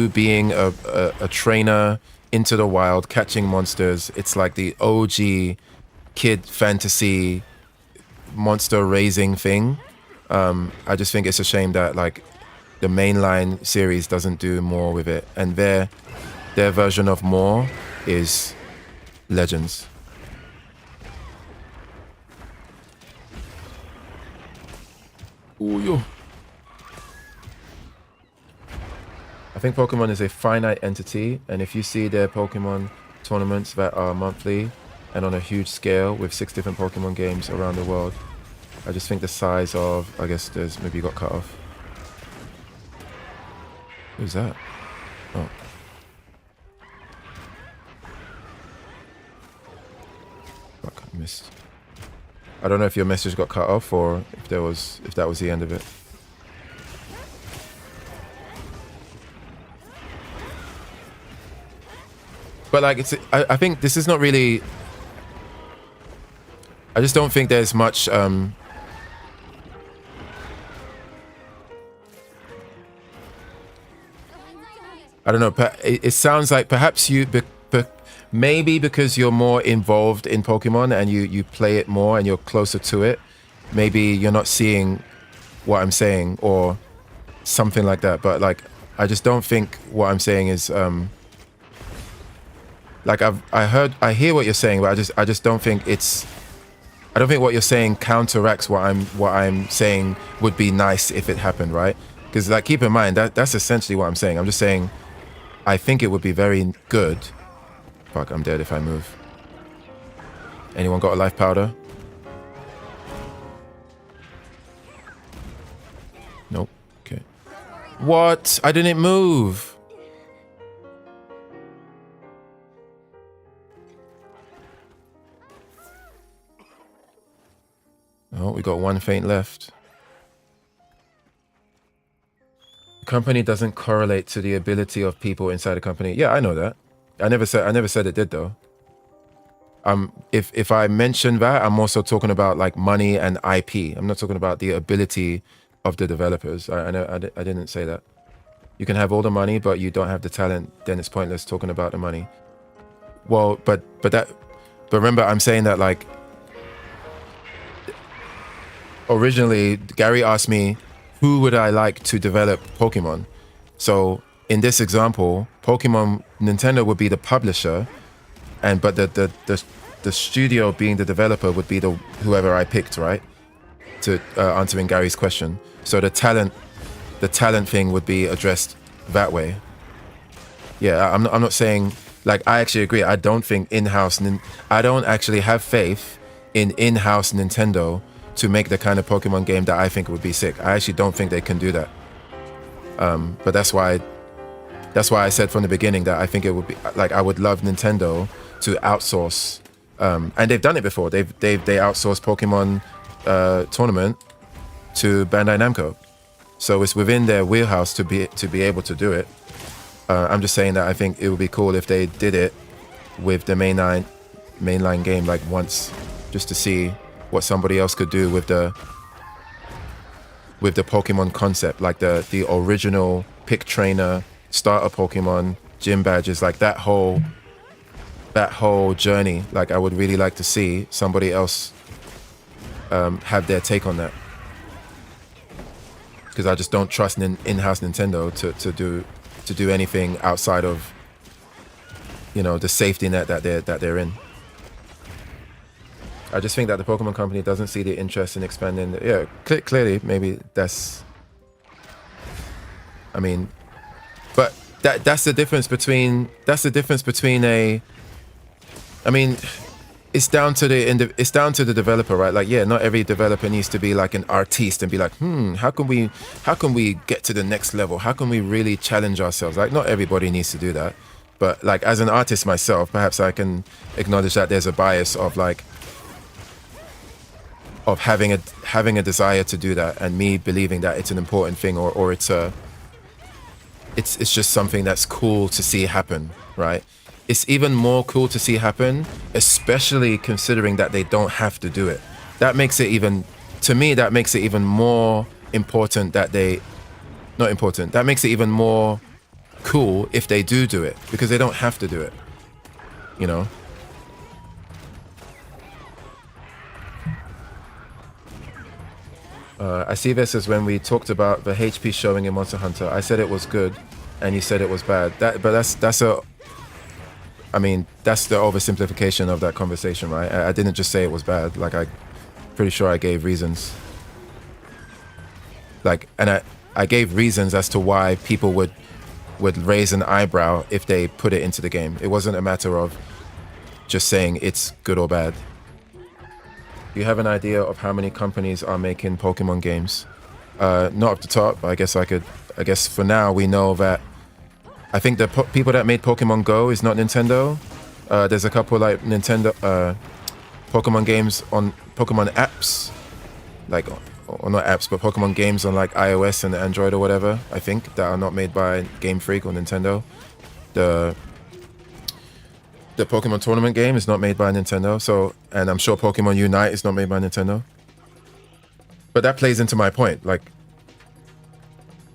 being a trainer into the wild, catching monsters. It's like the OG kid fantasy monster raising thing. I just think it's a shame that like the mainline series doesn't do more with it, and their version of more is Legends. Ooh, yo. I think Pokemon is a finite entity, and if you see their Pokemon tournaments that are monthly and on a huge scale with 6 different Pokemon games around the world, I just think the size of, I guess there's, maybe got cut off. Who's that? Oh. Fuck, I missed. I don't know if your message got cut off or if that was the end of it. But like I think this is not really. I just don't think there's much. I I don't know. It sounds like perhaps maybe because you're more involved in Pokemon and you play it more and you're closer to it, maybe you're not seeing what I'm saying or something like that. But like, I just don't think what I'm saying is like I hear what you're saying, but I just don't think I don't think what you're saying counteracts what I'm saying would be nice if it happened, right? Because like, keep in mind that's essentially what I'm saying. I'm just saying I think it would be very good. Fuck, I'm dead if I move. Anyone got a life powder? Nope. Okay. What? I didn't move. Oh, we got one faint left. Company doesn't correlate to the ability of people inside the company. Yeah, I know that. I never said it did though. If I mention that, I'm also talking about like money and IP. I'm not talking about the ability of the developers. I didn't say that. You can have all the money, but you don't have the talent. Then it's pointless talking about the money. Well, but remember, I'm saying that like originally Gary asked me, who would I like to develop Pokemon? So in this example, Nintendo would be the publisher, but the studio being the developer would be whoever I picked, right? To answering Gary's question. So the talent thing would be addressed that way. Yeah, I'm not saying, like, I actually agree. I don't think I don't actually have faith in in-house Nintendo to make the kind of Pokemon game that I think would be sick. I actually don't think they can do that. But that's why I said from the beginning that I think it would be like, I would love Nintendo to outsource, and they've done it before. They outsourced Pokemon tournament to Bandai Namco, so it's within their wheelhouse to be able to do it. I'm just saying that I think it would be cool if they did it with the mainline game like once, just to see what somebody else could do with the Pokemon concept, like the original pick trainer, starter Pokemon, gym badges, like that whole journey. Like, I would really like to see somebody else have their take on that, because I just don't trust in-house Nintendo to do anything outside of, you know, the safety net that they're in. I just think that the Pokemon Company doesn't see the interest in expanding. Clearly, maybe that's. I mean, but that's the difference between a. I mean, it's down to the developer, right? Like, yeah, not every developer needs to be like an artiste and be like, how can we get to the next level? How can we really challenge ourselves? Like, not everybody needs to do that. But like, as an artist myself, perhaps I can acknowledge that there's a bias of like. Of having a desire to do that, and me believing that it's an important thing, or it's just something that's cool to see happen, right? It's even more cool to see happen, especially considering that they don't have to do it. That makes it even more important that that makes it even more cool if they do it, because they don't have to do it, you know? I see this as when we talked about the HP showing in Monster Hunter. I said it was good, and you said it was bad. But that's the oversimplification of that conversation, right? I didn't just say it was bad. Like, I'm pretty sure I gave reasons. Like, and I gave reasons as to why people would raise an eyebrow if they put it into the game. It wasn't a matter of just saying it's good or bad. Do you have an idea of how many companies are making Pokemon games? Not off the top. I guess for now we know that. I think the people that made Pokemon Go is not Nintendo. There's a couple like Nintendo Pokemon games on Pokemon apps, like, or not apps, but Pokemon games on like iOS and Android or whatever. I think that are not made by Game Freak or Nintendo. The Pokemon Tournament game is not made by Nintendo, so, and I'm sure Pokemon Unite is not made by Nintendo. But that plays into my point, like,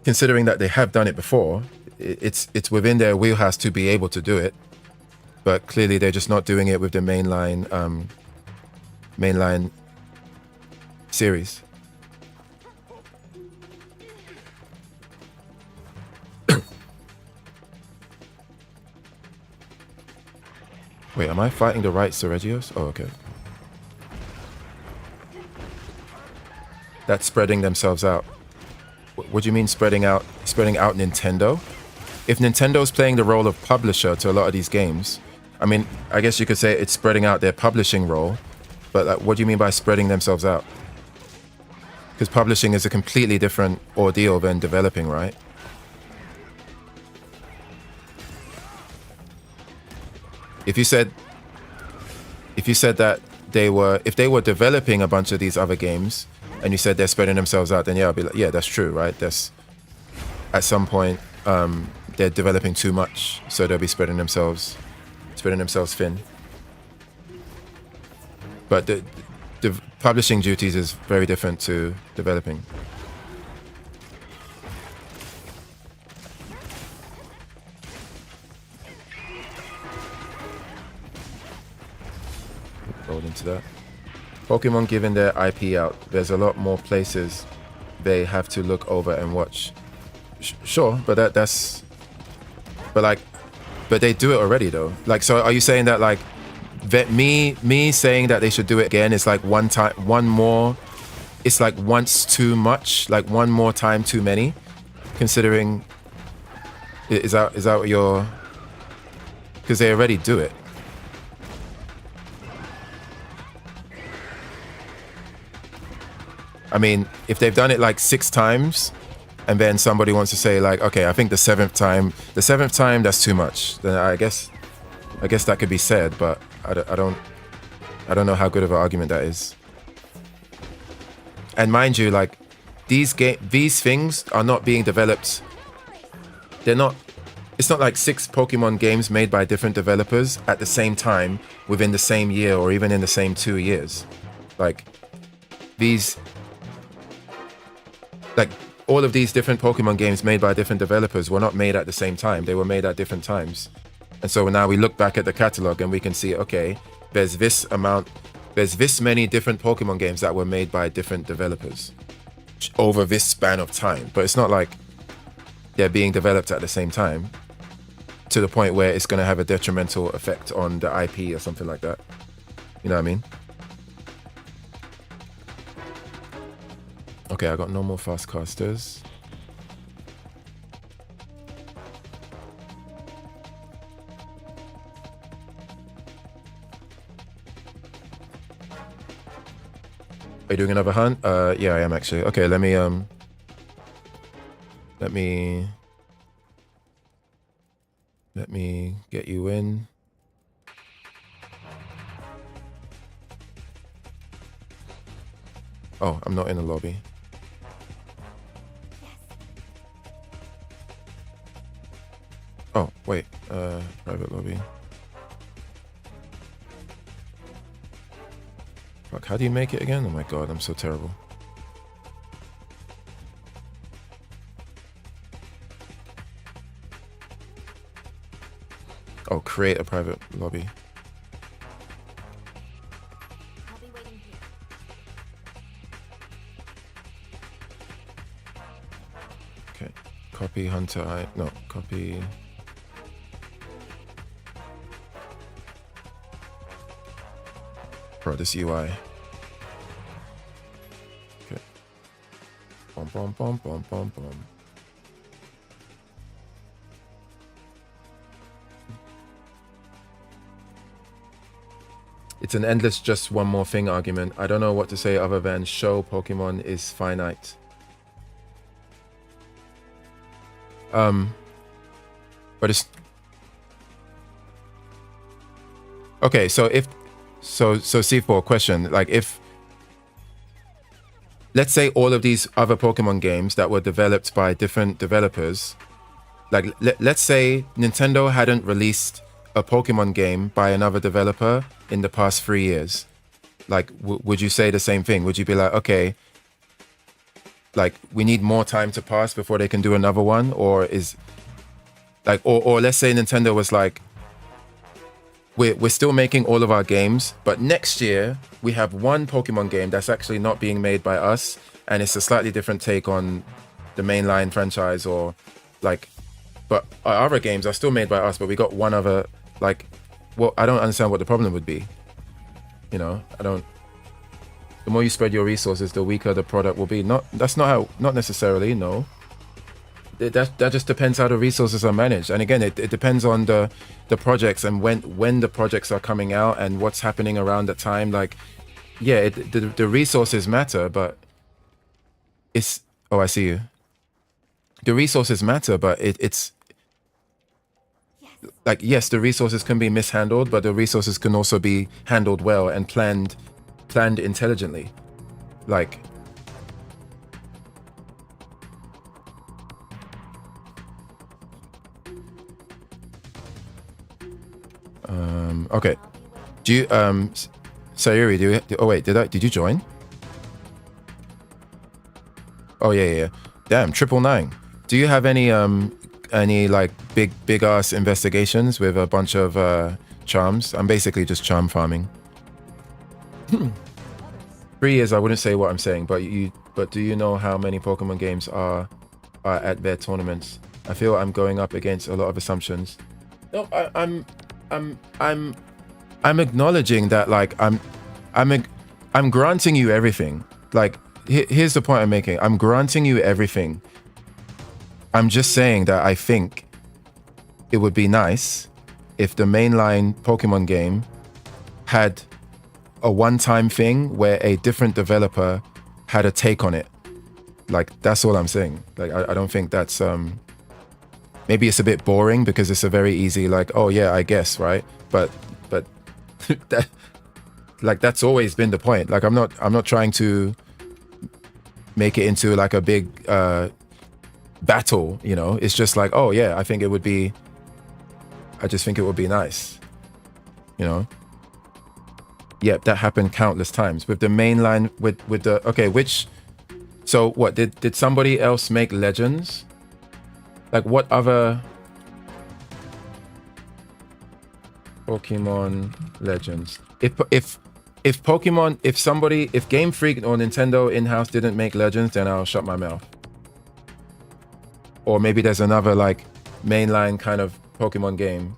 considering that they have done it before, it's within their wheelhouse to be able to do it, but clearly they're just not doing it with the mainline series. Wait, am I fighting the right Seregios? Oh, okay. That's spreading themselves out. What do you mean spreading out? Spreading out Nintendo? If Nintendo's playing the role of publisher to a lot of these games, I mean, I guess you could say it's spreading out their publishing role, but like, what do you mean by spreading themselves out? Because publishing is a completely different ordeal than developing, right? If you said that if they were developing a bunch of these other games, and you said they're spreading themselves out, then yeah, I'll be like, yeah, that's true, right? That's at some point they're developing too much, so they'll be spreading themselves thin. But the publishing duties is very different to developing. Rolled into that. Pokemon giving their IP out, there's a lot more places they have to look over and watch. Sure, but but they do it already though. Like, so are you saying that like that me saying that they should do it again is like one more, it's like once too much, like one more time too many, considering, is that what you're, because they already do it. I mean, if they've done it like 6 times, and then somebody wants to say like, okay, I think the seventh time that's too much, then I guess that could be said, but I don't know how good of an argument that is. And mind you, like these things are not being developed. It's not like 6 Pokemon games made by different developers at the same time within the same year or even in the same 2 years. Like all of these different Pokemon games made by different developers were not made at the same time. They were made at different times. And so now we look back at the catalog and we can see, okay, there's this many different Pokemon games that were made by different developers over this span of time. But it's not like they're being developed at the same time to the point where it's going to have a detrimental effect on the IP or something like that. You know what I mean? Okay, I got no more fast casters. Are you doing another hunt? Yeah, I am actually. Okay, let me get you in. Oh, I'm not in the lobby. Oh, wait, private lobby. Fuck, how do you make it again? Oh my god, I'm so terrible. Oh, create a private lobby. I'll be waiting here. Okay, copy Hunter, copy. Bro, this UI. Okay. Bum bum bum bum bum bum. It's an endless just one more thing argument. I don't know what to say other than show Pokemon is finite. But it's okay. So C4 question, like if let's say all of these other Pokemon games that were developed by different developers, like let's say Nintendo hadn't released a Pokemon game by another developer in the past 3 years, like would you say the same thing? Would you be like, okay, like we need more time to pass before they can do another one? Or is Like, or let's say Nintendo was like, we're still making all of our games, but next year we have one Pokemon game that's actually not being made by us, and it's a slightly different take on the mainline franchise, or like, but our other games are still made by us, but we got one other, like, well, I don't understand what the problem would be. You know, I don't. The more you spread your resources, the weaker the product will be. That's not how. Not necessarily. No. That just depends how the resources are managed. And again, it depends on the projects and when the projects are coming out and what's happening around the time. Like, yeah, the resources matter, but it's. Oh, I see you. The resources matter, but it's like, yes, the resources can be mishandled, but the resources can also be handled well and planned intelligently. Like, okay. Do you Sayuri, oh wait, did you join? Oh yeah. Damn, 999. Do you have any like big ass investigations with a bunch of charms? I'm basically just charm farming. 3 years, I wouldn't say what I'm saying, but do you know how many Pokemon games are at their tournaments? I feel I'm going up against a lot of assumptions. No, I'm acknowledging that, like, I'm granting you everything. Like, here's the point I'm making. I'm granting you everything. I'm just saying that I think it would be nice if the mainline Pokemon game had a one-time thing where a different developer had a take on it. Like, that's all I'm saying. Like, I don't think that's maybe it's a bit boring because it's a very easy, like, oh yeah, I guess, right? But that, like, that's always been the point. Like, I'm not trying to make it into like a big battle, you know. It's just like, oh yeah, I just think it would be nice, you know. Yep, that happened countless times with the mainline, with the, okay, so what, did somebody else make Legends? Like, what other Pokemon Legends? If Game Freak or Nintendo in-house didn't make Legends, then I'll shut my mouth. Or maybe there's another, like, mainline kind of Pokemon game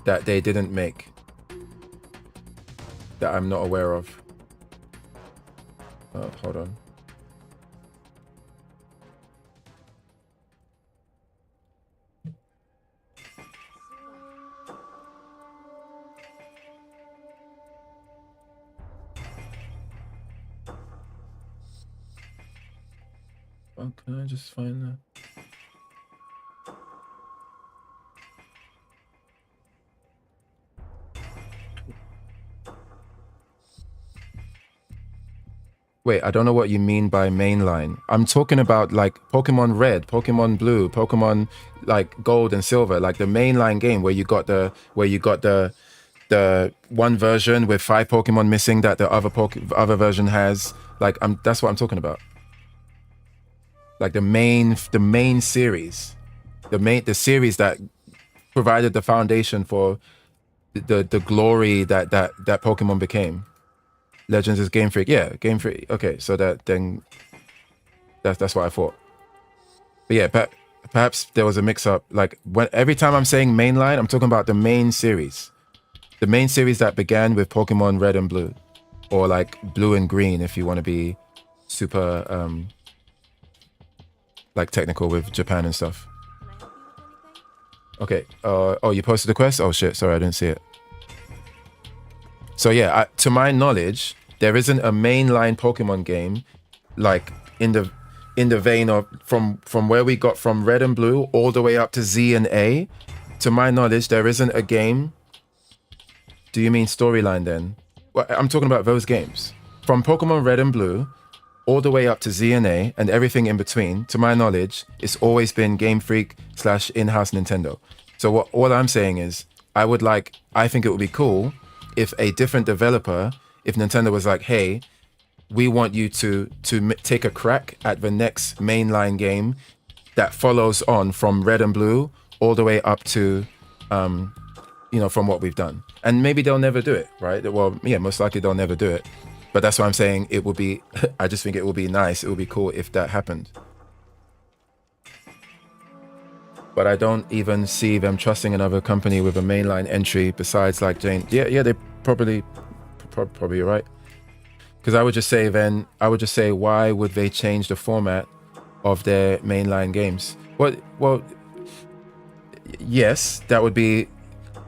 that they didn't make that I'm not aware of. Oh, hold on. Oh, can I just find that? Wait, I don't know what you mean by mainline. I'm talking about, like, Pokemon Red, Pokemon Blue, Pokemon, like, Gold and Silver, like the mainline game where you got the one version with 5 Pokemon missing that the other version has. Like, that's what I'm talking about. Like the main series, the series that provided the foundation for the glory that Pokemon became. Legends is Game Freak. Yeah, Game Freak. Okay, so that's what I thought. But yeah, perhaps there was a mix-up. Like, every time I'm saying mainline, I'm talking about the main series. The main series that began with Pokemon Red and Blue. Or like Blue and Green if you want to be super like technical with Japan and stuff. Okay. Oh, you posted the quest? Oh shit, sorry, I didn't see it. So yeah, to my knowledge, there isn't a mainline Pokemon game like in the vein of from where we got from Red and Blue all the way up to Z and A. To my knowledge, there isn't a game. Do you mean storyline then? Well, I'm talking about those games. From Pokemon Red and Blue all the way up to Z and A and everything in between, to my knowledge, it's always been Game Freak / in-house Nintendo. So all I'm saying is, I think it would be cool if a different developer, if Nintendo was like, hey, we want you to take a crack at the next mainline game that follows on from red and blue all the way up to, from what we've done. And maybe they'll never do it, right? Well, yeah, most likely they'll never do it. But that's why I'm saying it would be, I just think it would be nice. It would be cool if that happened. But I don't even see them trusting another company with a mainline entry besides like Jane. Yeah, they probably you're right. Because I would just say, why would they change the format of their mainline games? Well, yes, that would be.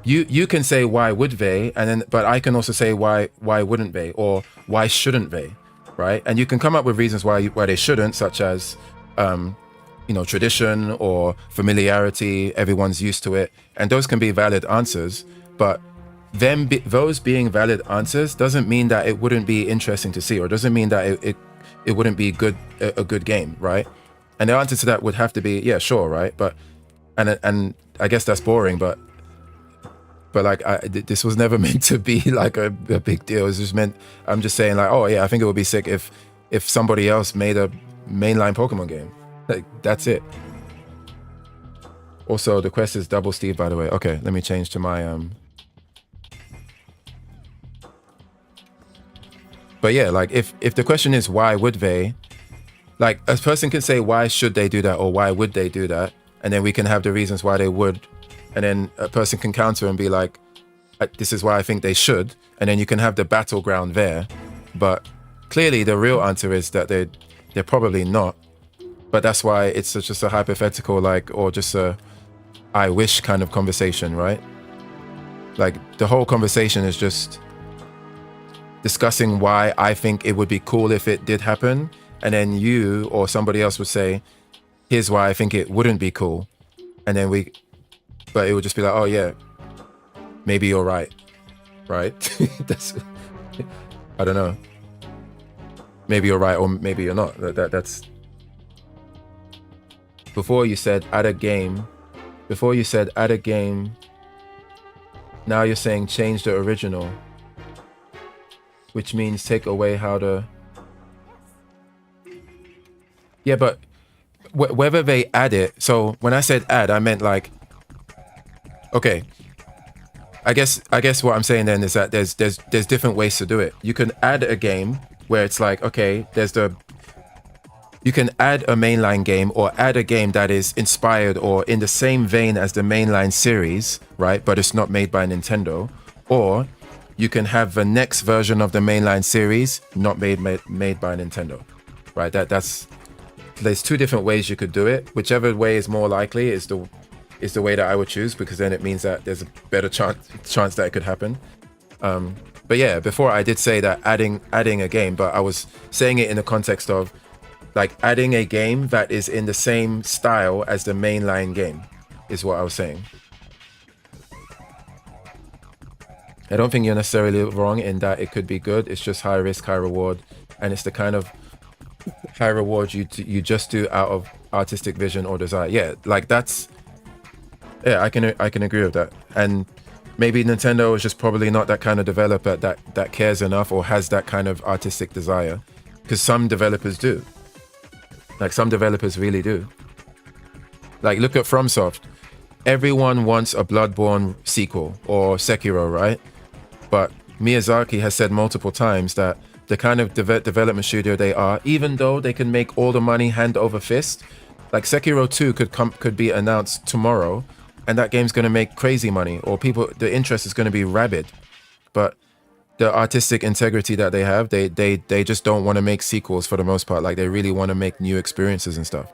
You can say why would they, but I can also say why wouldn't they, or why shouldn't they, right? And you can come up with reasons why they shouldn't, such as tradition or familiarity. Everyone's used to it, and those can be valid answers. But those being valid answers doesn't mean that it wouldn't be interesting to see, or doesn't mean that it wouldn't be a good game, right? And the answer to that would have to be, yeah, sure, right? But and I guess that's boring, but like this was never meant to be like a big deal. It's just meant, I'm just saying like, oh yeah, I think it would be sick if somebody else made a mainline Pokemon game. Like, that's it. Also, the quest is double Steve, by the way. Okay, let me change to my But yeah, like if the question is why would they, like a person can say why should they do that or why would they do that, and then we can have the reasons why they would, and then a person can counter and be like, this is why I think they should, and then you can have the battleground there. But clearly the real answer is that they're probably not. But that's why it's just a hypothetical, like, or just a I wish kind of conversation, right? Like the whole conversation is just discussing why I think it would be cool if it did happen, and then you or somebody else would say, here's why I think it wouldn't be cool, and then but it would just be like, oh yeah, maybe you're right. That's, I don't know, maybe you're right or maybe you're not. That's before you said add a game, now you're saying change the original, which means take away how to. Yeah, but whether they add it. So when I said add, I meant like, okay, I guess what I'm saying then is that there's different ways to do it. You can add a game where it's like, okay, you can add a mainline game or add a game that is inspired or in the same vein as the mainline series, right? But it's not made by Nintendo. Or you can have the next version of the mainline series not made by Nintendo, right? There's two different ways you could do it. Whichever way is more likely is the way that I would choose, because then it means that there's a better chance that it could happen. But yeah, before I did say that adding a game, but I was saying it in the context of like adding a game that is in the same style as the mainline game is what I was saying. I don't think you're necessarily wrong in that it could be good. It's just high risk, high reward, and it's the kind of high reward you just do out of artistic vision or desire. Yeah, like that's. Yeah, I can agree with that. And maybe Nintendo is just probably not that kind of developer that cares enough or has that kind of artistic desire, because some developers do. Like some developers really do. Like look at FromSoft. Everyone wants a Bloodborne sequel or Sekiro, right? But Miyazaki has said multiple times that the kind of development studio they are, even though they can make all the money hand over fist, like Sekiro 2 could be announced tomorrow, and that game's going to make crazy money, or the interest is going to be rabid. But the artistic integrity that they have, they just don't want to make sequels for the most part. Like they really want to make new experiences and stuff.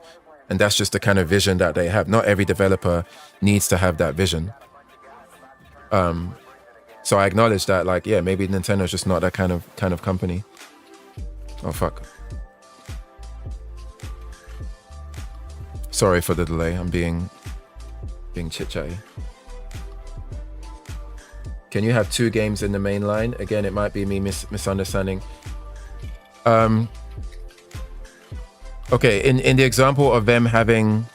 And that's just the kind of vision that they have. Not every developer needs to have that vision. So I acknowledge that, like, yeah, maybe Nintendo's just not that kind of company. Oh fuck. Sorry for the delay. I'm being chit-chatty. Can you have two games in the main line? Again, it might be me misunderstanding. Okay, in the example of them having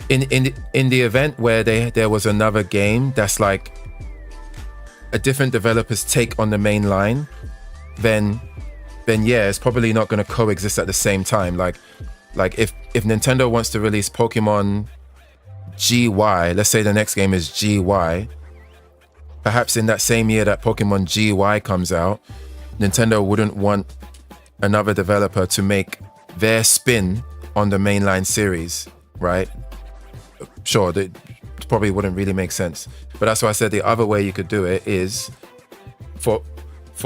in the event where there was another game that's like a different developer's take on the main line, then then yeah, it's probably not going to coexist at the same time. Like if Nintendo wants to release Pokemon GY, let's say the next game is GY, perhaps in that same year that Pokemon GY comes out, Nintendo wouldn't want another developer to make their spin on the mainline series, right? Sure, it probably wouldn't really make sense. But that's why I said the other way you could do it is for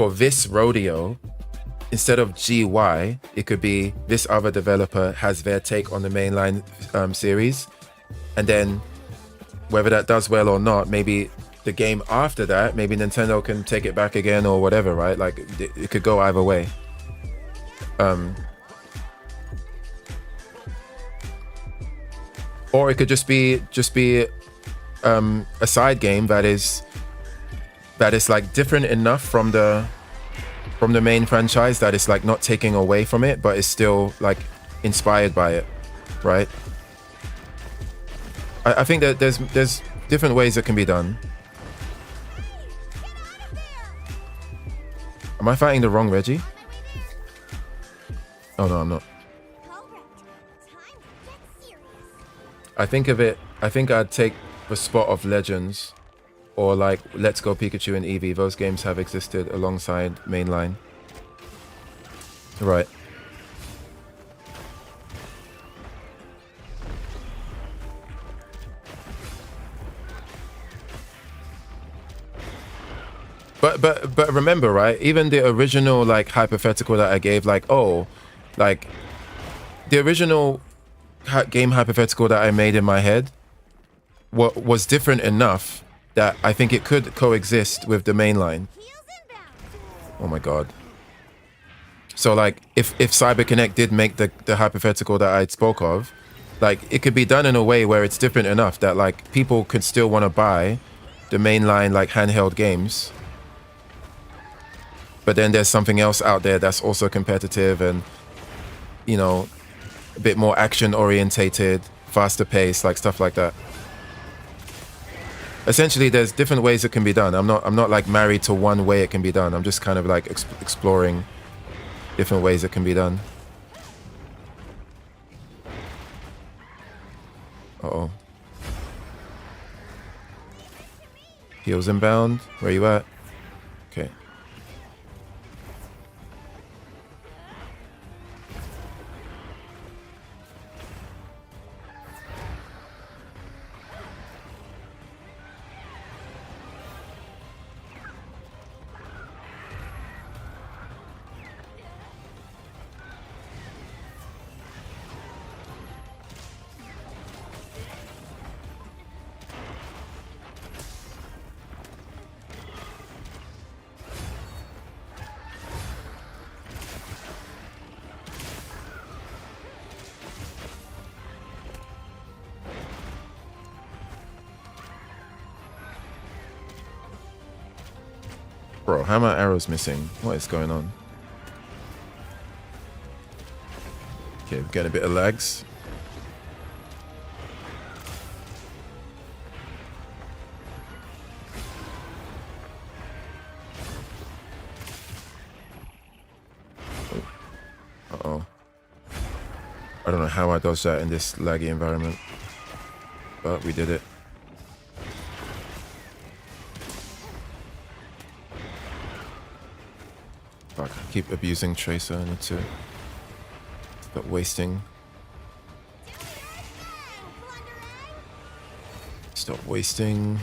this rodeo, instead of GY, it could be this other developer has their take on the mainline series. And then whether that does well or not, maybe the game after that, maybe Nintendo can take it back again or whatever, right? Like it could go either way. Or it could just be a side game that is like different enough from the main franchise that it's like not taking away from it, but it's still like inspired by it, right? I think that there's different ways it can be done. Am I fighting the wrong Reggie? Oh no, I'm not. I think I'd take the spot of Legends or like Let's Go Pikachu and Eevee. Those games have existed alongside mainline. Right. But remember, right? Even the original like hypothetical that I gave, like, oh, like the original game hypothetical that I made in my head was different enough that I think it could coexist with the mainline. Oh my god. So like if CyberConnect did make the hypothetical that I spoke of, like it could be done in a way where it's different enough that like people could still want to buy the mainline like handheld games. But then there's something else out there that's also competitive and, you know, a bit more action orientated, faster pace, like stuff like that. Essentially, there's different ways it can be done. I'm not like married to one way it can be done. I'm just kind of like exploring different ways it can be done. Uh-oh. Heels inbound. Where you at? Okay. Bro, how are my arrows missing? What is going on? Okay, we're getting a bit of lags. Uh-oh. I don't know how I dodged that in this laggy environment. But we did it. Fuck, I keep abusing Tracer. I need to stop wasting. Stop wasting.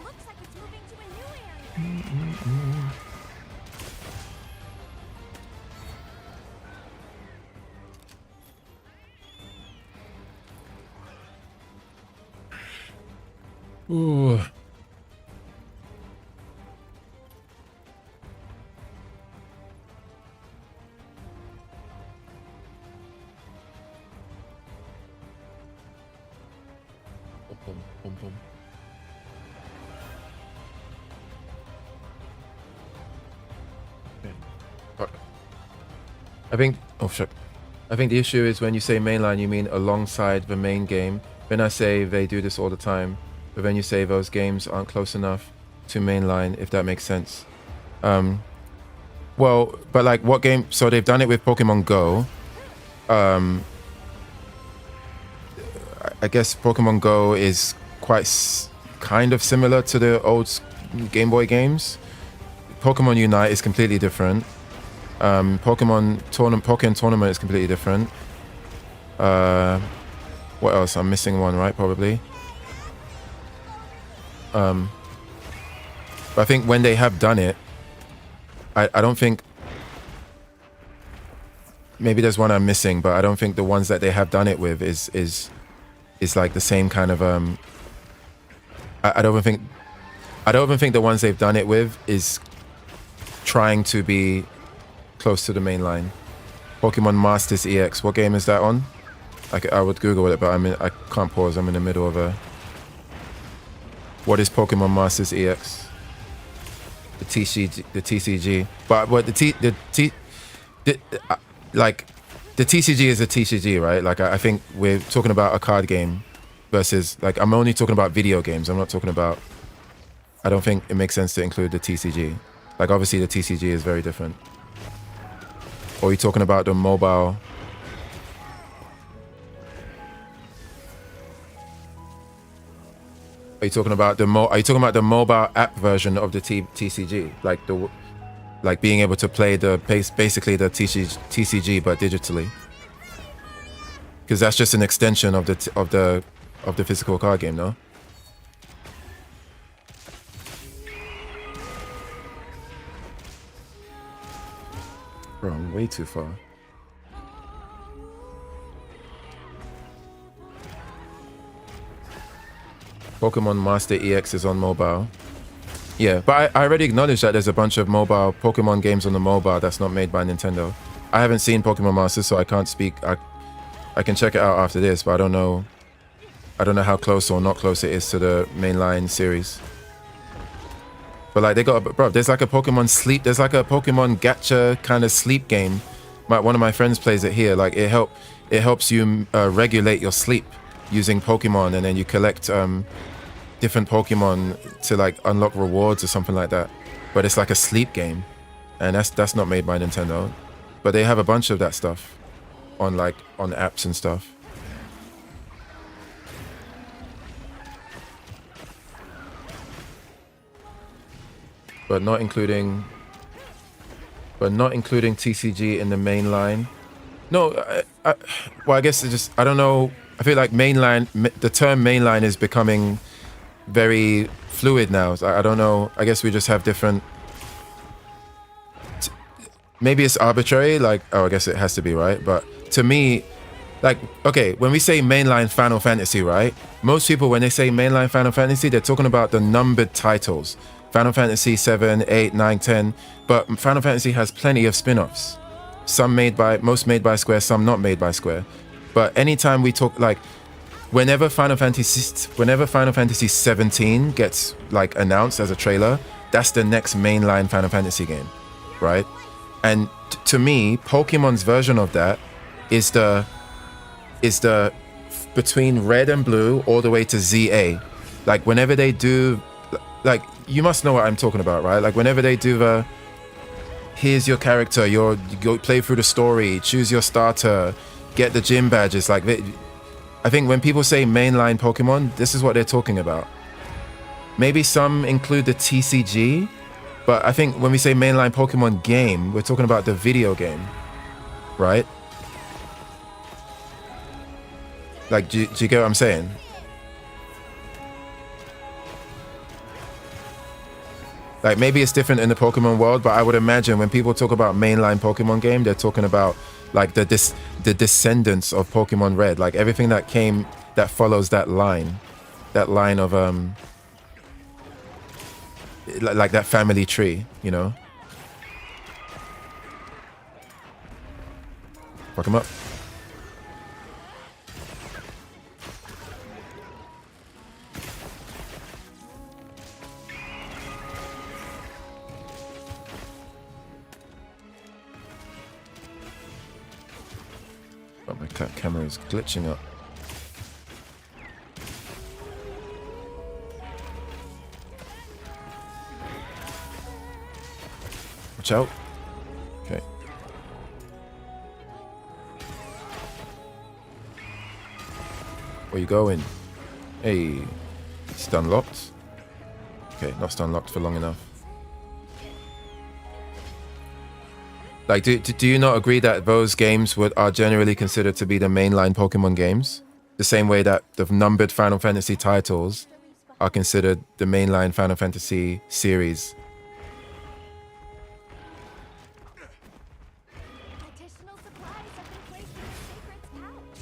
Looks like it's moving to a new area. Ooh. Pum, pum, pum. Okay. Fuck. I think. Oh shit. I think the issue is when you say mainline, you mean alongside the main game. When I say they do this all the time, But then you say those games aren't close enough to mainline, if that makes sense. Well, but like what game? So they've done it with Pokemon Go. I guess Pokemon Go is quite kind of similar to the old Game Boy games. Pokemon Unite is completely different. Pokemon Tournament is completely different. What else? I'm missing one, right? Probably. But I think when they have done it, I don't think. Maybe there's one I'm missing, but I don't think the ones that they have done it with is like the same kind of I don't even think the ones they've done it with is trying to be close to the main line. Pokemon Masters EX. What game is that on? I would Google it, but I can't pause. I'm in the middle of a. What is Pokemon Masters EX? The TCG. But what the TCG is a TCG, right? Like I think we're talking about a card game versus like I'm only talking about video games. I'm not talking about. I don't think it makes sense to include the TCG. Like obviously the TCG is very different. Or are you talking about the mobile? Are you talking about the mobile app version of the TCG, like being able to play basically the TCG but digitally? Because that's just an extension of the physical card game, no? Bro, I'm way too far. Pokemon Master EX is on mobile. Yeah, but I already acknowledge that there's a bunch of mobile Pokemon games on the mobile that's not made by Nintendo. I haven't seen Pokemon Masters, so I can't speak. I can check it out after this, but I don't know how close or not close it is to the mainline series. But like there's like a Pokemon sleep, there's like a Pokemon gacha kind of sleep game. One of my friends plays it here. Like it helps you regulate your sleep using Pokemon, and then you collect different Pokemon to like unlock rewards or something like that. But it's like a sleep game, and that's not made by Nintendo. But they have a bunch of that stuff on apps and stuff. But not including TCG in the main line. No, well, I guess it's just, I don't know. I feel like the term mainline is becoming very fluid now. So I don't know. I guess we just have different. Maybe it's arbitrary. Like, oh, I guess it has to be, right? But to me, like, okay, when we say mainline Final Fantasy, right? Most people, when they say mainline Final Fantasy, they're talking about the numbered titles. Final Fantasy 7, 8, 9, 10. But Final Fantasy has plenty of spin-offs. Most made by Square, some not made by Square. But anytime we talk, like, whenever Final Fantasy 17 gets like announced as a trailer, that's the next mainline Final Fantasy game, right? And to me, Pokemon's version of that is the between Red and Blue all the way to ZA. Like whenever they do, like you must know what I'm talking about, right? Like whenever they do here's your character, you go play through the story, choose your starter, get the gym badges. Like I think when people say mainline Pokemon, this is what they're talking about. Maybe some include the TCG, but I think when we say mainline Pokemon game, we're talking about the video game, right? Like, do you get what I'm saying? Like, maybe it's different in the Pokemon world, but I would imagine when people talk about mainline Pokemon game, they're talking about like the descendants of Pokemon Red, like everything that follows that line of like that family tree, you know. Fuck him up. Oh, my camera is glitching up. Watch out. Okay. Where you going? Hey. Stun locked. Okay, not stun locked for long enough. Like, do you not agree that those games are generally considered to be the mainline Pokemon games? The same way that the numbered Final Fantasy titles are considered the mainline Final Fantasy series. Additional supplies have been placed in the sacred pouch.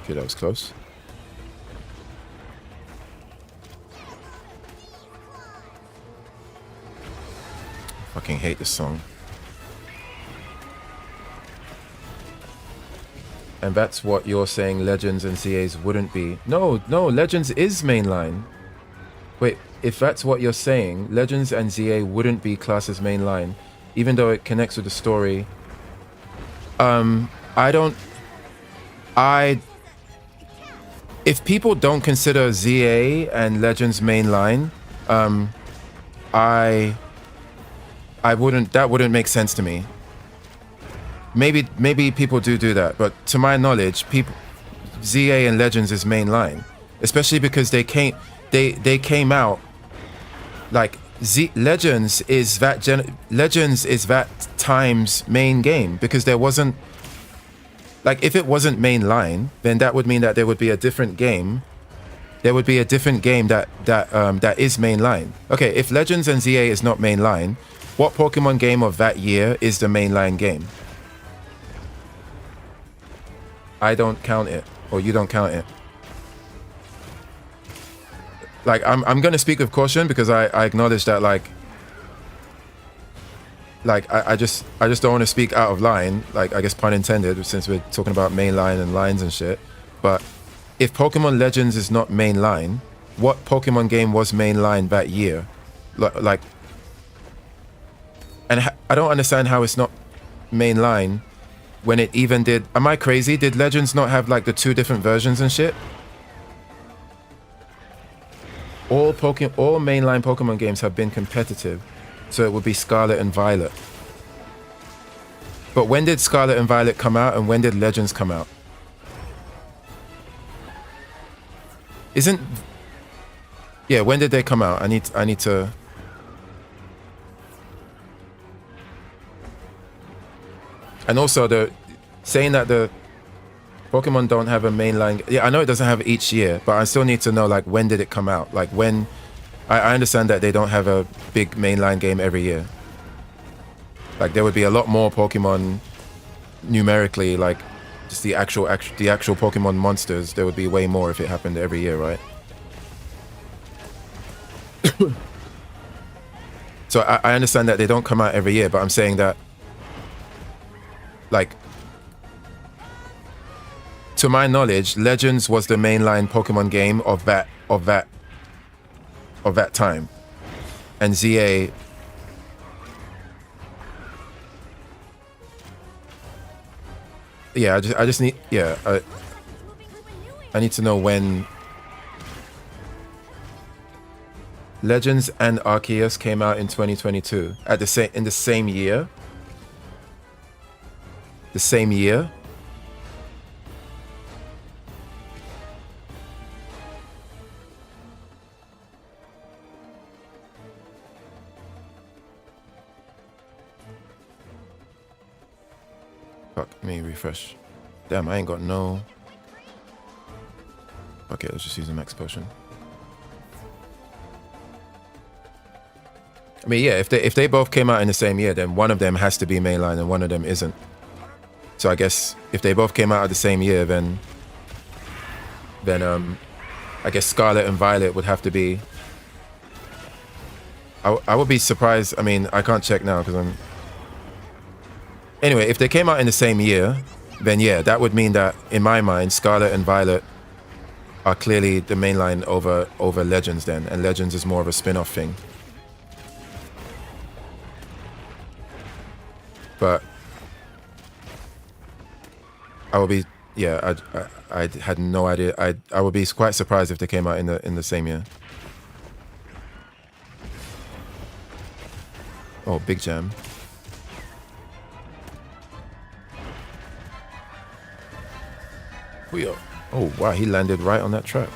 Okay, that was close. Fucking hate this song. And that's what you're saying Legends and CAs wouldn't be. No, Legends is mainline. Wait, if that's what you're saying, Legends and ZA wouldn't be classed as mainline, even though it connects with the story. If people don't consider ZA and Legends mainline, that wouldn't make sense to me. Maybe people do that, but to my knowledge, ZA and Legends is mainline, especially because they came out like Legends is that time's main game, because there wasn't, like, if it wasn't mainline, then that would mean that there would be a different game. There would be a different game that is mainline. Okay, if Legends and ZA is not mainline, what Pokemon game of that year is the mainline game? I don't count it, or you don't count it. Like, I'm gonna speak with caution, because I acknowledge that I just don't want to speak out of line, like, I guess pun intended, since we're talking about mainline and lines and shit. But if Pokemon Legends is not mainline, what Pokemon game was mainline that year? Like, and I don't understand how it's not mainline when it even did. Am I crazy? Did Legends not have like the 2 different versions and shit? All mainline Pokemon games have been competitive, so it would be Scarlet and Violet. But when did Scarlet and Violet come out, and when did Legends come out? Yeah, when did they come out? I need to. And also saying that the Pokemon don't have a mainline. Yeah, I know it doesn't have each year, but I still need to know, like, when did it come out? Like, when. I understand that they don't have a big mainline game every year. Like, there would be a lot more Pokemon numerically, like just the actual Pokemon monsters. There would be way more if it happened every year, right? So I understand that they don't come out every year, but I'm saying that, like, to my knowledge, Legends was the mainline Pokemon game of that time, and ZA. Yeah, I just need. Yeah, I need to know when Legends and Arceus came out in 2022 in the same year. The same year. Fuck, let me refresh. Damn, I ain't got no. Okay, let's just use the max potion. I mean, yeah, if they both came out in the same year, then one of them has to be mainline and one of them isn't. So I guess if they both came out of the same year, then I guess Scarlet and Violet would have to be. I would be surprised. I mean, I can't check now because I'm. Anyway, if they came out in the same year, then yeah, that would mean that in my mind, Scarlet and Violet are clearly the mainline over Legends then, and Legends is more of a spin-off thing. but I would be, yeah, I had no idea. I would be quite surprised if they came out in the same year. Oh, big jam. Oh wow, he landed right on that trap.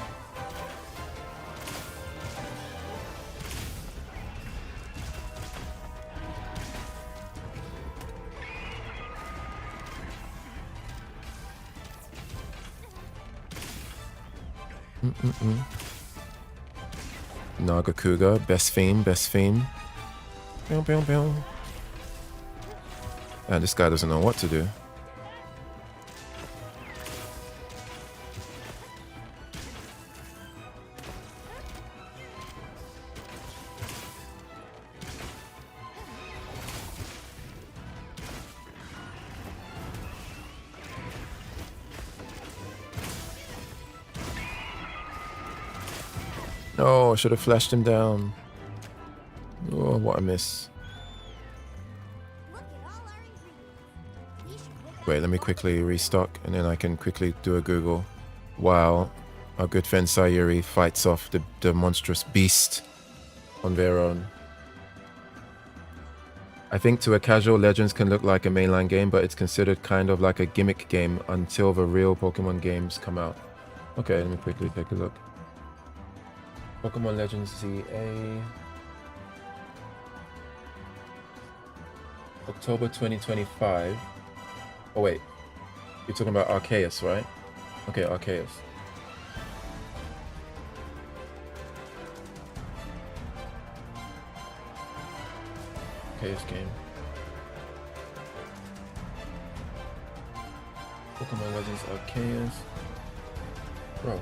Nagakuga, best theme, best theme. Pew, pew, pew. And this guy doesn't know what to do. Oh, I should have flashed him down. Oh, what a miss. Look at all our ingredients. We should whip Wait, let me quickly restock and then I can quickly do a Google while our good friend Sayuri fights off the monstrous beast on their own. I think to a casual, Legends can look like a mainline game, but it's considered kind of like a gimmick game until the real Pokemon games come out. Okay, let me quickly take a look. Pokemon Legends ZA. October 2025. Oh wait, you're talking about Arceus, right? Okay, Arceus. Arceus game. Pokemon Legends Arceus. Bro.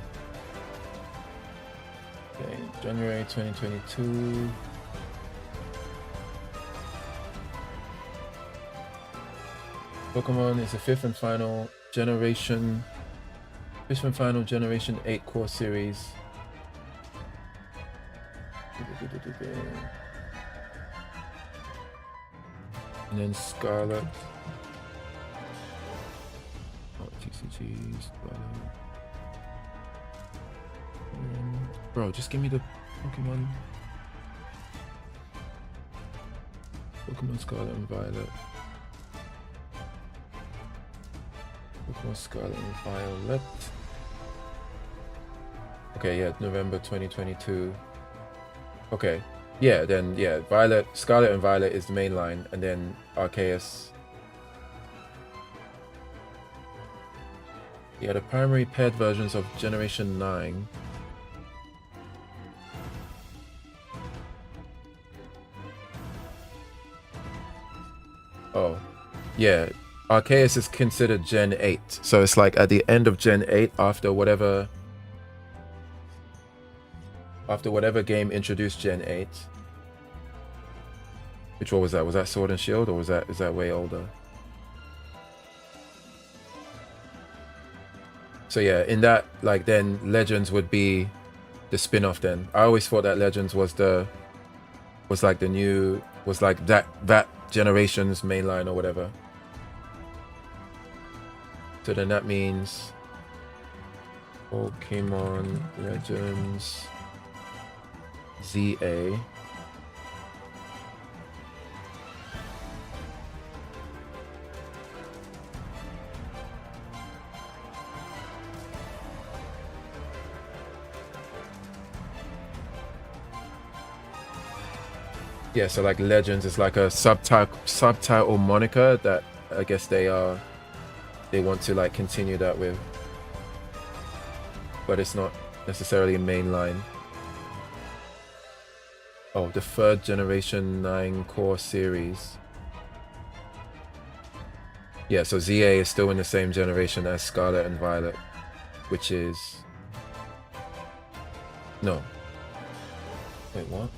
Okay, January 2022. Pokemon is the fifth and final generation 8 core series. And then Scarlet. Oh, TCGs. Bro, just give me the Pokemon. Pokemon Scarlet and Violet. Pokemon Scarlet and Violet. Okay, yeah, November 2022. Okay, yeah, then yeah, Scarlet and Violet is the main line, and then Arceus. Yeah, the primary paired versions of Generation 9. Oh, yeah. Arceus is considered Gen 8. So it's like at the end of Gen 8 after whatever game introduced Gen 8. Which one was that? Was that Sword and Shield or is that way older? So yeah, in that like then Legends would be the spin-off then. I always thought that Legends was like that generation's mainline or whatever. So then that means Pokemon Legends ZA. Yeah, so like Legends is like a subtitle moniker that I guess they want to like continue that with, but it's not necessarily a mainline. Oh, the third generation 9 core series. Yeah, so ZA is still in the same generation as Scarlet and Violet, which is no. Wait, what?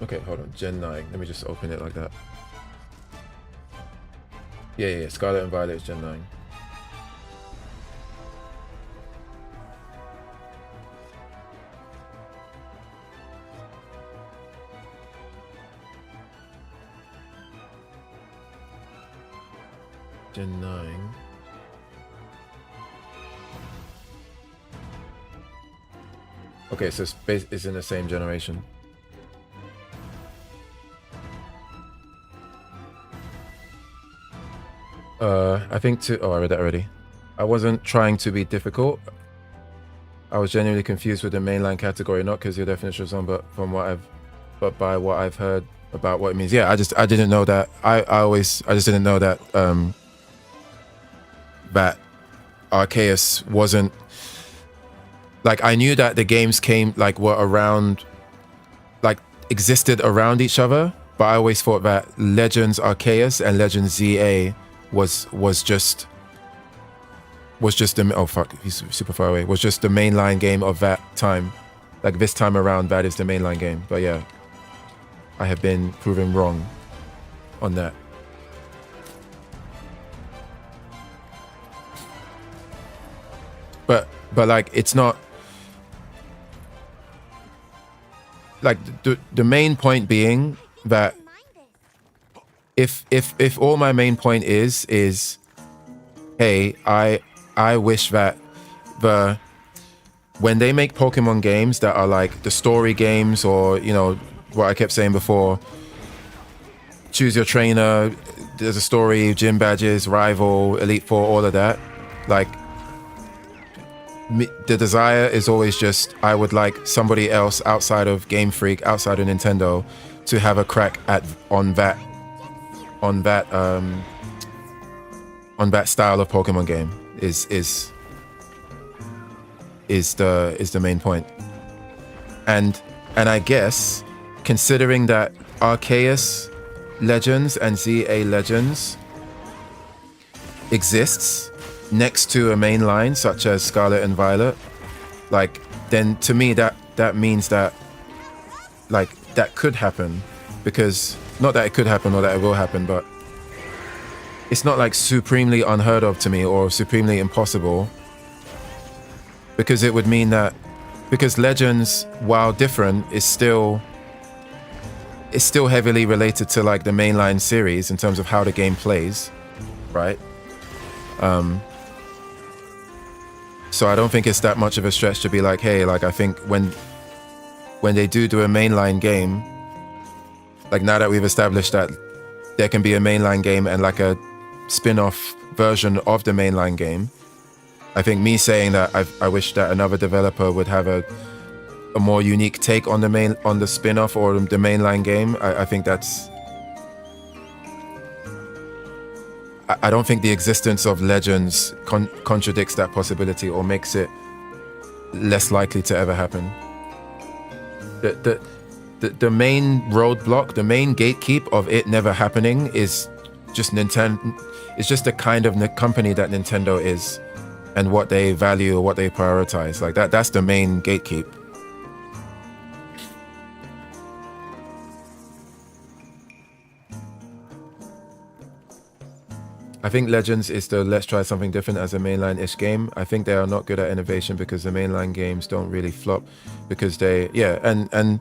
Okay, hold on. Gen 9. Let me just open it like that. Yeah. Scarlet and Violet is Gen 9. Gen 9. Okay, so it's in the same generation. I think I read that already. I wasn't trying to be difficult. I was genuinely confused with the mainline category, not because your definition was on, but by what I've heard about what it means. Yeah, I didn't know that. I just didn't know that that Arceus wasn't like, I knew that the games were around, like existed around each other, but I always thought that Legends Arceus and Legends ZA was just the, oh fuck, he's super far away, was just the mainline game of that time. Like this time around, that is the mainline game. But yeah, I have been proven wrong on that. But like, it's not like the main point being that if all my main point is hey, I wish that when they make Pokemon games that are like the story games, or you know what I kept saying before, choose your trainer, there's a story, gym badges, rival, Elite Four, all of that, like the desire is always just, I would like somebody else outside of Game Freak, outside of Nintendo, to have a crack on that style of Pokemon game is the main point. And I guess considering that Arceus Legends and ZA Legends exists next to a main line such as Scarlet and Violet, like, then to me that means that like that could happen, because not that it could happen or that it will happen, but it's not like supremely unheard of to me or supremely impossible, because it would mean that, because Legends, while different, is still heavily related to like the mainline series in terms of how the game plays, right? So I don't think it's that much of a stretch to be like, hey, like I think when they do a mainline game, like now that we've established that there can be a mainline game and like a spin-off version of the mainline game, I think me saying that I wish that another developer would have a more unique take on the spin-off or the mainline game, I think that's, I don't think the existence of Legends contradicts that possibility or makes it less likely to ever happen. The main roadblock, the main gatekeep of it never happening is just Nintendo. It's just the kind of company that Nintendo is, and what they value or what they prioritize. Like that's the main gatekeep. I think Legends is the let's try something different as a mainline-ish game. I think they are not good at innovation because the mainline games don't really flop, because they, and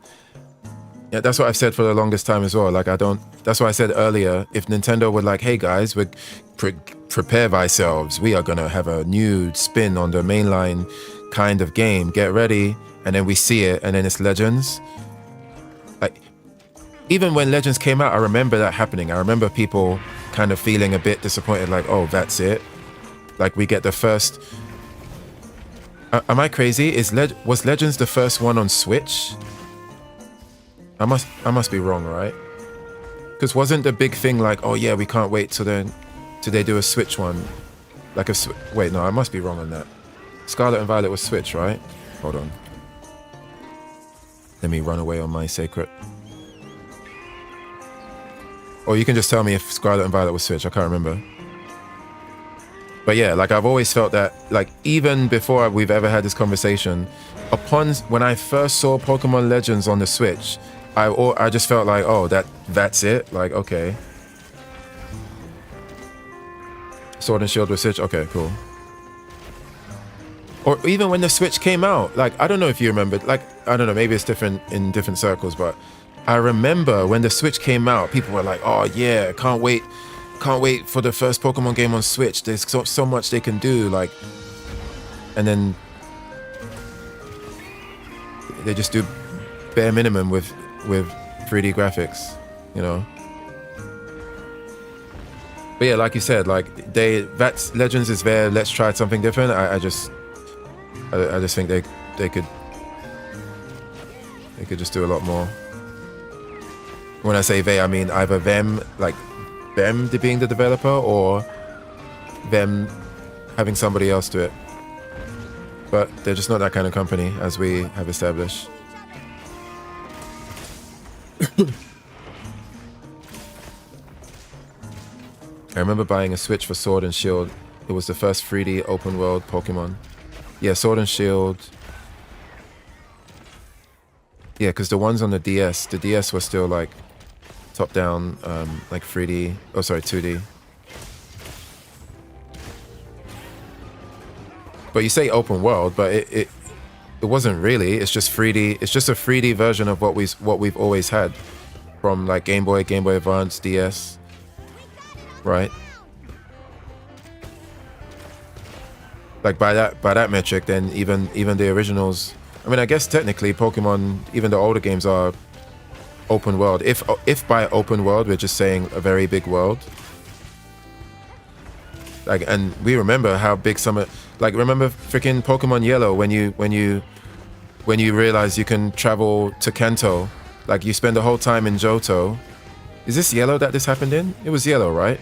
yeah, that's what I've said for the longest time as well. Like that's why I said earlier, if Nintendo would like, hey guys, we prepare thyselves, we are gonna have a new spin on the mainline kind of game, get ready, and then we see it, and then it's Legends. Like, even when Legends came out, I remember that happening. I remember people kind of feeling a bit disappointed, like, oh, that's it, like we get the first, am I crazy? Was Legends the first one on Switch? I must be wrong, right? Because wasn't the big thing like, oh yeah, we can't wait till they do a Switch one, like wait, no, I must be wrong on that. Scarlet and Violet was Switch, right? Hold on, let me run away on my sacred. Or you can just tell me if Scarlet and Violet was Switch, I can't remember. But yeah, like I've always felt that, like even before we've ever had this conversation, when I first saw Pokemon Legends on the Switch, I just felt like, oh, that's it? Like, okay. Sword and Shield was Switch, okay, cool. Or even when the Switch came out, like, I don't know if you remember, like, I don't know, maybe it's different in different circles, but I remember when the Switch came out, people were like, oh yeah, can't wait can't wait for the first Pokemon game on Switch. There's so much they can do, like, and then they just do bare minimum with 3D graphics, you know. But yeah, like you said, like that's Legends is there. Let's try something different. I just think they could just do a lot more. When I say they, I mean either them, like them being the developer, or them having somebody else do it. But they're just not that kind of company, as we have established. I remember buying a Switch for Sword and Shield. It was the first 3D open world Pokemon. Yeah, Sword and Shield. Yeah, because the ones on the DS were still like top down, like 3D. Oh, sorry, 2D. But you say open world, but it wasn't really. It's just 3D. It's just a 3D version of what we've always had from like Game Boy, Game Boy Advance, DS. Right? Like by that metric, then even the originals. I mean, I guess technically Pokemon, even the older games are open world. If by open world we're just saying a very big world. Like, and we remember how big some like remember freaking Pokemon Yellow when you realize you can travel to Kanto. Like you spend the whole time in Johto. Is this Yellow that this happened in? It was Yellow, right?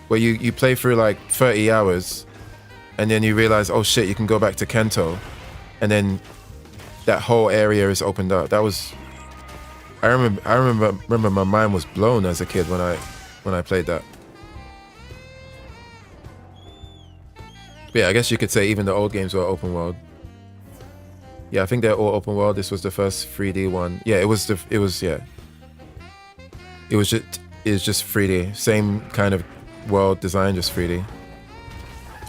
Where you play through like 30 hours and then you realize, oh shit, you can go back to Kanto. And then that whole area is opened up. That was I remember my mind was blown as a kid when I played that. But yeah, I guess you could say even the old games were open world. Yeah, I think they're all open world. This was the first 3D one. Yeah, it was just 3D. Same kind of world design, just 3D.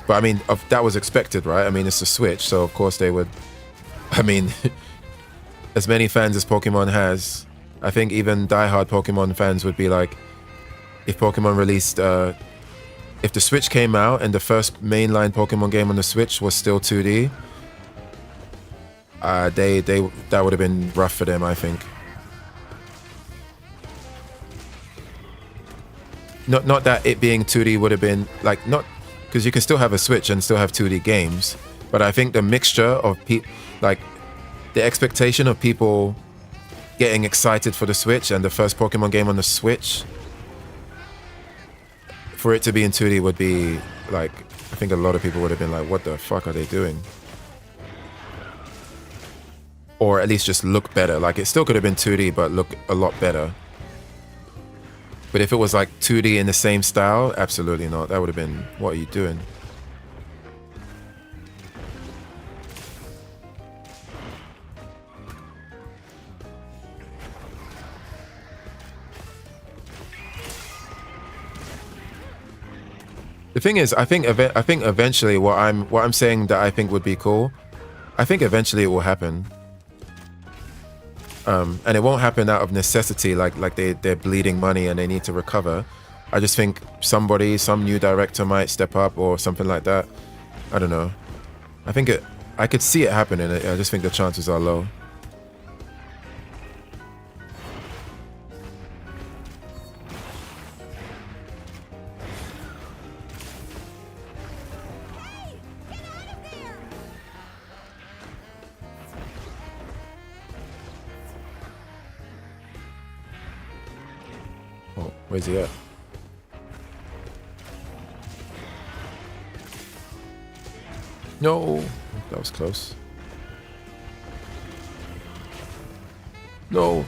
But I mean, that was expected, right? I mean, it's a Switch, so of course they would. I mean, as many fans as Pokemon has, I think even diehard Pokemon fans would be like, if Pokemon released, if the Switch came out and the first mainline Pokemon game on the Switch was still 2D, that would have been rough for them, I think. Not that it being 2D would have been like, not because you can still have a Switch and still have 2D games, but I think the mixture of like the expectation of people getting excited for the Switch and the first Pokemon game on the Switch, for it to be in 2D would be like, I think a lot of people would have been like, what the fuck are they doing? Or at least just look better. Like it still could have been 2D but look a lot better. But if it was like 2D in the same style, absolutely not. That would have been, what are you doing? The thing is, I think eventually what I'm saying that I think would be cool, I think eventually it will happen. And it won't happen out of necessity, like they're bleeding money and they need to recover. I just think some new director might step up or something like that. I don't know. I could see it happening. I just think the chances are low. Oh, where's he at? No, that was close. No.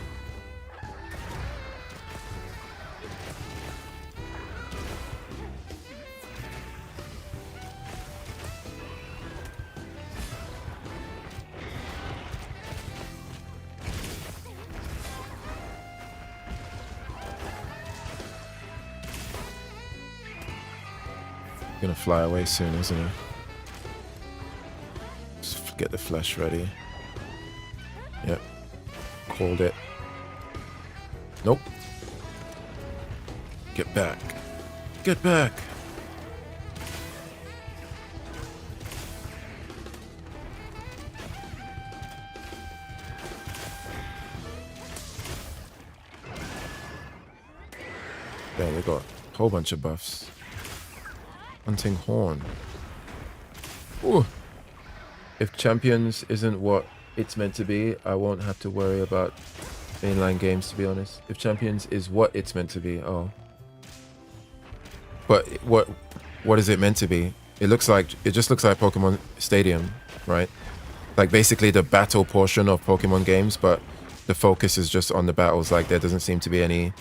Gonna fly away soon, isn't he? Just get the flesh ready. Yep. Called it. Nope. Get back. Get back. Yeah, we got a whole bunch of buffs. Hunting Horn. Ooh. If Champions isn't what it's meant to be, I won't have to worry about mainline games, to be honest. If Champions is what it's meant to be, oh. But what is it meant to be? It just looks like Pokemon Stadium, right? Like basically the battle portion of Pokemon games, but the focus is just on the battles. Like there doesn't seem to be any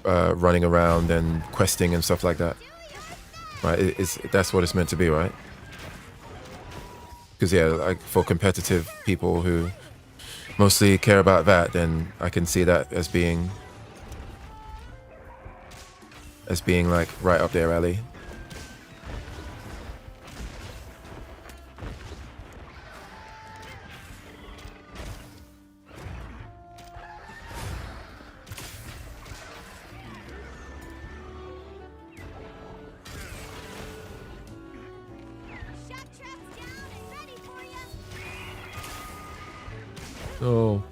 running around and questing and stuff like that. Right? That's what it's meant to be, right? Because yeah, like for competitive people who mostly care about that, then I can see that as being like right up their alley. Shot traps down and ready for ya. Oh.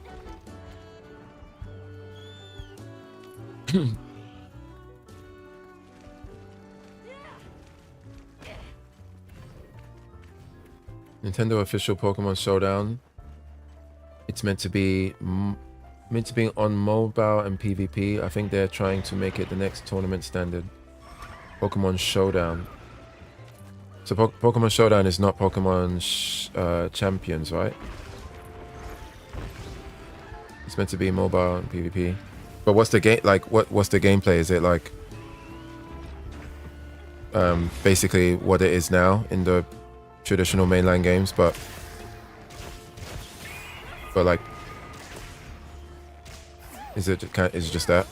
Nintendo official Pokemon Showdown. It's meant to be on mobile and PvP. I think they're trying to make it the next tournament standard. Pokemon Showdown. So Pokemon Showdown is not Pokemon Champions, right? It's meant to be mobile and PvP. But what's the game like? What's the gameplay? Is it like basically what it is now in the traditional mainline games, but like, is it just that?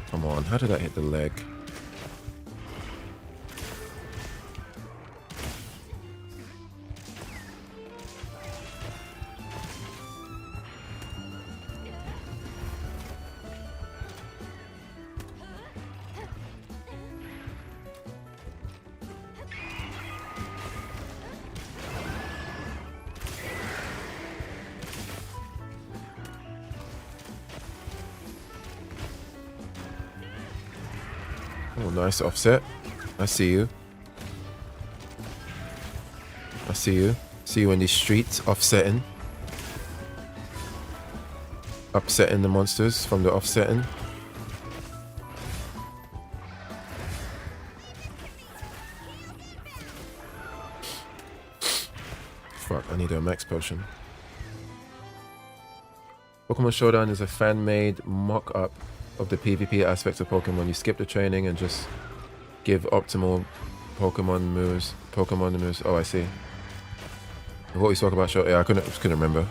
Come on, how did that hit the leg? Oh, nice offset. I see you. I see you. See you in these streets, offsetting. Upsetting the monsters from the offsetting. Fuck, I need a max potion. Pokemon Showdown is a fan-made mock-up of the PvP aspects of Pokemon. You skip the training and just give optimal Pokemon moves. Oh, I see. What we spoke about show? Yeah, I just couldn't remember.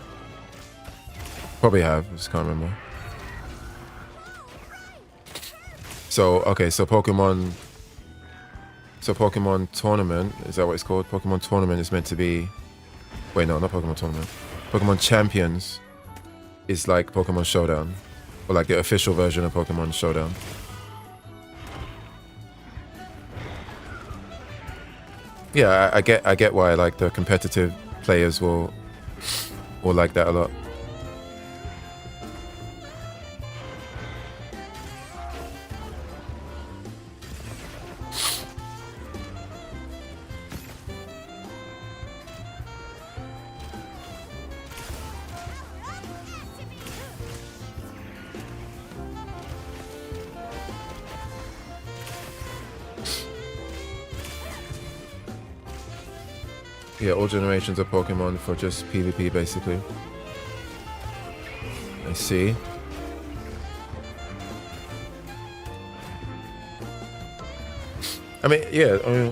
Probably have, just can't remember. So okay, so Pokemon Tournament, is that what it's called? Pokemon Tournament is meant to be. Wait, no, not Pokemon Tournament. Pokemon Champions is like Pokemon Showdown, or like the official version of Pokemon Showdown. Yeah, I get why like the competitive players will like that a lot. Yeah, all generations of Pokemon for just PvP basically. I see. I mean, yeah.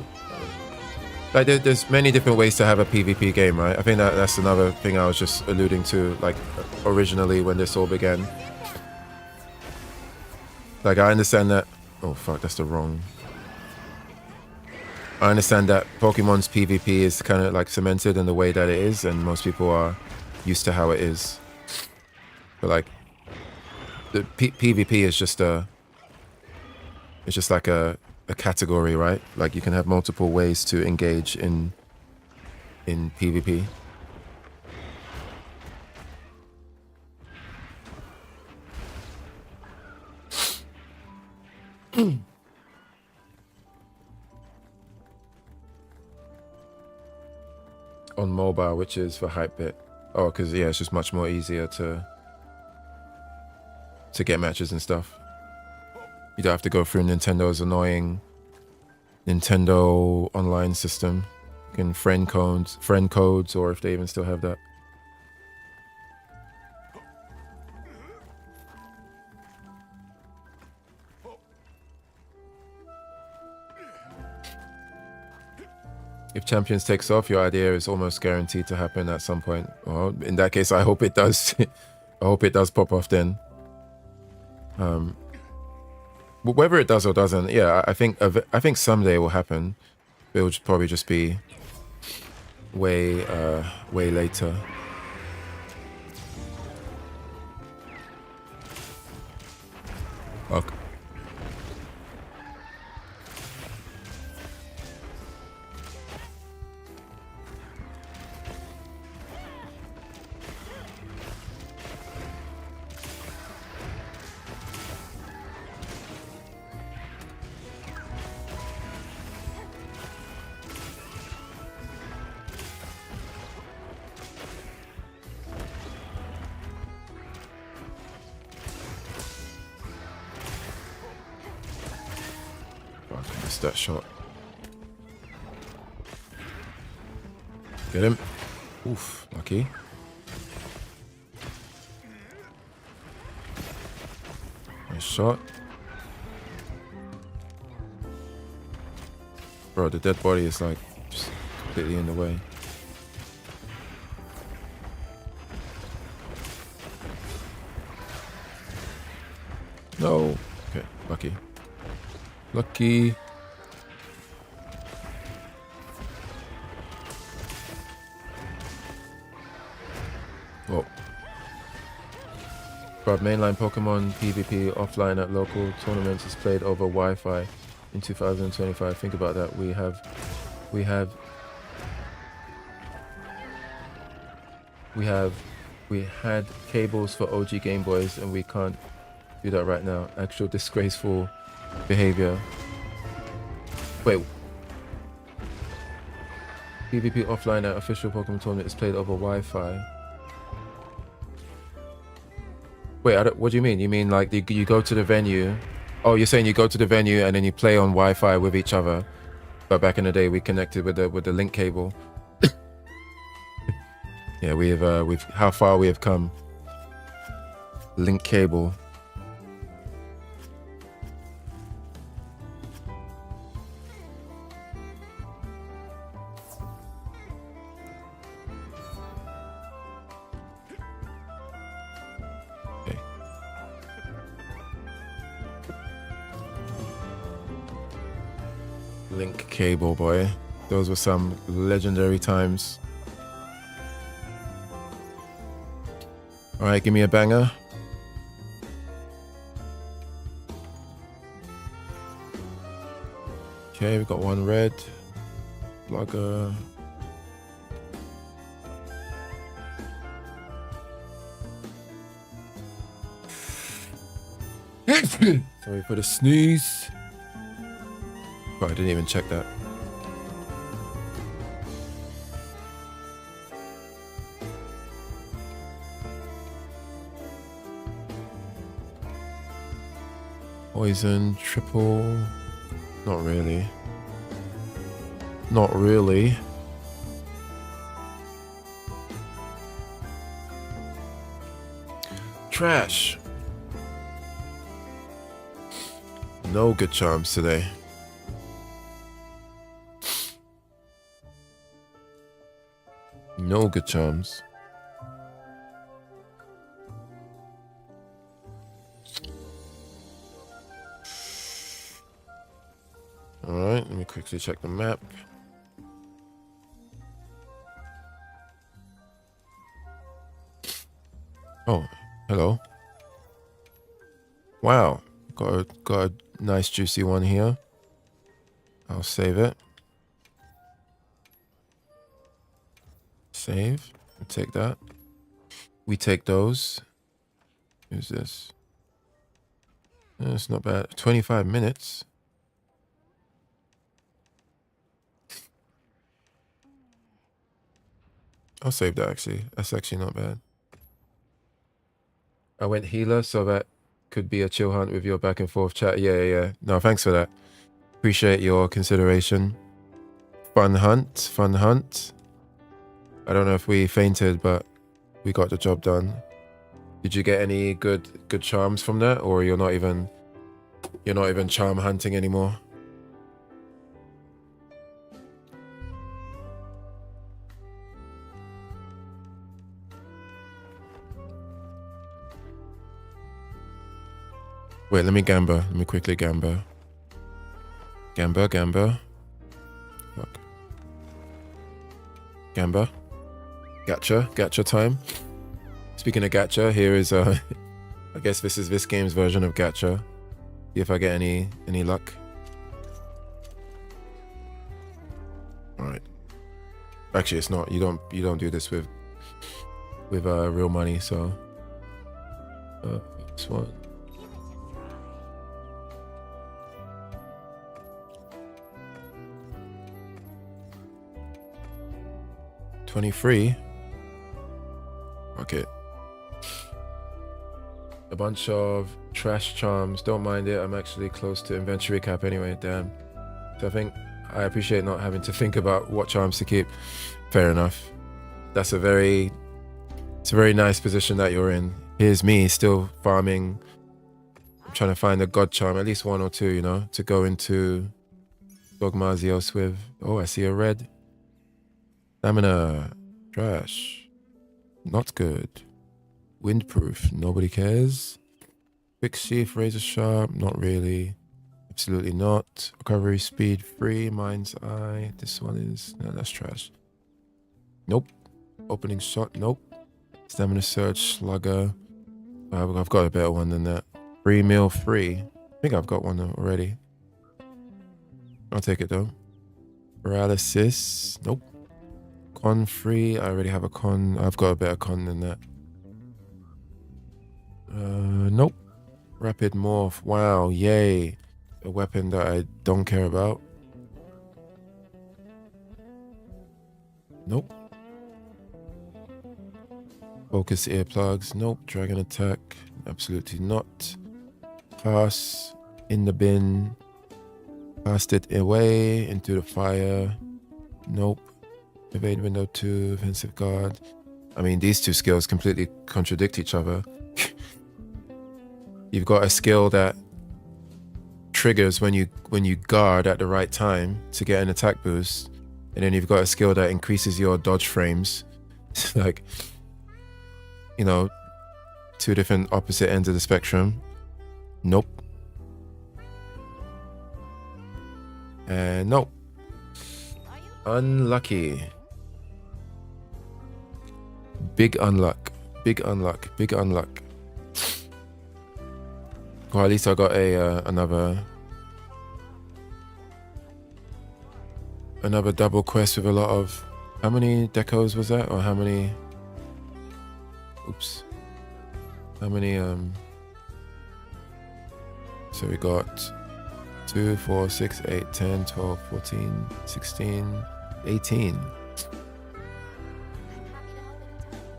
Like there's many different ways to have a PvP game, right? I think that's another thing I was just alluding to, like originally when this all began. Like I understand that. Oh fuck, that's the wrong. I understand that Pokemon's PvP is kind of like cemented in the way that it is, and most people are used to how it is. But like, the PvP is just it's just like a category, right? Like you can have multiple ways to engage in PvP. On mobile, which is for Hypebit. Oh, because yeah, it's just much more easier to get matches and stuff. You don't have to go through Nintendo's annoying Nintendo online system. You can friend codes, or if they even still have that. If Champions takes off, your idea is almost guaranteed to happen at some point. Well, in that case, I hope it does. I hope it does pop off then. But whether it does or doesn't, yeah, I think someday it will happen. It will probably just be way later. Okay. That shot. Get him. Oof, lucky. Nice shot. Bro, the dead body is like just completely in the way. No. Okay, lucky. Lucky. Whoa. But mainline Pokemon PvP offline at local tournaments is played over Wi-Fi in 2025. Think about that. We had cables for OG Game Boys, and we can't do that right now. Actual disgraceful behavior. Wait. PvP offline at official Pokemon tournament is played over Wi-Fi. Wait, what do you mean? You mean like you go to the venue? Oh, you're saying you go to the venue and then you play on Wi-Fi with each other. But back in the day, we connected with the link cable. Yeah, we've how far we have come. Link cable. Link cable, boy. Those were some legendary times. Alright, give me a banger. Okay, we got one red. Blogger. Sorry for the sneeze. But I didn't even check that. Poison, triple. Not really. Not really. Trash. No good charms today. No good charms. All right, let me quickly check the map. Oh, hello. Wow, got a nice juicy one here. I'll save it. Save. We'll take that. We take those. Who's this? It's not bad. 25 minutes. I'll save that actually. That's actually not bad. I went healer so that could be a chill hunt with your back and forth chat. Yeah. No, thanks for that. Appreciate your consideration. Fun hunt. Fun hunt. I don't know if we fainted, but we got the job done. Did you get any good charms from that, or you're not even charm hunting anymore? Wait, let me gamble. Let me quickly gamble. Gamble. Fuck. Gamble. Gacha time. Speaking of gacha, here is I guess this is this game's version of gacha. See if I get any luck. All right. Actually, it's not. You don't do this with real money. So this one. 23. Okay. A bunch of trash charms. Don't mind it. I'm actually close to inventory cap anyway. Damn. So I think I appreciate not having to think about what charms to keep. Fair enough. It's a very nice position that you're in. Here's me still farming. I'm trying to find a god charm, at least one or two, to go into Dogmazios with. Oh, I see a red. Stamina. Trash. Not good. Windproof. Nobody cares. Quick sheath. Razor sharp. Not really. Absolutely not. Recovery speed. Free. Mind's eye. This one is... No, that's trash. Nope. Opening shot. Nope. Stamina surge. Slugger. I've got a better one than that. Free meal. Free. I think I've got one already. I'll take it though. Paralysis. Nope. Con free. I already have a con. I've got a better con than that. Nope. Rapid morph. Wow. Yay. A weapon that I don't care about. Nope. Focus earplugs. Nope. Dragon attack. Absolutely not. Pass. In the bin. Cast it away into the fire. Nope. Evade window 2, offensive guard. I mean, these two skills completely contradict each other. You've got a skill that triggers when you guard at the right time to get an attack boost, and then you've got a skill that increases your dodge frames. Like, two different opposite ends of the spectrum. Nope. And nope. Unlucky. Big unluck. Big unluck. Big unluck. Well, at least I got another double quest with a lot of... How many decos was that? Or how many... Oops. How many... So we got 2, 4, 6, 8, 10, 12, 14, 16, 18.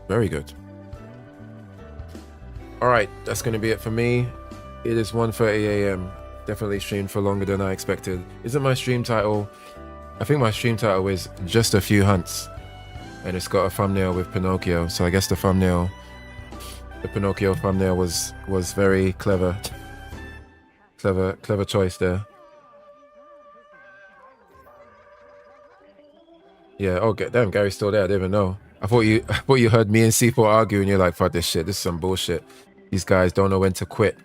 Very good. All right, that's going to be it for me. It is 1:30 a.m. Definitely streamed for longer than I expected. Isn't my stream title... I think my stream title is Just a Few Hunts. And it's got a thumbnail with Pinocchio. So I guess the Pinocchio thumbnail was very clever. Clever choice there. Yeah, oh damn, Gary's still there. I didn't even know. I thought you heard me and C4 argue, and you're like, "Fuck this shit. This is some bullshit. These guys don't know when to quit.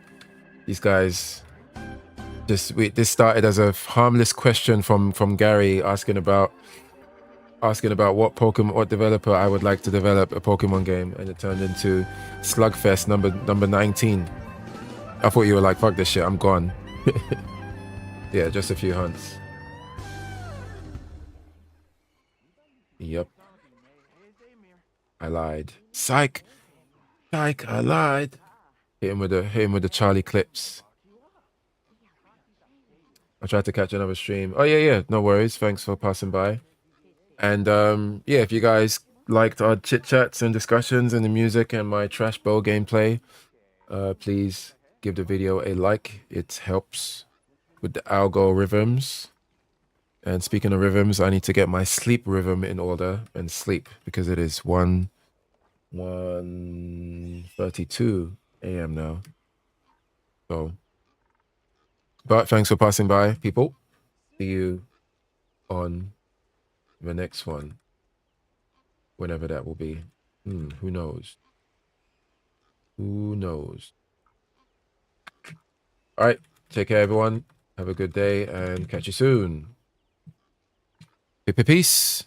These guys." This started as a harmless question from Gary asking about what developer I would like to develop a Pokemon game, and it turned into Slugfest number 19. I thought you were like, "Fuck this shit. I'm gone." Yeah, just a few hunts. Yep. I lied. Psych. I lied. Hit him with the Charlie clips. I tried to catch another stream. Oh yeah, no worries. Thanks for passing by. And yeah, if you guys liked our chit chats and discussions and the music and my trash bow gameplay, please give the video a like. It helps with the algorithms. And speaking of rhythms, I need to get my sleep rhythm in order and sleep because it is 1:32 a.m. now. So, but thanks for passing by, people. See you on the next one, whenever that will be. Who knows? Who knows? All right. Take care, everyone. Have a good day and catch you soon. Peace.